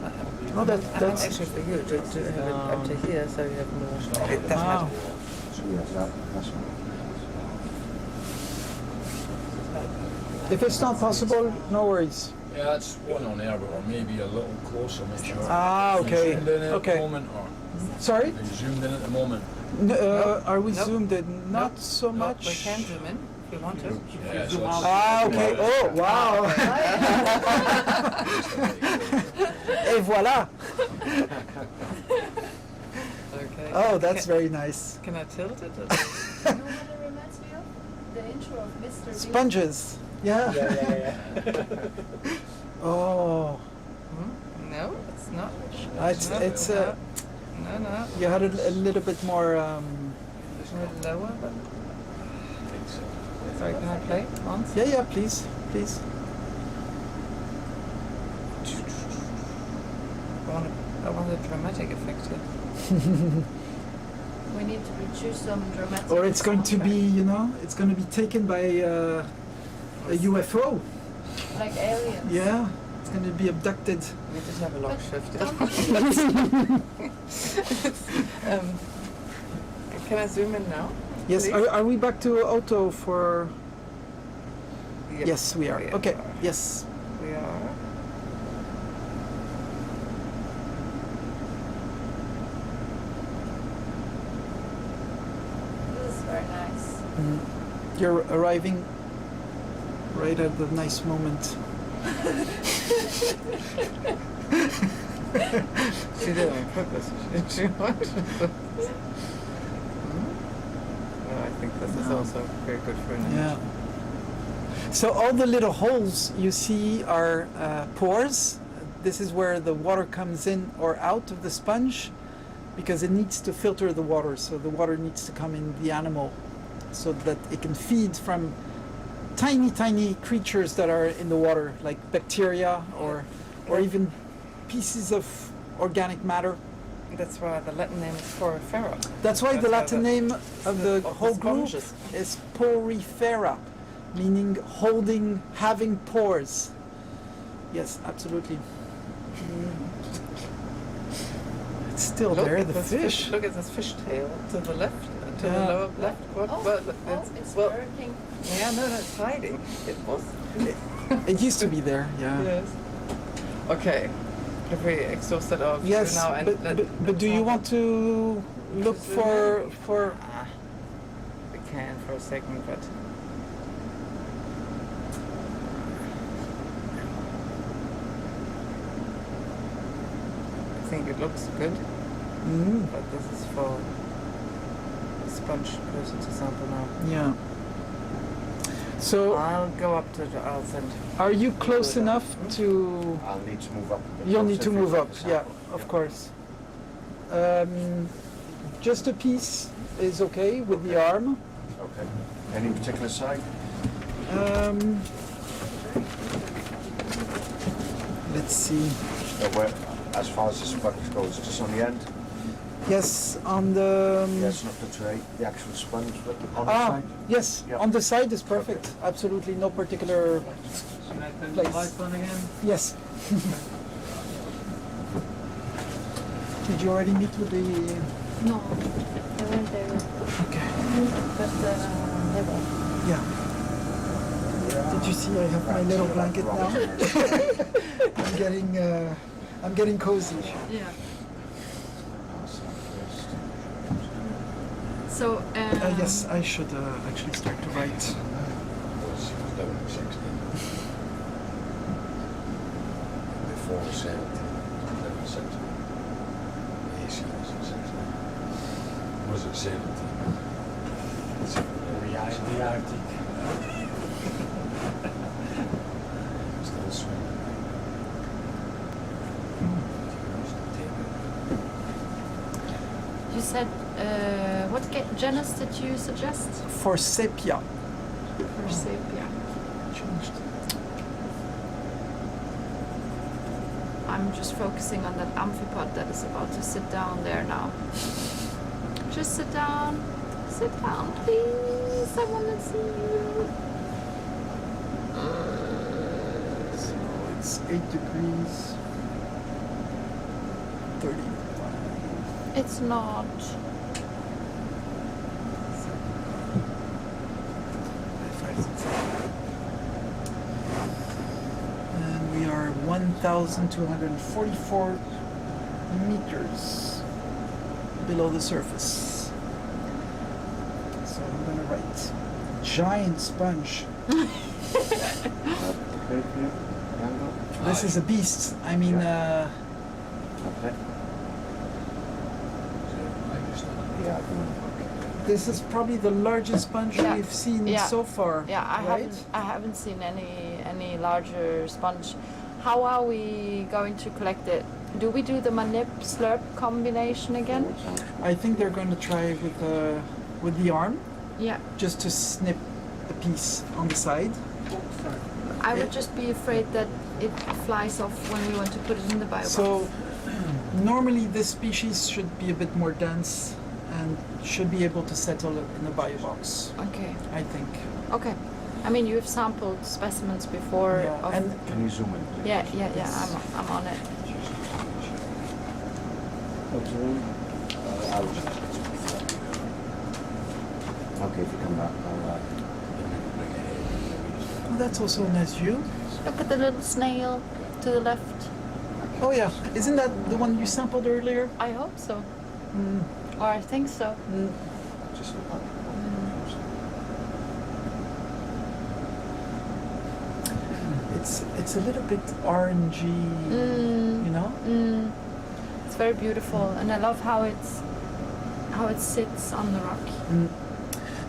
Oh, Oh, that's actually for you to have it up to here, so you have more. It doesn't Wow. matter. So yeah, that's one. If it's not possible, no worries. Yeah, that's one on there, but maybe a little closer, make sure. Ah, okay. You zoomed in at Okay. the moment, or Sorry? are you zoomed in at the moment? Are we Nope. zoomed in? Not Nope. so much. We can zoom in if you want to. Yeah, so it's- Ah, okay. Oh, wow. Et voilà. Okay. Oh, that's Can- very nice. Can I tilt it? You know what it reminds me of? The intro of Mr. Bean. Sponges. Yeah. Yeah. Oh, No, it's not. it's no. you had a little bit more. A little lower, but. Sorry, can I play once? Yeah, please, please. I want a dramatic effect here. We need to choose some dramatic. Or it's going to be, soundtrack. it's going to be taken by a UFO. Like aliens. Yeah, it's going to be abducted. We just have a long But shift. don't- Can I zoom in now? Yes, Please? are we back to auto for? Yep. Yes, we are. Okay, yes. We are. This is very nice. You're arriving right at the nice moment. She did it on purpose. She wanted to. No, I think this is No. also very good for an image. Yeah. So all the little holes you see are pores. This is where the water comes in or out of the sponge because it needs to filter the water. So the water needs to come in the animal so that it can feed from tiny creatures that are in the water, like bacteria or even pieces of organic matter. That's why the Latin name is Porifera. That's why the That's why Latin name of the whole group sponges. is porifera, meaning holding, having pores. Yes, absolutely. It's still Look there, at the this fish. Look at this fish tail to the left, to Yeah. the lower left. What? Oh, Well, it's well, working. yeah, no, it's hiding. It was. It used to be there, yeah. Yes. Okay. Have we exhausted our view Yes, now? And but do you want to look zoom for? We can for a second, but I think it looks good. But this is for a sponge person to sample now. Yeah. So, I'll go up to the send. are you close enough to? I'll need to move up. a bit You'll closer need to if you move like up. the Yeah, sample. of course. Just a piece is okay with the arm. Okay. Any particular side? Let's see. Where, as far as the sponge goes, just on the end? Yes, on the. Yes, not the tray, the actual sponge, but on the Ah, side. yes, Yeah. on the side is perfect. Absolutely no particular. Should I turn Place. the lights on again? Yes. Did you already meet with the? No, I went there, Okay. but they won't. Yeah. Did you see? I have my little blanket now. I'm getting cozy. Yeah. So. Yes, I should actually start to write. Before 70, 70. Was it 70? The Arctic. Still swimming. You said, what genus did you suggest? Forsythia. Forsythia. Changed. I'm just focusing on that amphipod that is about to sit down there now. Just sit down. Sit down, please. I want to see you. So it's 8 degrees. 35. It's not. And we are 1,244 meters below the surface. So I'm gonna write giant sponge. Okay, yeah. Angle. This is a beast. I mean, Okay. Yeah, this is probably the largest sponge Yeah. we've seen Yeah. so far. Yeah, right? I haven't seen any larger sponge. How are we going to collect it? Do we do the manip slurp combination again? I think they're going to try with the arm, Yeah. just to snip a piece on the side. I would just be afraid that it flies off when we want to put it in the biobox. So normally this species should be a bit more dense and should be able to settle in the biobox, Okay. I think. Okay. I mean, you've sampled specimens before. Yeah, Of, and Can you zoom in, please? yeah. I'm on it. Okay, if you come back, I'll oh, that's also a nice view. Look at the little snail to the left. Oh yeah, isn't that the one you sampled earlier? I hope so, Mm. or I think so. just look back. It's a little bit orangey, you know. It's very beautiful, and I love how it sits on the rock.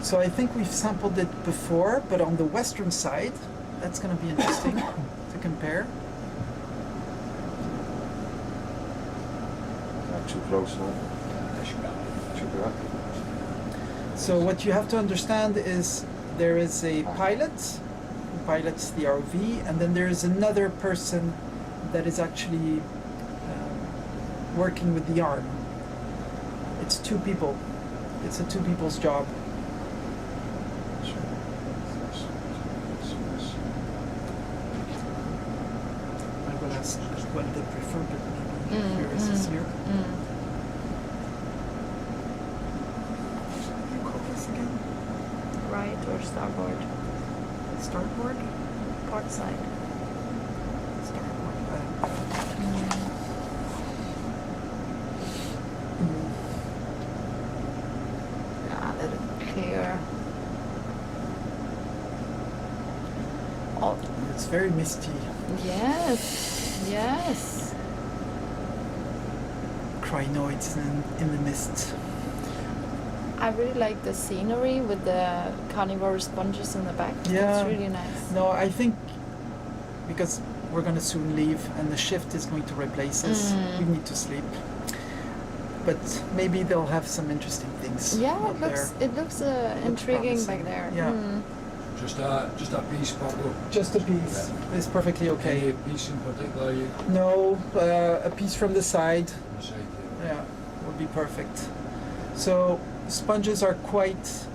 So I think we've sampled it before, but on the western side, that's going to be interesting to compare. Not too close now. Should be right. So what you have to understand is there is a pilot who pilots the ROV, and then there is another person that is actually working with the arm. It's two people. It's a two people's job. I will ask what they prefer, but maybe here is easier. You call this again? Right or starboard? Starboard? Port side. Starboard. Yeah, let it clear. very misty. Yes, yes. Crinoids in the mist. I really like the scenery with the carnivorous sponges in the back. Yeah. It's really nice. No, I think because we're going to soon leave and the shift is going to replace us, we need to sleep. But maybe they'll have some interesting things. Yeah, up it looks intriguing promising. back there. Yeah. Just a piece, Pablo. Just a piece is perfectly okay. Any piece in particular you No, a piece from the side. decide? Yeah, would be perfect. So sponges are quite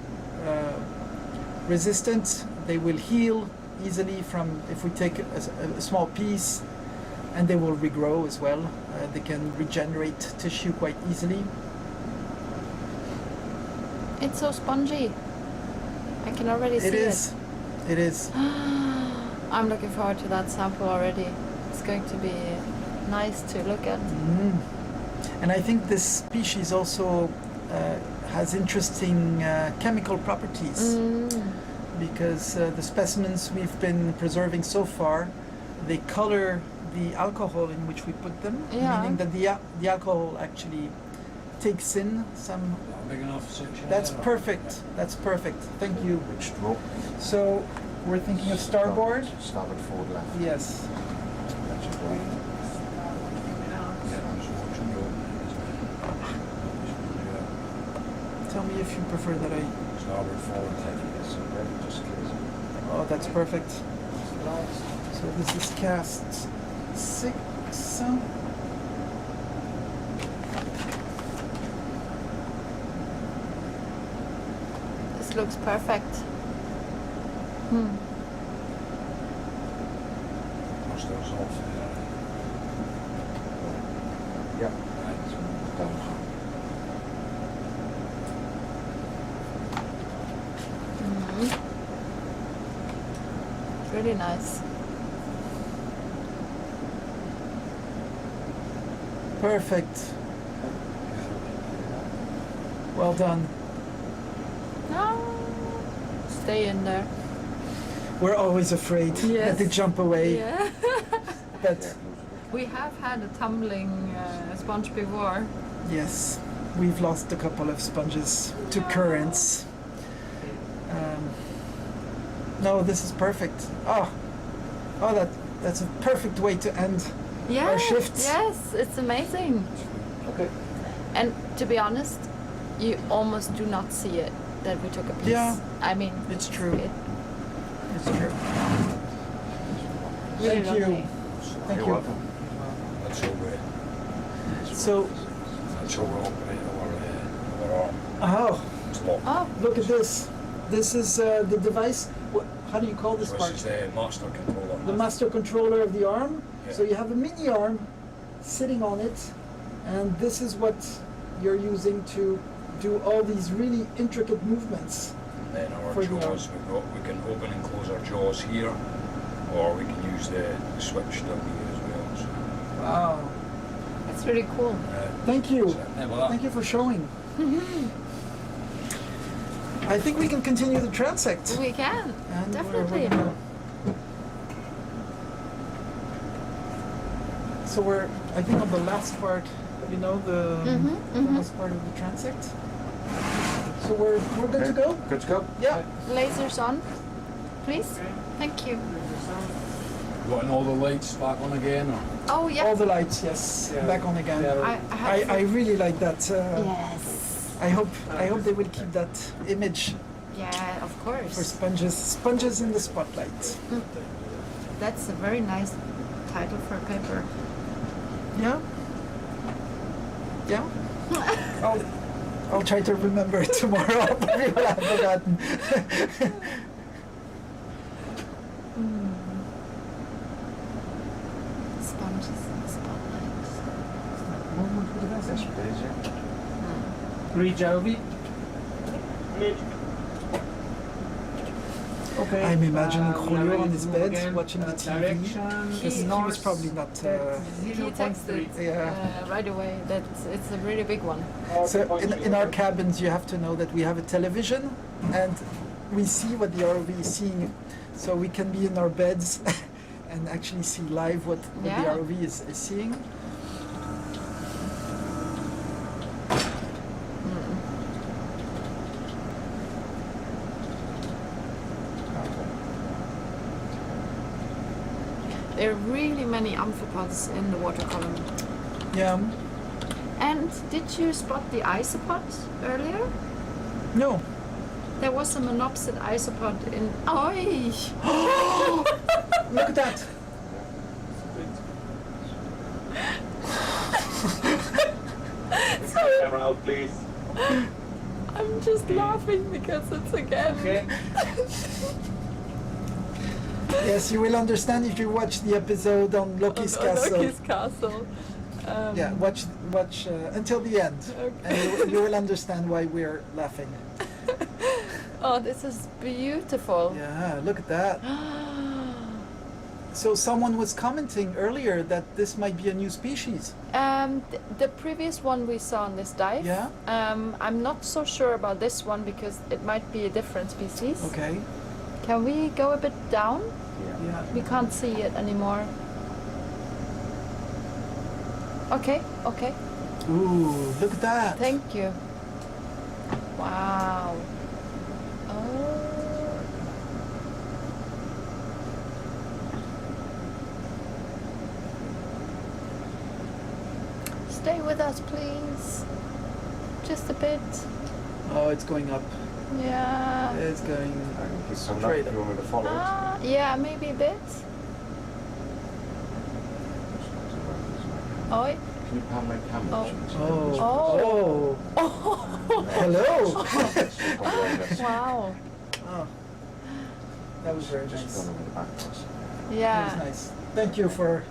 resistant. They will heal easily from if we take a small piece, and they will regrow as well. They can regenerate tissue quite easily. It's so spongy. I can already see it. It is. I'm looking forward to that sample already. It's going to be nice to look at. And I think this species also has interesting chemical properties because the specimens we've been preserving so far, they color the alcohol in which we put them, meaning that the alcohol actually takes in some. Big enough section. That's there, or- perfect. That's perfect. Thank you. Which stroke? So we're thinking of starboard. Starboard forward left. Yes. That's your point. Yeah, I'm just watching you open it, Tell me if you prefer that I. yeah. Starboard forward. Yes, ready, just in case. Oh, that's perfect. So this is cast 6. This looks perfect. Must have resolved. Yeah. Right. Down. Really nice. Perfect. Well done. Stay in there. We're always afraid that they jump away. Yeah. But We have had a tumbling sponge before. yes, we've lost a couple of sponges to currents. No, this is perfect. Oh, that's a perfect way to end our shifts. Yes, it's amazing. Okay. And to be honest, you almost do not see it that we took a piece. Yeah. I mean, It's true. It's true. Really Thank you. lovely. Thank You're you. welcome. That's how we. So, That's how we operate our arm. oh, It's locked. Oh, look at this. This is the device. How do you call this So part? this is the master controller. The master controller of the arm. Yeah. So you have a mini arm sitting on it, and this is what you're using to do all these really intricate movements. And then our For the jaws, we can open and close our jaws here, or we can use the switch down here as well. So, Wow. that's really cool. Thank you. yeah, well, Thank you for showing. I think we can continue the transect. We can, And definitely. So we're, I think, on the last part, the Mhm. last part of the transect. So we're good to go? Good to go? Yeah. Lasers on, please. Thank you. Wanting all the lights back on again, or? Oh, yeah. All the lights, yes. Yeah. Back on again. Yeah. I have I really like that. Yes. I hope they will keep that image Yeah, of for course. sponges in the spotlight. That's a very nice title for a paper. Yeah. Yeah. I'll try to remember it tomorrow. Probably will have forgotten. Sponges in the spotlight. Yes, please, yeah. Re-Jovi. Okay. I'm imagining we are Julio ready on to his move bed again. watching the TV. Direction He was north probably not. at He 0.3. texted Yeah. right away that it's a really big one. So in our cabins, you have to know that we have a television, and we see what the ROV is seeing, so we can be in our beds and actually see live what the Yeah. ROV is seeing. There are really many amphipods in the water column. Yeah. And did you spot the isopod earlier? No. There was a monopsid isopod in. Oi! Look at that. Camera out, please. I'm just laughing because it's again. Okay. Yes, you will understand if you watch the episode on Loki's castle. Loki's castle. Yeah, watch until the end, and you will understand why we're laughing. Oh, this is beautiful. Yeah, look at that. So someone was commenting earlier that this might be a new species. The previous one we saw on this dive. Yeah. I'm not so sure about this one because it might be a different species. Okay. Can we go a bit down? Yeah. We can't see it anymore. Okay, okay. Ooh, look at that. Thank you. Wow. Oh. Stay with us, please. Just a bit. Oh, it's going up. Yeah. It's going He's some straight up. You up. want me to follow it? Yeah, maybe a bit. Oi. Can you pan my camera? Oh. James? Oh. Oh. Hello. Wow. Oh. That was very Just nice. gone over the back for us. That Yeah. was nice. Thank you for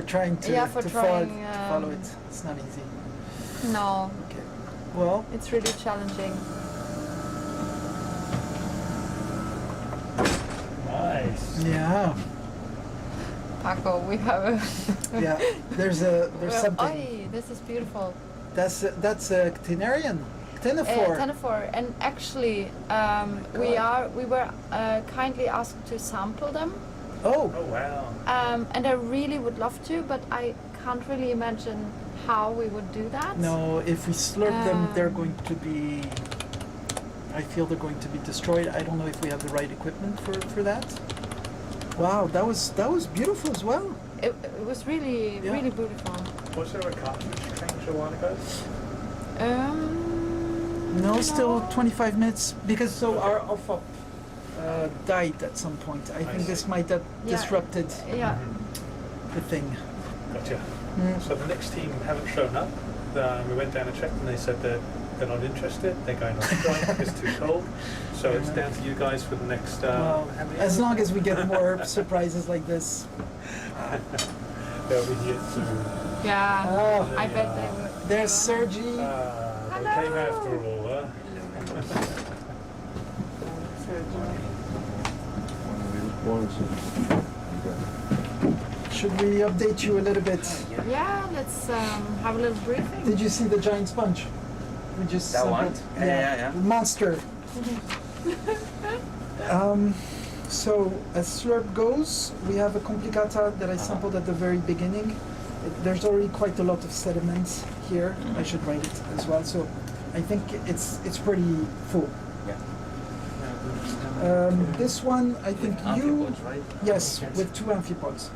trying to, Yeah, for to trying, follow it. It's not easy. No, Okay. Well, it's really challenging. Nice. yeah. Paco, we have a. Yeah. There's something. Oi, this is beautiful. That's a ctenarian. Ctenophore. Ctenophore, and actually, we were kindly asked to sample them, Oh. Oh wow. and I really would love to, but I can't really imagine how we would do that. No, if we slurp them, they're Um, going to be. I feel they're going to be destroyed. I don't know if we have the right equipment for that. Wow, that was beautiful as well. It was really, Yeah. really beautiful. Was there a cartridge change a while ago? No, still 25 minutes because our alpha died at some point. I think this might have Yeah. disrupted Yeah. the thing. Gotcha. Mm. So the next team haven't shown up. We went down and checked, and they said that they're not interested. They're going on strike. It's too cold. So it's down to you guys for the next. Well, how many as hours? long as we get more surprises like this. They'll be here soon. Yeah. Oh, I bet they would. there's Sergi. They came after all, huh? Should we update you a little bit? Yeah, let's have a little briefing. Did you see the giant sponge? We just That one? sampled. Yeah. The monster. So as slurp goes, we have a complicata that I sampled at the very beginning. There's already quite a lot of sediments here. I should write it as well. So I think it's pretty full. This one, I think you, Amphipods, right? yes, with 2 amphipods.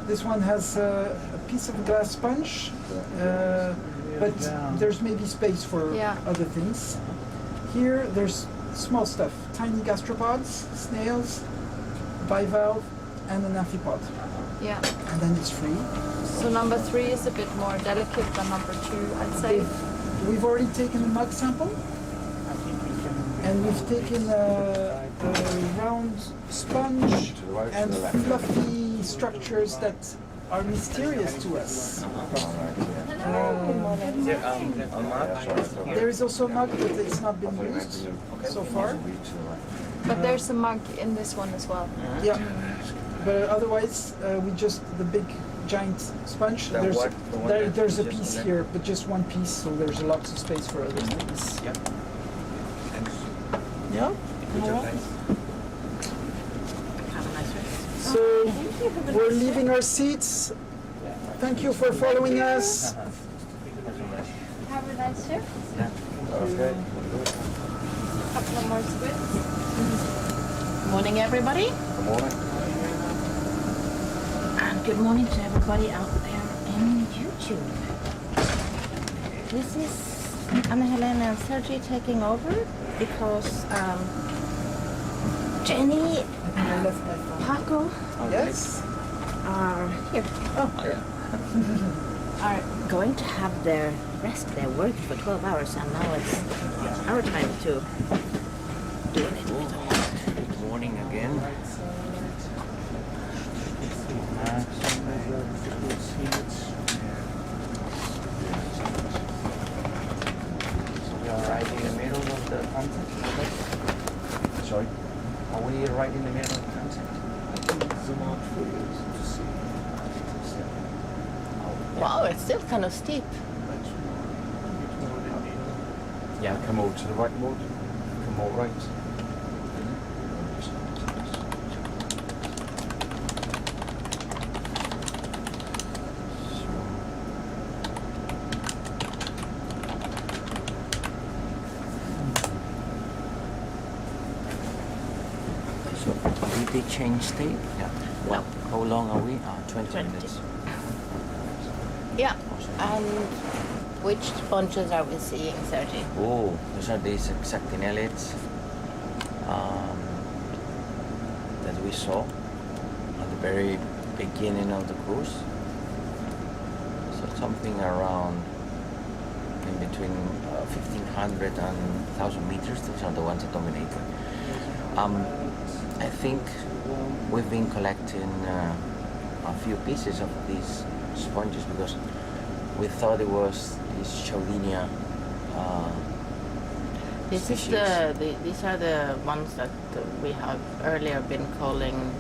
This one has a piece of glass sponge, but there's maybe space for Yeah. other things. Here, there's small stuff, tiny gastropods, snails, bivalve, and an amphipod. Yeah. And then it's free. So number 3 is a bit more delicate than number 2, I'd say. We've already taken a mud sample, and we've taken a round sponge and fluffy structures that are mysterious to us. There is also a mug, but it's not been used so far. But there's a mug in this one as well. Yeah, but otherwise we just the big giant sponge. The There's what? The one that there's a you just piece connect? here, but just one piece, so there's lots of space for other things. Yeah. Thanks. Yeah. Good job, guys. So we're leaving our seats. Thank you for following us. Have a nice shift. Okay. Couple of more squids. Morning, everybody. Good morning. And good morning to everybody out there in YouTube. This is Anna-Helena and Sergey taking over because Jenny and Paco Yes. are here. Are going to have their rest. They're working for 12 hours and now it's our time to do a little bit of work. Good morning again. We are right in the middle of the content. Sorry? Are we right in the middle of the content? Zoom out for you to see. Wow, it's still kind of steep. Yeah, Come over to the right more. Come more right. So, did they change state? Yeah. No. How long are we? 20 20. minutes. Yeah. And which sponges are we seeing, Sergey? Oh, those are these exactinelids that we saw at the very beginning of the cruise. So something around in between 1,500 and 1,000 meters. Those are the ones that dominate. I think we've been collecting a few pieces of these sponges because we thought it was this Chaudinia These are the ones that we have earlier been calling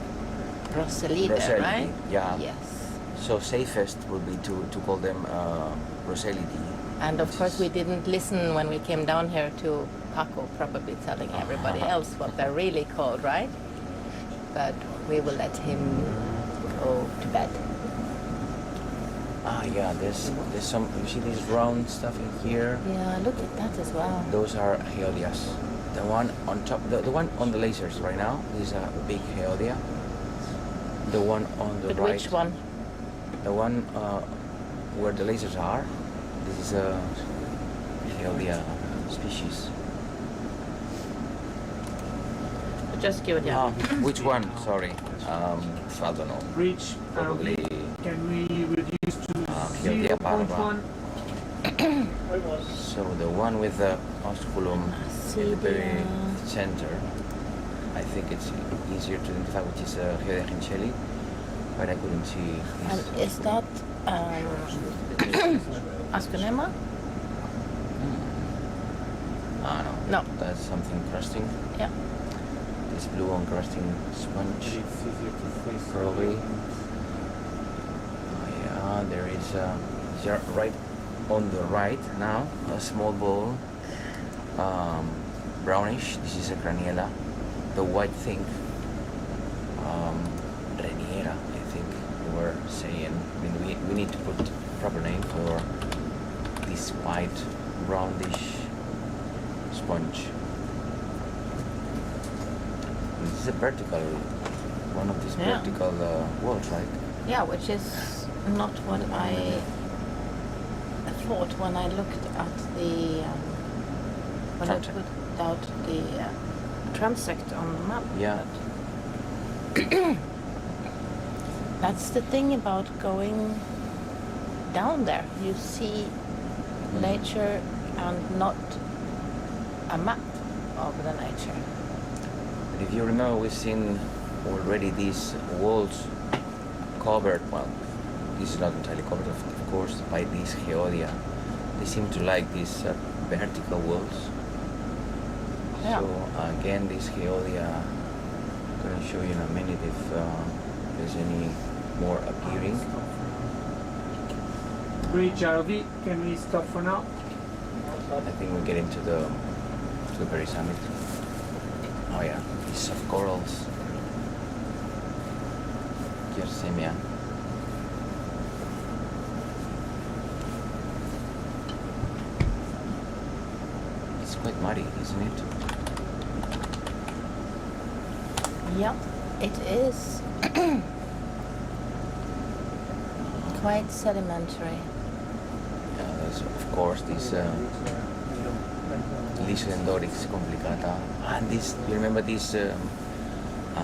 Roselide, right? Yeah. Yes. So safest would be to call them Roselide. And of course we didn't listen when we came down here to Paco probably telling everybody else what they're really called, right? But we will let him go to bed. Yeah, there's some, you see this round stuff in here? Yeah, look at that as well. Those are Geodias. The one on top, the one on the lasers right now, this is a big Geodia. The one on the But right. which one? The one where the lasers are, this is a Geodia species. Just give it down. Which one? Sorry. I don't know. Which Probably can we reduce to Geodia parva. 0.1? So the one with the osculum in the very center, I think it's easier to identify, which is Geodia Ginchelli, but I couldn't see And this. is that Asconema? Ah, no. No. That's something crusting. Yeah. This blue uncrusting sponge. It's easier to face. Probably. Yeah, there is right on the right now, a small ball, brownish. This is a craniella. The white thing, Reniera, I think we were saying. I mean, we need to put proper name for this white, roundish sponge. This is a vertical, one of these Yeah. vertical walls, right? Yeah, which is not what I thought when I looked at the when I Transect. put out the transect on the map. Yeah. But that's the thing about going down there. You see nature and not a map of the nature. But if you remember, we've seen already these walls covered, well, this is not entirely covered, of course, by these Geodia. They seem to like these vertical walls. Yeah. So again, this Geodia, I'm going to show you in a minute if there's any more appearing. Bridge RV, can we stop for now? I think we're getting to the very summit. Oh yeah, piece of corals. Just the same, yeah. It's quite muddy, isn't it? Yeah, it is. Quite sedimentary. Yeah, there's of course this Lisendorix complicata, and this. You remember these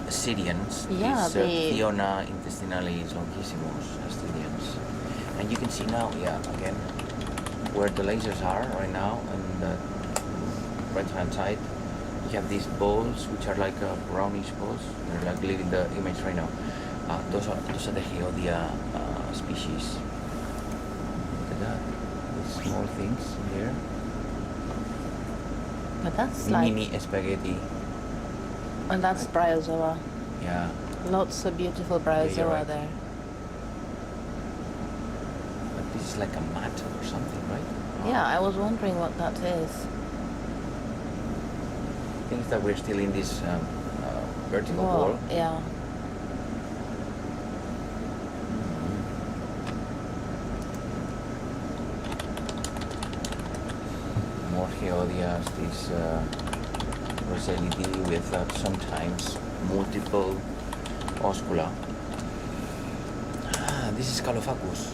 Assyrians? Yeah, these the- Thiona intestinalis longissimus Assyrians, and you can see now, yeah, again, where the lasers are right now, and the right-hand side, you have these balls, which are like brownish balls. They're like leaving the image right now. Those are the Geodia species. Look at that. These small things here. But that's like, Mini spaghetti. and that's bryozoa. Yeah. Lots of beautiful you're bryozoa right. there. But this is like a mat or something, right? Yeah, I was wondering what that is. Things that we're still in this vertical wall. Yeah. More Geodias, this Rosellidae with sometimes multiple oscula. This is Calophacus.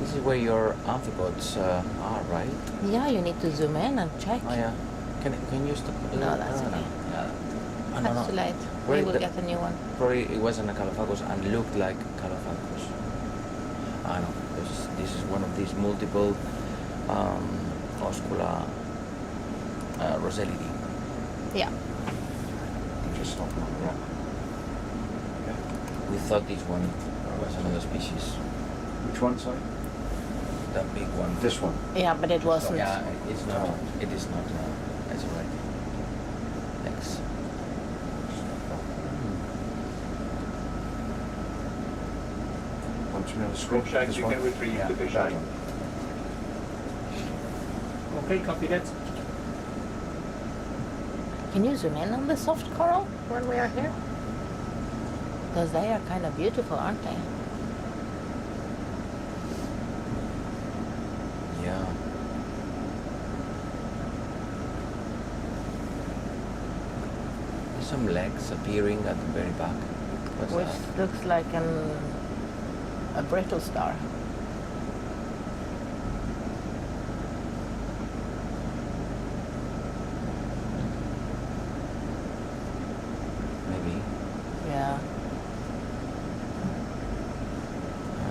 This is where your amphipods are, right? Yeah, you need to zoom in and check. Oh yeah. Can you stop? No, that's okay. Yeah. Oh, That's too late. Where We will the- get a new one. Probably it wasn't a Calophacus and looked like Calophacus. I know. This is one of these multiple oscula Rosellidae. Yeah. Just stop now. Yeah. We thought this one was another species. Which one, sorry? The big one. This one. Yeah, but it wasn't. Yeah, it's not. It is not. That's right. Thanks. Want to be on the screen? Check, This you one? can retrieve Yeah, the fish that eye. one. Okay, copy that. Can you zoom in on the soft coral when we are here? Because they are kind of beautiful, aren't they? Yeah. There's some legs appearing at the very back. What's Which that? looks like a brittle star. Maybe. Yeah.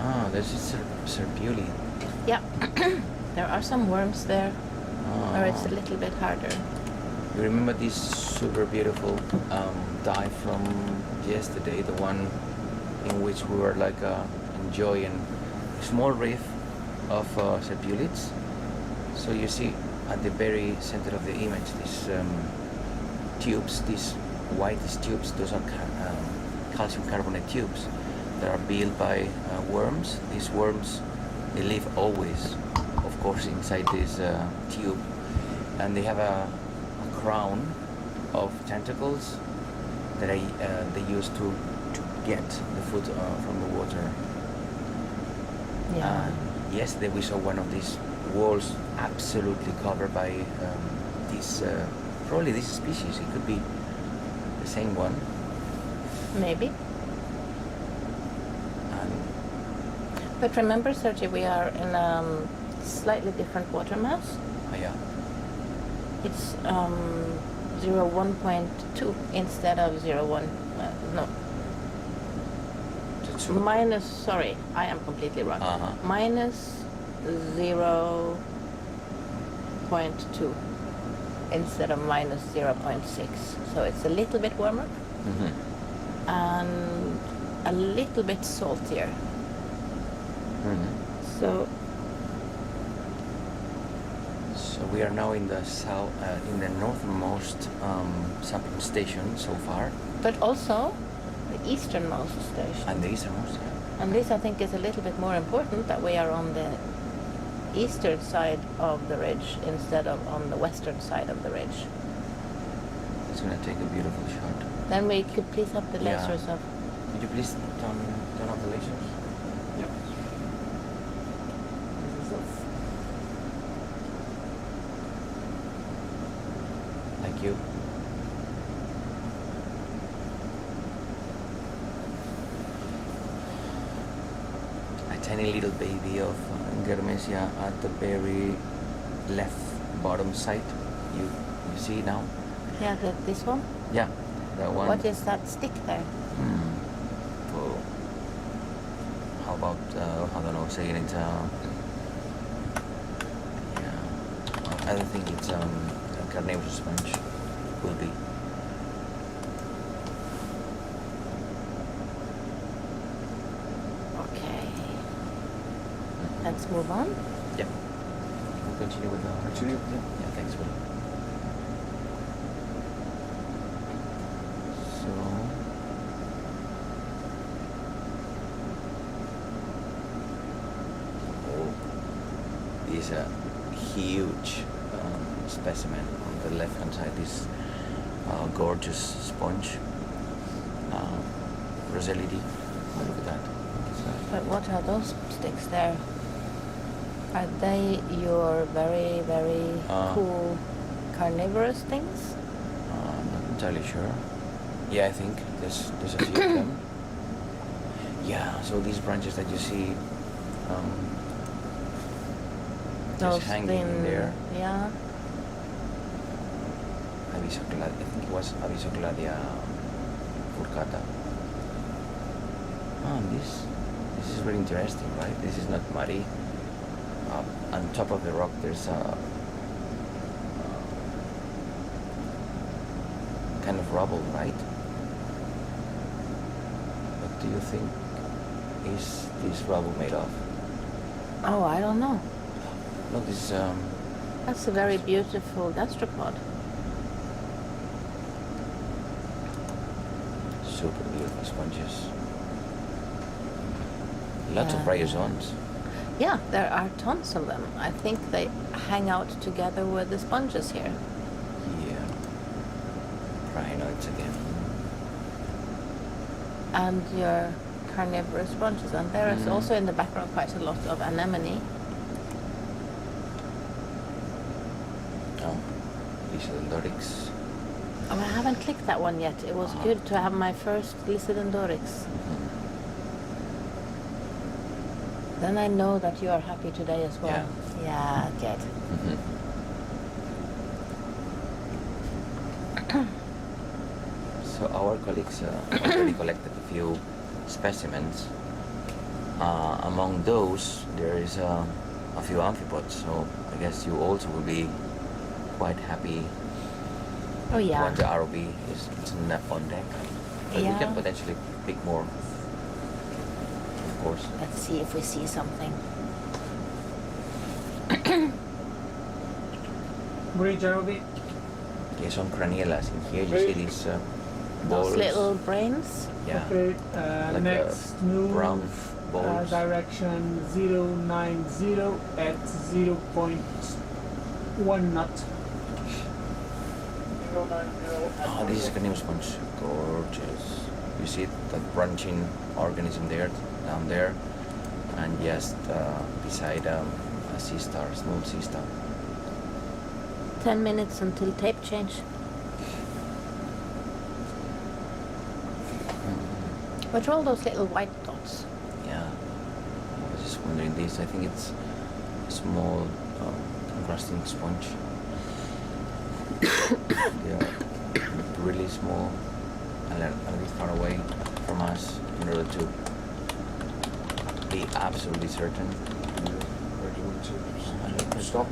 Ah, there's a serpulid. Yeah. There are some worms there, where it's a Ah. little bit harder. You remember this super beautiful dive from yesterday, the one in which we were like enjoying a small reef of serpulids. So you see at the very center of the image these tubes, these whitish tubes. Those are calcium carbonate tubes that are built by worms. These worms, they live always, of course, inside this tube, and they have a crown of tentacles that they use to get the food from the water. Yeah. Yesterday we saw one of these walls absolutely covered by this, probably this species. It could be the same one. Maybe. And But remember, Sergey, we are in a slightly different water mass. yeah, It's 0.1.2 instead of 0.1. No, that's minus. Sorry, I am completely wrong. Minus 0.2 instead of minus 0.6. So it's a little bit warmer and a little bit saltier. So So we are now in the south, in the northernmost sampling station so far, but also the easternmost station. and the easternmost. Yeah. And this, I think, is a little bit more important, that we are on the eastern side of the ridge instead of on the western side of the ridge. It's gonna take a beautiful shot. Then we could please have the Yeah. lasers of. Would you please turn off the lasers? Yep. Thank you. A tiny little baby of Germesia at the very left bottom side. You see now? Yeah, this one? Yeah, that one. What is that stick there? Oh, how about, I don't know, saying it's, yeah, I don't think it's a carnivorous sponge. Will be. Okay. Let's move on. Yep. We'll continue with the... Continue? Yeah, thanks, Will. So... Oh, this is a huge specimen on the left hand side. This gorgeous sponge. Rosalidi. Oh, look at that. But what are those sticks there? Are they your very, very cool carnivorous things? I'm not entirely sure. Yeah, I think there's a few of them. Yeah, so these branches that you see Those just hanging thin, in there. Yeah. I think it was Avisocladia furcata. Oh, this is really interesting, right? This is not muddy. On top of the rock there's a kind of rubble, right? What do you think is this rubble made of? Oh, I don't know. No, this That's a very beautiful gastropod. super beautiful sponges. Lots of rhizomes. Yeah, there are tons of them. I think they hang out together with the sponges here. Yeah. Rhinoids again. And your carnivorous sponges. And there is also in the background quite a lot of anemone. Oh, these are the Lorix. Oh, I haven't clicked that one yet. It was good to have my first Lysidendorix. Then I know that you are happy today as well. Yeah, good. So our colleagues already collected a few specimens. Among those, there is a few amphipods. So I guess you also will be quite happy. Oh yeah. When the ROV is on deck. But we can potentially pick more. Of course. Let's see if we see something. Bridge ROV. Okay, some craniellas in here. You see these balls. Those little brains. Yeah. Okay, Like next move. brown balls. Direction 090 at 0.1 knot. Oh, this is a canoe sponge. Gorgeous. You see that branching organism there, down there, and just beside a sea star, small sea star. 10 minutes until tape change. What are all those little white dots? Yeah. I was just wondering this. I think it's a small encrusting sponge. They are really small and a little far away from us in order to be absolutely certain. Where do you want to stop?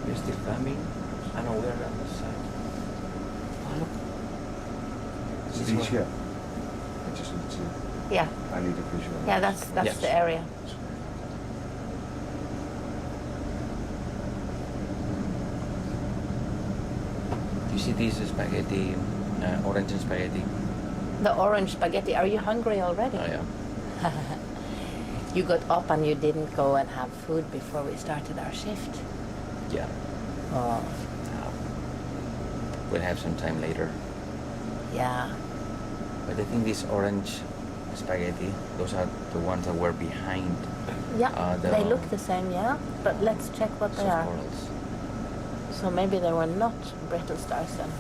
We're still filming. I know we're on this side. Oh, look. Is it each here? I just need to... Yeah. I need a visual. Yeah, that's Yes. the area. You see these spaghetti, orange and spaghetti? The orange spaghetti. Are you hungry already? Oh yeah. You got up and you didn't go and have food before we started our shift. Yeah. Oh. We'll have some time later. Yeah. But I think these orange spaghetti, those are the ones that were behind. Yeah, The they look the same, yeah, but let's check what they soft are. corals. So maybe they were not brittle stars then.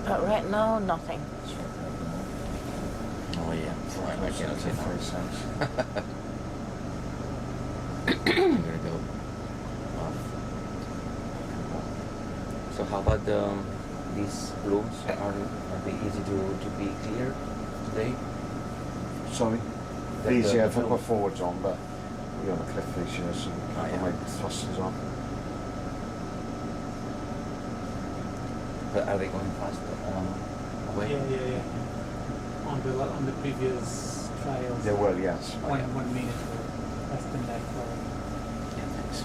But right now, nothing. Oh yeah, I cannot say no. I'm gonna go off. So how about these blooms? Are they easy to be clear today? Sorry? These, yeah, if I put forwards on, but we on a cliff face here, so I yeah. might thrusters on. But are they going fast away? Yeah. On the previous trials. They will, yes. 1 minute or less than that. Yeah, thanks.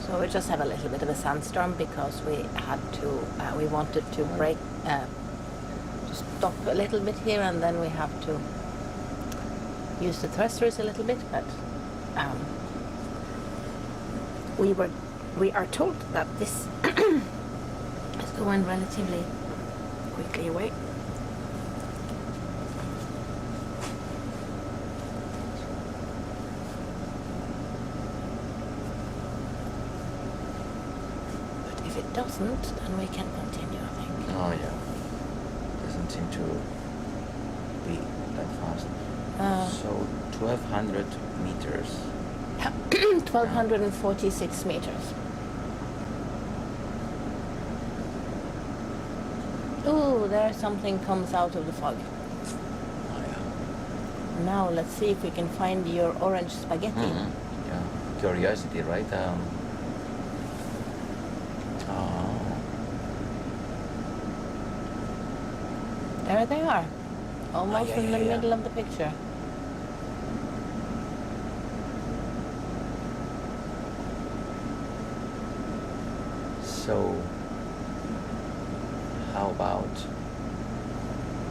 So we just have a little bit of a sandstorm because we had to, we wanted to break, to stop a little bit here, and then we have to use the thrusters a little bit, but we are told that this is going relatively quickly away. But if it doesn't, then we can continue, I think. Oh yeah. Doesn't seem to be that fast. So 1,200 meters. 1,246 meters. Ooh, there something comes out of the fog. Oh yeah. Now let's see if we can find your orange spaghetti. Mm-hmm. Yeah. Curiosity, right? There they are, almost yeah, in the yeah. middle of the picture. So, how about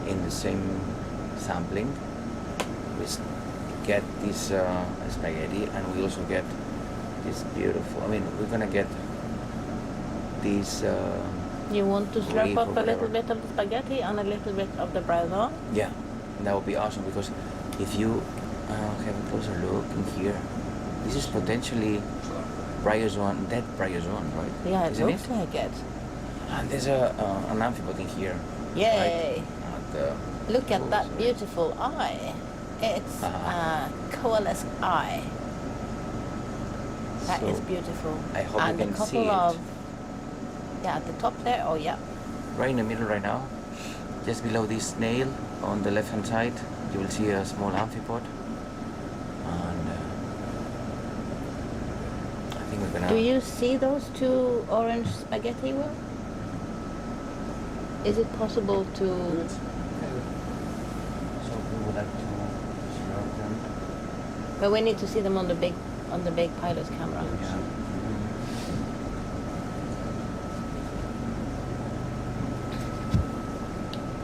in the same sampling, we get this spaghetti, and we also get this beautiful. I mean, we're gonna get these. You want to slurp Leaf up or a little whatever. bit of the spaghetti and a little bit of the browser? Yeah, that would be awesome, because if you have a closer look in here, this is potentially bryozoan, dead bryozoan, right? Yeah, it Isn't looks like it. And there's an amphibot in here. Yay! Right? Look at that beautiful eye. It's a coalesced eye. That is So, beautiful. I hope and you a can couple see it. of at the top there. Oh yeah. Right in the middle right now, just below this snail on the left hand side, you will see a small amphibot. And I think we're gonna. Do you see those two orange spaghetti? Will? Is it possible to? So we would like to slurp them. But we need to see them on the big pilot camera. Yeah.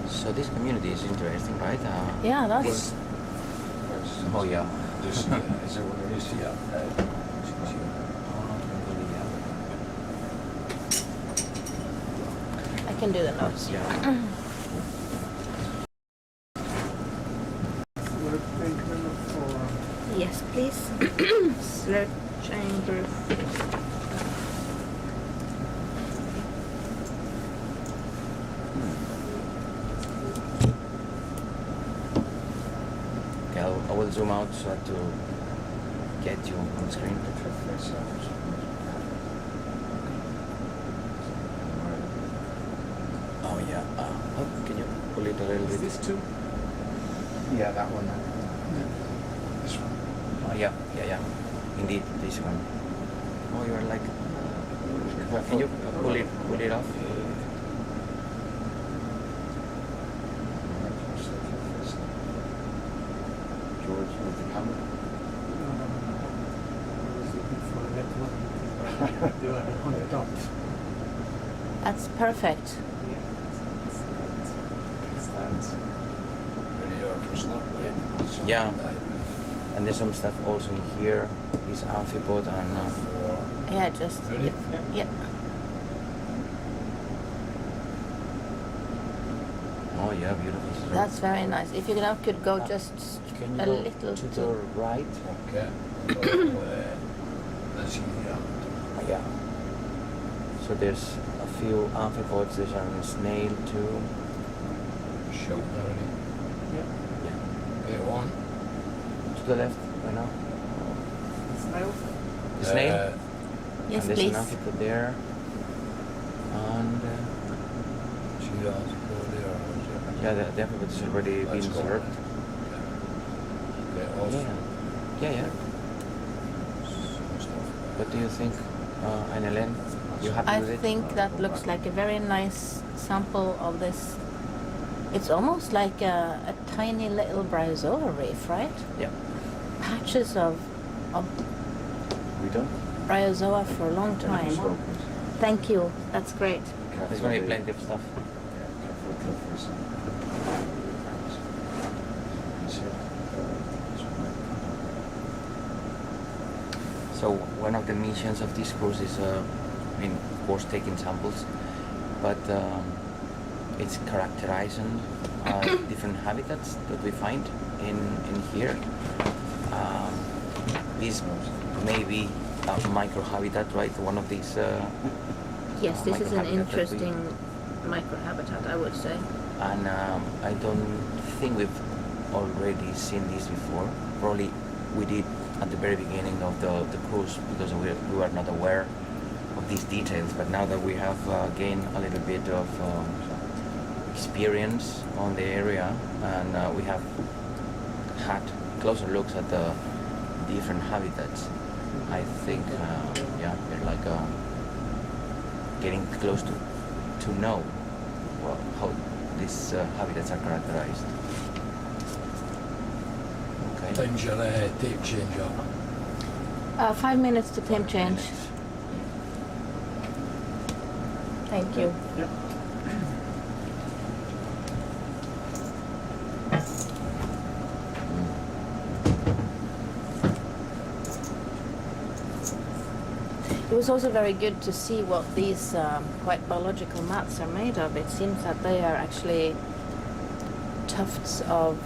So this community is interesting, right? Yeah, that's. Oh yeah. This, is it what it is? Yeah. I can do the notes. Yeah. Yes, please. Slurp chamber. Okay, I will zoom out so to get you on screen. Oh yeah. Can you pull it a little bit? This too? Yeah, that one. This one. Oh yeah. Indeed, this one. Oh, you're like. Can you pull it off? George with the camera. No. I was looking for that one. The one on the top. That's perfect. Yeah. And there's some stuff also in here. This amphibot and. Yeah, just yeah. Oh yeah, beautiful. That's very nice. If you now could go just Can you a go little to the right? Okay. Let's see here. Yeah. So there's a few amphipods. There's a snail too. Shoot already. Yeah. Okay, one. To the left right now. Snail? The snail. Yes, and there's please. an amphipod there. And See that? Go there. yeah, the amphipod is already Let's been go. served. Okay, also. Yeah. Some stuff. What do you think, Annelen? You happy I with it? think that looks like a very nice sample of this. It's almost like a tiny little bryozoa reef, right? Yeah. Patches of We done? bryozoa for a long time. Thank you. That's great. There's going to be plenty of stuff. So one of the missions of this course is, of course, taking samples, but it's characterizing different habitats that we find in here. This may be a microhabitat, right? One of these. Yes, this is an microhabitat that we- interesting microhabitat, I would say. And I don't think we've already seen this before. Probably we did at the very beginning of the cruise because we were not aware of these details. But now that we have gained a little bit of experience on the area and we have had closer looks at the different habitats, I think, we're like getting close to know how these habitats are characterized. Okay. Time's your tape change up. 5 minutes to time change. Thank you. Yep. It was also very good to see what these quite biological mats are made of. It seems that they are actually tufts of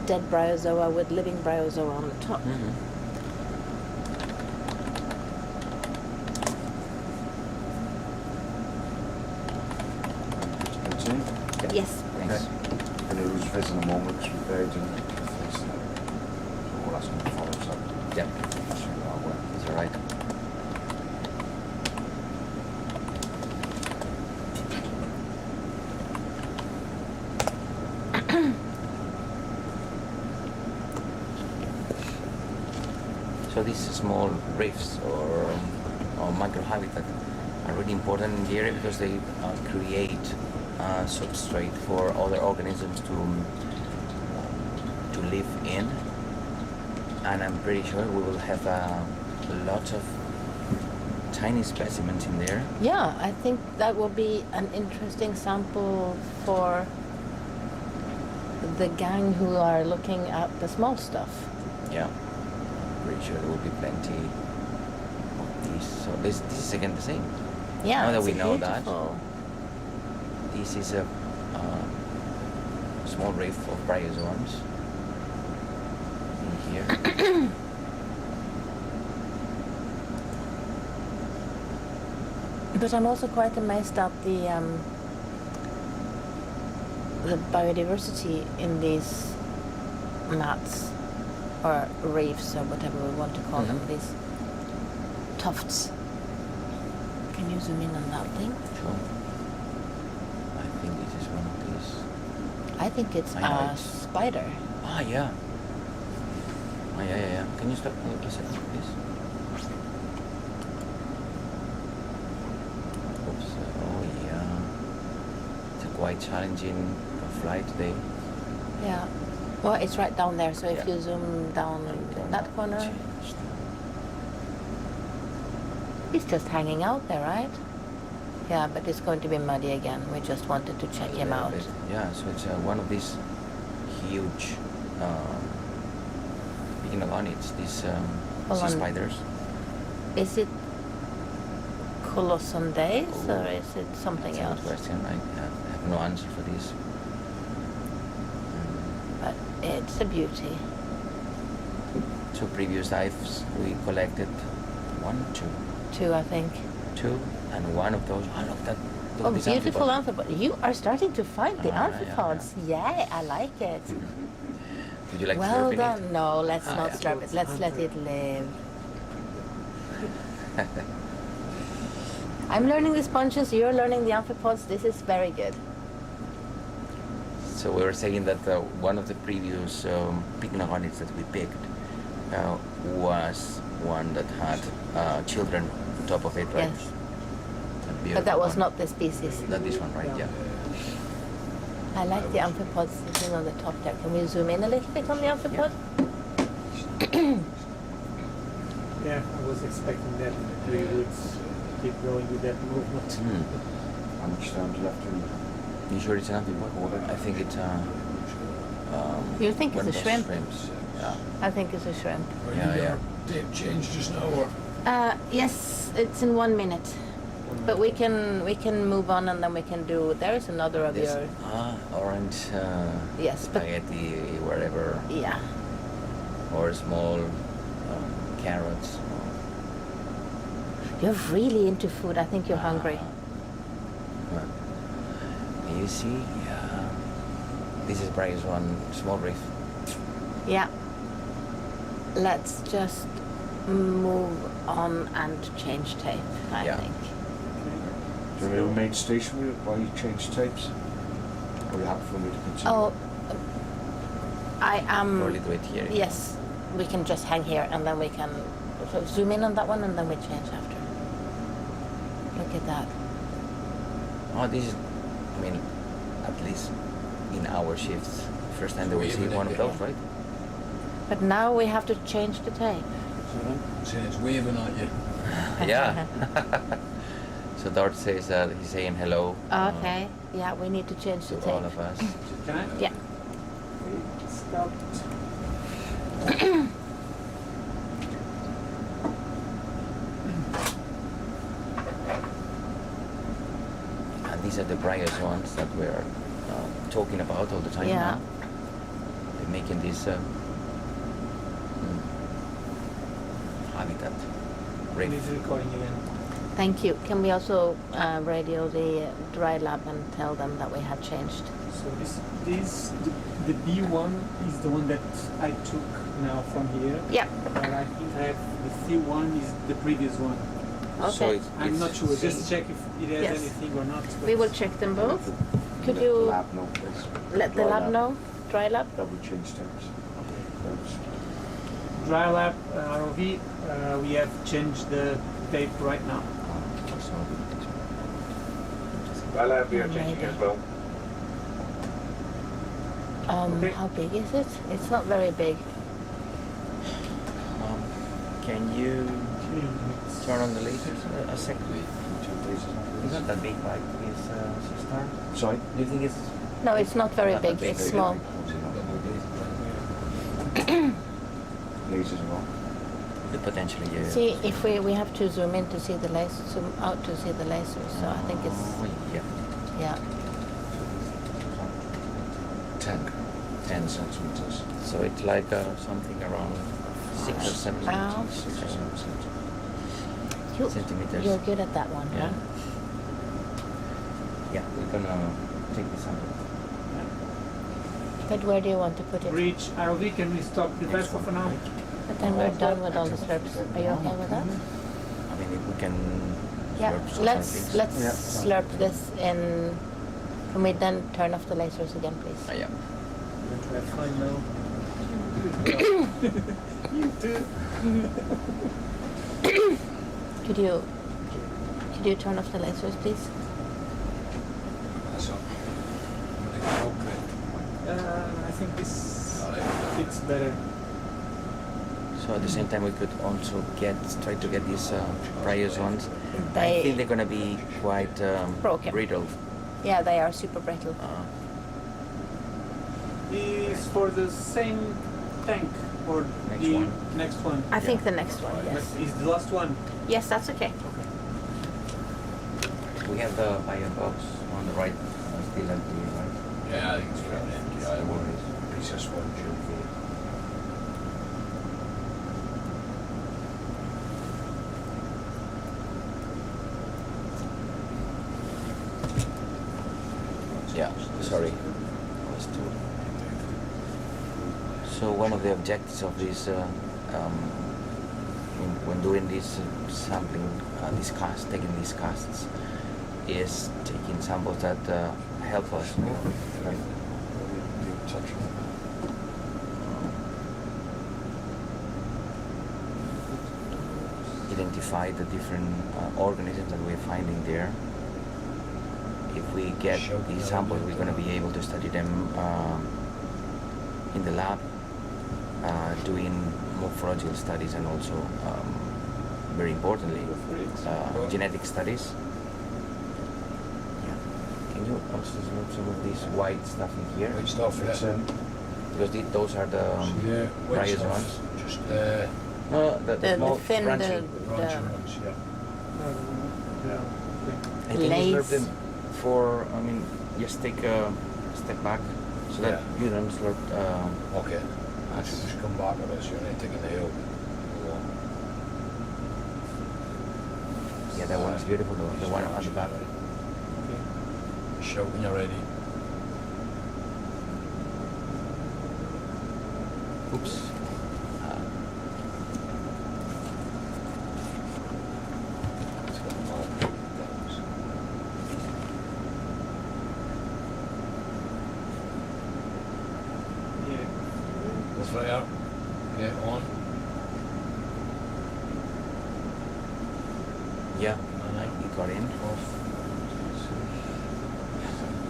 dead bryozoa with living bryozoa on the top. Yes. Thanks. And it was face in a moment because we're very doing it. So we'll ask them to follow us up. Yeah. That's our way. Is that right? So these small reefs or microhabitat are really important in the area because they create substrate for other organisms to live in, and I'm pretty sure we will have lots of tiny specimens in there. Yeah, I think that will be an interesting sample for the gang who are looking at the small stuff. Yeah, pretty sure there will be plenty of these. So this is again the same. Yeah, Now that it's we know that, beautiful. this is a small reef of bryozoans in here. But I'm also quite amazed at the biodiversity in these mats or reefs or whatever we want to call them. These tufts. Can you zoom in on that thing? Sure. I think this is one of these. I think it's I know a it's- spider. Ah, yeah. Ah, yeah. Can you stop a second, please? Oops. Oh, yeah. It's a quite challenging flight today. Yeah. Well, it's right down there, so if Yeah. you zoom down in that corner, he's just hanging out there, right? Yeah, but it's going to be muddy again. We just wanted to check him out. Yeah, so it's one of these huge, speaking of onions, these Hold sea on. spiders. Is it Colossundae or is it something That's a else? good question. I have no answer for this. It's a beauty. So previous dives we collected 1, 2, 2, I think. 2, and one of those. Oh, look that. Look Oh, this beautiful amphipod. amphipods. You are starting to find the Yeah, amphipods. Yeah, I like it. Would you like Well to slurp done. No, let's not yeah. slurp it. Let's let it live. I'm learning the sponges, you're learning the amphipods. This is very good. So we were saying that one of the previous pygmalionids that we picked was one that had children on top of it, right? Yes. That'd be But a that was one. not the species. Not this one, right? Yeah. I like the amphipods sitting on the top there. Can we zoom in a little bit on the amphipod? Yeah, I was expecting that we would keep going with that movement. How much time's left in You sure it's an amphipod? I think it's You think one it's a of those shrimp? shrimps. Yeah. I think it's a shrimp. Yeah, yeah. Date changed just now, or? Yes, it's in 1 minute. But we can move on and then we can do. There is another of This your. orange Yes, but spaghetti, whatever, yeah. or small carrots. You're really into food. I think you're hungry. You see, this is Brian's one small reef. Yeah. Let's just move on and change tape, I Yeah. think. Do you remain stationary while you change tapes? Or are you happy for me to continue? Oh, I am. Probably do it here. Yes, we can just hang here and then we can zoom in on that one and then we change after. Look at that. Oh, this is, I mean, at least in our shifts, first time that we see one of those, right? But now we have to change the tape. Saying it's waving at you. Yeah. So Dart says that he's saying hello. Okay. Yeah, we need to change the To tape. all of us. Can I? Yeah. Stopped. And these are the brightest ones that we're talking about all the time Yeah. now. They're making this habitat reef. It's recording again. Thank you. Can we also radio the dry lab and tell them that we have changed? So the B1 is the one that I took now from here. Yeah. But I think I have the C1 is the previous one. So Okay. I'm not sure. Just check if it has Yes. anything or not. We will check them both. Could Let the you lab know, please. let the Dry lab know? Dry lab? That we change tapes. Thanks. Dry lab ROV. We have changed the tape right now. Well, we are changing Maybe. as well. Okay. How big is it? It's not very big. Can you turn on the lasers a second? It's not that big, like this star. Sorry? Do you think it's No, it's not very Not big. that big. It's small. Lasers are on. the potentially? See, if we have to zoom in to see the laser, zoom out to see the lasers. So I think it's Oh, yeah. yeah. 10 centimeters. So it's like something around 6 or 7 Ow. You, centimeters. You're good at that one, Yeah. huh? Yeah, we're gonna take this sample. But where do you want to put it? Reach ROV. Can we stop the vessel for now? But then we're done with all the slurps. Are you okay with that? I mean, if we can. Yeah. slurp some Let's things. let's slurp this in. Can we then turn off the lasers again, please? Yeah. That's fine now. You too. Could you turn off the lasers, please? That's up. I think this fits better. So at the same time, we could also try to get these priors ones. I They- think they're gonna be quite Broken. brittle. Yeah, they are super brittle. Is for the same tank or Next the one. next one? I think the next one, yes. Is the last one? Yes, that's okay. We have the bio box on the right, still empty, right? Yeah, I think it's fairly empty. I wouldn't piece of sponge. Yeah, sorry. So one of the objectives of this, when doing this sampling, taking these casts, is taking samples that help us identify the different organisms that we're finding there. If we get these samples, we're going to be able to study them in the lab, doing morphological studies and also, very importantly, genetic studies. Yeah. Can you also zoom some of this white stuff in here? White stuff, yeah. Because those are the white brightest stuff. ones. Just No, the small thin, branching. branching ones, yeah. I think you slurp Lace. them for, just take a step back so that you don't slurp. Okay. I should just come back a bit so you're not taking the hill. Yeah, that one's beautiful though, the one on the back. Shout when you're ready. Oops. That's right out. Yeah, on. Yeah, it got in.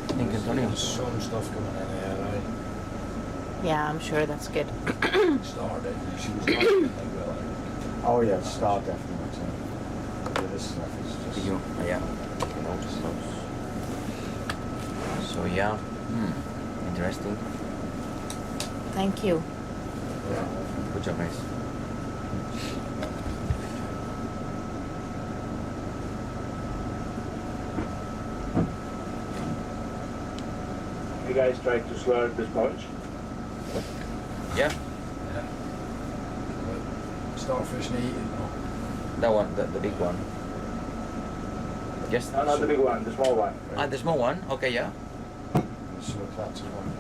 Thank you, Antonio. There's some stuff coming in here, right? Yeah, I'm sure that's good. Started. She was like, well, Oh yeah, star definitely. Yeah, this stuff is just. Yeah. So yeah, interesting. Thank you. Yeah. Good job, guys. You guys try to slurp the sponge? Yeah, starfish need eating, no? that one, the big one. Just No, not the big one, the small one. the small one. Okay, yeah. So that's one.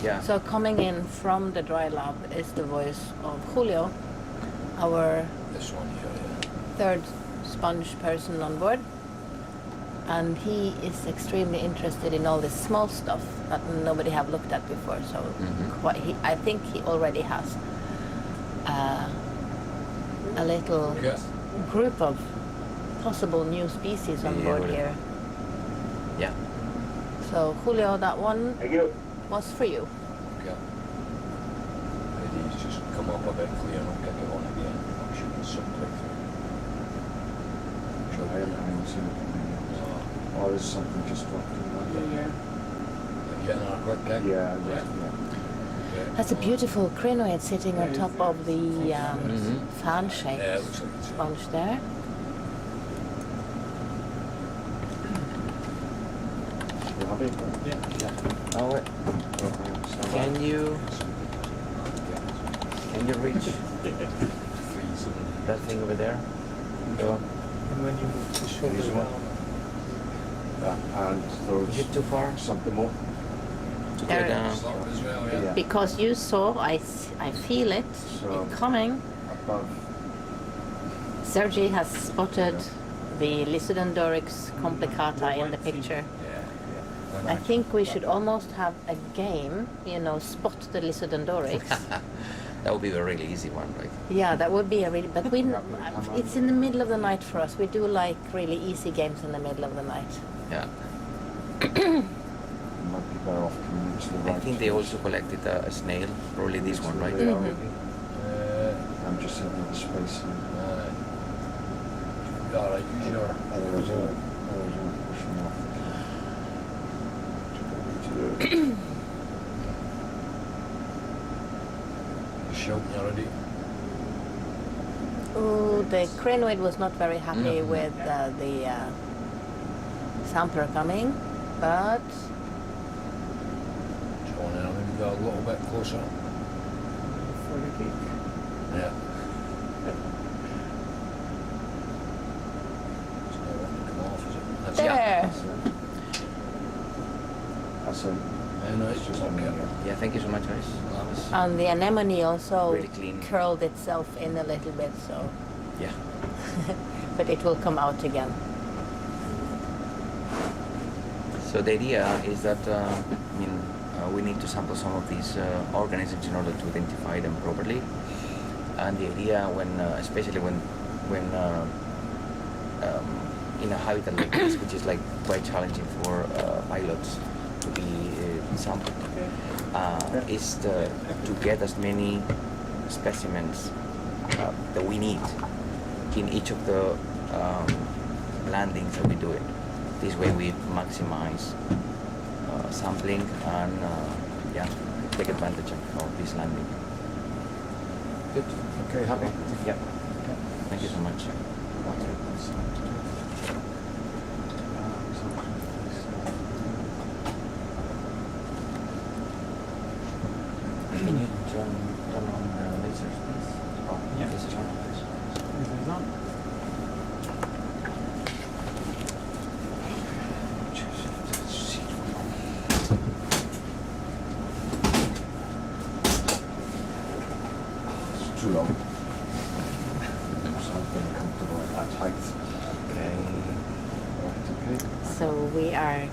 Yeah. So coming in from the dry lab is the voice of Julio, our This one here, yeah. third sponge person on board. And he is extremely interested in all this small stuff that nobody have looked at before. So I think he already has a little group of possible new species on board here. Yeah. So Julio, that one was for you. Okay. Maybe he's just come up a bit clear and I'll kick it on again. I'm shooting subtitle. I haven't seen it. Oh, there's something just dropped in there. Are you getting a quick kick? Yeah. That's a beautiful crinoid sitting on top of the fan-shaped Yeah, it looks like it's sponge there. You happy? Yeah. Oh wait. Can you reach that thing over there? So, And when you move the shoulder This one? down, And those. is it too far? Something more. To There- go down. Start as well, yeah. Yeah. Because you saw, I feel it So coming. above. Sergei has spotted the Lysodendorix complicata in the picture. I think we should almost have a game, spot the Lysodendorix. That would be a really easy one, right? Yeah, that would be a really, but it's in the middle of the night for us. We do like really easy games in the middle of the night. Yeah. Might be better off coming to the I right. think they also collected a snail, probably this one, right? I'm just in the space. Alright, use your... Otherwise, I'll push them off. Shouting already. Oh, the crinoid was not very happy with the sampler coming, but Just going in, maybe maybe a little bit closer. For the cake. Yeah. It's not wanting to come off, is it? That's There. That's it. Yeah, no, it's just okay. Yeah, thank you so much, guys. That was And the anemone also really clean. curled itself in a little bit, so. Yeah. But it will come out again. So the idea is that we need to sample some of these organisms in order to identify them properly. And the idea, especially when in a habitat like this, which is like quite challenging for pilots to be sampled, is to get as many specimens that we need in each of the landings that we do it. This way we maximize sampling and take advantage of this landing. Good. Okay, happy? Yeah. Thank you so much. Can you turn on the lasers, please? Oh, Yeah. lasers on. This is on. It's too long. So I'm very comfortable at that height. Okay. Right, okay. So we are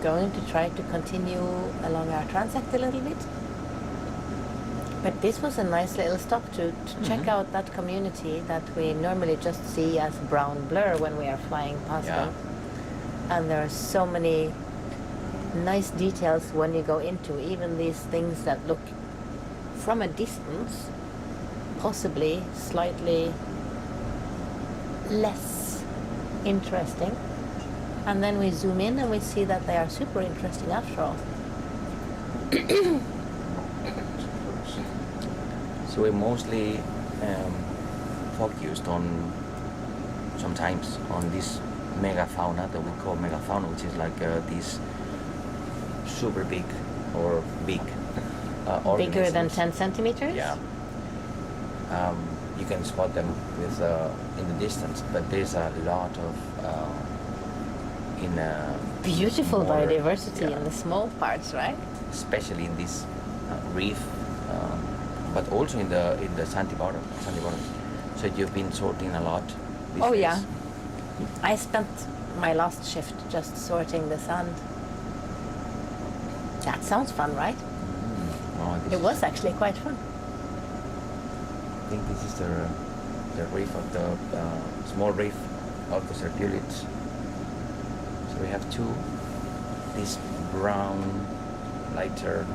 going to try to continue along our transect a little bit. But this was a nice little stop to check out that community that we normally just see as brown blur when we are flying past Yeah. them. And there are so many nice details when you go into even these things that look from a distance possibly slightly less interesting. And then we zoom in and we see that they are super interesting after all. So we're mostly focused on sometimes on this megafauna that we call megafauna, which is like these super big or big Bigger than organisms. 10 centimeters? Yeah. You can spot them with in the distance, but there's a lot of Beautiful more- biodiversity yeah. in the small parts, right? especially in this reef, but also in the sandy bottom. So you've been sorting a lot. These Oh days. yeah. I spent my last shift just sorting the sand. That sounds fun, right? Oh, this It is- was actually quite fun. I think this is the reef of the small reef of the serpulids. So we have two. This brown, lighter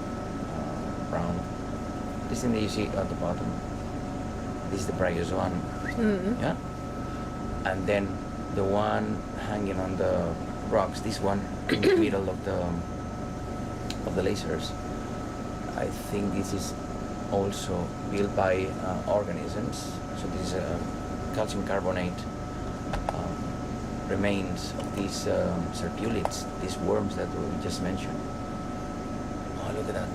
brown. This thing that you see at the bottom. This is the brightest one. Mm. Yeah. And then the one hanging on the rocks. This one in the middle of the lasers. I think this is also built by organisms. So this is calcium carbonate remains of these serpulids, these worms that we just mentioned. Oh, look at that.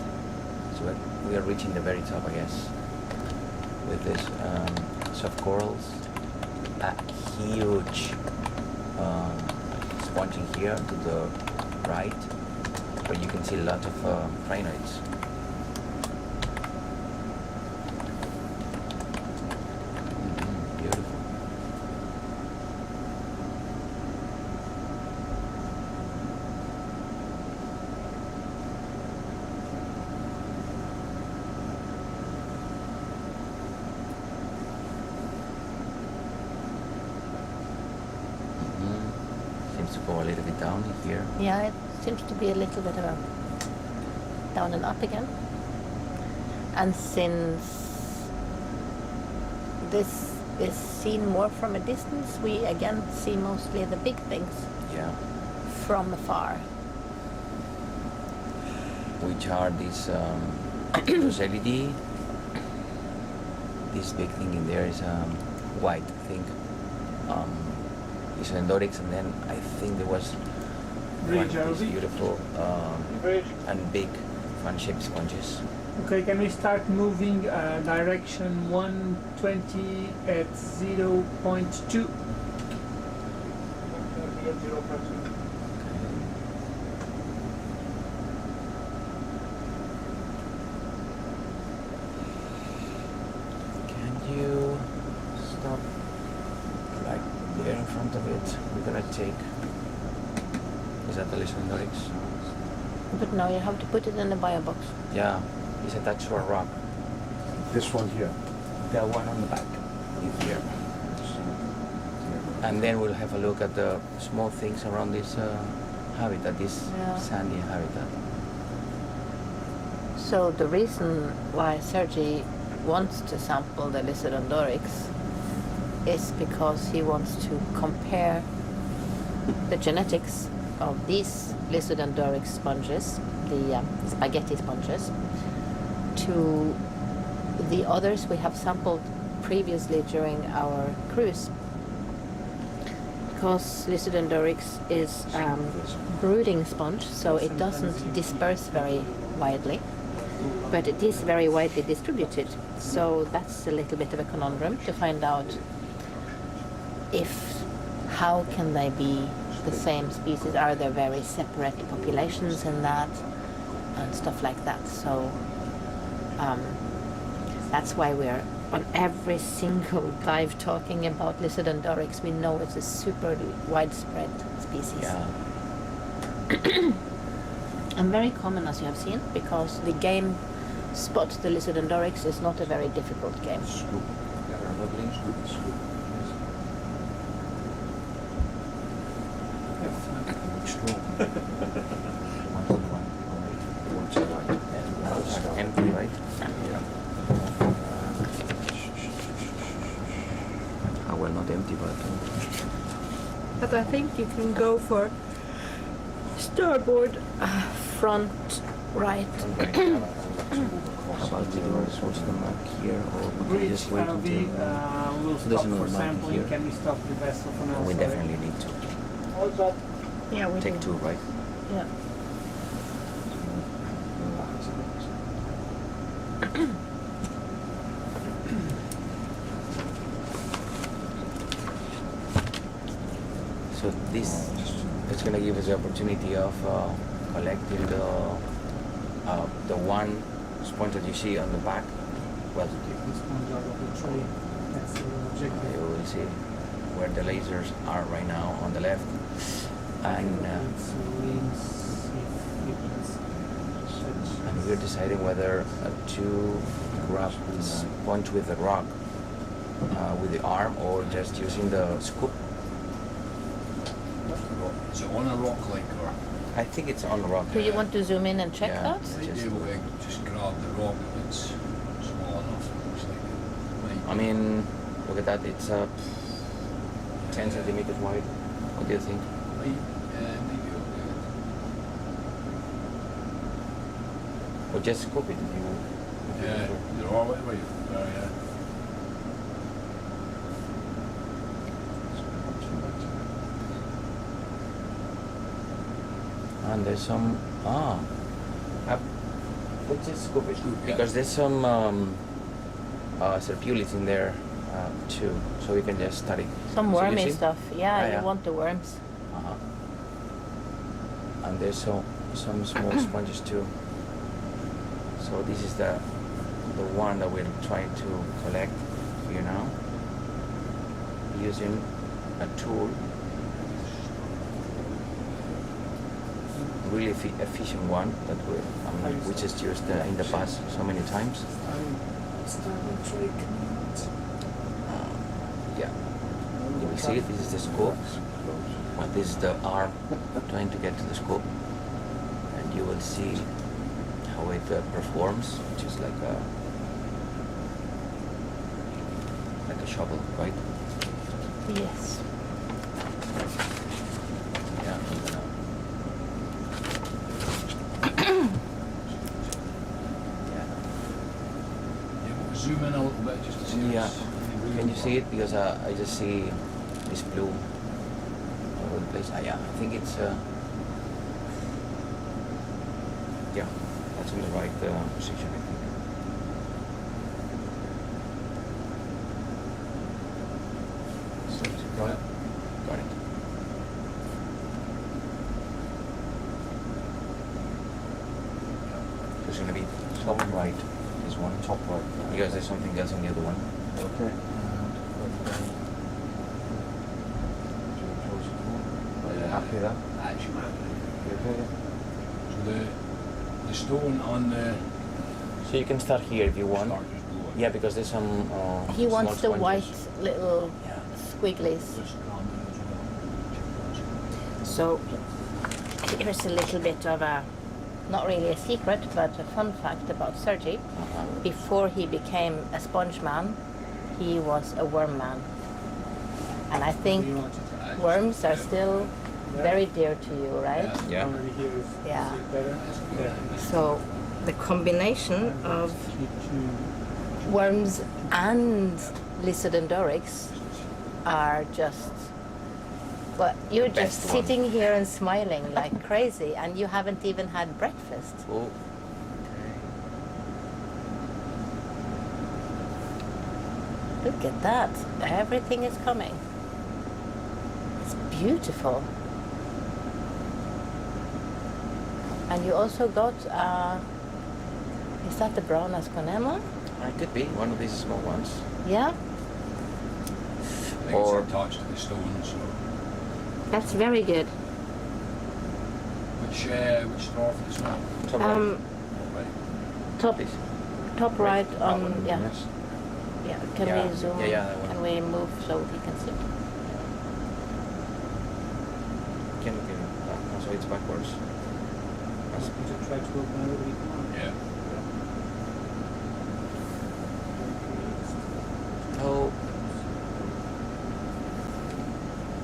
So we are reaching the very top, I guess, with this soft corals. A huge sponging here to the right, where you can see a lot of crinoids. Beautiful. Seems to go a little bit down here. Yeah, it seems to be a little bit of a down and up again. And since this is seen more from a distance, we again see mostly the big things Yeah. from afar. Which are these Roselidae. This big thing in there is white, I think. Isodendrix, and then I think there was one of these beautiful and big fan-shaped sponges. Okay, can we start moving direction 120 at 0.2? Can you stop like there in front of it? We're gonna take. Is that the Lysandorix? But no, you have to put it in the bio box. Yeah, it's attached to a rock. This one here. The one on the back is here. And then we'll have a look at the small things around this habitat, this sandy habitat. So the reason why Sergei wants to sample the Lysandorix is because he wants to compare the genetics of these Lysandorix sponges, the spaghetti sponges, to the others we have sampled previously during our cruise. Because Lysandorix is brooding sponge, so it doesn't disperse very widely, but it is very widely distributed. So that's a little bit of a conundrum to find out how can they be the same species? Are there very separate populations in that and stuff like that? So that's why we're on every single dive talking about Lysandorix. We know it's a super widespread species. Yeah. And very common, as you have seen, because the game Spot the Lysandorix is not a very difficult game. Empty, right? Well, not empty, But I think you can go for starboard, front, right. How about we do switch them back here, or we can just wait until we'll there's stop no for marking sampling. here? Can we stop the vessel for now? We Sorry. definitely need to. Yeah, we Take do. two, right? Yeah. So this is going to give us the opportunity of collecting the one sponge that you see on the back. Well, The sponge out of the tray. That's the objective. you will see where the lasers are right now on the left, and we're deciding whether to grab the sponge with the rock, with the arm, or just using the scoop. Is it on a rock like, or? I think it's on the rock. Do you want to zoom in and check Yeah. that? Might be able to just grab the rock if it's small enough. Looks like it might. I mean, look at that. It's 10 centimeters wide. What do you think? Might be able Or just scoop it if you. to. Yeah, either or, whatever you prefer, yeah. And there's some. Let's just scoop it. Scoop, yeah. Because there's some serpulates in there too, so we can just study. Some So you wormy see? stuff. Yeah, Yeah. you want the worms. Uh-huh. And there's some small sponges too. So this is the one that we're trying to collect here now, using a tool. Really efficient one that we just used in the past so many times. Yeah, you will see it. This is the scope. Well, this is the arm trying to get to the scope, and you will see how it performs, which is like a shovel, right? Yes. Yeah. I'm gonna Zoom in a little bit just to see. Yeah. what's- Can you see it? Because I just see this blue all over the place. Yeah, I think it's yeah, That's in the right position, I think. Got it? Got it. So it's going to be top right, this one. Top right. Because there's something else on the other one. Okay. Are you happy there? You okay? So the stone on the So you can start here if you want. start just below it. Yeah, because there's some. He wants the small white sponges. little Yeah. squigglies. Just calm down as well. So here's a little bit of a, not really a secret, but a fun fact about Sergi. Uh-huh. Before he became a sponge man, he was a worm man. And I think worms are still very dear to you, right? Yeah. Already here is Yeah. is it better? Yeah. So the combination of worms and Lysodendorics are just, well, you're just Best one. sitting here and smiling like crazy, and you haven't even had breakfast. Oh. Look at that. Everything is coming. It's beautiful. And you also got, is that the brown asconema? It could be one of these small ones. Yeah, I think Or- it's attached to the stone, so that's very good. which drawer for this one? Top right. Right. Top, Please. top right That on, one, yeah. yes. Yeah, can Yeah, we zoom? yeah, that one. Can we move so he can see? Can so it's backwards. That's- Could you try to open a little bit more? Yeah. Oh.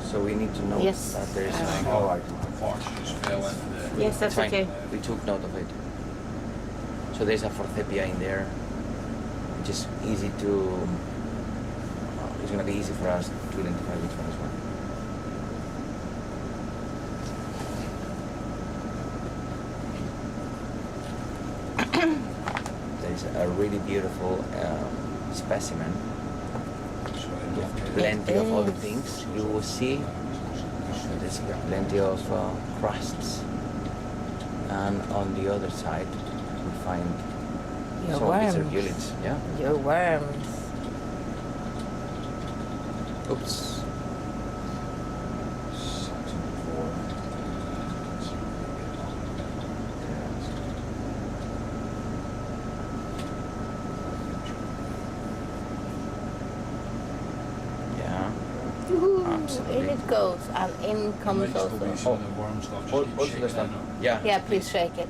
So we need to know Yes, that there is All right. Unfortunately, just fell into the. Yes, that's Fine. okay. We took note of it. So there's a forsythia in there, which is easy to. It's gonna be easy for us to identify which one is one. There's a really beautiful specimen. Plenty of other things you will see. There's plenty of crusts, and on the other side we find Your some of these worms. ungulates. Yeah. Your worms. Oops. Yeah. Woohoo, Absolutely. in it goes, and in comes Might still be also. some of the worm stuff, just Oh, keep also shaking this it one. up. Yeah. Yeah, please shake it.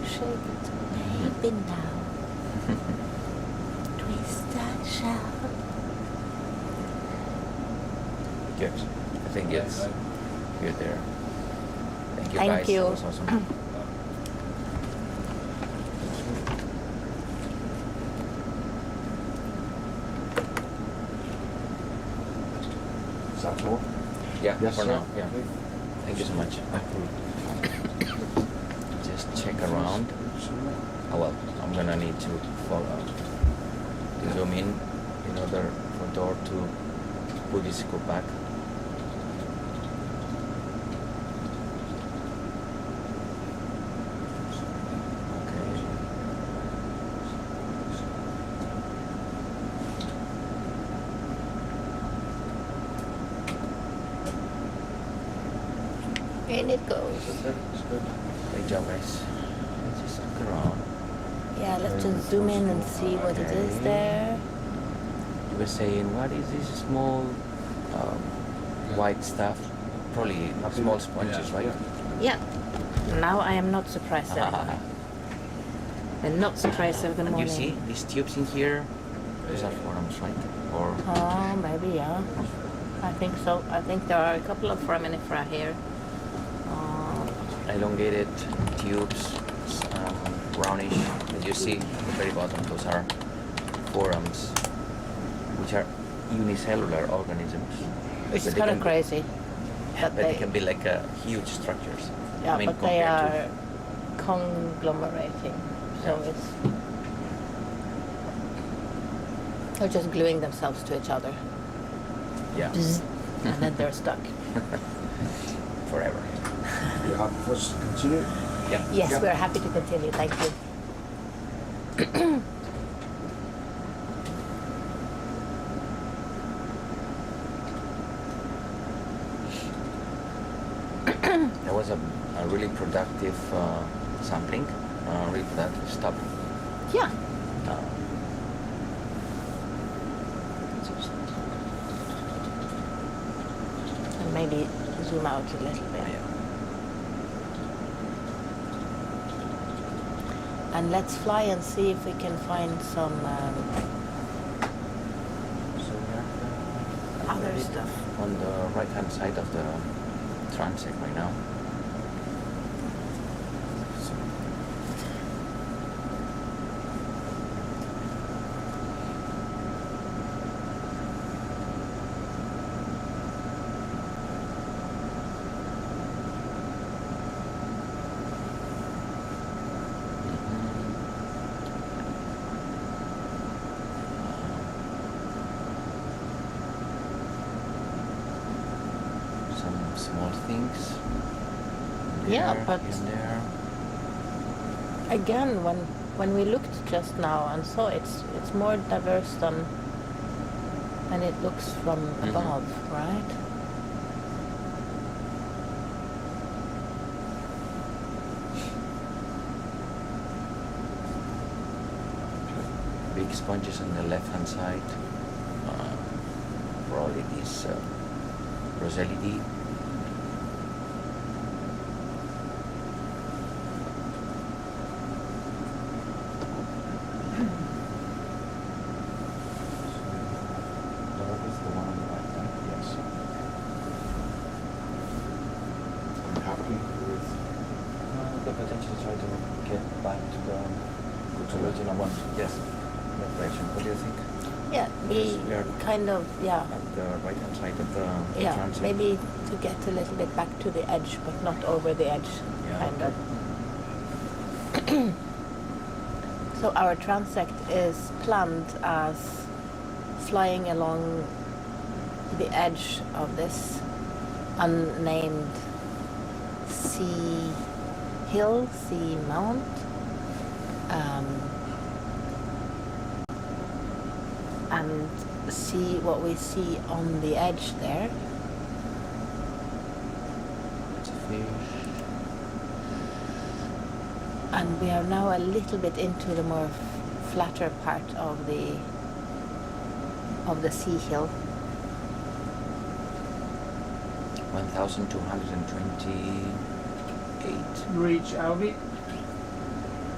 Shake it, baby, now. Twist and shout. Good. I think it's good there. Thank you Thank guys. you. That was awesome. Is that all? Yeah, Yes, for sir. now. Yeah. Thank you so much. Just check around. Oh well, I'm gonna need to follow to zoom in order for door to put this scope back. Okay. In it goes. Great job, guys. Let's just look around. Yeah, let's just zoom in and see what it is there. You were saying, what is this small white stuff? Probably small sponges, right? Yeah. Now I am not surprised anymore. I'm not surprised of the And morning. you see these tubes in here? Those are forams, right? Or Oh, maybe, yeah. I think so. I think there are a couple of foraminifera here. elongated tubes, brownish, as you see at the very bottom. Those are forams, which are unicellular organisms. Which is But they kind of can be- crazy. But they can be like huge structures. Yeah, I mean, but they compared are conglomerating. So it's they're just gluing themselves to each other. Yeah. Bzz, and then they're stuck. Forever. You happy for us to continue? Yeah. Yes, Yeah. we're happy to continue. Thank you. That was a really productive sampling, really productive stop. Yeah. And maybe zoom out a little bit. And let's fly and see if we can find some So we are other stuff. on the right-hand side of the transect right now. Some small things. Yeah, there, but here and there. again, when we looked just now and saw it's more diverse than it looks from above, right? Big sponges on the left-hand side. Probably this Rosellidi. That is the one on the right, right? Yes. I'm happy with The potential to try to get back to the original one. Yes. That direction. What do you think? Yeah, we We are kind of, yeah, at the right-hand side of the yeah, transect. maybe to get a little bit back to the edge, but not over the edge, Yeah, kind okay. of. So our transect is planned as flying along the edge of this unnamed sea hill, sea mount. And see what we see on the edge there. It's a fish. And we are now a little bit into the more flatter part of the sea hill. 1,228 Reach Alvi.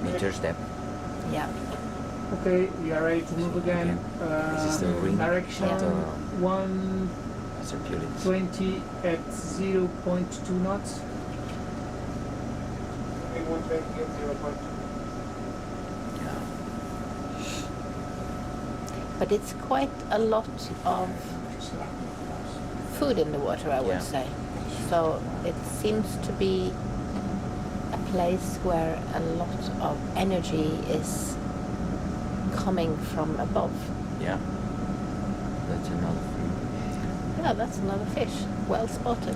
meters depth. Yeah. Okay, we are ready to move again. This is the ring Direction of the 120 circulates. at 0.2 knots. Yeah. But it's quite a lot of food in the water, I would Yeah. say. So it seems to be a place where a lot of energy is coming from above. Yeah. That's another thing. Yeah, that's another fish. Well spotted.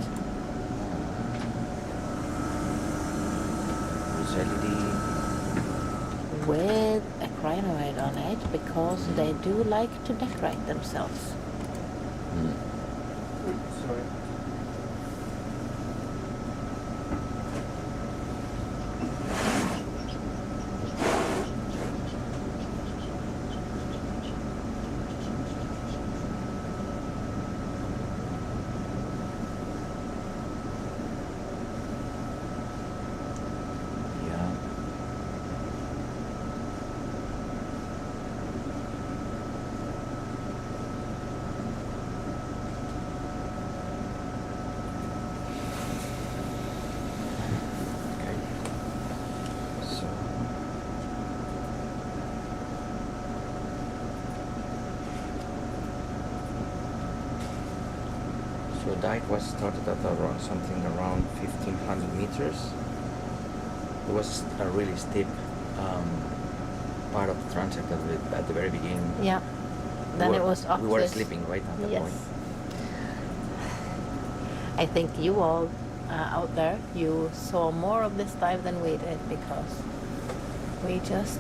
Rosellidi. With a crinoid on it because they do like to decorate themselves. Sorry. Yeah. Okay. So. So dive was started at around something around 1,500 meters. There was a really steep part of the transect at the very beginning. Yeah. Then it was up We were this- sleeping right at that Yes. point. I think you all out there, you saw more of this dive than we did because we just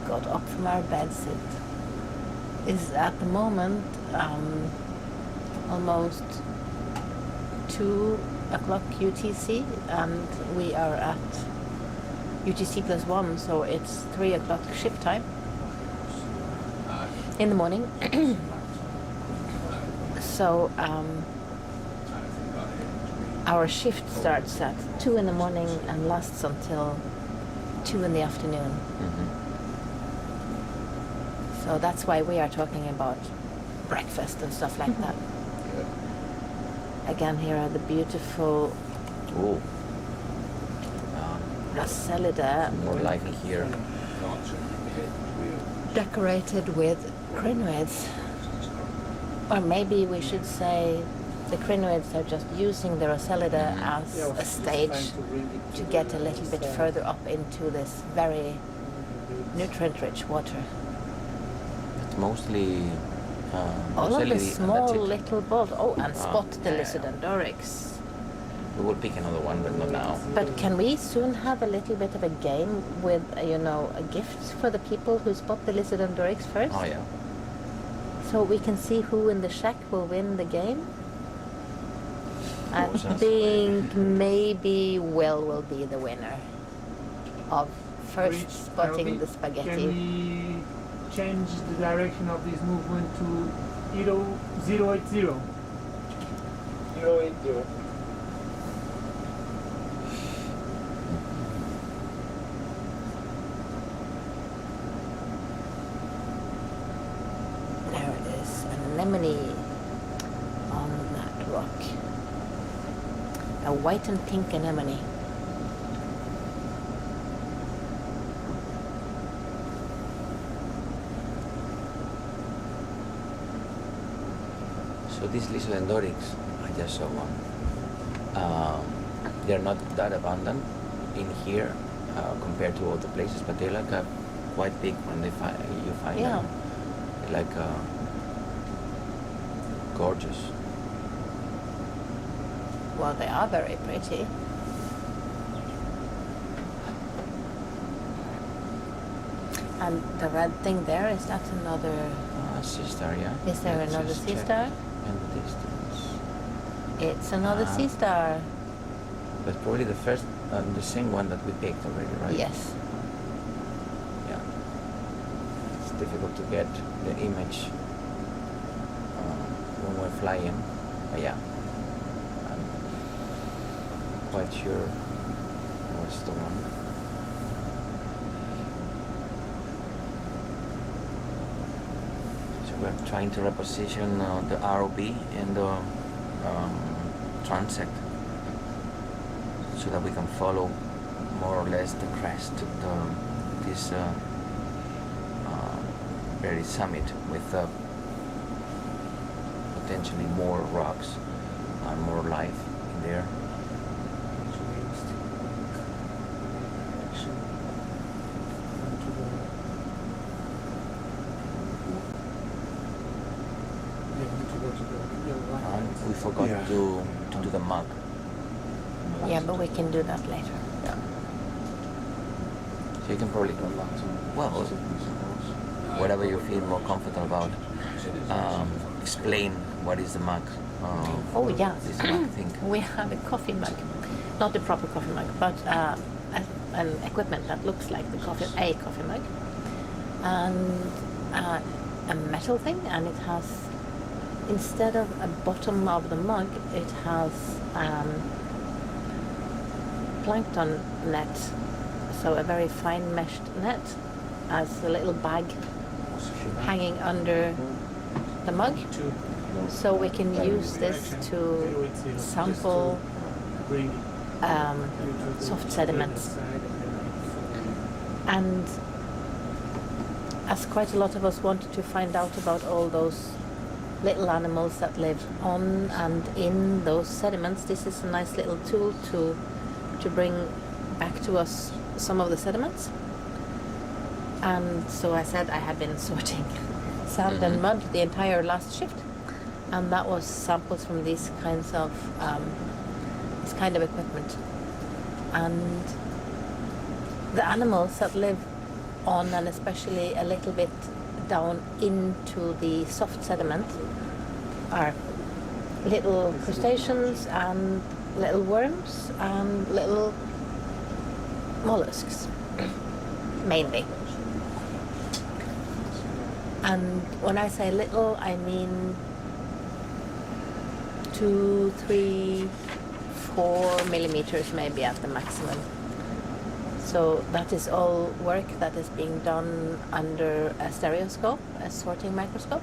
got up from our beds. It is at the moment almost 2 o'clock UTC, and we are at UTC +1, so it's 3 o'clock ship time in the morning. So our shift starts at 2 in the morning and lasts until 2 in the afternoon. Mm-hmm. So that's why we are talking about breakfast and stuff like that. Again, here are the beautiful Oh, Acellida more lively here. decorated with crinoids. Or maybe we should say the crinoids are just using the Acellida as a stage to get a little bit further up into this very nutrient-rich water. It's mostly All of the Acellida, and that's small it. little balls. Oh, and spot the yeah. Lysodendroryx. We will pick another one, but not now. But can we soon have a little bit of a game with, a gift for the people who spot the Lysodendroryx first? Oh yeah. So we can see who in the shack will win the game? I course, yes. think maybe Will be the winner of first Which spotting Elby, the Can spaghetti. we change the direction of this movement to 080? 080. There is an anemone on that rock. A white and pink anemone. So these Lysodendroryx, I just saw one. They're not that abundant in here compared to other places, but they're like a quite big when you find Yeah. them. They're like gorgeous. Well, they are very pretty. And the red thing there, is that another... Sea star, yeah. Is there Let's another just sea check star? in the distance. It's another sea star. But probably the same one that we picked already, right? Yes. Yeah. It's difficult to get the image when we're flying, but yeah, I'm quite sure it was the one. So we're trying to reposition the ROV in the transect so that we can follow more or less the crest of this very summit with potentially more rocks and more life in there. And we forgot to do the mug. Yeah, but we can do that later. Yeah. So you can probably, well, whatever you feel more comfortable about, explain what is the mug. Oh yeah, This mug thing. we have a coffee mug, not a proper coffee mug, but an equipment that looks like a coffee mug, and a metal thing, and it has, instead of a bottom of the mug, it has plankton net, so a very fine meshed net, as a little bag hanging under the mug. So we can use this to sample soft sediments. And as quite a lot of us wanted to find out about all those little animals that live on and in those sediments, this is a nice little tool to bring back to us some of the sediments. And so I said I had been sorting sand and mud the entire last shift, and that was samples from these kinds of this kind of equipment. And the animals that live on, and especially a little bit down into the soft sediment, are little crustaceans and little worms and little mollusks, mainly. And when I say little, I mean 2, 3, 4 millimeters maybe at the maximum. So that is all work that is being done under a stereoscope, a sorting microscope,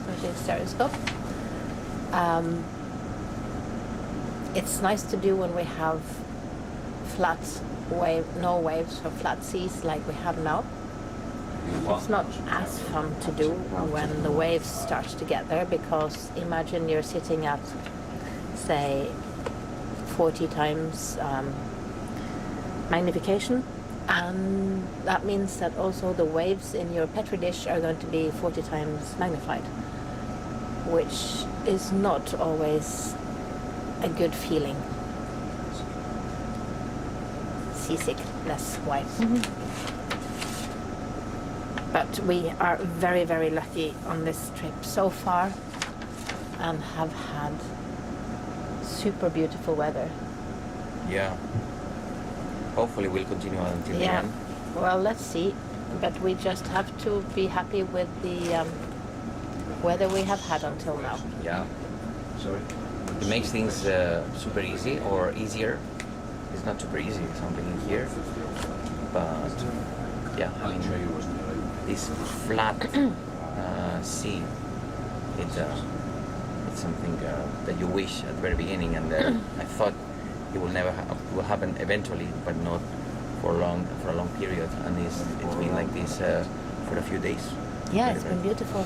sorting stereoscope. It's nice to do when we have no waves or flat seas like we have now. It's not as fun to do when the waves start to get there, because imagine you're sitting at, say, 40 times magnification, and that means that also the waves in your Petri dish are going to be 40 times magnified, which is not always a good feeling, seasickness-wise. But we are very, very lucky on this trip so far, and have had super beautiful weather. Yeah. Hopefully we'll continue until the end. Well, let's see. But we just have to be happy with the weather we have had until now. Yeah. It makes things super easy, or easier. It's not super easy, something in here. But yeah, I mean, this flat sea, it's something that you wish at the very beginning, and I thought it will never it will happen eventually, but not for a long period. And it's been like this for a few days. Yeah, it's been beautiful.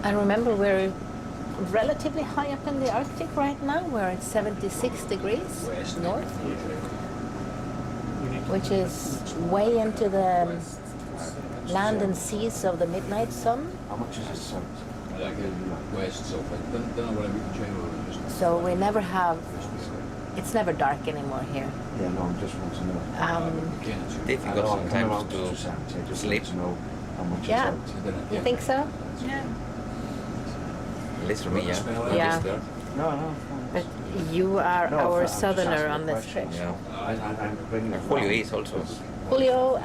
I remember we're relatively high up in the Arctic right now. We're at 76 degrees north, which is way into the land and seas of the midnight sun. How much is it south? So we never have, it's never dark anymore here. Yeah, no, I just want to know. Difficult sometimes to sleep. Yeah, you think so? Yeah. At least for me, yeah. Yeah. No. But you are our just southerner asking on a this question. trip. Yeah. I'm bringing it Julio round. is also. Julio,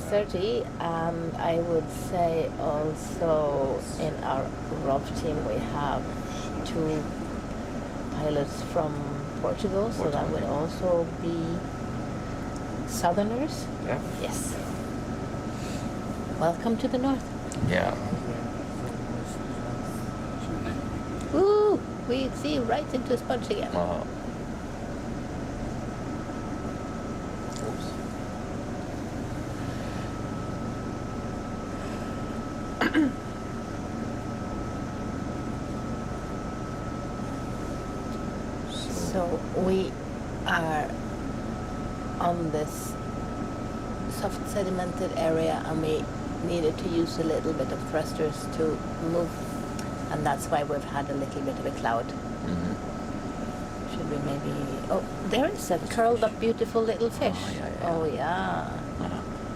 30, and I would say also in our ROV team we have 2 pilots from Portugal, so that would also be southerners. Yeah. Yes. Welcome to the north. Yeah. Ooh, we see right into sponge again. So we are on this soft sedimented area, and we needed to use a little bit of thrusters to move, and that's why we've had a little bit of a cloud. Should we maybe... Oh, there is a curled up beautiful little fish. Oh yeah.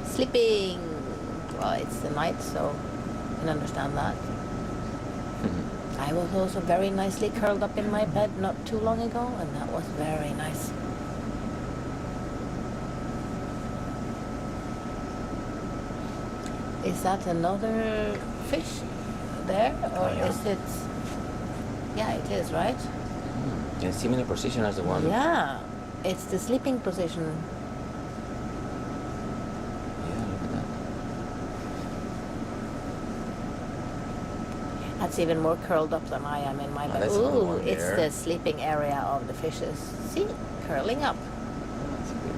Sleeping. Well, it's the night, so I can understand that. I was also very nicely curled up in my bed not too long ago, and that was very nice. Is that another fish there, or is it... Yeah, it is, right? In a similar position as the one. Yeah, it's the sleeping position. Yeah, look at that. That's even more curled up than I am in my bed. That's another Ooh, one it's there. the sleeping area of the fishes. See, curling up. That's good.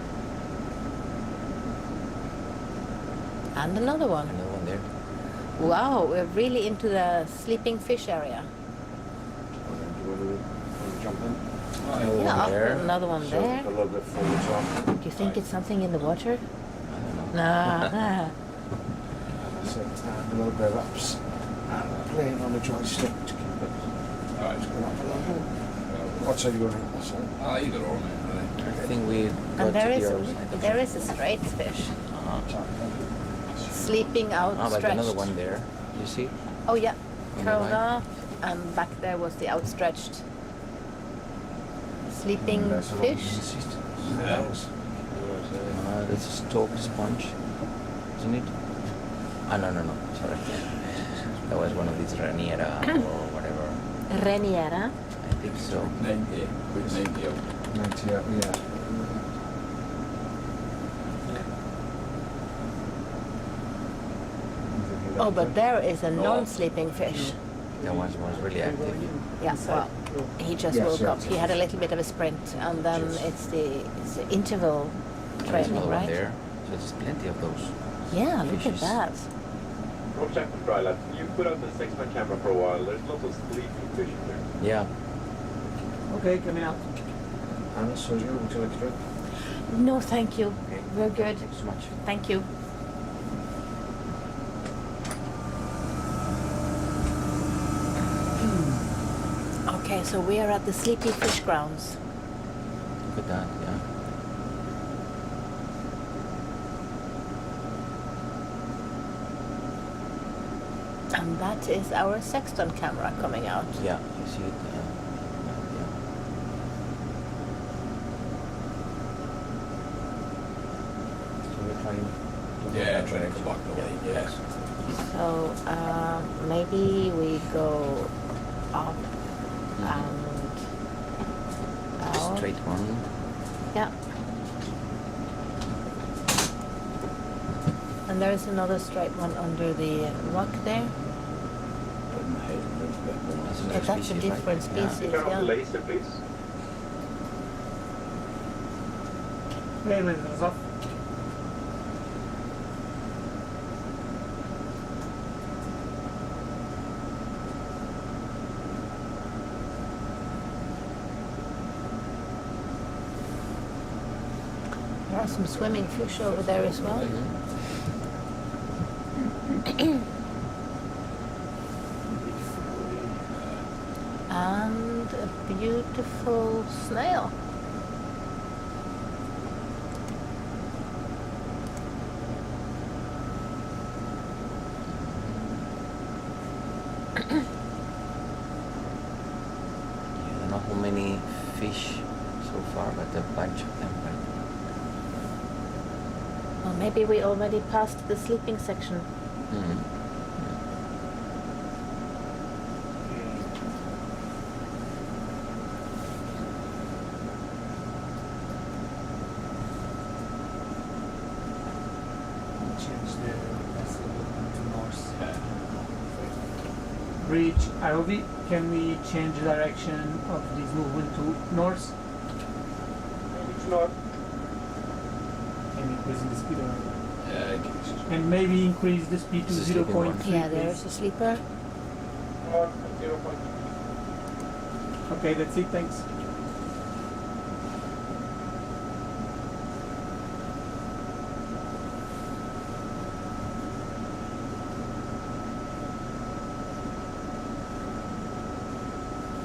And another one. Another one there. Wow, we're really into the sleeping fish area. Do you want to jump in? Yeah, One there. another one So there. a little bit forwards on. Do you think it's something in the water? I don't know. Nah. And I said a little bit of ups. And playing on the joystick to keep it. Alright. Going up a little bit. What side are you going to? That side? Either or, mate. I think we got And there to is the other side. there is a straight fish sleeping Ah, but outstretched. another one there. You see? Oh yeah, On the curled line. up, and back there was the outstretched sleeping There's a lot of fish. insistence. Yeah. That's a stalk sponge, isn't it? Ah, no, sorry. That was one of these Raniera or whatever. Reniera. I think so. 90, good 90 out. 90, yeah. Oh, but there is a non-sleeping fish. That one was really active. Yeah, well, he just Yes, woke yes, up. He yes. had a little bit of a sprint, and then it's the interval There's training, another one right? there. So there's plenty of those. Yeah, look at Fishes. that. From check and try, lads. You put out the 6-man camera for a while. There's lots of sleeping fish in there. Yeah. Okay, coming out. And so would you like to drink? No, thank you. Okay. We're good. Thanks so much. Thank you. Okay, so we are at the Sleepy Fish Grounds. Look at that, yeah. And that is our Sexton camera coming out. Yeah, you see it. Yeah. So we're trying to Yeah, trying to come back the way, yes. So maybe we go up and out. straight one. Yeah. And there is another straight one under the rock there. Put my head a little bit more. That's Yeah, another that's a species, different right? Yeah. species, Turn on yeah. the laser, please. Okay, lasers off. There are some swimming fish over there as well. And a beautiful snail. I don't know how many fish so far, but a bunch of them, right? Well, maybe we already passed the sleeping section. Mm-hmm. Change the vessel to north. Reach ROV. Can we change direction of this movement to north? It's not. And increasing the speed around. Yeah, I think it's just And maybe increase the speed to It's a sleeping 0.3. Yeah, there's a sleeper. Not 0 point. Okay, that's it, thanks.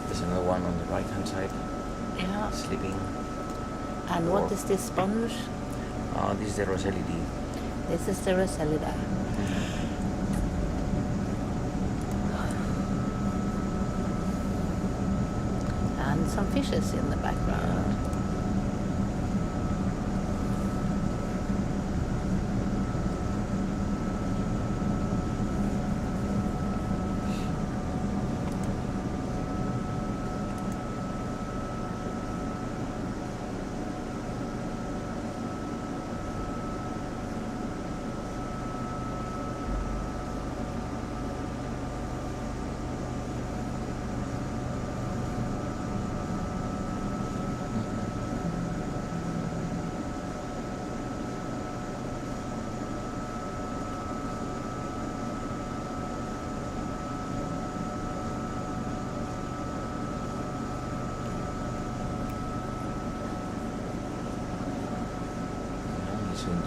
There's another one on the right hand side, Yeah. sleeping. And what is this sponge? This is the Rosellidi. This is the Rosellida. And some fishes in the background.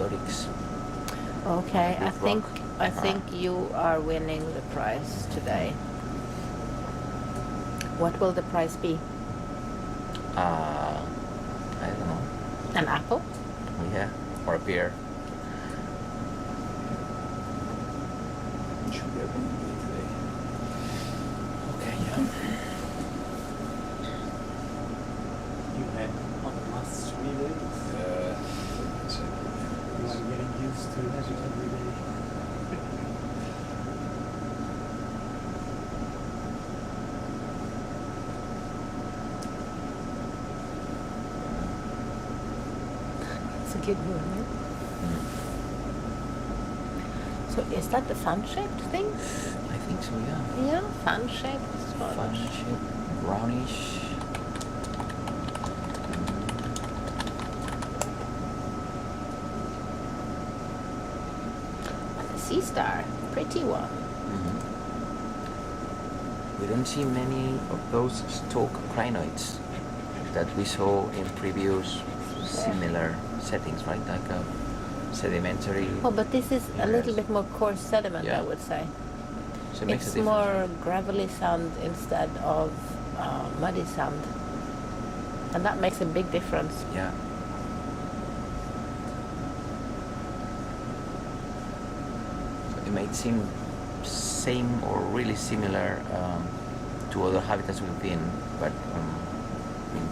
Dorics. Okay, I Big think rock. you are winning the prize today. What will the prize be? I don't know. An apple? Yeah, or a beer. Should be open today. Okay, yeah. You had on the last 3 days. You are getting used to it every day. It's a good movement. So is that the fan-shaped thing? I think so, yeah. Yeah, fan-shaped. Fun shape, brownish. A sea star, pretty one. We don't see many of those stalk crinoids that we saw in previous similar settings, right? Like a sedimentary. Oh, but this is a little bit more coarse sediment, Yeah. I would say. So it makes a It's difference. more gravelly sand instead of muddy sand. And that makes a big difference. Yeah. So it might seem same or really similar to other habitats we've been, but I mean,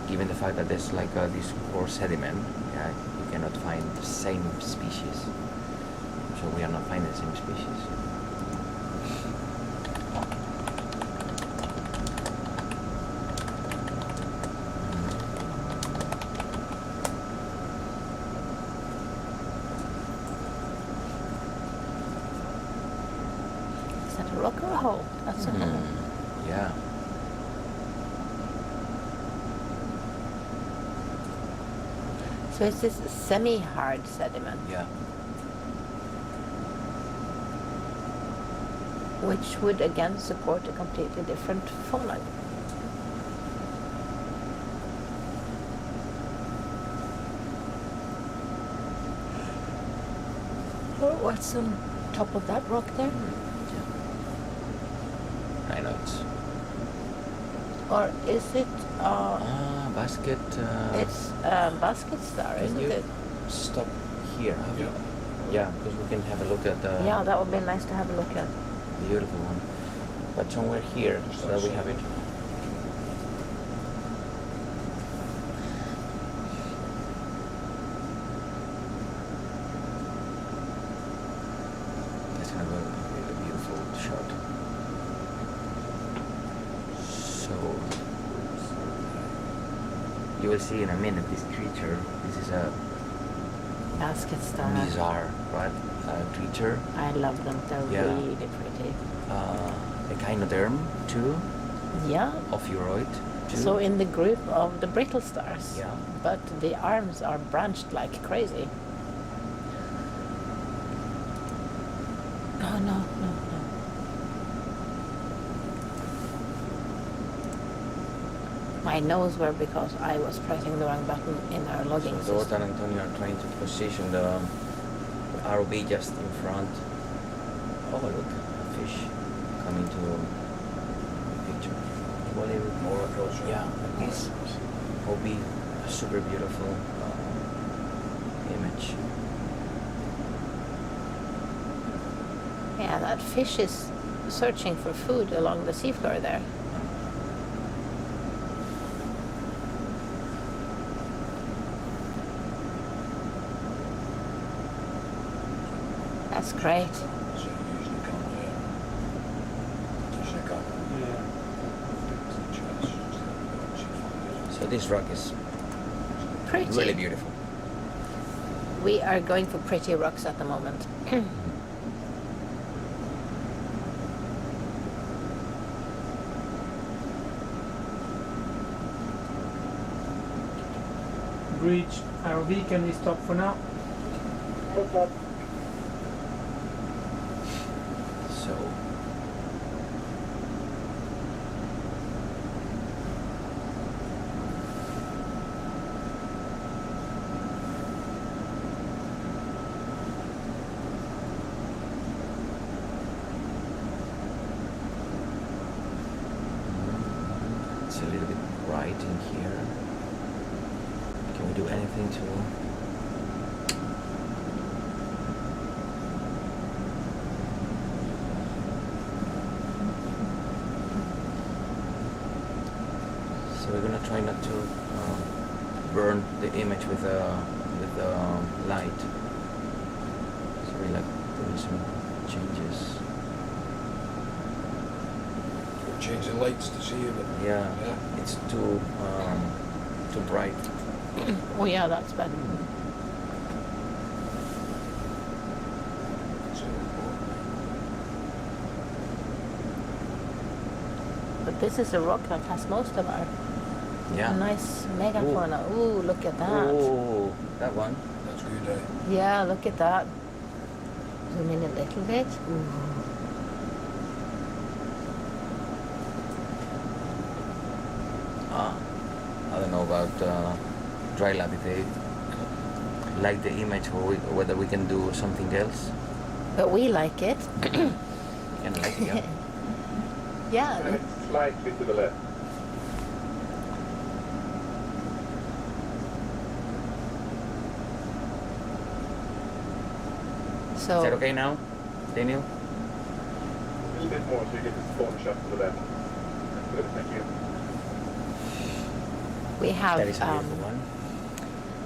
given the fact that there's like this coarse sediment, yeah, you cannot find the same species. So we are not finding the same species. Is that a rock or a hole? That's a hole. Yeah. So it's this semi-hard sediment, Yeah. which would again support a completely different fauna. Oh, what's on top of that rock there? I know it's Or is it? basket. It's basket star, Can isn't you it? stop here? Yeah, because we can have a look at the Yeah, that would be nice to have a look at. beautiful one. But somewhere here, so that we have it. That's gonna be a beautiful shot. So you will see in a minute this creature. This is a Basket star. bizarre, right? Creature. I love them. They're Yeah. really pretty. Echinoderm too, Yeah. ophiuroid too. So in the group of the brittle stars. Yeah. But the arms are branched like crazy. Oh no, no, no. My nose were because I was pressing the wrong button in our logging So Dot system. and Antonio are trying to position the ROV just in front. Oh look, a fish coming to the picture. Well, it would more closer. Yeah, like this will be a super beautiful image. Yeah, that fish is searching for food along the seafloor there. That's great. So this rock is Pretty. really beautiful. We are going for pretty rocks at the moment. Bridge, ROV, can we stop for now? So light in here. Can we do anything to... So we're gonna try not to burn the image with the light. So we like doing some changes. Change the lights to see if it. Yeah, it's too bright. Oh yeah, that's better. But this is a rock that has most of our nice megafauna. Ooh, look at that. Oh, that one. That's good. Yeah, look at that. Zoom in a little bit. Ooh. I don't know about dry lab if they like the image or whether we can do something else. But we like it. We can like it, yeah. Yeah. Slightly to the left. So Is that okay now, Daniel? A little bit more so you get this phone shot to the left. Good, thank you. we have That is a beautiful one.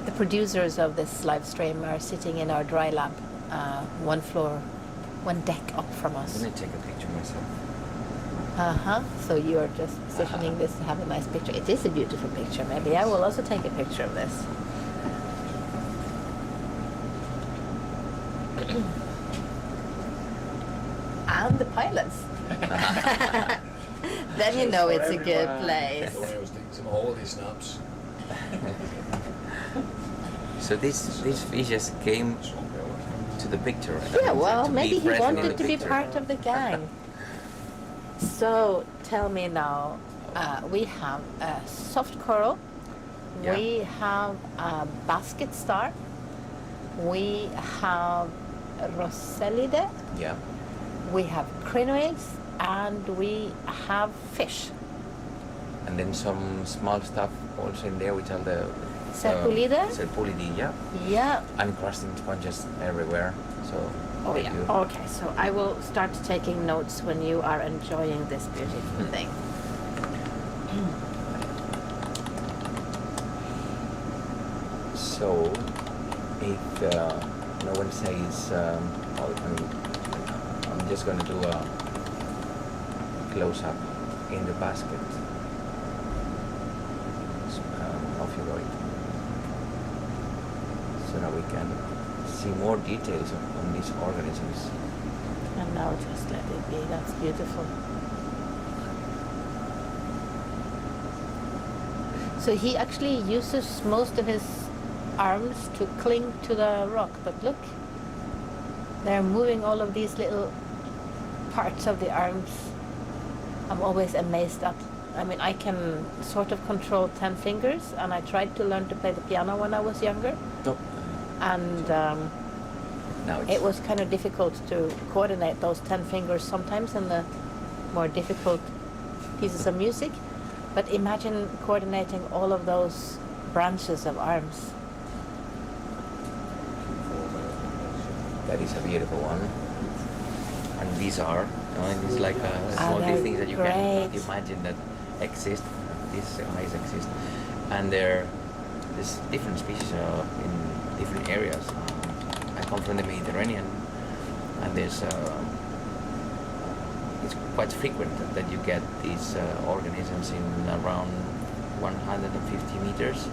the producers of this live stream are sitting in our dry lab, one floor, one deck up from us. Let me take a picture myself. So you are just positioning this to have a nice picture. It is a beautiful picture. Maybe I will also take a picture of this. And the pilots. Then you know it's a good place. I was taking some holiday snaps. So these fishes came to the picture. Yeah, well, to be maybe he present in wanted the to be picture. part of the gang. So tell me now, we have a soft coral, Yeah. we have a basket star, we have Rosellide, Yeah. we have crinoids, and we have fish. And then some small stuff also in there, which are the Serpulide? Serpulide, yeah. Yeah. Uncrusting sponges everywhere. So Oh thank yeah. you. Okay, so I will start taking notes when you are enjoying this beautiful thing. So if no one says, I'm just going to do a close-up in the basket of your right, so that we can see more details on these organisms. And now just let it be. That's beautiful. So he actually uses most of his arms to cling to the rock, but look, they're moving all of these little parts of the arms. I'm always amazed at. I mean, I can sort of control 10 fingers, and I tried to learn to play the piano when I was younger. No. And Now it was kind of difficult to coordinate those 10 fingers sometimes in the more difficult pieces of music. But imagine coordinating all of those branches of arms. That is a beautiful one. And these are, it's like small they're things that you can great. imagine that exist. These eyes exist, and there's different species in different areas. I come from the Mediterranean, and it's quite frequent that you get these organisms in around 150 meters.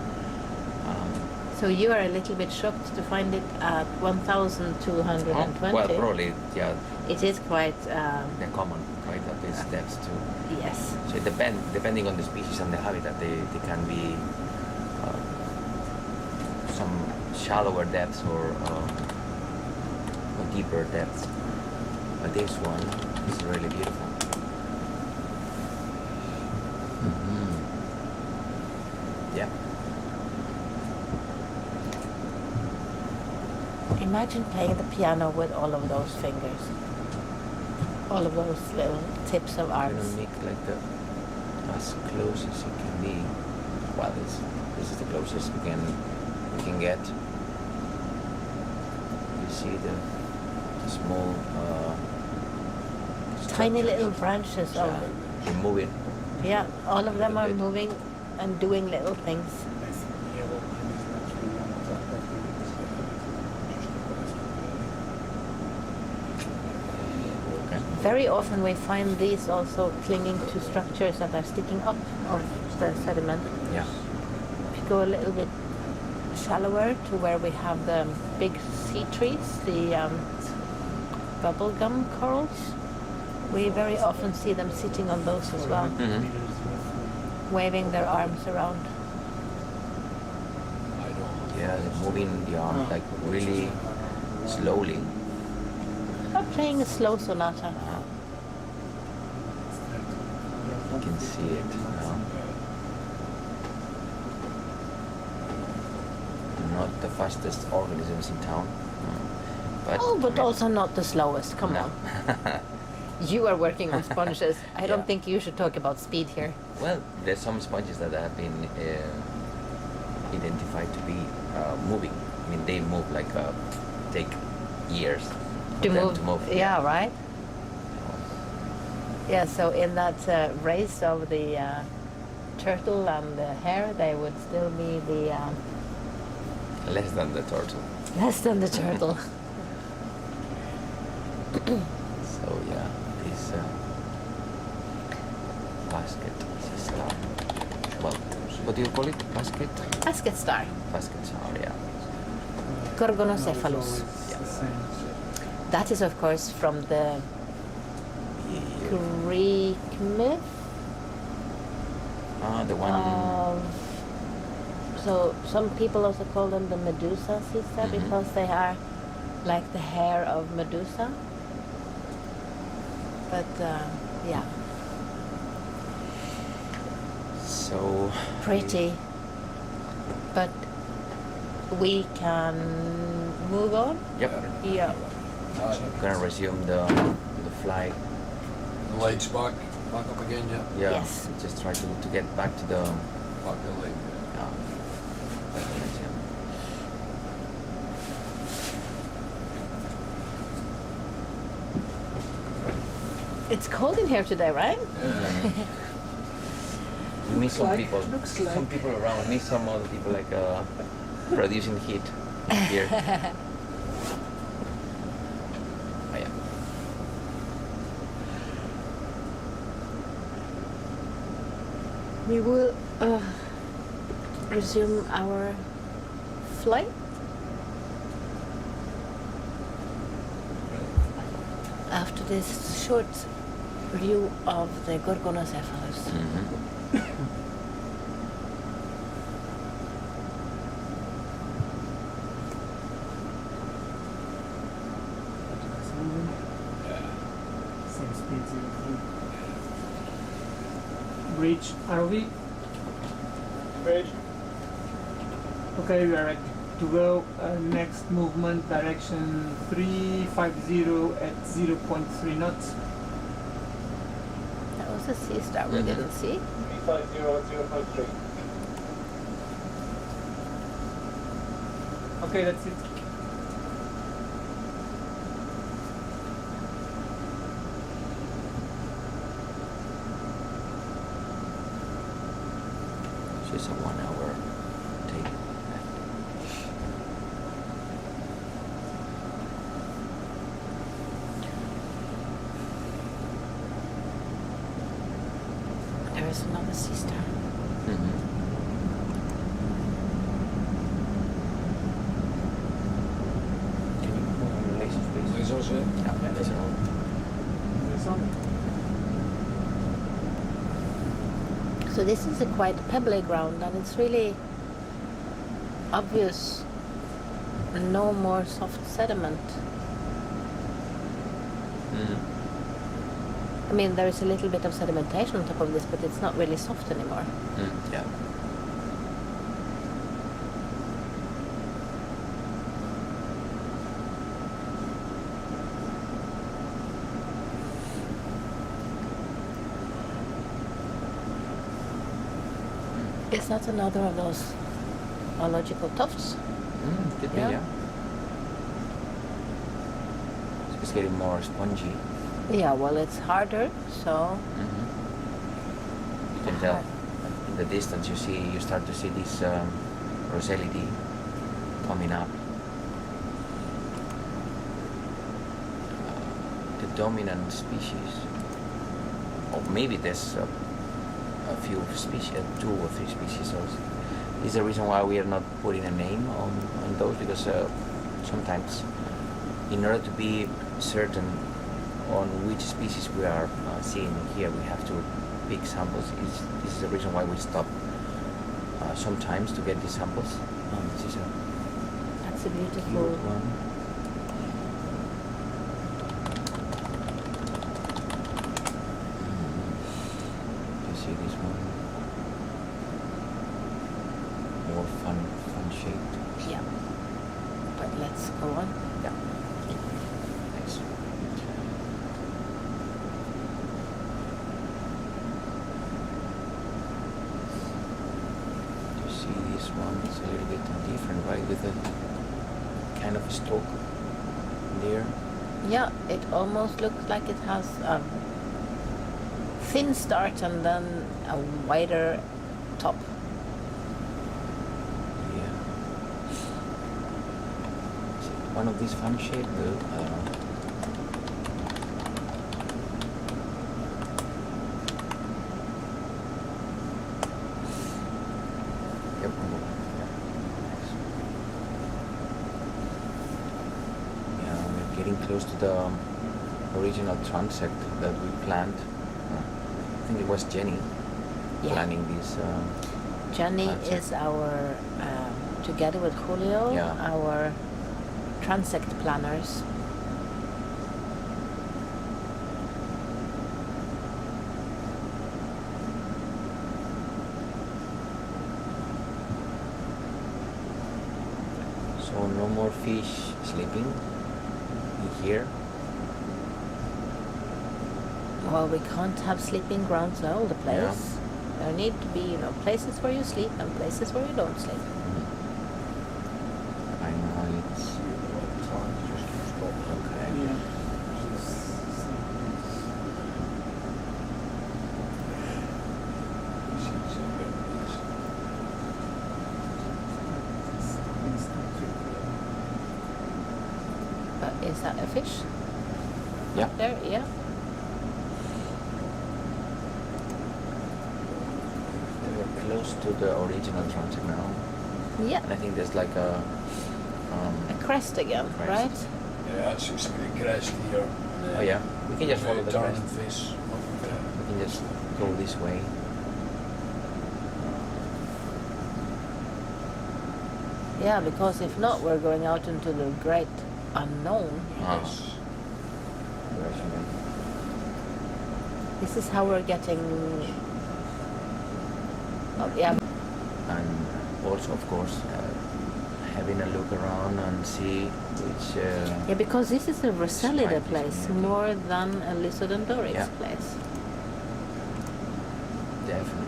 So you are a little bit shocked to find it at 1,220. Well, probably, yeah. It is quite. They're common, right, at these depths too. Yes. So it depending on the species and the habitat, they can be some shallower depths or deeper depths. But this one is really beautiful. Mm-hmm. Yeah. Imagine playing the piano with all of those fingers. All of those little tips of I'm arms. gonna make like as close as it can be. well, this is the closest we can get. You see the small Tiny little structures. branches Yeah, of, they're moving. yeah, all of them are Bit. moving and doing little things. Okay. Very often we find these also clinging to structures that are sticking up of the sediment. Yeah. If you go a little bit shallower to where we have the big sea trees, the bubblegum corals, we very often see them sitting on those as well, waving their arms around. Yeah, they're moving the arm like really slowly. Or playing a slow sonata. You can see it now. Not the fastest organisms in town. But Oh, but I mean, also not the slowest, come no. on. You are working on sponges. I don't Yeah. think you should talk about speed here. Well, there's some sponges that have been identified to be moving. I mean, they move like take years for them to move. Yeah, right? Yeah, so in that race of the turtle and the hare, they would still be the Less than the turtle. less than the turtle. So yeah, this basket is a star. Well, what do you call it? Basket? Basket star. Basket star, yeah. Gorgonocephalus. That is, of course, from the Greek myth. The one. So some people also call them the Medusa sister because they are like the hair of Medusa. But yeah, So pretty. But we can move on. yep, Yeah. gonna resume the flight. The lights back up again, yeah. Yeah, Yes. just try to get back to the Back the light. It's cold in here today, right? We miss some like- people. looks Some like. people around. Miss some other people like producing heat here. Oh, yeah. We will resume our flight. After this short view of the Gorgonocephalus. Same speed, 0 Bridge, are we? Bridge. Okay, we are ready to go. Next movement, direction 350 at 0.3 knots. That was a sea star we didn't see. 350 at 0.3. Okay, that's it. So it's a 1 hour take. There is another sea star. Can you move on the lasers, please? Lasers, yeah. Yeah, laser on. So this is a quite pebbly ground, and it's really obvious no more soft sediment. I mean, there is a little bit of sedimentation on top of this, but it's not really soft anymore. Yeah. Is that another of those biological tufts? Could be, yeah. It's getting more spongy. Yeah, well, it's harder, so. You can tell in the distance. You start to see this rosellity coming up. The dominant species, or maybe there's a few species, 2 or 3 species. So this is the reason why we are not putting a name on those, because sometimes, in order to be certain on which species we are seeing here, we have to pick samples. This is the reason why we stop sometimes to get these samples. That's a beautiful cute one. You see this one? More fun shaped. Yeah. But let's go on. Yeah. Thanks. You see this one? It's a little bit different, right? With a kind of stalk there. Yeah, it almost looks like it has a thin start and then a wider top. Yeah. Is it one of these fun shaped? I don't know. Yep. Yeah, we're getting close to the original transect that we planned. I think it was Jenny planning this. Jenny transect. is our, together with Julio, our transect planners. So no more fish sleeping in here. Well, we can't have sleeping grounds all the place. There need to be, places where you sleep and places where you don't sleep. I know it's okay. Is that a fish? Yeah. Up there, yeah. We're close to the original transect now. Yeah. And I think there's like a crest again, crest. right? Yeah, that's used to be the crest here. Oh yeah, we can just follow the turning crest. face. We can just go this way. Yeah, because if not, we're going out into the great unknown. Yes. This is how we're getting. Oh, yeah. And also, of course, having a look around and see which. Yeah, because this is a Rosellida Strike is place near. more than a Lysodondoryx Yeah. place. Definitely.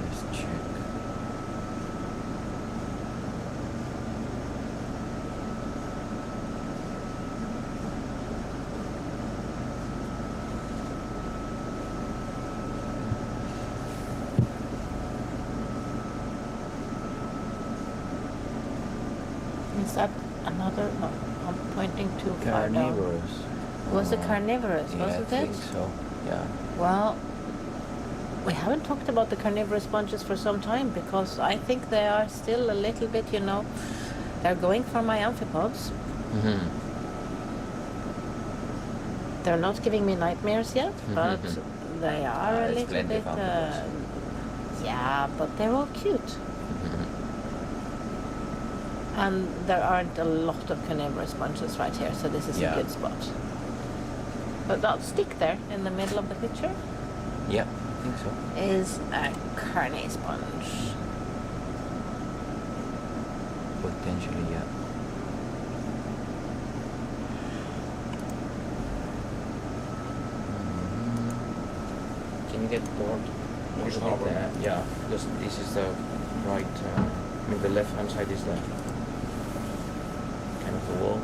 Let's check. Is that another? No, I'm pointing too far down. Carnivorous. Was it Oh, carnivorous, yeah, wasn't I it? think so. Yeah. Well, we haven't talked about the carnivorous sponges for some time because I think they are still a little bit, they're going for my amphipods. Mm-hmm. They're not giving me nightmares yet, but they are a It's little plenty bit. of amphipods. Yeah, but they're all cute. Mm-hmm. And there aren't a lot of carnivorous sponges right here, so this is Yeah. a good spot. But that stick there in the middle of the picture Yeah, I think so. is a carny sponge. Potentially, yeah. Can you get bored? Where's A the bit, harbor? yeah, because this is the right, the left hand side is the kind of the wall.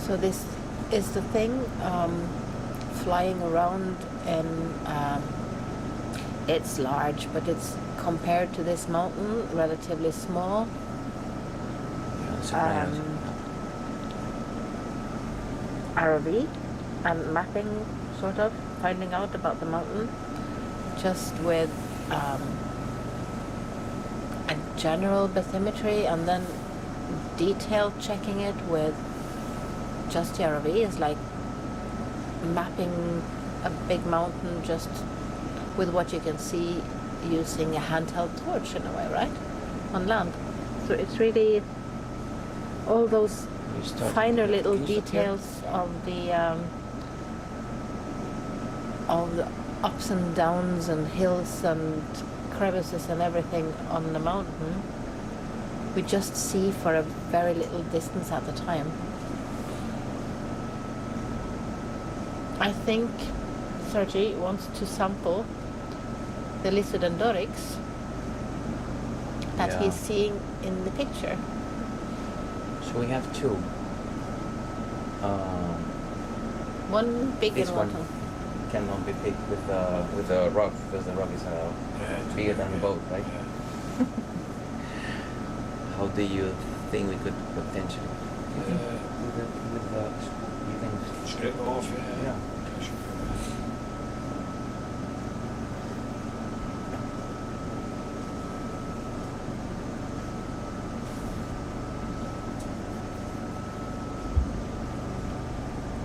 So this is the thing flying around, and it's large, but it's compared to this mountain relatively small. Yeah, surprised. ROV and mapping, sort of finding out about the mountain, just with a general bathymetry, and then detailed checking it with just the ROV is like mapping a big mountain just with what you can see using a handheld torch in a way, right? On land. So it's really all those You start finer to get little used to it. details of the ups and downs and hills and crevices and everything on the mountain we just see for a very little distance at a time. I think Sergi wants to sample the Lysodendroics that Yeah. he's seeing in the picture. So we have two. One big This and one one little. cannot be picked with a rock because the rock is bigger than the boat, right? How do you think we could potentially? With the you think Scrape it off, yeah.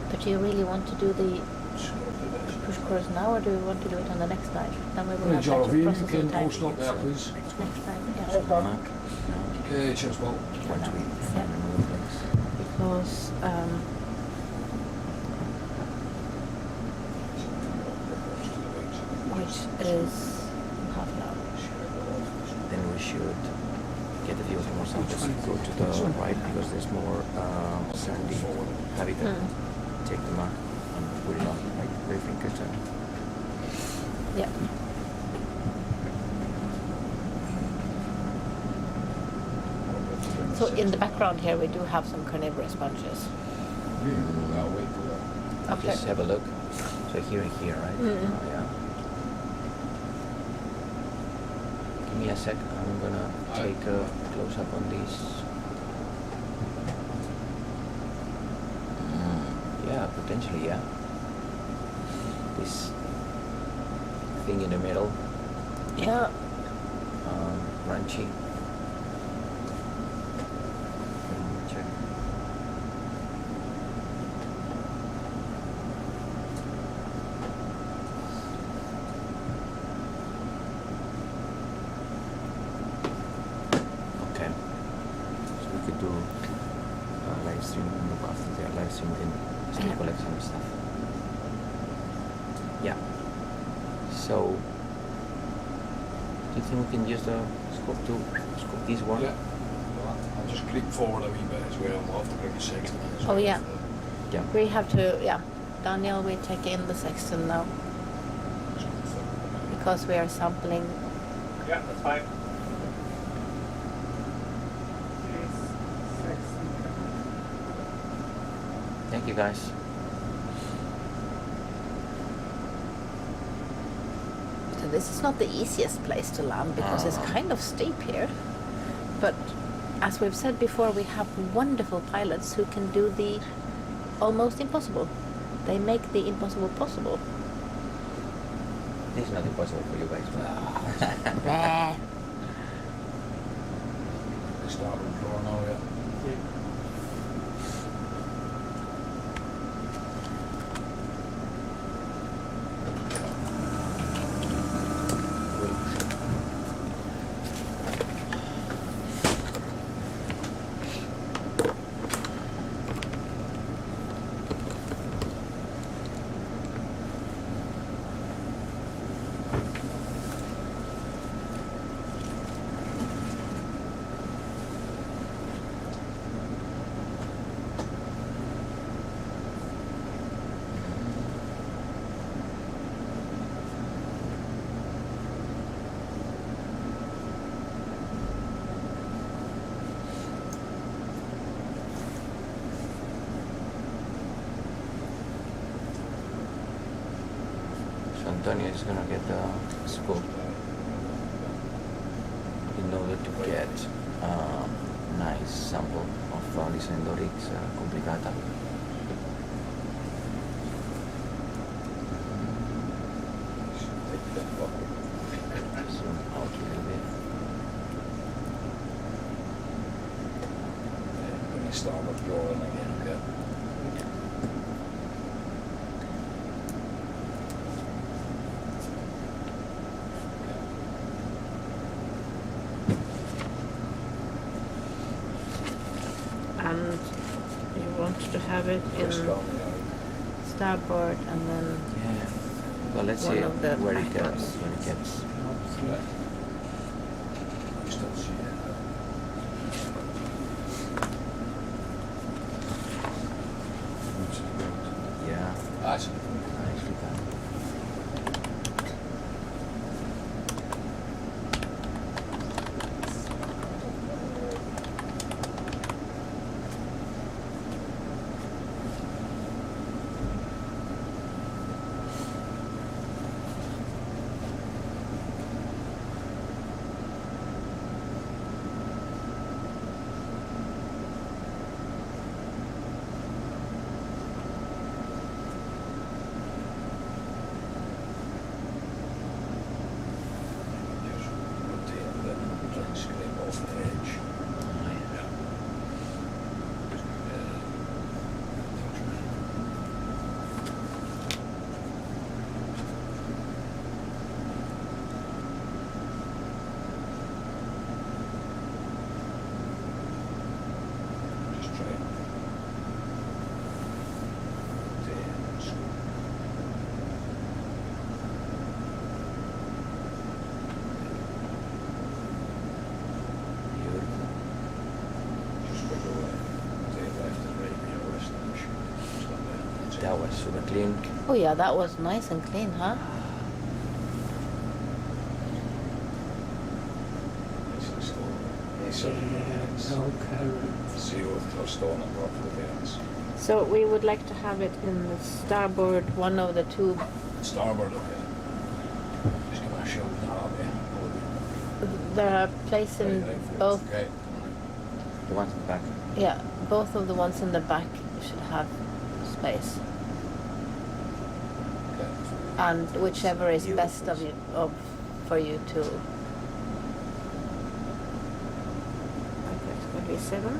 But do you really want to do the push course now, or do you want to do it on the next dive? Then we will have Joe, better if you processing can time. post up there, please. Next dive, yeah. Mark. Yeah, cheers, Paul. Once we Yeah. remove things. Because which is half an hour. Then we should get a few more samples. Go to the right because there's more sandy habitat. Take the mark and put it on. Right? What do you think, Christian? Yeah. So in the background here we do have some carnivorous sponges. Up Just there. have a look. So here and here, right? Mm. Oh, yeah. Give me a sec. I'm gonna take a close up on these. Yeah, potentially, yeah. This thing in the middle, Yeah. crunchy. Check. Okay. So we could do a live stream after the live stream and still collect some stuff. Yeah. So do you think we can use the scope to scope this one? Yeah. I'll just creep forward a wee bit as well. We'll have to bring a sextant as Oh well. yeah. Yeah. We have to, yeah. Daniel, we take in the sextant now because we are sampling. Yeah, that's fine. Thank you guys. The this is not the easiest place to land because it's kind of steep here. But as we've said before, we have wonderful pilots who can do the almost impossible. They make the impossible possible. This is not impossible for you guys. Bah. Start with draw now, yeah. Antonio is gonna get the scope in order to get a nice sample of Lisandorix complicata. Zoom out a little bit. When you start with drawing again, okay. And you want to have it in starboard and then Yeah. Well, let's one see of the where it back gets. ones. When it gets. Right. You still see it. Yeah. That's Nicely done. just rotate a bit and try and scrape off the edge. Yeah. Touch me. Just try and rotate and scoop. Beautiful. Just wiggle away. Rotate left and right with your wrist and shoot. Just like that. That's it. That was super clean. oh yeah, that was nice and clean, huh? Nice and slow. Nice Yeah, and no current. zero thrust on and drop the bearings. So we would like to have it in the starboard, one of the two. Starboard, okay. Just give it a shove now, yeah. There are places in both. Okay. The ones in the back. Yeah, both of the ones in the back should have space, Okay. and whichever is best of you for you to. Okay, it's going to be 7.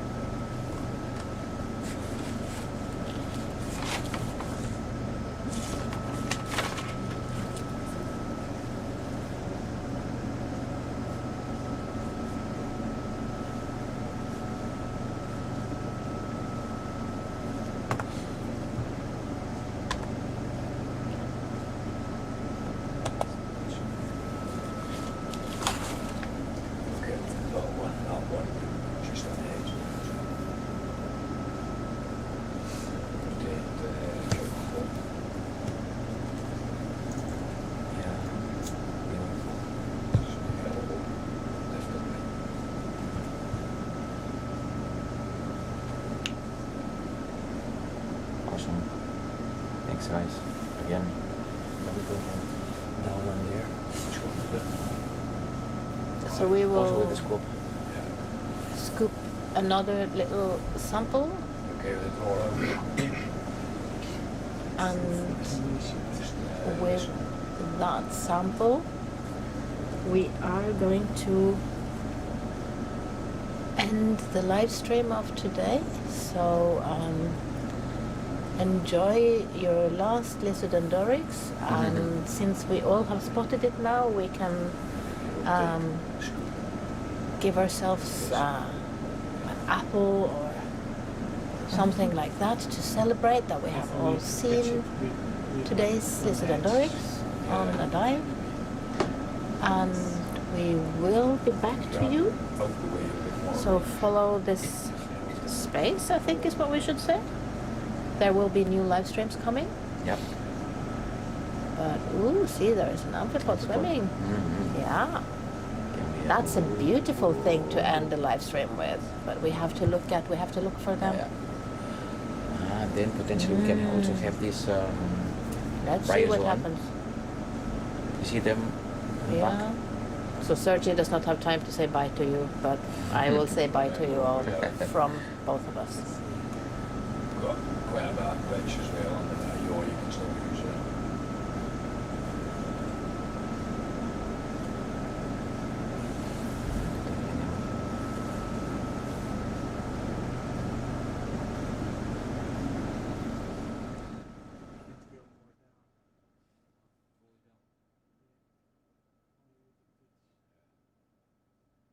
Okay. Not one. Just on the edge. Rotate the edge of the hole. Yeah. Beautiful. Just elbow. Lift it. Awesome. Thanks, guys. Again. Very good. Down on there. So we Also with will the scope. scoop another little sample, Okay, the door out. and with that sample we are going to end the live stream of today. So enjoy your last Lysodendroics, and since we all have spotted it now, we can give ourselves an apple or something like that to celebrate that we have all seen today's Lysodendroics on a dive. And we will be back to you. So follow this space, I think is what we should say. There will be new live streams coming. Yep. But ooh, see, there is an amphipod swimming. Mm-hmm. Yeah. That's a beautiful thing to end the live stream with. But we have to look for them. Yeah. Then potentially we can also have this. Let's see what bryozoan. happens. You see them? in the Yeah. back? So Sergey does not have time to say bye to you, but I will say bye to you all from both of us. Got quite a bit of glitch as well under that yaw, you can still